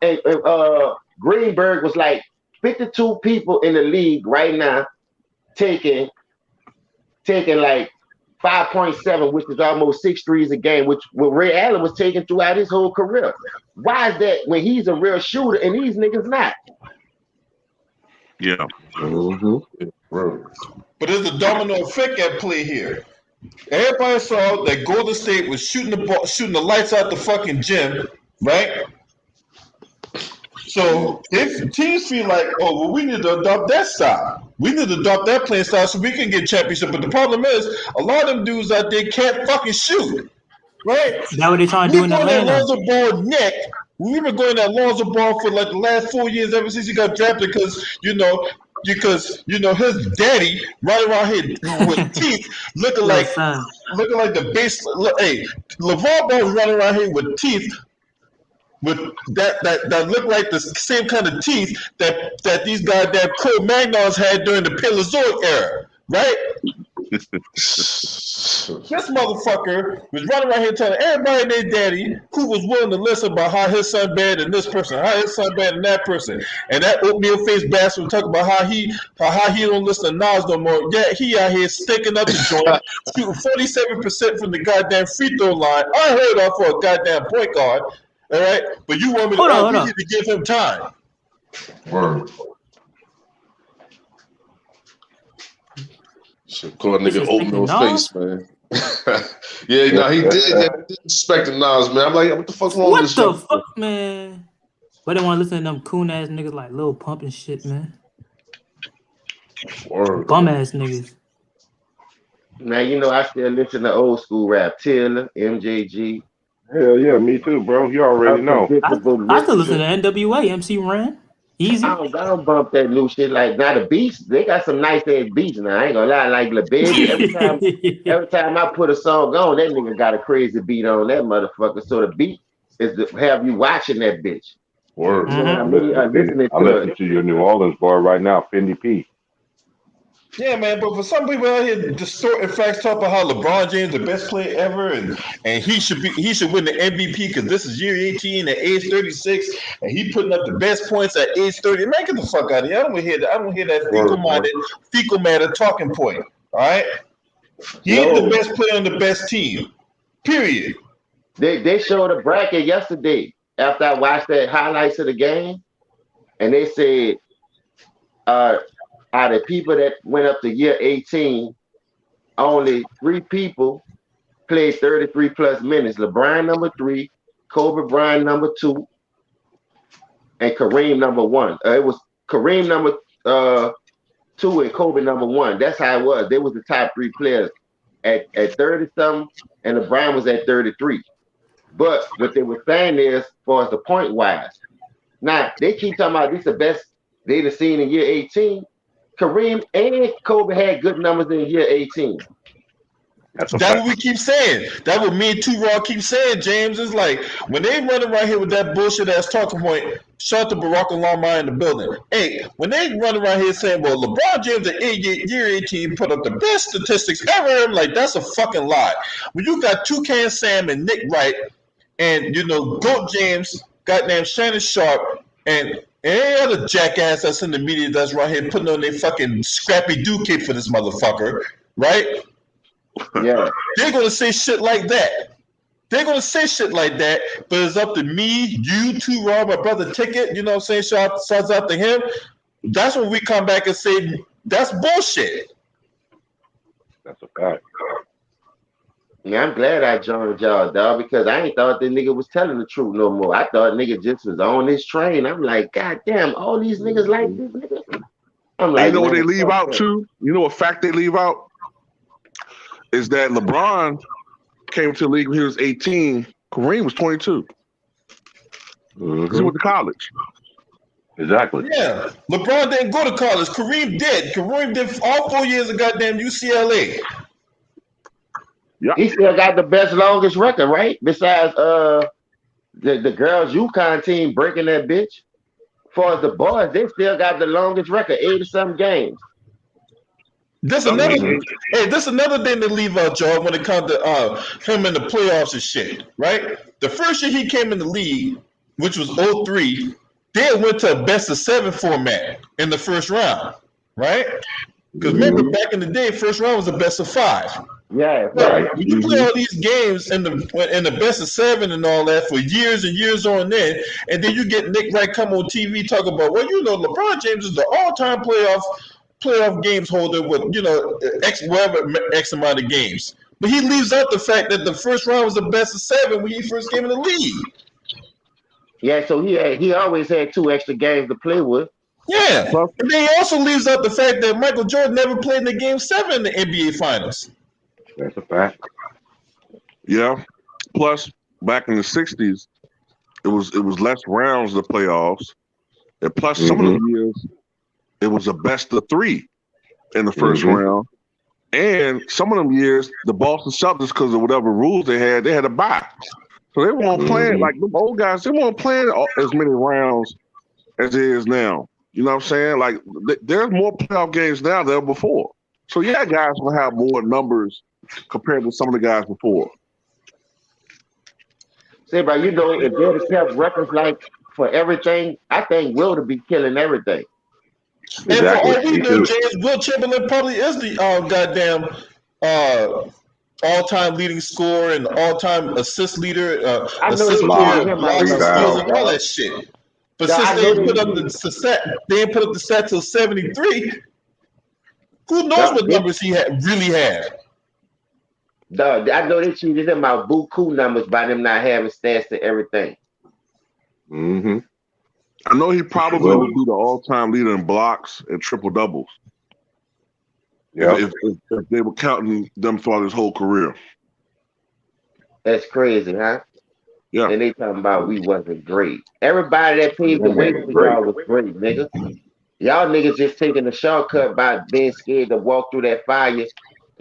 And Greenberg was like 52 people in the league right now taking like 5.7, which is almost 6 threes a game, which what Ray Allen was taking throughout his whole career. Why is that when he's a real shooter and these niggas not? Yeah. But there's a domino effect at play here. Everybody saw that Golden State was shooting the ball, shooting the lights out the fucking gym, right? So if teams feel like, oh, well, we need to adopt that style. We need to adopt that playing style so we can get championship. But the problem is, a lot of them dudes out there can't fucking shoot, right? That's what they're trying to do in Atlanta. We've been going that Lonzo Ball for like the last 4 years ever since he got drafted because his daddy running around here with teeth looking like the base. Hey, LeVar Ball running around here with teeth. With that look like the same kind of teeth that these goddamn Cro-Magnons had during the Paleozoic era, right? This motherfucker was running around here telling everybody and their daddy who was willing to listen about how his son bad than this person, how his son bad than that person, and that oatmeal faced bastard was talking about how he don't listen to Nas no more. Yeah, he out here stinking up the joint, shooting 47% from the goddamn free throw line. I heard off for a goddamn point guard. All right, but you want me to need to give him time. Word. Should call a nigga oatmeal face, man. Yeah, no, he did. Yeah, he did respect Nas, man. I'm like, what the fuck's wrong with What this the young fuck, man? But they want to listen to them coon ass niggas like Lil Pump and shit, man. Word. Bum ass niggas. Now you know I still listen to old school rap. Taylor, MJG. Hell yeah, me too, bro. You already know. I still listen to NWA, MC Ren. Easy. I don't bump that new shit like now the beats. They got some nice ass beats now. I ain't gonna lie, like Lil Baby. Every time I put a song on, that nigga got a crazy beat on that motherfucker. So the beat is to have you watching that bitch. Word. You know what I I'm mean? listening to your New Orleans boy right now, Fendi P. Yeah, man, but for some people out here distorting facts, talk about how LeBron James the best player ever, and he should win the MVP because this is year 18 at age 36, and he putting up the best points at age 30. Man, get the fuck out of here! I don't hear that. I don't hear that fecal matter talking point. All right, he ain't the best player on the best team. Period. They showed a bracket yesterday after I watched that highlights of the game, and they said, out of people that went up to year 18, only 3 people played 33 plus minutes. LeBron number 3, Kobe Bryant number 2, and Kareem number 1. It was Kareem number 2 and Kobe number 1. That's how it was. They was the top 3 players at 30 something, and LeBron was at 33. But what they were saying is, as far as the point wise, now they keep talking about this the best they'd have seen in year 18. Kareem and Kobe had good numbers in year 18. That's what we keep saying. That's what me and T-Raw keep saying, James. Is like, when they running right here with that bullshit ass talking point, shout out to Barack Obama in the building. Hey, when they running around here saying, well, LeBron James at year 18 put up the best statistics ever, I'm like, that's a fucking lie. When you got Toucan Sam and Nick Wright and, Goat James, goddamn Shannon Sharp, and any other jackass that's in the media that's right here putting on their fucking scrappy do cape for this motherfucker, right? Yeah. They're going to say shit like that. They're going to say shit like that, but it's up to me, you, T-Raw, my brother Ticket, you know what I'm saying? Shouts out to him. That's when we come back and say, that's bullshit. That's a fact. Yeah, I'm glad I joined y'all, dog, because I ain't thought the nigga was telling the truth no more. I thought nigga just was on this train. I'm like, God damn, all these niggas like this nigga. I'm like, you know what they leave out too? You know what fact they leave out? Is that LeBron came to the league when he was 18. Kareem was 22. Because he went to college. Exactly. Yeah. LeBron didn't go to college. Kareem did. Kareem did all 4 years of goddamn UCLA. Yeah. He still got the best, longest record, right? Besides the girls' UConn team breaking that bitch. As far as the boys, they still got the longest record, 80-some games. This another thing to leave out, y'all, when it comes to him in the playoffs and shit, right? The first year he came in the league, which was 03, they went to a best-of-7 format in the first round, right? Because remember, back in the day, first round was a best-of-5. Yeah, right. When you play all these games in the best-of-7 and all that for years and years on end, and then you get Nick Wright come on TV talk about, well, LeBron James is the all-time playoff games holder with X amount of games, but he leaves out the fact that the first round was the best-of-7 when he first came in the league. Yeah, so he always had 2 extra games to play with. Yeah, and then he also leaves out the fact that Michael Jordan never played in the Game 7 in the NBA Finals. That's a fact. Yeah. Plus, back in the 60s, it was less rounds of the playoffs, and plus some of the years it was a best-of-3 in the first round, and some of them years the Boston Celtics, because of whatever rules they had a bye, so they weren't playing like the old guys. They weren't playing as many rounds as it is now. You know what I'm saying? Like there's more playoff games now than before. So yeah, guys will have more numbers compared to some of the guys before. Say, bro, if they'd have kept records like for everything, I think Will to be killing everything. And for all we know, James, Will Chamberlain probably is the goddamn all-time leading scorer and all-time assist leader, assist player, blocks, steals, and all that shit. But since they didn't put up the stat till 73, who knows what numbers he really had? Dog, I know they cheated them out buku numbers by them not having stats to everything. Mm-hmm. I know he probably would be the all-time leader in blocks and triple doubles. Yeah. If they were counting them throughout his whole career. That's crazy, huh? Yeah. And they talking about we wasn't great. Everybody that paved the That way man for is great. y'all was great, nigga. Y'all niggas just taking a shortcut by being scared to walk through that fire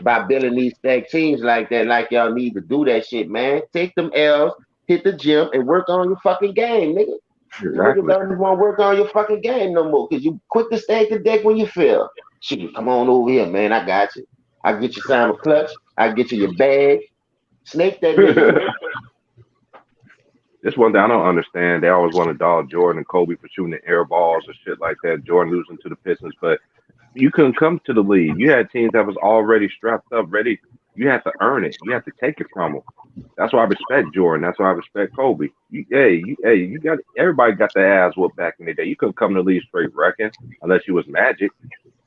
by building these stack teams like that, like y'all need to do that shit, man. Take them L's, hit the gym, and work on your fucking game, nigga. You niggas don't even want to work on your fucking game no more because you quick to stack the deck when you feel. Shit, come on over here, man. I got you. I get you signed a clutch. I get you your bag. Snake that nigga. This one thing I don't understand. They always want to dog Jordan and Kobe for shooting the air balls and shit like that. Jordan losing to the Pistons, but you couldn't come to the league. You had teams that was already strapped up, ready. You had to earn it. You have to take it from them. That's why I respect Jordan. That's why I respect Kobe. You got everybody got their ass whooped back in the day. You couldn't come to the league straight wrecking unless you was Magic.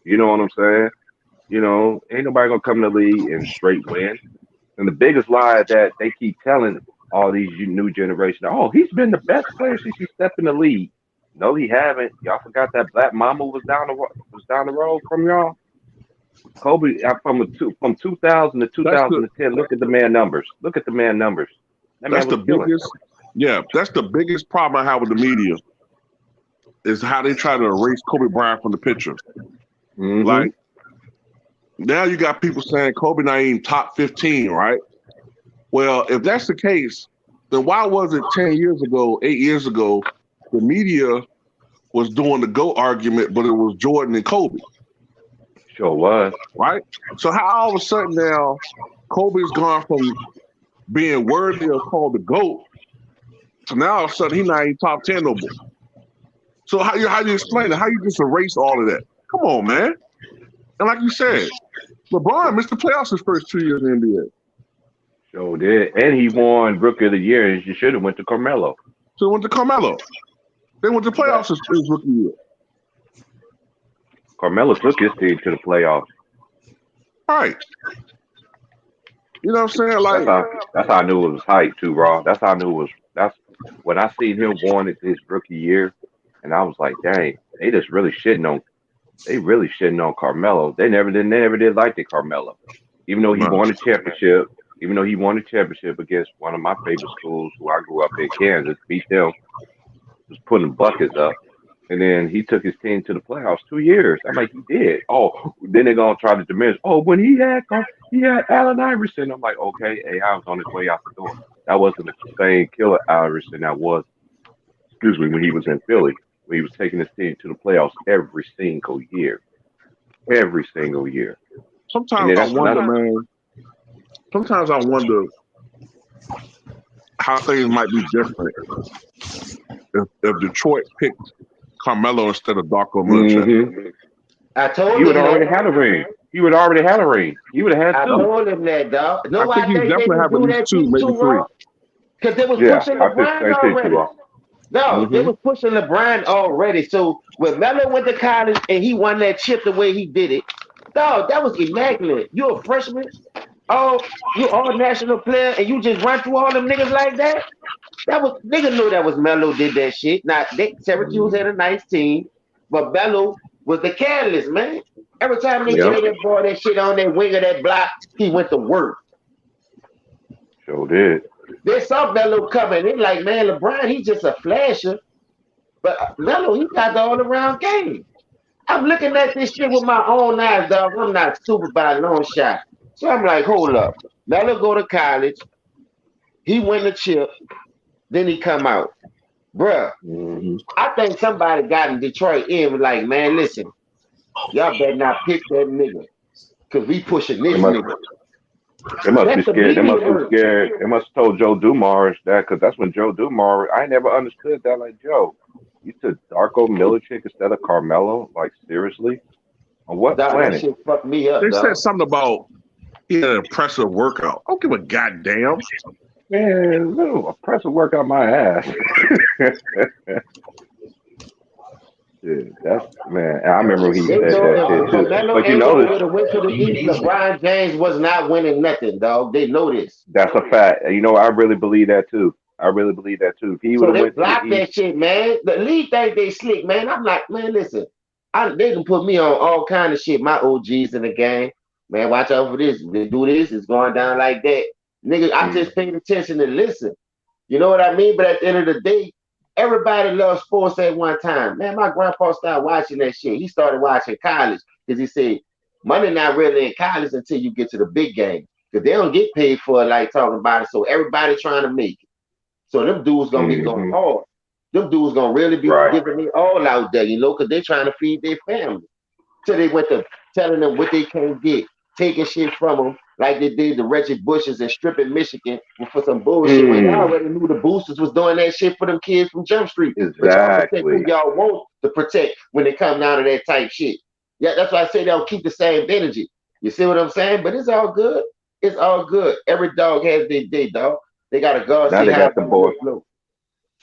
You know what I'm saying? You know, ain't nobody gonna come to the league and straight win. And the biggest lie that they keep telling all these new generation, oh, he's been the best player since he stepped in the league. No, he haven't. Y'all forgot that Black Mamba was down the road from y'all. Kobe from 2000 to 2010. Look at the man numbers. Look at the man numbers. That's the biggest. Yeah, that's the biggest problem I have with the media. Is how they try to erase Kobe Bryant from the picture. Mm-hmm. Like now, you got people saying Kobe not even top 15, right? Well, if that's the case, then why was it 10 years ago, 8 years ago, the media was doing the GOAT argument, but it was Jordan and Kobe? Sure was. Right? So how all of a sudden now Kobe's gone from being worthy of called the GOAT to now all of a sudden he's not even top 10 no more. So how you explain it? How you just erase all of that? Come on, man. And like you said, LeBron missed the playoffs his first 2 years in the NBA. Sure did. And he won Rookie of the Year, and you should have went to Carmelo. So went to Carmelo. They went to playoffs his rookie year. Carmelo took his team to the playoffs. Right. You know what I'm saying? Like that's how I knew it was hype too, Raw. That's how I knew it was. That's when I seen him won his rookie year, and I was like, dang, they just really shitting on. They really shitting on Carmelo. They never did like the Carmelo, even though he won a championship. Even though he won a championship against one of my favorite schools, who I grew up in, Kansas, beat them, was putting buckets up. And then he took his team to the playoffs 2 years. I'm like, he did. Oh, then they're gonna try to diminish. Oh, when he had Allen Iverson. I'm like, okay, I was on his way out the door. That wasn't the same killer Iverson that was, when he was in Philly, when he was taking his team to the playoffs every single year. Every single year. Sometimes I wonder, man. Sometimes I wonder how things might be different if Detroit picked Carmelo instead of Darko Milicic. Mm-hmm. I told he would him already that. had a ring. He would already had a ring. He would have had two. I told him that, dog. No, I think he definitely have at least two, maybe three. Because they was pushing LeBron already. No, they was pushing LeBron already. So when Melo went to college and he won that chip the way he did it, dog, that was immaculate. You a freshman? Oh, you all national player and you just run through all them niggas like that? That was niggas knew that was Melo did that shit. Now Syracuse had a nice team, but Melo was the catalyst, man. Every time they gave that boy that shit on that wing of that block, he went to work. Sure did. They saw Melo coming. They like, man, LeBron, he's just a flasher. But Melo, he got the all-around game. I'm looking at this shit with my own eyes, dog. I'm not stupid by a long shot. So I'm like, hold up. Melo go to college. He win the chip. Then he come out. Bruh, I think somebody got in Detroit in like, man, listen, y'all better not pick that nigga. Because we pushing this nigga. They must be scared. They must be scared. They must have told Joe Dumars that, because that's when Joe Dumars, I never understood that. Like, Joe, you took Darko Milicic instead of Carmelo? Like, seriously? On what planet? That shit fucked me up, they dog. said something about he had an impressive workout. I don't give a goddamn. Man, no, impressive workout my ass. Shit, that's man. I remember he They said know that shit if too. Melo But you Anthony notice would have went to the East, LeBron James was not winning nothing, dog. They know this. that's a fact. You know, I really believe that too. I really believe that too. If he would So have they went to the block East, that shit, man. The league think they slick, man. I'm like, man, listen, they can put me on all kind of shit. My OGs in the game, man. Watch out for this. If they do this, it's going down like that, nigga. I just paid attention and listen. You know what I mean? But at the end of the day, everybody loves sports at one time. Man, my grandpa started watching that shit. He started watching college because he said money not really in college until you get to the big game because they don't get paid for it like talking about it. So everybody trying to make it. So them dudes gonna be going hard. Them dudes gonna really be giving it all out there, you know, because they're trying to feed their family. So they went to telling them what they can't get, taking shit from them, like they did the Reggie Bushes and stripping Michigan for some bullshit. When y'all already knew the boosters was doing that shit for them kids from Jump Street. But y'all protect who y'all want to protect when they come down to that type shit. Yeah, that's why I say they'll keep the same energy. You see what I'm saying? But it's all good. It's all good. Every dog has their day, dog. They got a God now say they how got the boy. flow.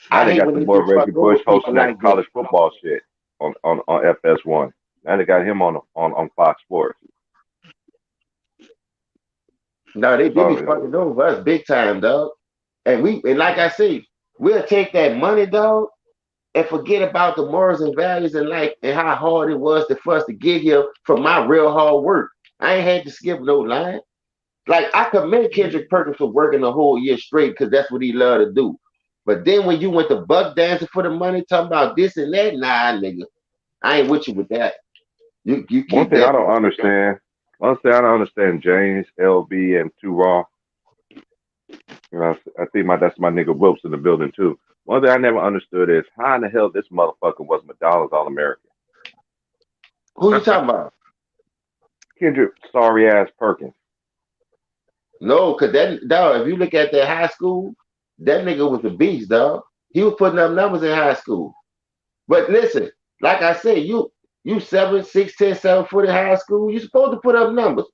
Now I they hate got when the they boy just Reggie fuck over Bush people hosting that like this. college football shit on FS1. Now they got him on Fox Sports. No, they be fucking over us big time, dog. And like I say, we'll take that money, dog, and forget about the morals and values and life and how hard it was for us to get here from my real hard work. I ain't had to skip no line. Like I commend Kendrick Perkins for working the whole year straight because that's what he loved to do. But then when you went to buck dancing for the money, talking about this and that, nah, nigga, I ain't with you with that. You keep One thing that. I don't understand. One thing I don't understand, James, LB, and Two Raw. You know, I think that's my nigga Ropes in the building too. One thing I never understood is how in the hell this motherfucker was McDonald's All American. Who you talking about? Kendrick sorry ass Perkins. No, cause that dog, if you look at that high school, that nigga was a beast, dog. He was putting up numbers in high school. But listen, like I said, you 7'6", 7 foot in high school, you supposed to put up numbers.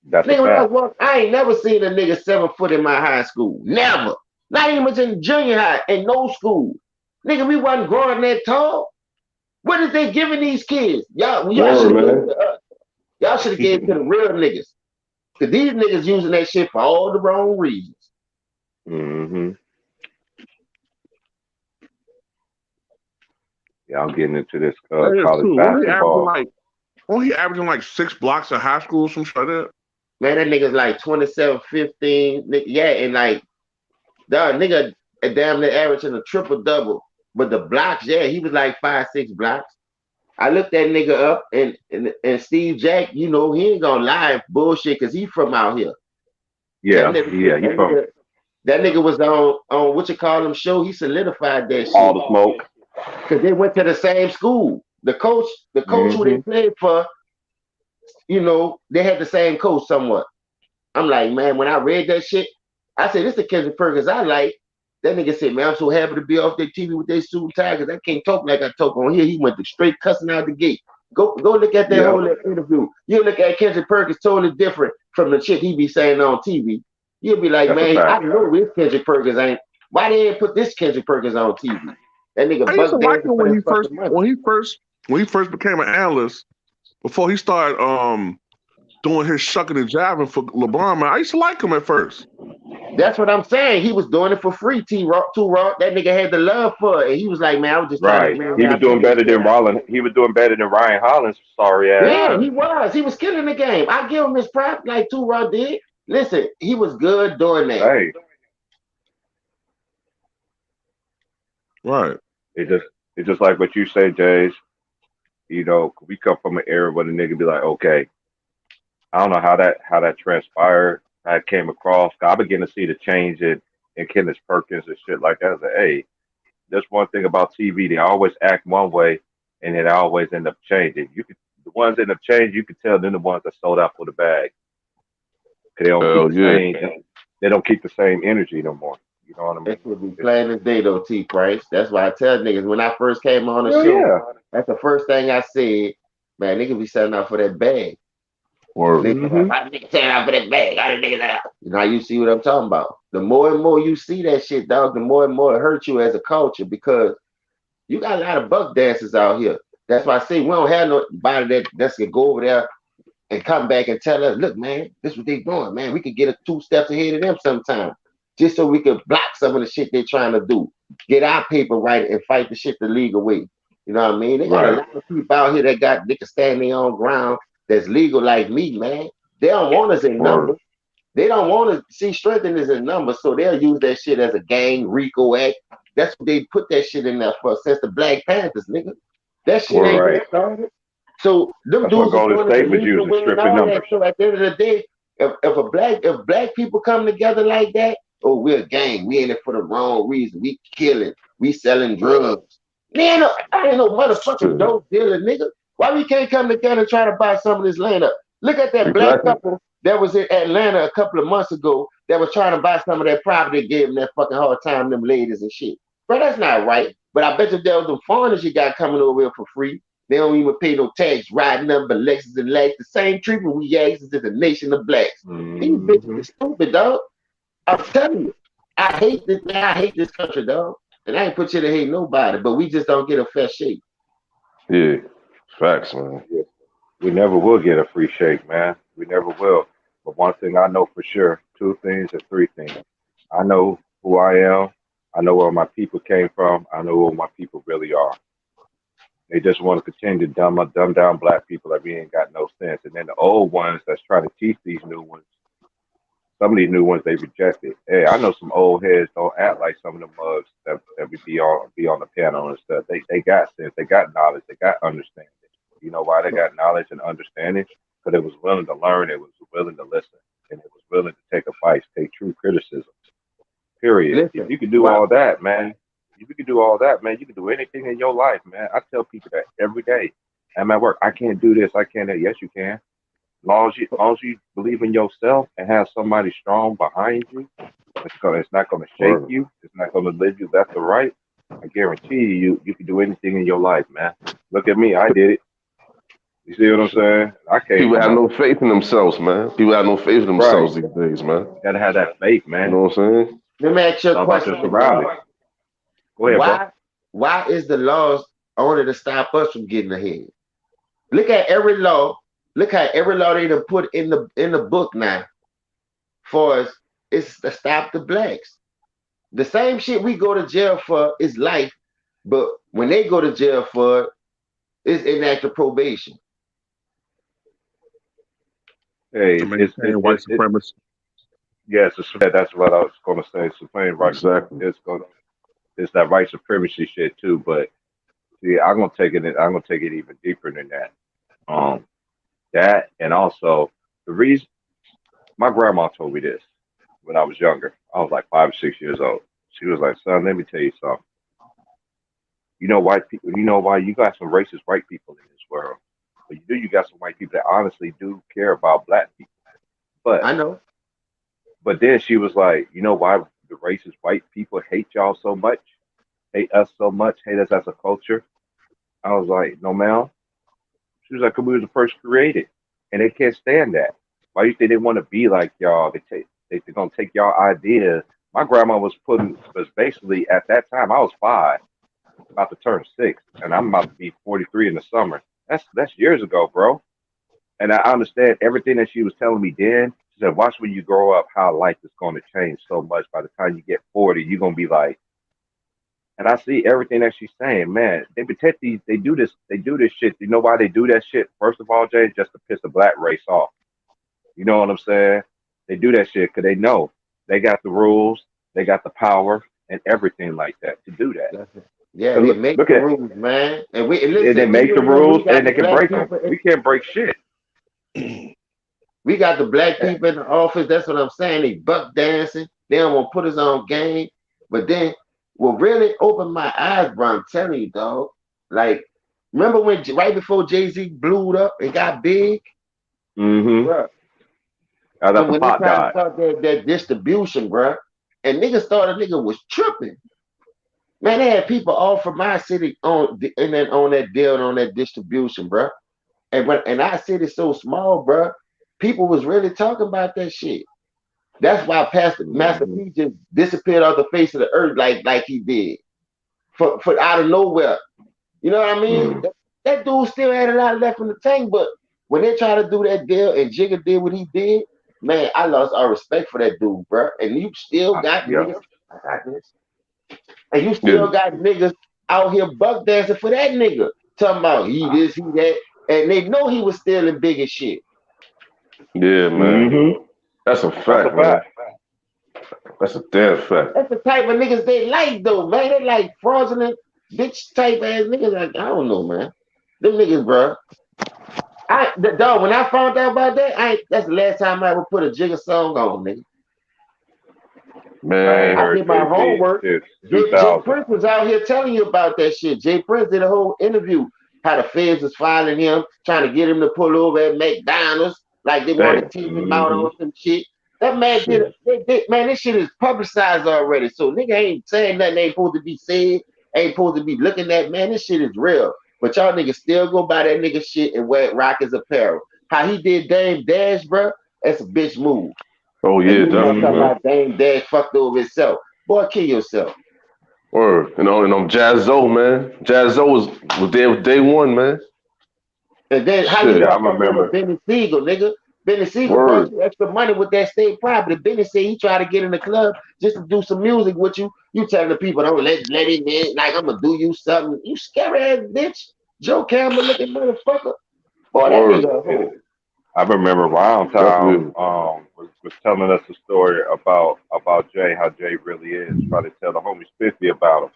That's nigga, a when I fact. was walking, I ain't never seen a nigga 7 foot in my high school. Never. Not even in junior high, in no school. Nigga, we wasn't growing that tall. What is they giving these kids? Y'all should have gave it to us. Y'all should have gave it to the real niggas. Cause these niggas using that shit for all the wrong reasons. Yeah, I'm getting into this That is college true. basketball. Wasn't he averaging like 6 blocks in high school or some shit like that? Man, that nigga's like 27, 15. Yeah, and like, dog, nigga damn near averaging a triple double. But the blocks, yeah, he was like 5, 6 blocks. I looked that nigga up, and Steve Jack, you know, he ain't gonna lie bullshit because he from out here. Yeah, That nigga was on what you call him show. He solidified that shit. All the smoke. Because they went to the same school. The coach who they played for, you know, they had the same coach somewhat. I'm like, man, when I read that shit, I said, this is the Kendrick Perkins I like. That nigga said, man, I'm so happy to be off their TV with their suit and tie because I can't talk like I talk on here. He went to straight cussing out the gate. Go look at that whole interview. You look at Kendrick Perkins totally different from the shit he be saying on TV. You'll be like, man, I know this Kendrick Perkins ain't. Why they ain't put this Kendrick Perkins on TV? That nigga I used to buck like dancing him for that fucking money. when he first became an analyst, before he started doing his shucking and jiving for LeBron, man. I used to like him at first. That's what I'm saying. He was doing it for free. T-Rock, that nigga had the love for it. And he was like, man, I was just trying to. He was doing better than Rollin. He was doing better than Ryan Hollins. Sorry ass. Yeah, he was. He was killing the game. I give him his props like T-Rock did. Listen, he was good doing that. Hey. Right. It's just like what you say, Jays. You know, we come from an era where the nigga be like, okay, I don't know how that transpired, how it came across. I begin to see the change in Kenneth Perkins and shit like that. I was like, hey, there's one thing about TV. They always act one way, and then they always end up changing. The ones that end up changing, you can tell they're the ones that sold out for the bag. Cause they don't keep the same energy no more. You know what I mean? That should be plain as day though, T Price. That's why I tell niggas when I first came on the show, that's the first thing I said, man, niggas be selling out for that bag. Niggas selling out for that bag. How the niggas out? Now you see what I'm talking about. The more and more you see that shit, dog, the more and more it hurts you as a culture because You got a lot of buck dancers out here. That's why I say we don't have nobody that's gonna go over there and come back and tell us, look, man, this is what they doing, man. We could get 2 steps ahead of them sometime, just so we can block some of the shit they're trying to do. Get our paper right and fight the shit the legal way. You know what I mean? They got a lot of people out here that can stand their own ground that's legal like me, man. They don't want us in numbers. They don't want to see strengthening is in numbers, so they'll use that shit as a gang RICO act. That's what they put that shit in there for since the Black Panthers, nigga. That shit ain't been started. So them dudes are doing it illegal way and all that. So at the end of the day, if black people come together like that, oh, we're a gang. We in it for the wrong reason. We killing. We selling drugs. Man, I ain't no motherfucking dope dealer, nigga. Why we can't come together and try to buy some of this land up? Look at that black couple that was in Atlanta a couple of months ago that was trying to buy some of that property, gave them that fucking hard time, them ladies and shit. Bro, that's not right. But I bet you there was them foreigners you got coming over here for free. They don't even pay no tax, riding up but Lexus and Lex. The same treatment we Yankees is a nation of blacks. These bitches are stupid, dog. I'm telling you. I hate this, man. I hate this country, dog. And I ain't put you to hate nobody, but we just don't get a fair shake. Yeah, facts, man. Yeah. We never will get a free shake, man. We never will. But one thing I know for sure, 2 things and 3 things. I know who I am. I know where my people came from. I know who my people really are. They just want to continue to dumb down black people like we ain't got no sense. And then the old ones that's trying to teach these new ones, some of these new ones they rejected. Hey, I know some old heads don't act like some of the mugs that we be on the panel and stuff. They got sense, they got knowledge, they got understanding. You know why they got knowledge and understanding? Because it was willing to learn, it was willing to listen, and it was willing to take advice, take true criticism. Period. Listen, if you can do all that, man, you can do anything in your life, man. I tell people that every day. I'm at work. I can't do this. I can't. Yes, you can. As long as you believe in yourself and have somebody strong behind you, it's not going to shake you. It's not going to leave you left or right. I guarantee you can do anything in your life, man. Look at me. I did it. You see what I'm saying? People have no faith in themselves, man. People have no faith in themselves these days, man. Gotta have that faith, man. You know what I'm saying? Let me ask you a question. Go ahead, why is the laws only to stop us from getting ahead? Look at every law. Look how every law they done put in the book now for us is to stop the blacks. The same shit we go to jail for is life, but when they go to jail for it, it's inactive probation. Hey, it's white supremacy. Yes, that's what I was going to say. Supreme right. Exactly. It's that white supremacy shit too. But see, I'm gonna take it even deeper than that. That and also the reason my grandma told me this when I was younger. I was like 5 or 6 years old. She was like, "Son, let me tell you something. You know, white people. You know why you got some racist white people in this world, but you got some white people that honestly do care about black people. But I know. But then she was like, you know why the racist white people hate y'all so much, hate us so much, hate us as a culture?" I was like, "No, ma'am." She was like, "Cause we was the first created, and they can't stand that. Why you think they want to be like y'all? They're gonna take y'all ideas." My grandma was basically at that time I was 5, about to turn 6, and I'm about to be 43 in the summer. That's years ago, bro. And I understand everything that she was telling me then. She said, "Watch when you grow up how life is going to change so much. By the time you get 40, you're gonna be like." And I see everything that she's saying. Man, they protect these. They do this shit. You know why they do that shit? First of all, Jay, just to piss the black race off. You know what I'm saying? They do that shit because they know they got the rules, they got the power, and everything like that to do that. Yeah, they make the rules, man. And they make the rules and they can break them. We can't break shit. We got the black people in the office. That's what I'm saying. They buck dancing. They don't want to put us on game. But then, what really opened my eyes, bro, I'm telling you, dog. Like, remember when right before Jay-Z blew up and got big? Mm-hmm. Bro. And when they tried to start that distribution, bro, and niggas thought a nigga was tripping. Man, they had people all from my city on that deal on that distribution, bro. And our city's so small, bro. People was really talking about that shit. That's why Master P just disappeared off the face of the earth like he did. for out of nowhere. You know what I mean? That dude still had a lot left in the tank, but when they try to do that deal and Jigga did what he did, man, I lost all respect for that dude, bro. And you still got niggas. I got this. And you still got niggas out here buck dancing for that nigga. Talking about he this, he that. And they know he was stealing big as shit. Yeah, man. That's a fact, man. That's a damn fact. That's the type of niggas they like, though, man. They like fraudulent bitch type ass niggas. Like, I don't know, man. Them niggas, bro. Dog, when I found out about that, that's the last time I ever put a Jigga song on, nigga. Man, I did my homework. Jay Prince was out here telling you about that shit. Jay Prince did a whole interview how the feds was filing him, trying to get him to pull over at McDonald's, like they wanted to take him out on some shit. That man man, this shit is publicized already. So nigga ain't saying nothing ain't supposed to be said, ain't supposed to be looking at, man. This shit is real. But y'all niggas still go buy that nigga shit and wear Rockets apparel. How he did Dame Dash, bro, that's a bitch move. Oh yeah, definitely. Talking about Dame Dash fucked over himself. Boy, kill yourself. Or Jazzo, man. Jazzo was there with day one, man. And then how you remember Benny Siegel, nigga? Benny Siegel brought you extra money with that state property. Benny said he tried to get in the club just to do some music with you. You telling the people, don't let him in, like I'm gonna do you something. You scary ass bitch. Joe Campbell looking motherfucker. Boy, that nigga. I remember Round Town was telling us a story about Jay, how Jay really is. Trying to tell the homie Spiffy about him.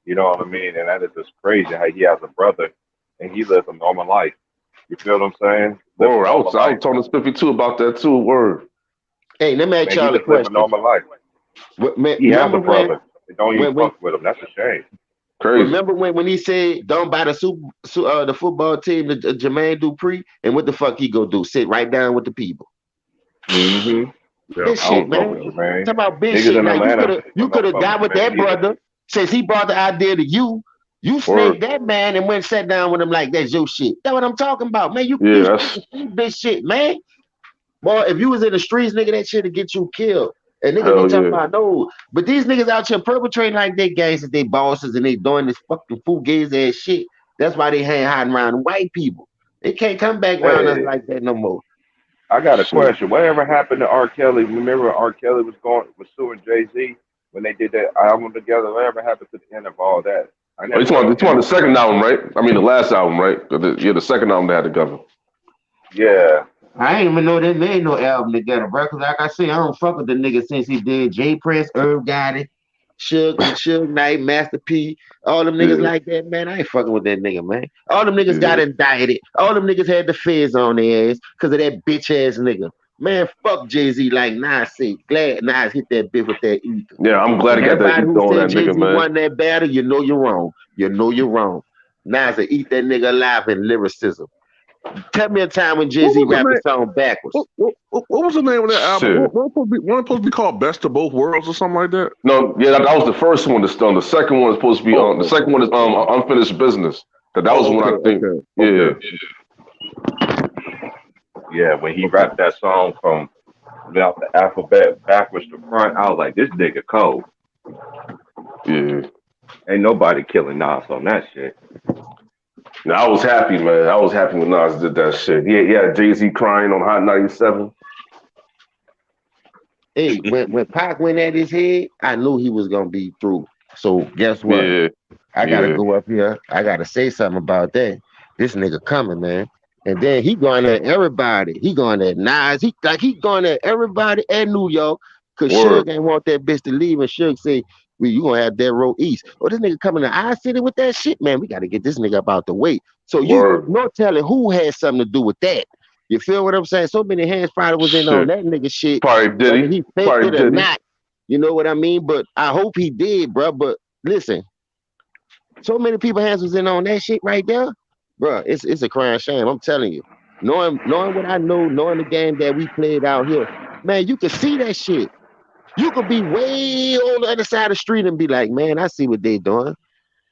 You know what I mean? And that is just crazy how he has a brother and he lives a normal life. You feel what I'm saying? Word, I was telling Spiffy too about that too. Word. Hey, let me ask y'all a question. Live a normal life. He has a brother. They don't even fuck with him. That's a shame. Crazy. Remember when he said don't buy the football team to Jermaine Dupri, and what the fuck he go do? Sit right down with the people. This shit, man. Talk about bitch shit. Now you could have got with that brother since he brought the idea to you. You snaked that man and went and sat down with him like that's your shit. That's what I'm talking about, man. You bitch shit, man. Boy, if you was in the streets, nigga, that shit'd get you killed. And niggas be talking about no, but these niggas out here perpetrating like they gangsters, they bosses, and they doing this fucking fugazi ass shit. That's why they hiding around white people. They can't come back around us like that no more. I got a question. Whatever happened to R. Kelly? Remember R. Kelly was suing Jay-Z when they did that album together? Whatever happened to the end of all that? You talking the second album, right? I mean the last album, right? The second album they had together. Yeah. I ain't even know they made no album together, bro. Cause like I said, I don't fuck with the nigga since he did Jay Prince, Irv Gotti, Suge Knight, Master P, all them niggas like that, man. I ain't fucking with that nigga, man. All them niggas got indicted. All them niggas had the feds on their ass because of that bitch ass nigga. Man, fuck Jay-Z like Nas said. Glad Nas hit that bitch with that ether. Yeah, I'm glad he got that ether on that nigga, man. Won that battle, you know you're wrong. You know you're wrong. Nas will eat that nigga alive in lyricism. Tell me a time when Jay-Z rapped a song backwards. What was the name of that album? Wasn't supposed to be called Best of Both Worlds or something like that? No, yeah, that was the first one. The second one is supposed to be the second one is Unfinished Business. That was one I think. Yeah, when he rapped that song from without the alphabet backwards to front, I was like, this nigga cold. Yeah. Ain't nobody killing Nas on that shit. No, I was happy, man. I was happy when Nas did that shit. Yeah, Jay-Z crying on Hot 97. Hey, when Pac went at his head, I knew he was gonna be through. So guess what? I gotta go up here. I gotta say something about that. This nigga coming, man. And then he going at everybody. He going at Nas. He going at everybody at New York. Cause Suge ain't want that bitch to leave. And Suge say, well, you gonna have that road east. Oh, this nigga coming to our city with that shit, man. We gotta get this nigga up out the way. So you no telling who had something to do with that. You feel what I'm saying? So many hands probably was in on that nigga shit. Probably did he faked it or not. You know what I mean? But I hope he did, bro. But listen, so many people hands was in on that shit right there. Bro, it's a crying shame. I'm telling you. Knowing what I know, knowing the game that we played out here, man, you can see that shit. You could be way on the other side of the street and be like, man, I see what they doing.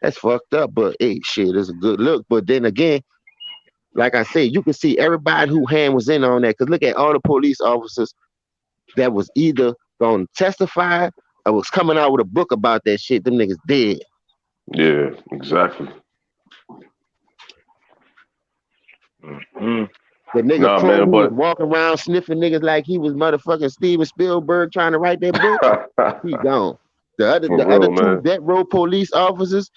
That's fucked up. But hey, shit, it's a good look. But then again, like I said, you can see everybody who hand was in on that. Because look at all the police officers that was either going to testify or was coming out with a book about that shit. Them niggas dead. Yeah, exactly. The nigga Nah, Crow man, who was but walking around sniffing niggas like he was motherfucking Steven Spielberg trying to write that book, he gone. The for other real, two man. death row police officers,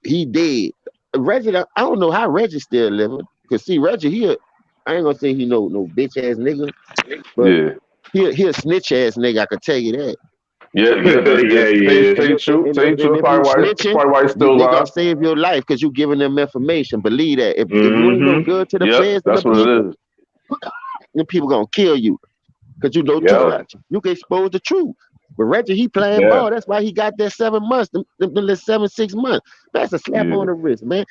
he dead. Reggie, I don't know how Reggie still living. Cause see, Reggie, I ain't gonna say he no bitch ass nigga, but Yeah. he a snitch ass nigga. I can tell you that. Yeah, Yeah, he tell is. you true. Tell you And true. if you snitching, Probably why he's still they gonna alive. save your life because you giving them information. Believe that. If you ain't no Mm-hmm. good to the Yep, feds and the that's what it people, is. then people gonna kill you because you know too Yep. much. You can expose the truth. But Reggie, he playing Yeah. ball. That's why he got that 7 months, them 6 months. That's a slap Yeah. on the wrist, man.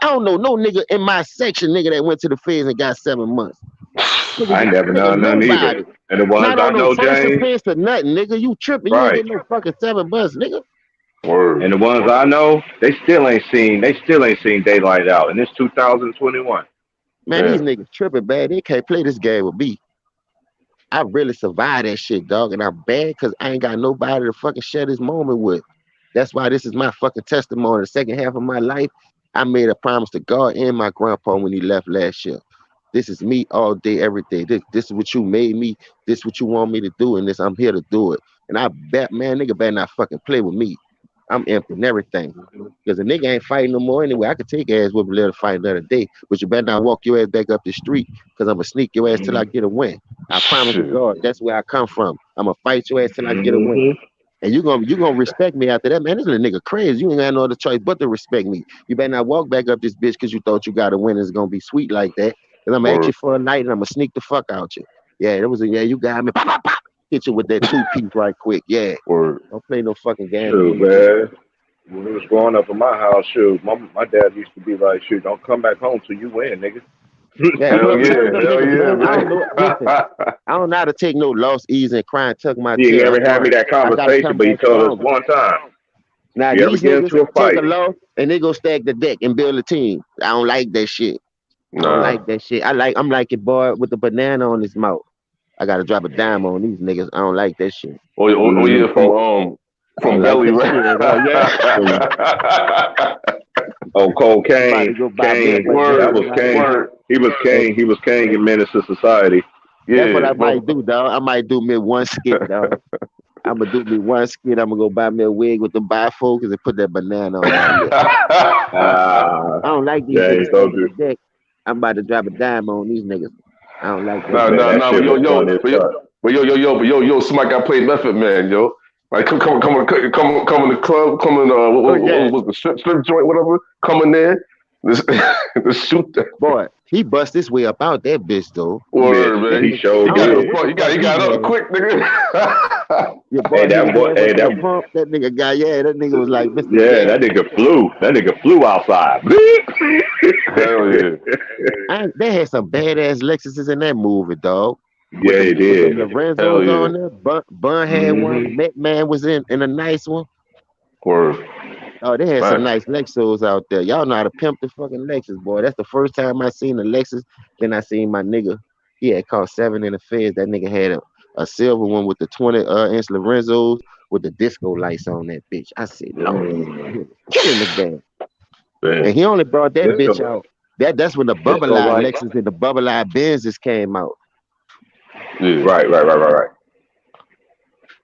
I don't know no nigga in my section, nigga, that went to the feds and got 7 months. I ain't never known none Nobody. either. And the ones Not I on no know, first James, offense or nothing, nigga. You tripping. You ain't right. getting no fucking 7 months, nigga. Word. And the ones I know, they still ain't seen daylight out. And it's 2021. Man, Yeah. these niggas tripping bad. They can't play this game with me. I really survived that shit, dog, and I'm bad because I ain't got nobody to fucking share this moment with. That's why this is my fucking testimony. The second half of my life, I made a promise to God and my grandpa when he left last year. This is me all day, every day. This is what you made me. This is what you want me to do, and this I'm here to do it. And I bet, man, nigga better not fucking play with me. I'm emptying everything. Because a nigga ain't fighting no more anyway. I could take ass with a little fight another day, but you better not walk your ass back up the street because I'm going to sneak your ass till I get a win. I promise to Shit. God, that's where I come from. I'm going to fight your ass till I get a win. Mm-hmm. And you gonna respect me after that, man. This little nigga crazy. You ain't got no other choice but to respect me. You better not walk back up this bitch because you thought you got a win. It's gonna be sweet like that. Because I'm gonna ask Word. you for a night and I'm gonna sneak the fuck out you. Yeah, that was a you got me. Pop, pop, pop. Hit you with that 2-piece right quick. Yeah. Word. Don't play no fucking games with Shoot, me, man. man. When we was growing up in my house, shoot, my dad used to be like, shoot, don't come back home till you win, nigga. Yeah, Hell plus yeah. them Hell niggas, yeah, man. I don't man. know. Listen, I don't know how to take no loss easy and cry and tuck my You ain't tail. never I'm had me learning. that I gotta conversation, come but you back told us stronger. one time, Now if you ever these get niggas into a take fight, a loss and they go stack the deck and build a team. I don't like that shit. I don't Nah. like that shit. I'm like a boy with the banana on his mouth. I gotta drop a dime on these niggas. I don't like that shit. Oh yeah, oh, I from don't like Belly, that right? shit. Yeah. oh, I'm about to cocaine, go buy me a Kane, that banana Word. was right Kane. now. Word. He was Kane in Menace to Society. That's what Yeah, I but might do, dog. I might do me one skit, dog. I'm gonna do me one skit. I'm gonna go buy me a wig with the bifocals and put that banana on my lip. Ah, I don't like these James niggas told stacking you. the deck. I'm about to drop a dime on these niggas. I don't like that Man, shit. that but shit was funny as fuck. somebody got played Method Man, yo. Like come in the club, come in Oh yeah, what was the strip joint, whatever. Come in there, just shoot that boy. He bust his way up out that bitch though. word, Yeah, That he man. nigga, showed He I don't got know up did. what the front. fuck He he got up had. quick, nigga. Your boy hit his ass with that That pump. That nigga got that nigga was like Mr. yeah, Gas. that nigga flew outside. Hell yeah. They had some badass Lexuses in that movie, dog. Yeah, he With them did. Hell Lorenzos yeah. on there. Bun had Mm-hmm. one. Man was in a nice one. Word. Oh, they had some Man. nice Lexus out there. Y'all know how to pimp the fucking Lexus, boy. That's the first time I seen a Lexus. Then I seen my nigga. He had caught 7 in the feds. That nigga had a silver one with the 20 inch Lorenzos with the disco lights on that bitch. I said, Lord, this nigga here was killing the game. Man. And he only brought that bitch Disco, out. That's when the bubble disco eye light. Lexus and the bubble eye Benzes came out. Yeah. Right.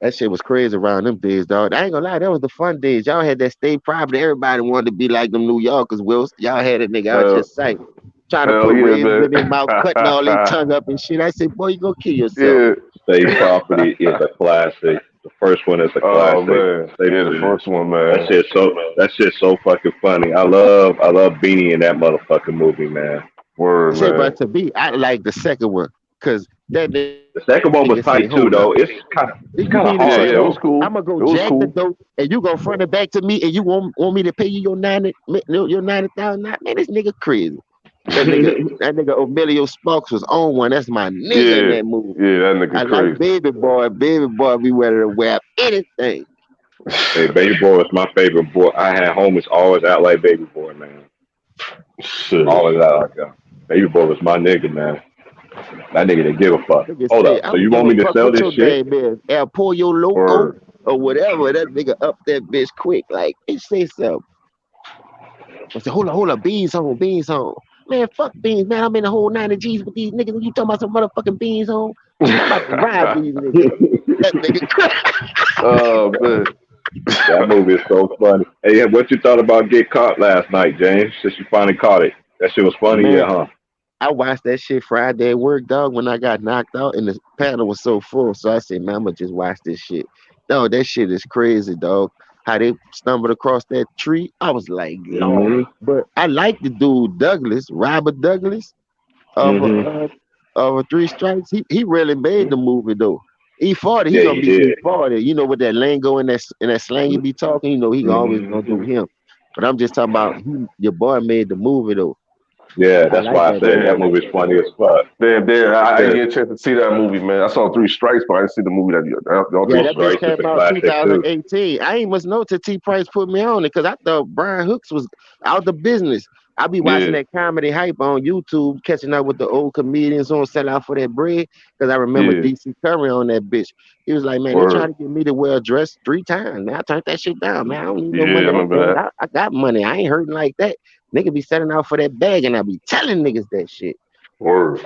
That shit was crazy around them days, dog. I ain't gonna lie, that was the fun days. Y'all had that state private. Everybody wanted to be like them New Yorkers, Wills. Y'all had a nigga out your Hell, sight. Trying to hell put yeah, razors man. in their mouth, cutting all their tongue up and shit. I said, boy, you gonna kill yourself. Yeah. State Property is a classic. The first one is a Oh classic. man. State, Yeah, the first one, that man. shit's so fucking funny. I love Beanie in that motherfucking movie, man. Word, I said, man. but to me, I like the second one. Cause that nigga The second one was said, tight hold too, up. though. You It's kind of mean to Yeah, say, hard yeah, it was though. cool. I'm gonna go It was jack the cool. dope and you gonna front it back to me and you want me to pay you your 90,000? Man, this nigga crazy. That nigga Emilio Sparks was on one. That's my nigga in Yeah. that movie. Yeah, that nigga I like crazy. Baby Boy. Baby Boy be ready to wear anything. Hey, Baby Boy was my favorite boy. I had homies always out like Baby Boy, man. Shit. Always out like that. Baby Boy was my nigga, man. That nigga didn't give a fuck. Nigga Hold say, up. I So don't you give want a me to fuck sell what this your shit? name is. El Pollo Loco Word. or whatever. That nigga up that bitch quick. Like, bitch, say something. I said, hold up, beans on. Man, fuck beans, man. I'm in the whole 90 G's with these niggas. You talking about some motherfucking beans on? I'm about to ride these niggas. That nigga. Oh man, that movie is so funny. Hey, what you thought about Get Caught last night, James? Since you finally caught it, that shit was funny, Man, yeah, huh? I watched that shit Friday at work, dog, when I got knocked out and the panel was so full. So I said, man, I'm gonna just watch this shit. Dog, that shit is crazy, dog. How they stumbled across that tree. I was like, Lord. But I like the dude Douglas, Robert Douglas of Three Strikes. He really made the movie though. E40, he Yeah, gonna he be did. E40. You know, with that lingo and that slang he be talking, you know, he always gonna do him. But I'm just talking about your boy made the movie though. Yeah, I that's like why I that said that movie. movie's funny as fuck. Damn, I Yeah. didn't get a chance to see that movie, man. I saw Three Strikes, but I didn't see the movie that Yeah, Three that bitch Strikes is came a out classic too. 2018. I ain't must know till T Price put me on it because I thought Brian Hooks was out the business. I be watching Yeah. that comedy hype on YouTube, catching up with the old comedians on Sell Out for That Bread because I remember Yeah. DC Curry on that bitch. He was like, man, they trying to get me to wear a dress 3 times. Man, I turned that shit down, man. I don't need no Yeah, I money like remember that. that. I got money. I ain't hurting like that. Nigga be selling out for that bag and I be telling niggas that shit. Word.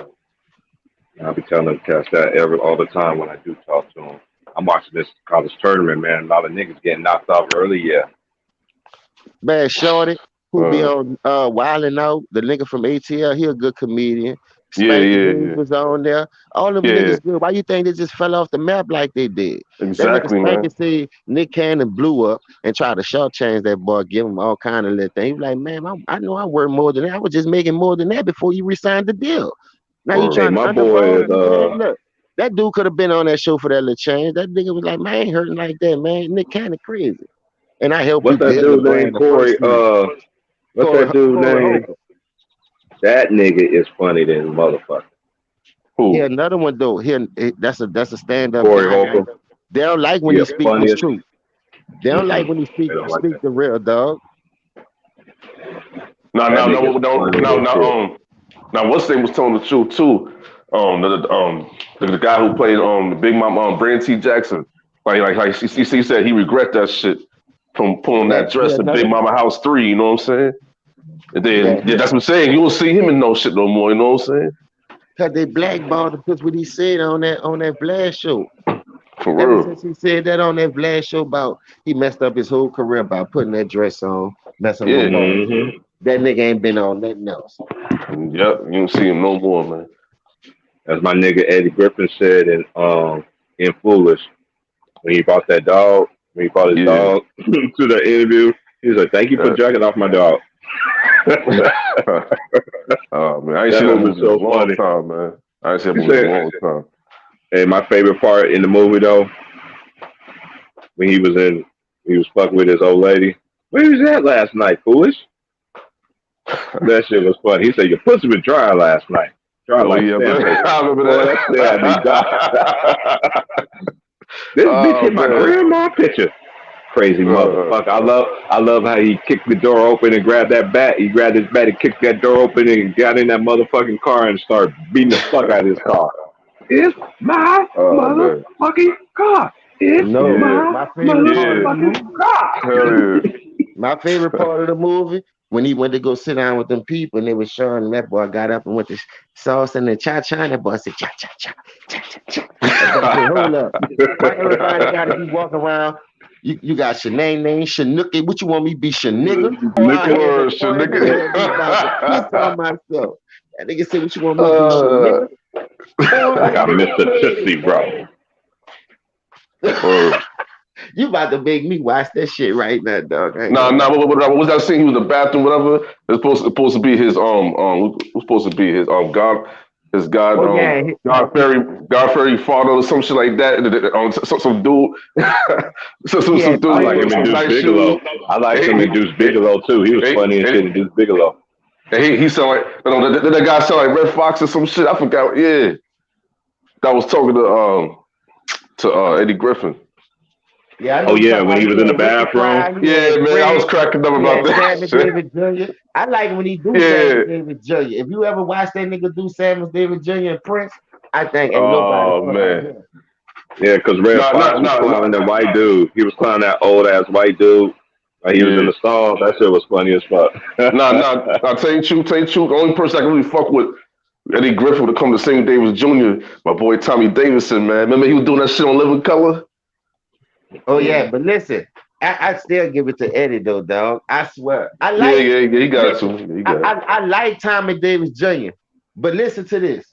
I'll be telling them cats that all the time when I do talk to them. I'm watching this college tournament, man. A lot of niggas getting knocked off early, yeah. Bad Shorty, who be on Wild 'N Out, the nigga from ATL, he a good comedian. Spanky James was on there. All them niggas good. Why you think they just fell off the map like they did? That nigga Exactly, Spanky man. said Nick Cannon blew up and tried to shortchange that boy, give him all kind of little things. He was like, man, I know I work more than that. I was just making more than that before you re-signed the deal. Now you Hey, trying to my boy underball is me, man. Look, that dude could have been on that show for that little change. That nigga was like, man, I ain't hurting like that, man. Nick Cannon crazy. And I help you what's that build the dude named brand the Corey? first time. What's that dude Corey named? Holcomb. That nigga is funny than motherfucker. Here another one though. That's a stand-up Corey guy. Holcomb. They don't like when Yeah, he speak the funniest. truth. They don't like when he They don't like that. speak the real, dog. Now, what's name was telling the truth too. The guy who played the Big Mama, Brandon T. Jackson, like he said he regret that shit from pulling that dress in Big Mama House 3. You know what I'm saying? And then that's what I'm saying. You won't see him in no shit no more. You know what I'm saying? Cause they blackballed him because what he said on that Vlad show. For Ever real. since he said that on that Vlad show about he messed up his whole career by putting that dress on, messing with women. That nigga ain't been on nothing else. Yep, you don't see him no more, man. As my nigga Eddie Griffin said in Foolish, when he brought that dog, when he brought his dog to the interview, he was like, "Thank you for jacking off my dog." Oh man, I ain't seen that movie in a long time, man. I ain't seen that movie in a long time. And my favorite part in the movie though, when he was fucking with his old lady. Where was that last night, Foolish? That shit was funny. He said, "Your pussy was dry last night." Dry like sandpaper. I remember that. Boy, that shit had me This bitch hit my grandma picture. Crazy motherfucker. I love how he kicked the door open and grabbed that bat. He grabbed his bat and kicked that door open and got in that motherfucking car and started beating the fuck out of his car. It's my motherfucking car. It's my favorite part of the movie. Hell yeah. My favorite part of the movie when he went to go sit down with them people and they was showing that boy got up and went to sauce and the cha-cha and that boy said cha-cha-cha, cha-cha-cha. I said, hold up. Why everybody gotta be walking around? You got Shanae name, Shanookie. What you want me to be, Shanigga? Piss on myself. That nigga said, what you want me to be, Shanigga? I got Mr. Tootsie, bro. You about to make me watch that shit right now, dog. What was that scene? He was in the bathroom, whatever. It's supposed to be his who's supposed to be his God fairy father or some shit like that. Some dude. some dude I like him in Deuce Bigelow. I like him in Deuce Bigelow too. He was funny and shit in Deuce Bigelow. And he sound like that guy sound like Red Fox or some shit. I forgot. Yeah, that was talking to Eddie Griffin. Yeah, when he was in the bathroom. Yeah, man, I was cracking up about that. Sammy Davis Jr. I like when he do Sammy Davis Jr. If you ever watch that nigga do Sammy Davis Jr. and Prince, I think ain't nobody. Man. Yeah, because Red Fox was clowning that white dude. He was clowning that old ass white dude. Like he was in the stall. That shit was funny as fuck. Nah, tell you the truth. The only person I can really fuck with Eddie Griffin would come to St. Davis Jr., my boy Tommy Davidson, man. Remember he was doing that shit on Living Color? Oh yeah, but listen, I still give it to Eddie though, dog. I swear. Yeah, he got it too. I like Tommy Davis Jr., but listen to this.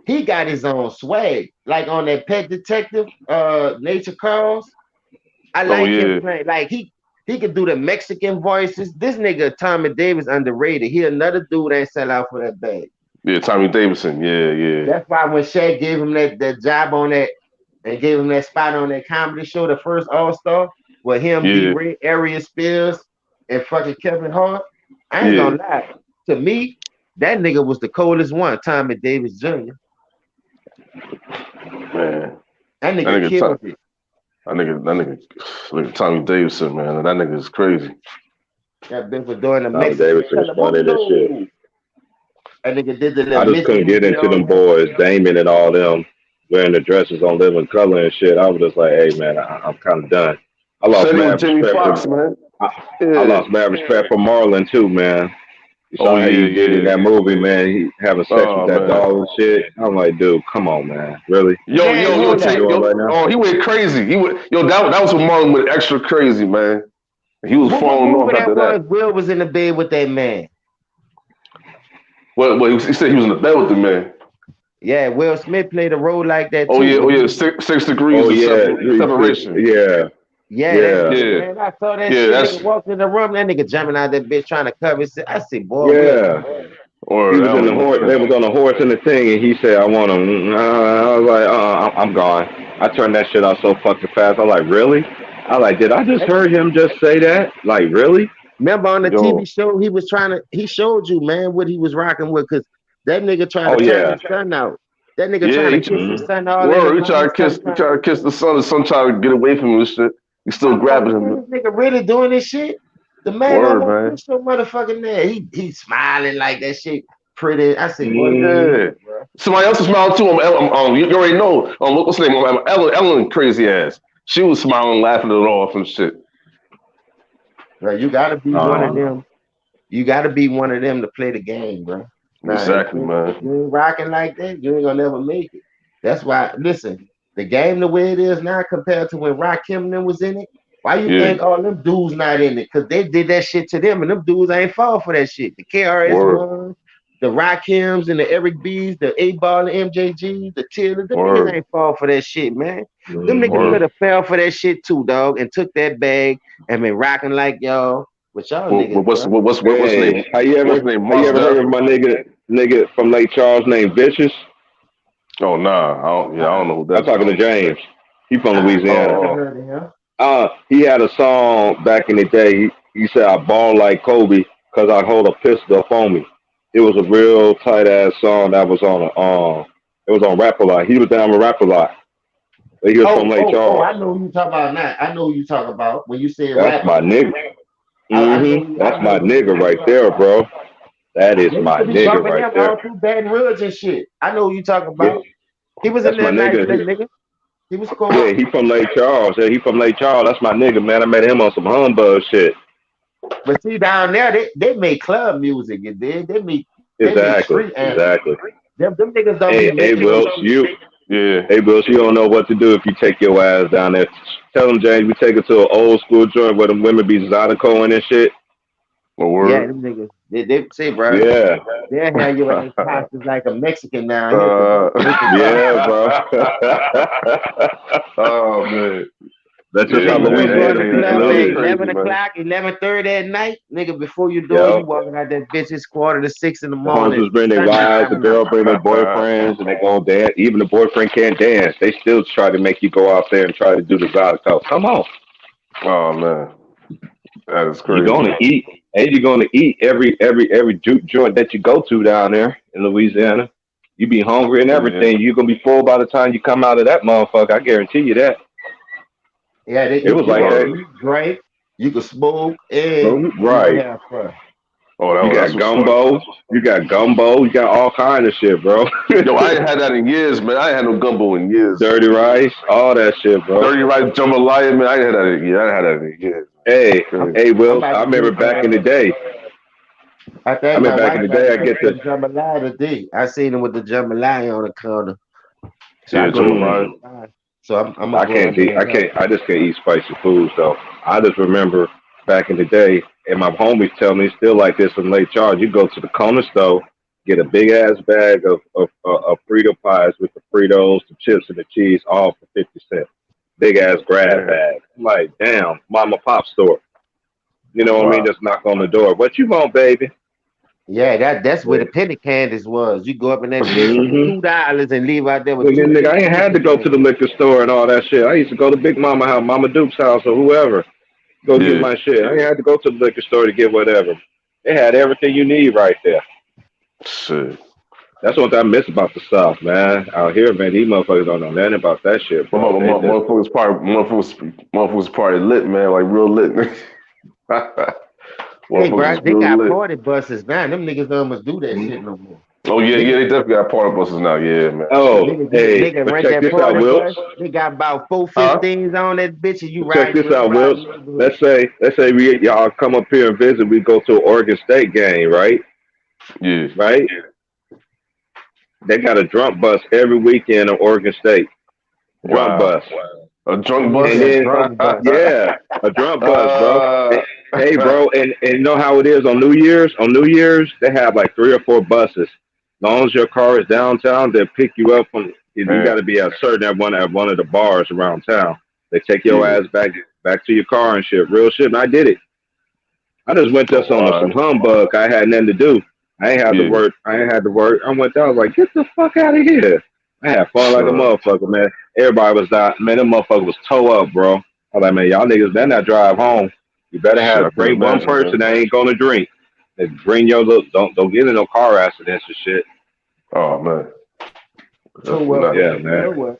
He got his own swag, like on that Pet Detective, Nature Calls. I like him playing. Like he could do the Mexican voices. This nigga Tommy Davis underrated. He another dude that ain't sell out for that bag. Yeah, Tommy Davidson. Yeah. That's why when Shaq gave him that job on that and gave him that spot on that comedy show, the first All-Star, with him, D-Ray, Arias Spears, and fucking Kevin Hart, I ain't gonna lie. To me, that nigga was the coldest one, Tommy Davis Jr. Man. That nigga killed it. That nigga Tommy Davidson, man. That nigga is crazy. That bitch was doing the Tommy Davidson was funny as shit. That nigga did the little I just couldn't get into them boys, Damon and all them, wearing the dresses on Living Color and shit. I was just like, hey, man, I'm kind of done. I lost mad respect man. I lost mad respect for Marlon, too, man. You saw how he did in that movie, man. He having sex with that dog and shit. I'm like, dude, come on, man. Really? He went crazy. That was when Marlon went extra crazy, man. He was falling off after that. Will was in the bed with that man. Well, he said he was in the bed with the man. Yeah, Will Smith played a role like that too. Oh yeah, 6 degrees of separation. Yeah. Man, I saw that shit. Nigga walked in the room, that nigga jumping out that bitch trying to cover it. I said, boy. Or he was in the horse. They was on the horse in the thing, and he said, "I want him." I was like, I'm gone. I turned that shit off so fucking fast. I'm like, really? I like, did I just heard him just say that? Like, really? Remember on the TV show, he showed you, man, what he was rocking with, because that nigga trying to turn his son out. That nigga trying to kiss his son all he tried to kiss the son. The son tried to get away from him and shit. He's still grabbing him. This nigga really doing this shit? The man almost so motherfucking there. He smiling like that shit pretty. I said, somebody else was smiling too. You already know. What's the name? Ellen, crazy ass. She was smiling, laughing it off and shit. Right, you gotta be one of them. You gotta be one of them to play the game, bro. Now, exactly, man. If you ain't rocking like that, you ain't gonna never make it. That's why. Listen, the game the way it is now compared to when Rakim them was in it. Why you think all them dudes not in it? Because they did that shit to them, and them dudes ain't fall for that shit. The KRS-One, the Rakims, and the Eric B's, the 8-Ball, the MJG, the Tiller, them niggas ain't fall for that shit, man. Them niggas could have fell for that shit too, dog, and took that bag and been rocking like y'all. But y'all niggas. What's name? How you ever heard of my nigga from Lake Charles named Vicious? Oh nah, I don't know who that. I'm talking to James. He from Louisiana. He had a song back in the day. He said, "I ball like Kobe because I hold a pistol up on me." It was a real tight ass song that was on it was on Rap a Lot. He was down with Rap a Lot. He was from Lake Charles. I know who you talk about now. I know who you talk about when you say that's my nigga. That's my nigga right there, bro. That is my nigga right there. All through Baton Rouge and shit. I know who you talk about. He was in there nice, nigga. He was cool. Yeah, he from Lake Charles. Yeah, he from Lake Charles. That's my nigga, man. I met him on some humbug shit. But see, down there, they make club music. They make exactly. Them niggas don't Hey, Wills, Hey, Wills, you don't know what to do if you take your ass down there. Tell them, James, we take it to an old school joint where the women be Zydeco and shit. Yeah, them niggas. They say, bro. Yeah. They'll have your ass posted like a Mexican now. Yeah, bro. Oh man. That's just how we go to the club at 11:30 at night, nigga. Before you do it, you walking out that bitch. It's 5:45 in the morning. The bring their wives, the girl bring their boyfriends, and they go dance. Even the boyfriend can't dance. They still try to make you go out there and try to do the Zydeco. Come on. Oh man, that is crazy. You're gonna eat, and you're gonna eat every juke joint that you go to down there in Louisiana. You be hungry and everything. You're gonna be full by the time you come out of that motherfucker. I guarantee you that. Yeah, it was like that. You drink, you can smoke, and right. You can have fun. You got gumbo, you got all kind of shit, bro. Yo, I ain't had that in years, man. I ain't had no gumbo in years. Dirty rice, all that shit, bro. Dirty rice, jambalaya, man. I ain't had that in years. Hey, Will. I remember back in the day. I think my wife about to take some jambalaya today. I seen him with the jambalaya on the counter. So Yeah, I go jambalaya. So I'm gonna I go can't in there eat. and help. I just can't eat spicy foods though. I just remember back in the day, and my homies tell me it's still like this in Lake Charles. You go to the corner store, get a big ass bag of Frito pies with the Fritos, the chips, and the cheese, all for 50 cents. Big ass grab bag. I'm like, damn, mama pop store. You know what I mean? Just knock on the door. What you want, baby? Yeah, that's where the penny candies was. You go up in that bitch for $2 and leave out there with Nigga, 2 nigga, I penny ain't had to go to the liquor store and all that shit. I used to go to Big Mama house, Mama Duke's house, or whoever. Go get my shit. I ain't had to go to the liquor store to get whatever. They had everything you need right there. Shit. That's what I miss about the South, man. Out here, man, these motherfuckers don't know nothing about that shit, bro. Motherfuckers probably lit, man, like real lit. Hey, bro, they real got lit. party buses now. Them niggas don't must do that shit no more. Oh yeah, they definitely got party buses now. Yeah, man. Nigga but rent check that this out, party Wilkes. bus. They got about 415s on that bitch, and you Check ride this through out, everybody's Wilkes. neighborhood. Let's say y'all come up here and visit. We go to an Oregon State game, right? Yeah. Right? They got a drunk bus every weekend in Oregon State. Drunk bus. A drunk bus? And then, yeah, a drunk bus, bro. Hey, bro, and you know how it is on New Year's? On New Year's, they have like 3 or 4 buses. As long as your car is downtown, they'll pick you up from. You got to be at one of the bars around town. They take your ass back to your car and shit. Real shit. And I did it. I just went there on some humbug. I had nothing to do. I ain't had to work. I went there. I was like, get the fuck out of here. I had fun like a motherfucker, man. Everybody was out. Man, them motherfucker was toe up, bro. I was like, man, y'all niggas better not drive home. You better bring one person that ain't gonna drink. And bring your little. Don't get in no car accidents and shit. Oh man. Yeah, man.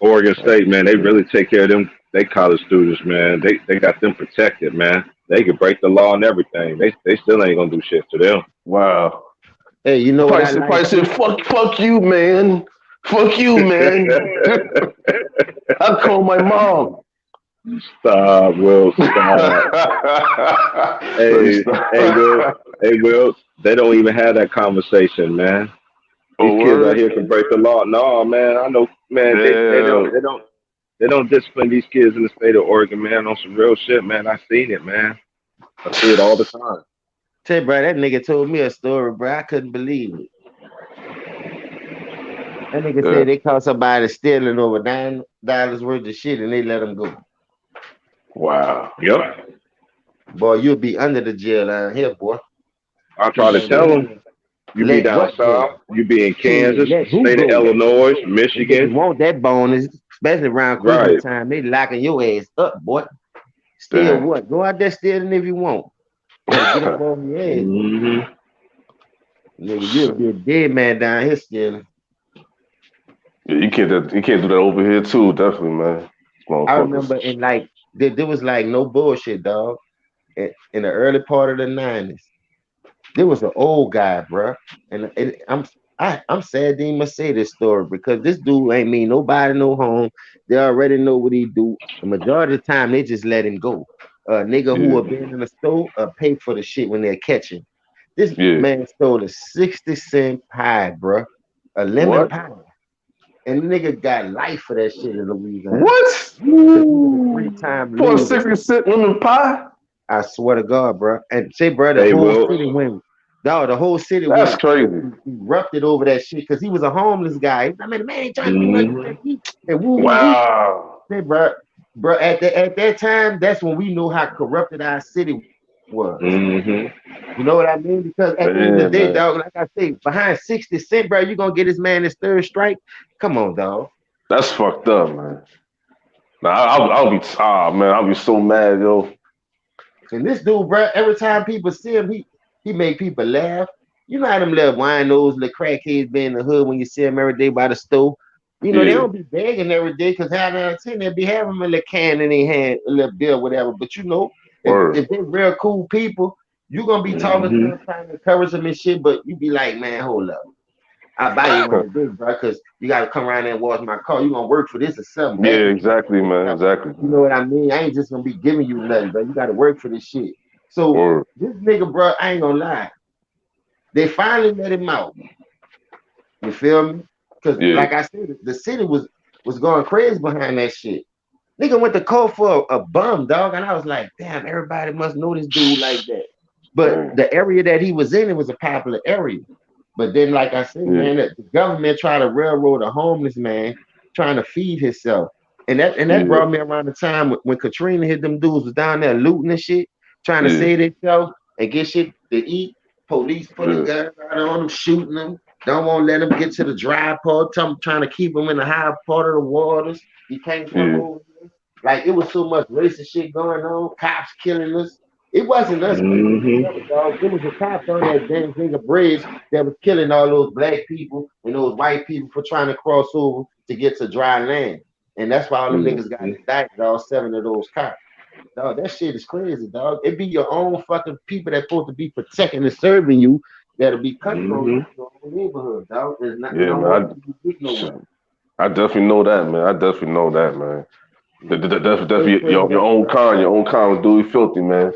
Oregon State, man, they really take care of them. They college students, man. They got them protected, man. They could break the law and everything. They still ain't gonna do shit to them. Wow. Hey, you know what I like? Probably said, fuck you, man. Fuck you, man. I call my mom. Stop, Will. Stop. Hey, Will. They don't even have that conversation, man. These kids out here can break the law. No, man. I know, man. They don't discipline these kids in the state of Oregon, man. On some real shit, man. I seen it, man. I see it all the time. Tell you, bro, that nigga told me a story, bro. I couldn't believe it. That nigga said they caught somebody stealing over $9 worth of shit and they let him go. Wow. Yep. Boy, you'll be under the jail out here, boy. I try to tell them. You be down south. You be in Kansas, state of Illinois, Michigan. You want that bonus, especially around Christmas time. They locking your ass up, boy. Steal what? Go out there stealing if you want. Get up on your ass. Nigga, you'll be a dead man down here stealing. Yeah, you can't do that over here too, definitely, man. I remember in like there was like no bullshit, dog. In the early part of the 90s, there was an old guy, bro, and I'm sad to even say this story because this dude ain't mean nobody no harm. They already know what he do. The majority of the time, they just let him go. Nigga who have been in the store pay for the shit when they're catching. This man stole a 60-cent pie, bro, a lemon pie. And the nigga got life for that shit in Louisiana. What? For a 60-cent lemon pie? I swear to God, bro. And say, bro, the whole city went. Dog, the whole city That's crazy. Erupted over that shit because he was a homeless guy. I mean, the man ain't trying to do nothing. And wow. Say, bro, at that time, that's when we knew how corrupted our city was. You know what I mean? Because at the end of the day, dog, like I say, behind 60 cents, bro, you gonna get this man his third strike? Come on, dog. That's fucked up, man. Nah, I'll be so mad, yo. And this dude, bro, every time people see him, he make people laugh. You know how them little wine nose, little crackheads be in the hood when you see them every day by the stove. You know, they don't be begging every day because how they they be having a little can in their hand, a little bill, whatever. But you know, if they're real cool people, you're gonna be talking to them, trying to encourage them and shit, but you be like, man, hold up. I'll buy you one of this, bro, because you got to come around there and wash my car. You gonna work for this or something? Yeah, exactly, man. Exactly. You know what I mean? I ain't just gonna be giving you nothing, bro. You got to work for this shit. So this nigga, bro, I ain't gonna lie. They finally let him out. You feel me? Because like I said, the city was going crazy behind that shit. Nigga went to court for a bum, dog, and I was like, damn, everybody must know this dude like that. But the area that he was in, it was a popular area. But then, like I said, man, the government tried to railroad a homeless man trying to feed himself. And that brought me around the time when Katrina hit, them dudes was down there looting and shit, trying to save themselves and get shit to eat. Police put a gun on them, shooting them. Don't want to let them get to the dry part, trying to keep them in the high part of the waters. You can't come over here. Like, it was so much racist shit going on, cops killing us. It wasn't us, dog. It was the cops on that damn Finger Bridge that was killing all those black people and those white people for trying to cross over to get to dry land. And that's why all them niggas got indicted, all 7 of those cops. Dog, that shit is crazy, dog. It be your own fucking people that's supposed to be protecting and serving you that'll be cutthroat in your own neighborhood, dog. There's not I definitely know that, man. I definitely know that, man. Definitely your own kind was duly filthy, man.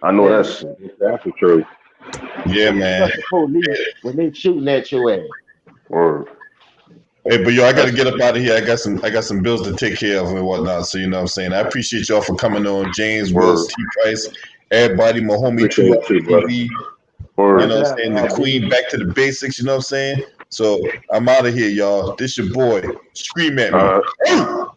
I know that's for true. Yeah, man. The police when they shooting at your ass. Word. Hey, but yo, I gotta get up out of here. I got some bills to take care of and whatnot. So you know what I'm saying. I appreciate y'all for coming on. James, Will, T. Price, everybody, my homie, True TV. You know what I'm saying? The Queen, back to the basics. You know what I'm saying. So I'm out of here, y'all. This your boy. Scream at me.